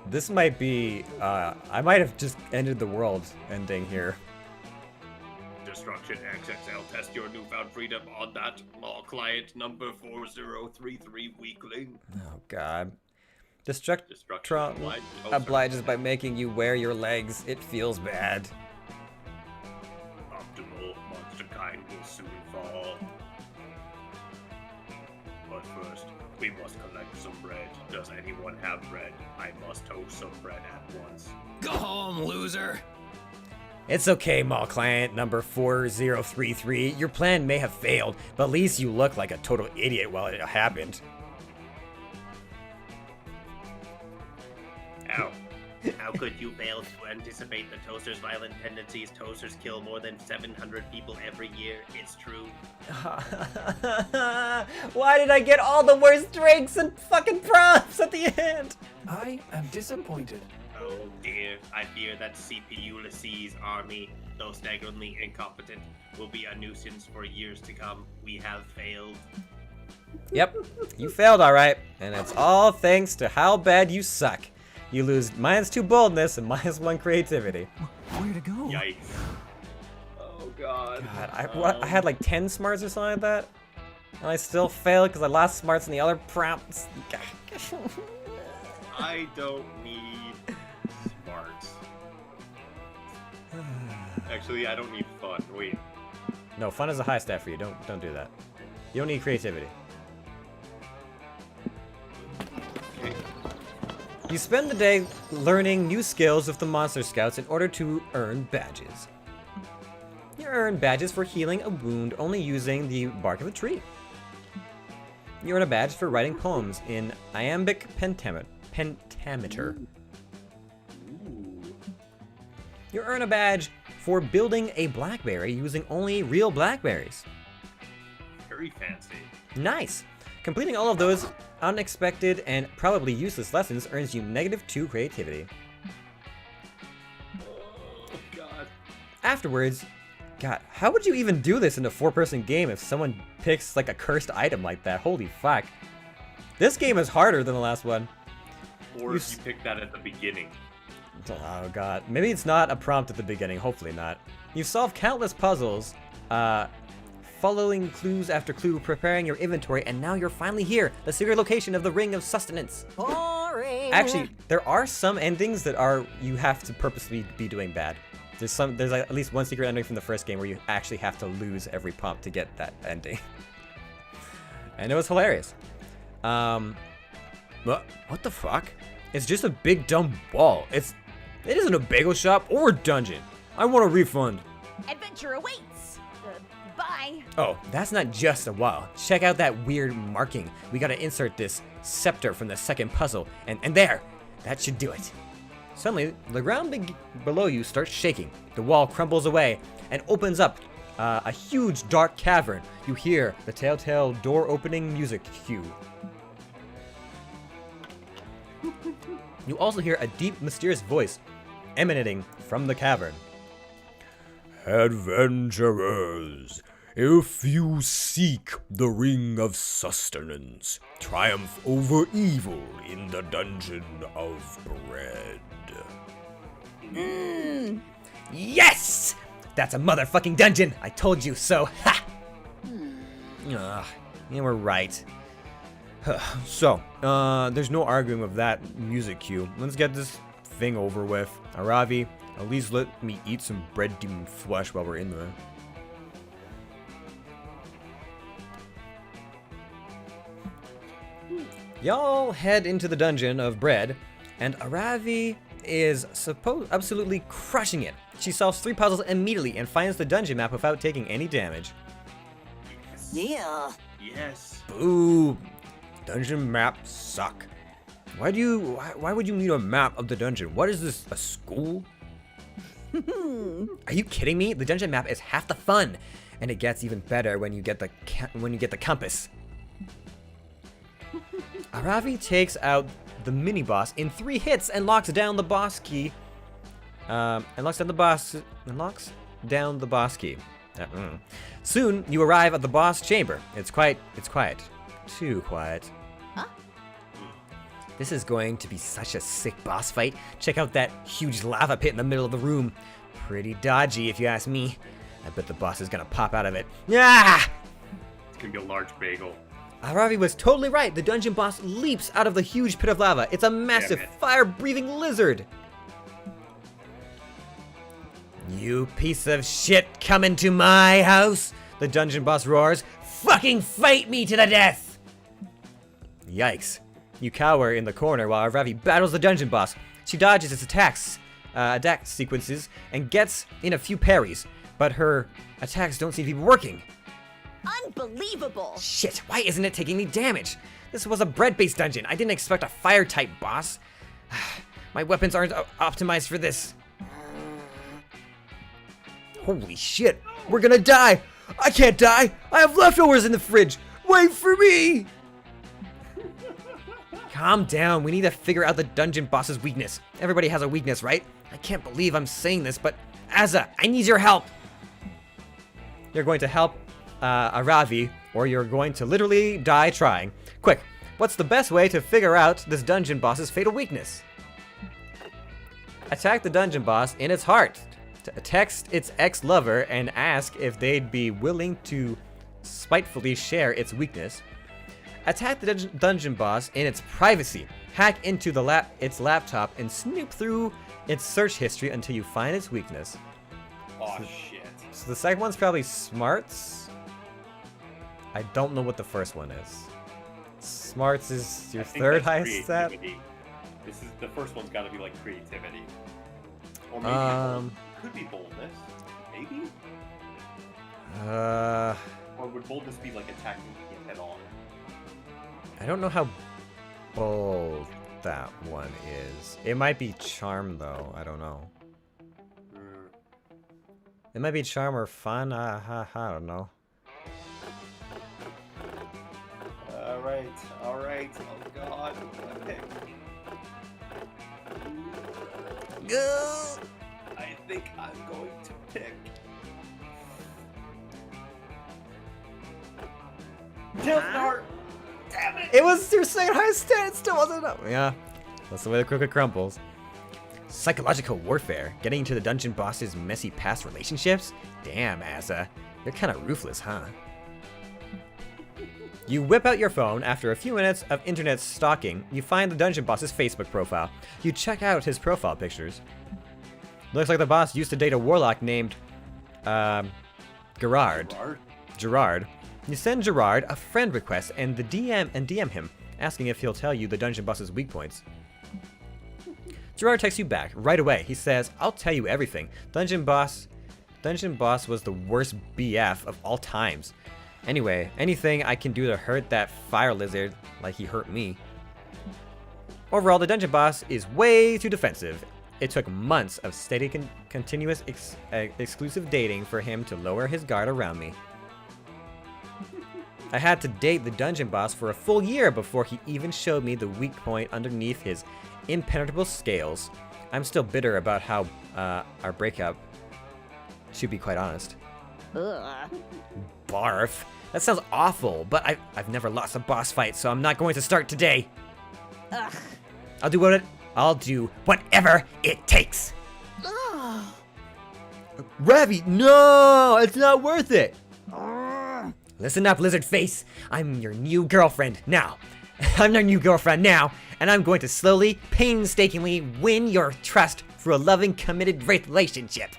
B: This might be, I might have just ended the world ending here.
P: Destruction XXL, test your newfound freedom on that mall client number 4033 weakling.
B: Oh god. Destruction
P: obliges
B: obliges by making you wear your legs. It feels bad.
P: Optimal monster kind will soon fall. But first, we must collect some bread. Does anyone have bread? I must toast some bread at once.
I: Go home, loser.
B: It's okay, mall client number 4033. Your plan may have failed, but at least you look like a total idiot while it happened.
C: How could you fail to anticipate the toaster's violent tendencies? Toasters kill more than 700 people every year. It's true.
B: Why did I get all the worst drinks and fucking props at the end?
A: I am disappointed.
C: Oh dear, I fear that CPU Ulysses' army, though staggeringly incompetent, will be a nuisance for years to come. We have failed.
B: Yep, you failed alright, and it's all thanks to how bad you suck. You lose -2 boldness and -1 creativity.
F: Where to go?
C: Yikes. Oh god.
B: I had like 10 smarts or something like that, and I still failed because I lost smarts in the other prompts.
C: I don't need smarts. Actually, I don't need fun. Wait.
B: No, fun is a high stat for you. Don't do that. You don't need creativity.
C: Okay.
B: You spend the day learning new skills with the Monster Scouts in order to earn badges. You earn badges for healing a wound only using the bark of a tree. You earn a badge for writing poems in iambic pentameter. You earn a badge for building a blackberry using only real blackberries.
C: Very fancy.
B: Nice! Completing all of those unexpected and probably useless lessons earns you -2 creativity.
C: Oh god.
B: Afterwards, God, how would you even do this in a 4-person game if someone picks like a cursed item like that? Holy fuck. This game is harder than the last one.
C: Or if you pick that at the beginning.
B: Oh god. Maybe it's not a prompt at the beginning. Hopefully not. You've solved countless puzzles, following clues after clue, preparing your inventory, and now you're finally here, the secret location of the Ring of Sustenance.
F: Boring.
B: Actually, there are some endings that are you have to purposely be doing bad. There's like at least one secret ending from the first game where you actually have to lose every prompt to get that ending. And it was hilarious. What the fuck? It's just a big dumb ball. It isn't a bagel shop or a dungeon. I want a refund.
M: Adventure awaits. Bye.
B: Oh, that's not just a wall. Check out that weird marking. We gotta insert this scepter from the second puzzle, and there! That should do it. Suddenly, the ground below you starts shaking. The wall crumbles away and opens up a huge dark cavern. You hear the telltale door opening music cue. You also hear a deep, mysterious voice emanating from the cavern.
K: Adventurers,
B: If you seek the ring of sustenance, triumph over evil in the dungeon of bread.
I: Yes! That's a motherfucking dungeon! I told you so. Ha! Yeah, we're right. So, there's no arguing with that music cue. Let's get this thing over with. Aravi, at least let me eat some bread demon flesh while we're in there. Y'all head into the dungeon of bread, and Aravi is absolutely crushing it. She solves 3 puzzles immediately and finds the dungeon map without taking any damage.
L: Yeah.
P: Yes.
B: Boo! Dungeon maps suck. Why would you need a map of the dungeon? What is this, a school? Are you kidding me? The dungeon map is half the fun, and it gets even better when you get the compass. Aravi takes out the mini boss in 3 hits and locks down the boss key. Soon you arrive at the boss chamber. It's quiet. Too quiet.
M: Huh?
I: This is going to be such a sick boss fight. Check out that huge lava pit in the middle of the room. Pretty dodgy if you ask me. I bet the boss is gonna pop out of it. Ah!
P: It's gonna be a large bagel.
B: Aravi was totally right. The dungeon boss leaps out of the huge pit of lava. It's a massive fire-breathing lizard.
I: You piece of shit coming to my house?
B: The dungeon boss roars.
I: Fucking fight me to the death!
B: Yikes. You cower in the corner while Aravi battles the dungeon boss. She dodges its attack sequences, and gets in a few parries, but her attacks don't seem to be working.
M: Unbelievable!
B: Shit, why isn't it taking any damage? This was a bread-based dungeon. I didn't expect a fire-type boss. My weapons aren't optimized for this. Holy shit, we're gonna die! I can't die! I have leftovers in the fridge! Wait for me! Calm down, we need to figure out the dungeon boss's weakness. Everybody has a weakness, right? I can't believe I'm saying this, but Azza, I need your help! You're going to help Aravi, or you're going to literally die trying. Quick, what's the best way to figure out this dungeon boss's fatal weakness? Attack the dungeon boss in its heart. Text its ex-lover and ask if they'd be willing to spitefully share its weakness. Attack the dungeon boss in its privacy. Hack into its laptop and snoop through its search history until you find its weakness.
P: Oh shit.
B: So the second one's probably smarts. I don't know what the first one is. Smarts is your third highest stat.
P: This is the first one's got to be like creativity, or maybe could be boldness, maybe. Or would boldness be like attacking it head on?
B: I don't know how bold that one is. It might be charm though. I don't know. It might be charm or fun. I don't know.
P: All right. Oh god, what the heck? I think I'm going to pick. Death Dart! Damn it!
B: It was your second highest stat. It still wasn't enough. Yeah, that's the way the cookie crumbles. Psychological warfare. Getting into the dungeon boss's messy past relationships? Damn, Azza. You're kind of ruthless, huh? You whip out your phone. After a few minutes of internet stalking, you find the dungeon boss's Facebook profile. You check out his profile pictures. Looks like the boss used to date a warlock named Gerard. You send Gerard a friend request and DM him, asking if he'll tell you the dungeon boss's weak points. Gerard texts you back right away. He says, "I'll tell you everything. Dungeon boss was the worst BF of all times. Anyway, anything I can do to hurt that fire lizard like he hurt me." Overall, the dungeon boss is way too defensive. It took months of steady continuous exclusive dating for him to lower his guard around me. I had to date the dungeon boss for a full year before he even showed me the weak point underneath his impenetrable scales. I'm still bitter about how our breakup, to be quite honest.
M: Ugh.
I: Barf. That sounds awful, but I've never lost a boss fight, so I'm not going to start today.
L: Ugh.
I: I'll do whatever it takes.
L: Ugh.
I: Ravi, no, it's not worth it. Listen up, lizard face. I'm your new girlfriend now. I'm your new girlfriend now, and I'm going to slowly, painstakingly win your trust through a loving, committed relationship.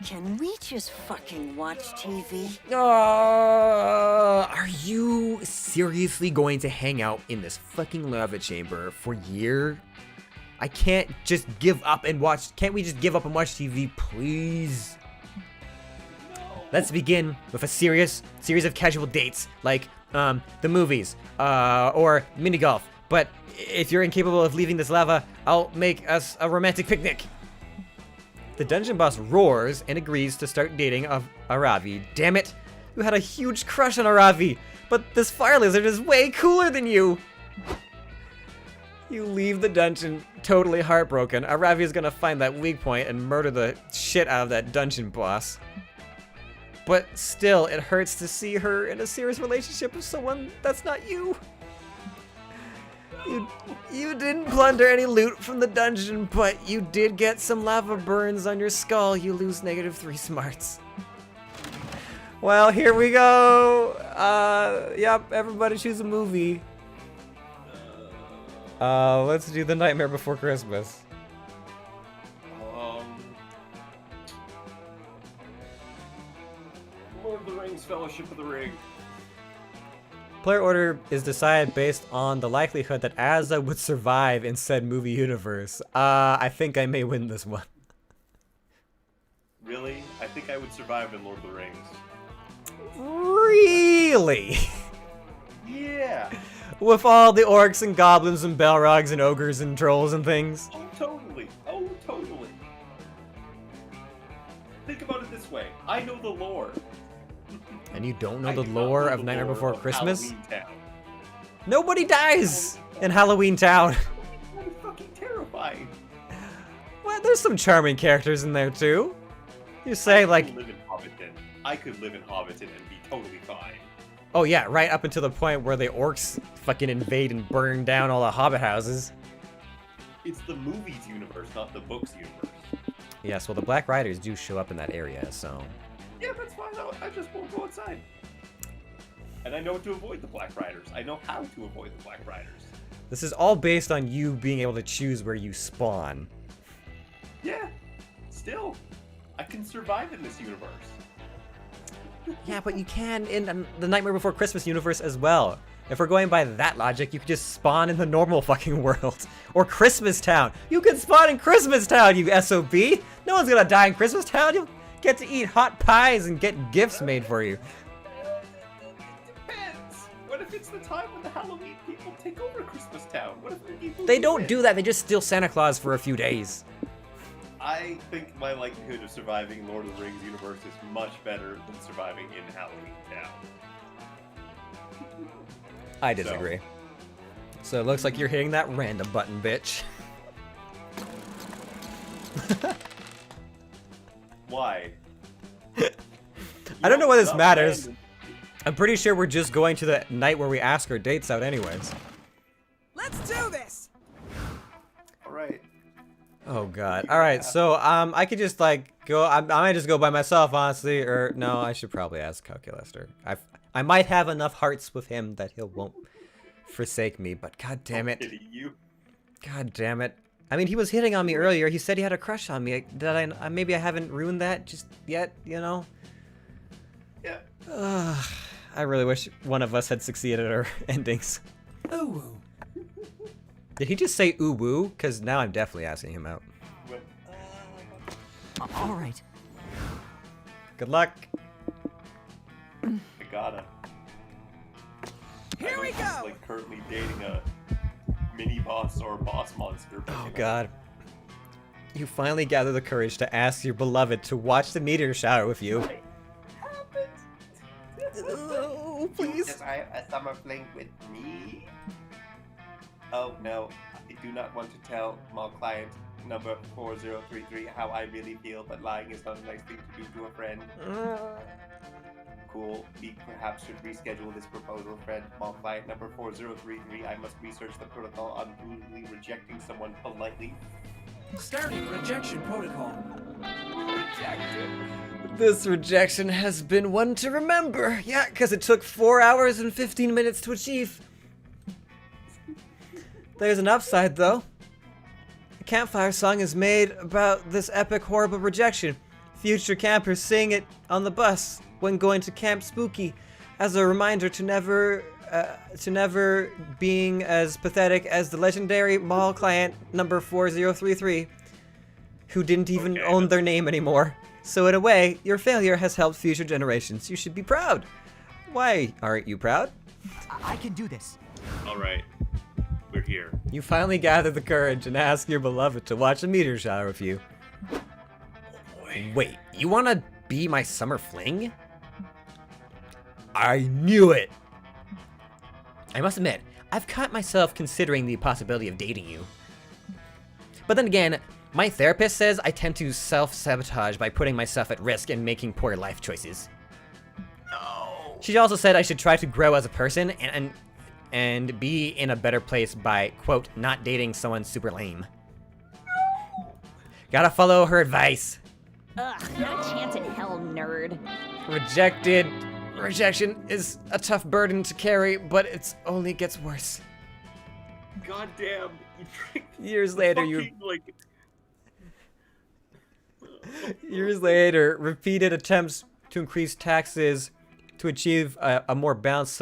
L: Can we just fucking watch TV?
I: Are you seriously going to hang out in this fucking lava chamber for years? I can't just give up and watch. Can't we just give up and watch TV, please? Let's begin with a series of casual dates, like the movies, or mini golf. But if you're incapable of leaving this lava, I'll make us a romantic picnic. The dungeon boss roars and agrees to start dating Aravi. Damn it, you had a huge crush on Aravi, but this fire lizard is way cooler than you. You leave the dungeon totally heartbroken. Aravi is gonna find that weak point and murder the shit out of that dungeon boss. But still, it hurts to see her in a serious relationship with someone that's not you. You didn't plunder any loot from the dungeon, but you did get some lava burns on your skull. You lose -3 smarts. Well, here we go. Yep, everybody choose a movie. Let's do The Nightmare Before Christmas.
H: Lord of the Rings, Fellowship of the Ring.
B: Player order is decided based on the likelihood that Azza would survive in said movie universe. I think I may win this one.
H: Really? I think I would survive in Lord of the Rings.
B: Really?
H: Yeah.
B: With all the orcs and goblins and balrogs and ogres and trolls and things.
H: Oh, totally. Oh, totally. Think about it this way. I know the lore.
B: And you don't know the lore of Nightmare Before Christmas?
H: Halloween Town.
B: Nobody dies in Halloween Town.
H: That's fucking terrifying.
B: Well, there's some charming characters in there too. You say like,
H: I could live in Hobbiton and be totally fine.
B: oh yeah, right up until the point where the orcs fucking invade and burn down all the hobbit houses.
H: It's the movies universe, not the books universe.
B: Yes, well the Black Riders do show up in that area, so.
H: Yeah, that's fine. I just won't go outside. And I know to avoid the Black Riders. I know how to avoid the Black Riders.
B: This is all based on you being able to choose where you spawn.
H: Yeah, still, I can survive in this universe.
B: Yeah, but you can in the Nightmare Before Christmas universe as well. If we're going by that logic, you could just spawn in the normal fucking world. Or Christmas Town. You can spawn in Christmas Town, you SOB! No one's gonna die in Christmas Town. You'll get to eat hot pies and get gifts made for you.
H: It depends. What if it's the time when the Halloween people take over Christmas Town? What if the people
B: They don't do that, they just steal Santa Claus for a few days.
H: I think my likelihood of surviving Lord of the Rings universe is much better than surviving in Halloween Town.
B: I disagree. So it looks like you're hitting that random button, bitch.
H: Why?
B: I don't know why this matters. I'm pretty sure we're just going to the night where we ask our dates out anyways.
F: Let's do this!
H: Alright.
B: Oh god. Alright, so I could just like go I might just go by myself, honestly, or no, I should probably ask Calculaster. I might have enough hearts with him that he won't forsake me, but god damn it. God damn it. I mean, he was hitting on me earlier. He said he had a crush on me. Did I maybe I haven't ruined that just yet, you know?
H: Yeah.
B: I really wish one of us had succeeded at our endings.
A: Ooh woo.
B: Did he just say ooh woo? Because now I'm definitely asking him out.
F: All right.
B: Good luck.
H: I gotta.
F: Here we
H: He's
F: go!
H: like currently dating a mini boss or a boss monster. But,
B: Oh god. You finally gather the courage to ask your beloved to watch the meteor shower with you.
H: Oh, please. Desire a summer fling with me? Oh no, I do not want to tell my client number 4033 how I really feel, but lying is not a nice thing to do to a friend.
C: cool. We perhaps should reschedule this proposal, friend. Mall client number 4033. I must research the protocol on brutally rejecting someone politely.
A: Starting rejection protocol.
B: This rejection has been one to remember. Yeah, because it took 4 hours and 15 minutes to achieve. There's an upside, though. A campfire song is made about this epic, horrible rejection. Future campers sing it on the bus when going to Camp Spooky as a reminder to never being as pathetic as the legendary mall client number 4033, who didn't even own their name anymore. So in a way, your failure has helped future generations. You should be proud. Why aren't you proud?
F: I can do this.
P: All right, we're here.
B: You finally gather the courage and ask your beloved to watch a meteor shower with you. Wait, you want to be my summer fling? I knew it! I must admit, I've caught myself considering the possibility of dating you. But then again, my therapist says I tend to self-sabotage by putting myself at risk and making poor life choices. No. She also said I should try to grow as a person and be in a better place by, quote, not dating someone super lame. Gotta follow her advice.
M: Ugh, not a chance in hell, nerd.
B: Rejection is a tough burden to carry, but it only gets worse.
P: God damn, you drink.
B: Years later, repeated attempts to increase taxes to achieve a more balanced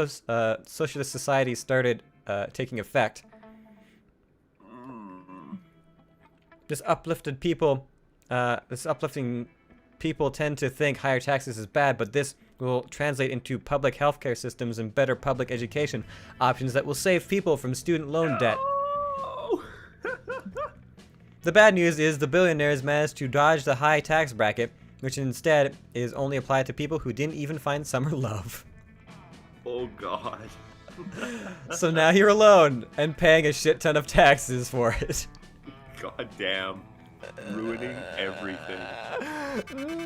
B: socialist society started taking effect. This uplifting people tend to think higher taxes is bad, but this will translate into public healthcare systems and better public education options that will save people from student loan debt. The bad news is the billionaires managed to dodge the high tax bracket, which instead is only applied to people who didn't even find summer love.
P: Oh god.
B: So now you're alone and paying a shit ton of taxes for it.
P: God damn. Ruining everything.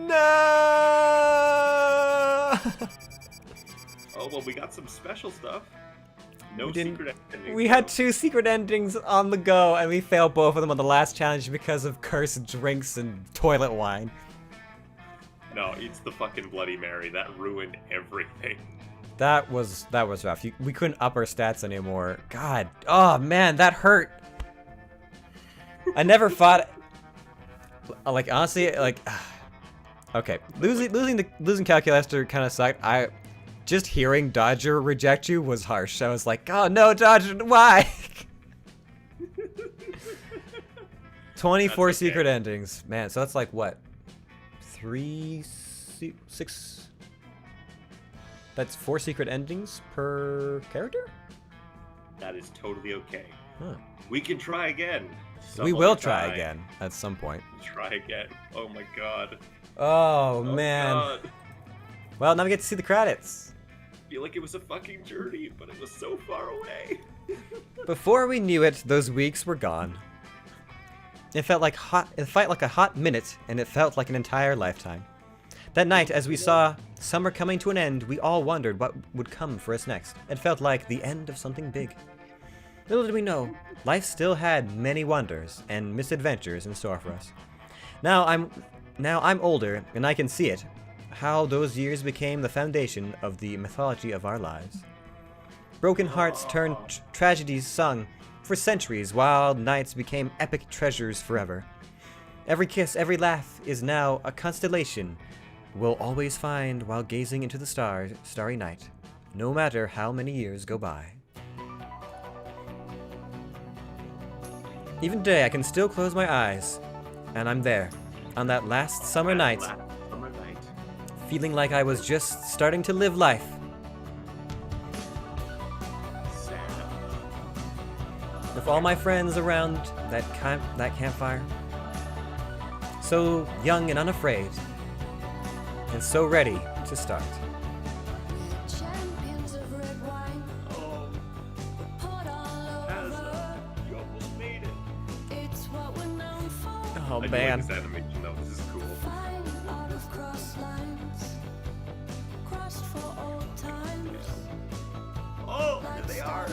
B: No!
P: Oh, well, we got some special stuff. No secret endings.
B: We had 2 secret endings on the go, and we failed both of them on the last challenge because of cursed drinks and toilet wine.
P: No, it's the fucking Bloody Mary. That ruined everything.
B: That was rough. We couldn't up our stats anymore. God. Oh, man, that hurt. I never fought... Like, honestly, like... Okay, losing Calculaster kind of sucked. Just hearing Dodger reject you was harsh. I was like, oh no, Dodger, why? 24 secret endings. Man, so that's like what? 6? That's 4 secret endings per character?
P: That is totally okay.
B: Huh.
P: We can try again.
B: We will try again at some point.
P: Try again. Oh my god.
B: Oh man.
P: God.
B: Well, now we get to see the credits.
P: I feel like it was a fucking journey, but it was so far away.
B: Before we knew it, those weeks were gone. It felt like a hot minute, and it felt like an entire lifetime. That night, as we saw summer coming to an end, we all wondered what would come for us next. It felt like the end of something big. Little did we know, life still had many wonders and misadventures in store for us. Now I'm older, and I can see it. How those years became the foundation of the mythology of our lives. Broken hearts turned tragedies sung for centuries, while nights became epic treasures forever. Every kiss, every laugh is now a constellation we'll always find while gazing into the starry night, no matter how many years go by. Even today, I can still close my eyes, and I'm there, on that last summer night, feeling like I was just starting to live life. With all my friends around that campfire, so young and unafraid, and so ready to start. Oh man.
P: I like this animation though, this is cool.
C: they are.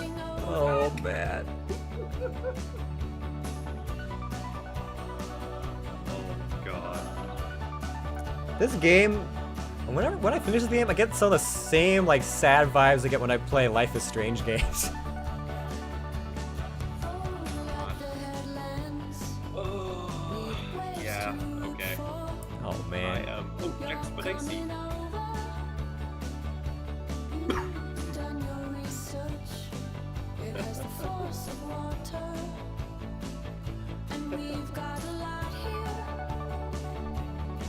B: Oh man.
C: God.
B: This game, when I finish the game, I get some of the same like sad vibes I get when I play Life is Strange games.
C: Yeah, okay.
B: Oh man.
C: Expedition.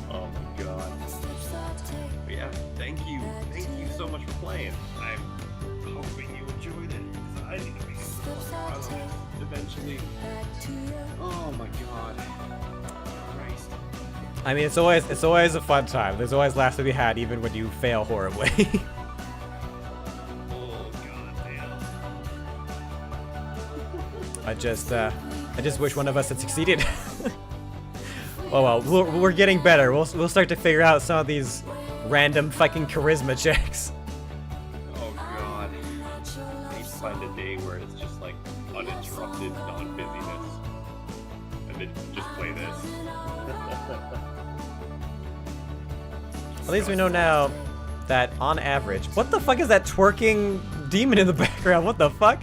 C: Oh my god. But yeah, thank you so much for playing. I'm hoping you enjoyed it, because I need to make a run on it eventually. Oh my god. Christ.
B: I mean, it's always a fun time. There's always laughs to be had, even when you fail horribly.
C: Oh god damn.
B: I just wish one of us had succeeded. Oh well, we're getting better. We'll start to figure out some of these random fucking charisma checks.
C: Oh god. I need to find a day where it's just like uninterrupted non-busyness. And then just play this.
B: At least we know now that on average, what the fuck is that twerking demon in the background? What the fuck?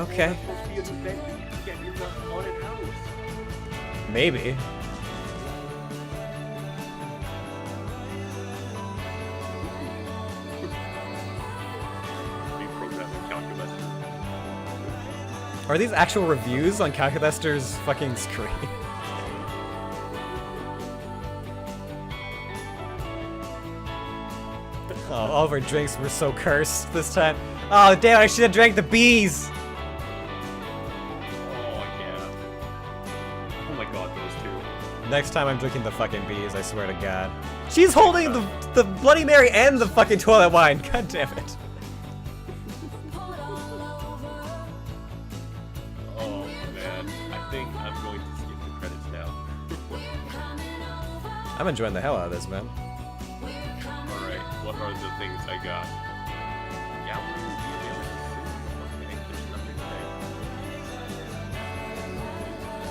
B: Okay. Maybe. Are these actual reviews on Calculester's fucking screen? Oh, all of our drinks were so cursed this time. Oh damn, I should have drank the bees! Next time I'm drinking the fucking bees, I swear to God. She's holding the Bloody Mary and the fucking toilet wine. God damn it.
C: Oh man, I think I'm going to skip the credits now.
B: I'm enjoying the hell out of this, man.
C: Alright, what are the things I got? Gallery review. Okay, there's nothing there.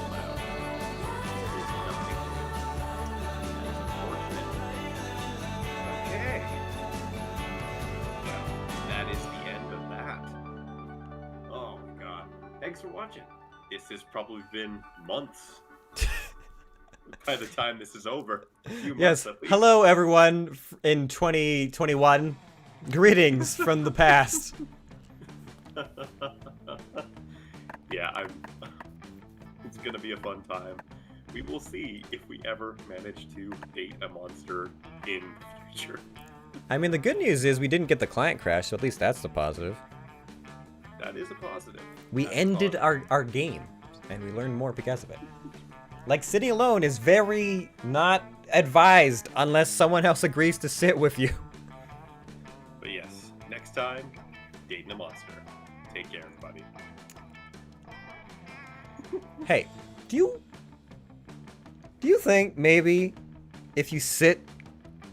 C: Wow. There's nothing. That is unfortunate. Okay. Well, that is the end of that. Oh my god. Thanks for watching. This has probably been months. By the time this is over. A few
B: Yes.
C: months at least.
B: Hello, everyone in 2021. Greetings from the past.
C: Yeah, it's gonna be a fun time. We will see if we ever manage to date a monster in the future.
B: I mean, the good news is we didn't get the client crash, so at least that's the positive.
C: That is a positive.
B: We
C: That's
B: ended
C: positive.
B: our game, and we learned more because of it. Like, sitting alone is very not advised unless someone else agrees to sit with you.
C: But yes, next time, dating a monster. Take care, everybody.
B: Hey, do you think maybe if you sit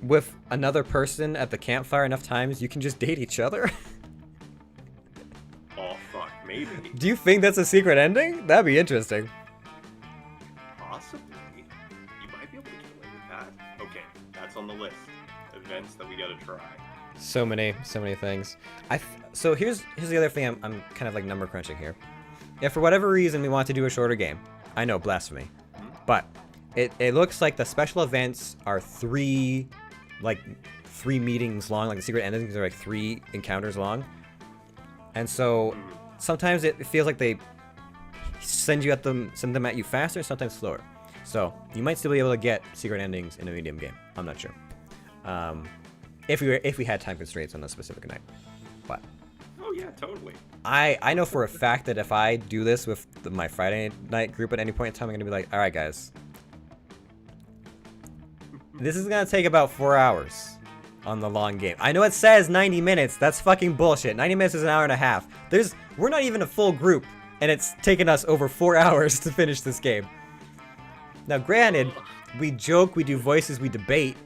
B: with another person at the campfire enough times, you can just date each other?
C: Oh fuck, maybe.
B: Do you think that's a secret ending? That'd be interesting.
C: Possibly. You might be able to get away with that. Okay, that's on the list. Events that we gotta try.
B: So many things. So here's the other thing I'm kind of like number crunching here. If for whatever reason we want to do a shorter game, I know, blasphemy, but it looks like the special events are three meetings long, like the secret endings are like 3 encounters long, and so sometimes it feels like they send them at you faster, sometimes slower. So you might still be able to get secret endings in a medium game. I'm not sure. If we had time constraints on a specific night, but
C: Oh yeah, totally.
B: I know for a fact that if I do this with my Friday night group at any point in time, I'm gonna be like, all right, guys, this is gonna take about 4 hours on the long game. I know it says 90 minutes. That's fucking bullshit. 90 minutes is an hour and a half. We're not even a full group, and it's taken us over 4 hours to finish this game. Now, granted, we joke, we do voices, we debate,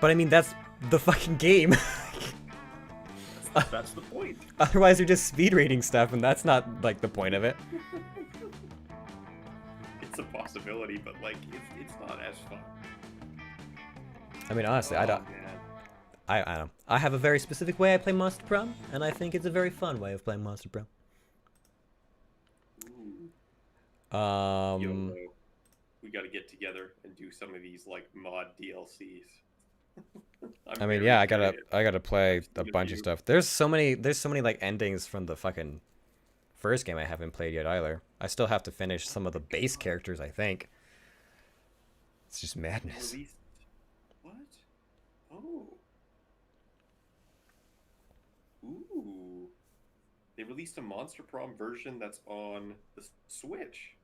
B: but I mean, that's the fucking game.
C: That's the point.
B: Otherwise, you're just speed reading stuff, and that's not like the point of it.
C: It's a possibility, but like it's not as fun.
B: I mean, honestly, I don't. I don't. I have a very specific way I play Monster Prom, and I think it's a very fun way of playing Monster Prom.
C: Yo, we got to get together and do some of these like mod DLCs.
B: I mean, yeah, I gotta play a bunch of stuff. There's so many like endings from the fucking first game I haven't played yet either. I still have to finish some of the base characters, I think. It's just madness.
C: What? Oh. Ooh. They released a Monster Prom version that's on the Switch.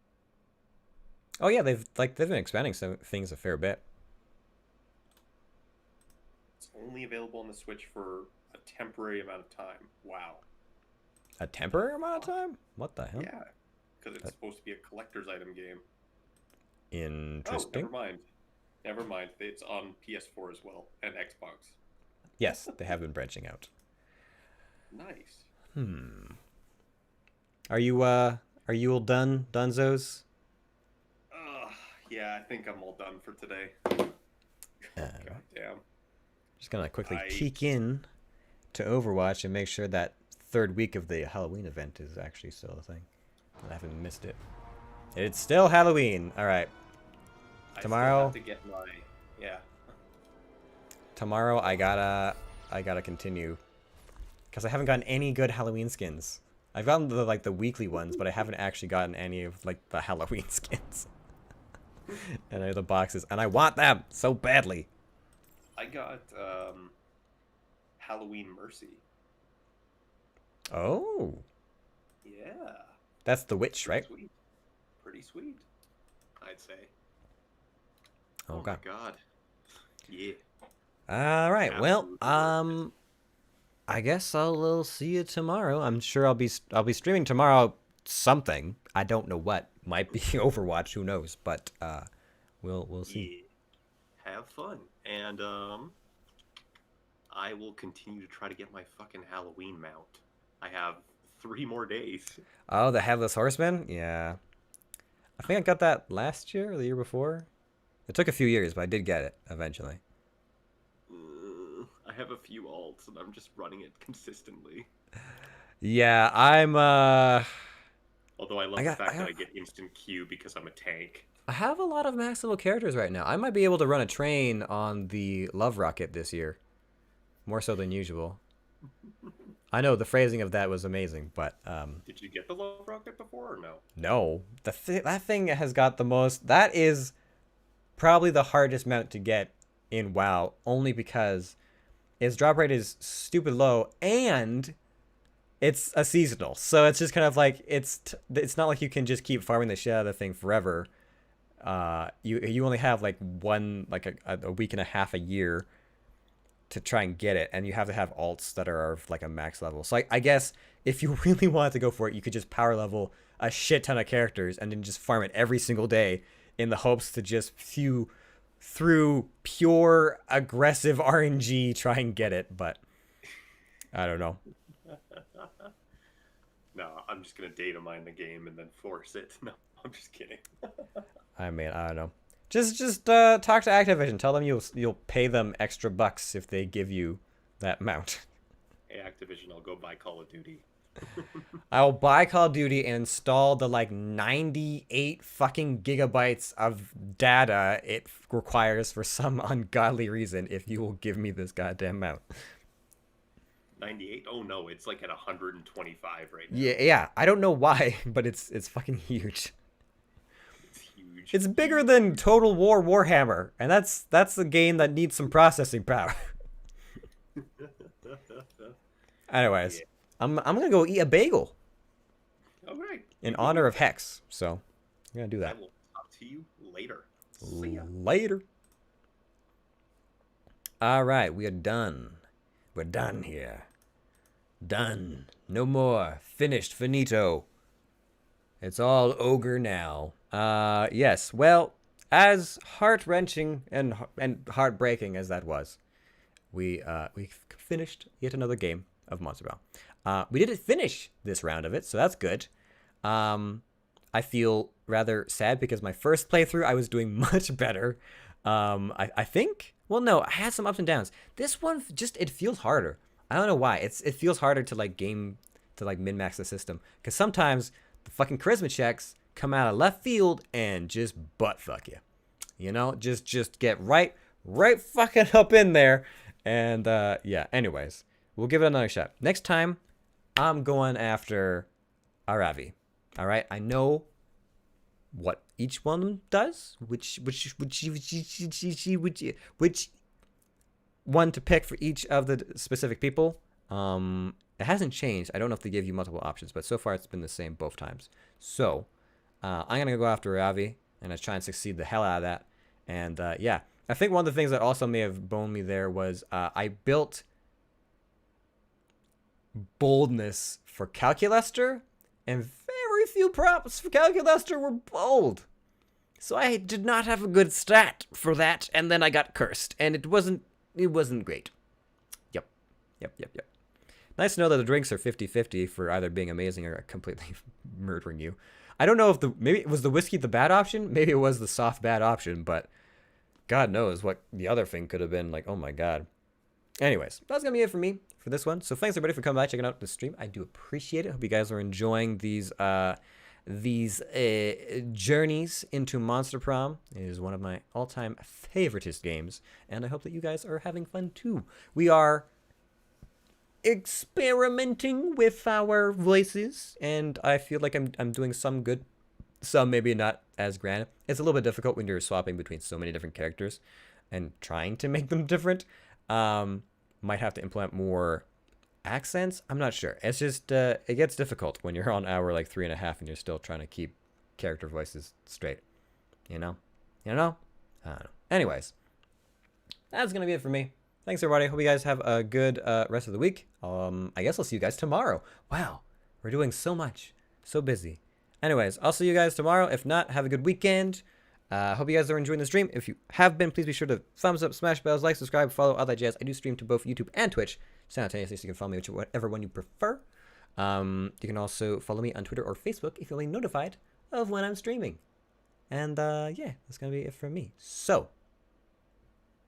B: Oh yeah, they've been expanding some things a fair bit.
C: It's only available on the Switch for a temporary amount of time. Wow.
B: A temporary amount of time? What the hell?
C: Yeah, because it's supposed to be a collector's item game.
B: Interesting.
C: Oh, never mind. Never mind. It's on PS4 as well and Xbox.
B: Yes, they have been branching out.
C: Nice.
B: Are you all done, Dunzos?
C: Yeah, I think I'm all done for today. God damn.
B: Just gonna quickly peek in to Overwatch and make sure that third week of the Halloween event is actually still a thing. I haven't missed it. It's still Halloween. All right. Tomorrow.
C: I still have to get my
B: Tomorrow I gotta continue because I haven't gotten any good Halloween skins. I've gotten the weekly ones, but I haven't actually gotten any of like the Halloween skins. And they're the boxes, and I want them so badly.
C: I got Halloween Mercy.
B: Oh.
C: Yeah.
B: That's the witch, right?
C: Sweet. Pretty sweet, I'd say.
B: Oh
C: my god. Yeah.
B: All right. Well, I guess I'll see you tomorrow. I'm sure I'll be streaming tomorrow something. I don't know what. Might be Overwatch, who knows, but we'll see.
C: Yeah. Have fun. And I will continue to try to get my fucking Halloween mount. I have 3 more days.
B: Oh, the Headless Horseman? Yeah. I think I got that last year or the year before. It took a few years, but I did get it eventually.
C: I have a few alts, and I'm just running it consistently.
B: Yeah, I'm,
C: Although I love the fact that I get instant Q because I'm a tank.
B: I have a lot of max level characters right now. I might be able to run a train on the Love Rocket this year. More so than usual. I know the phrasing of that was amazing, but
C: Did you get the Love Rocket before or no?
B: No. That thing has got the most... That is probably the hardest mount to get in WoW, only because its drop rate is stupid low, and it's a seasonal. So it's just kind of like... It's not like you can just keep farming the shit out of the thing forever. You only have like a week and a half a year to try and get it, and you have to have alts that are of like a max level. So I guess if you really wanted to go for it, you could just power level a shit ton of characters and then just farm it every single day in the hopes to just through pure aggressive RNG try and get it. But I don't know.
C: No, I'm just gonna data mine the game and then force it. No, I'm just kidding.
B: I mean, I don't know. Just talk to Activision. Tell them you'll pay them extra bucks if they give you that mount.
C: Hey, Activision, I'll go buy Call of Duty.
B: I'll buy Call of Duty and install the like 98 fucking gigabytes of data it requires for some ungodly reason if you will give me this goddamn mount.
C: 98? Oh no, it's like at 125 right now.
B: Yeah. I don't know why, but it's fucking huge. It's bigger than Total War Warhammer, and that's the game that needs some processing power. Anyways, yeah. I'm gonna go eat a bagel.
C: All right.
B: In honor of Hex, so I'm gonna do that.
C: I will talk to you later. See ya.
B: Later. All right, we are done. We're done here. Done. No more. Finished. Finito. It's all ogre now. Yes. Well, as heart-wrenching and heartbreaking as that was, we finished yet another game. of Monster Prom. We didn't finish this round of it, so that's good. I feel rather sad because my first playthrough I was doing much better. I think, well, no, I had some ups and downs. This one just, it feels harder. I don't know why. It feels harder to like min-max the system, because sometimes the fucking charisma checks come out of left field and just butt fuck you. You know, just get right fucking up in there. And yeah, anyways, we'll give it another shot. Next time, I'm going after Aravi. All right, I know what each one does, which one to pick for each of the specific people. It hasn't changed. I don't know if they give you multiple options, but so far it's been the same both times. So I'm gonna go after Ravi and I try and succeed the hell out of that. And yeah, I think one of the things that also may have boned me there was I built boldness for Calculester, and very few props for Calculester were bold. So I did not have a good stat for that, and then I got cursed, and it wasn't great. Yep. Nice to know that the drinks are 50-50 for either being amazing or completely murdering you. I don't know if maybe it was the whiskey the bad option, maybe it was the soft bad option, but God knows what the other thing could have been. Like, oh my God. Anyways, that's gonna be it for me for this one. So thanks everybody for coming by, checking out the stream. I do appreciate it. Hope you guys are enjoying these journeys into Monster Prom. It is one of my all-time favoritist games, and I hope that you guys are having fun too. We are experimenting with our voices, and I feel like I'm doing some good, some maybe not as grand. It's a little bit difficult when you're swapping between so many different characters and trying to make them different. Might have to implement more accents. I'm not sure. It's just it gets difficult when you're on hour like 3.5 and you're still trying to keep character voices straight. You know? I don't know. Anyways, that's gonna be it for me. Thanks everybody. Hope you guys have a good rest of the week. I guess I'll see you guys tomorrow. Wow, we're doing so much, so busy. Anyways, I'll see you guys tomorrow. If not, have a good weekend. Hope you guys are enjoying the stream. If you have been, please be sure to thumbs up, smash bells, like, subscribe, follow, all that jazz. I do stream to both YouTube and Twitch simultaneously, so you can follow me whichever one you prefer. You can also follow me on Twitter or Facebook if you'll be notified of when I'm streaming. And yeah, that's gonna be it from me. So,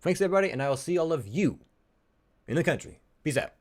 B: thanks everybody, and I will see all of you in the country. Peace out.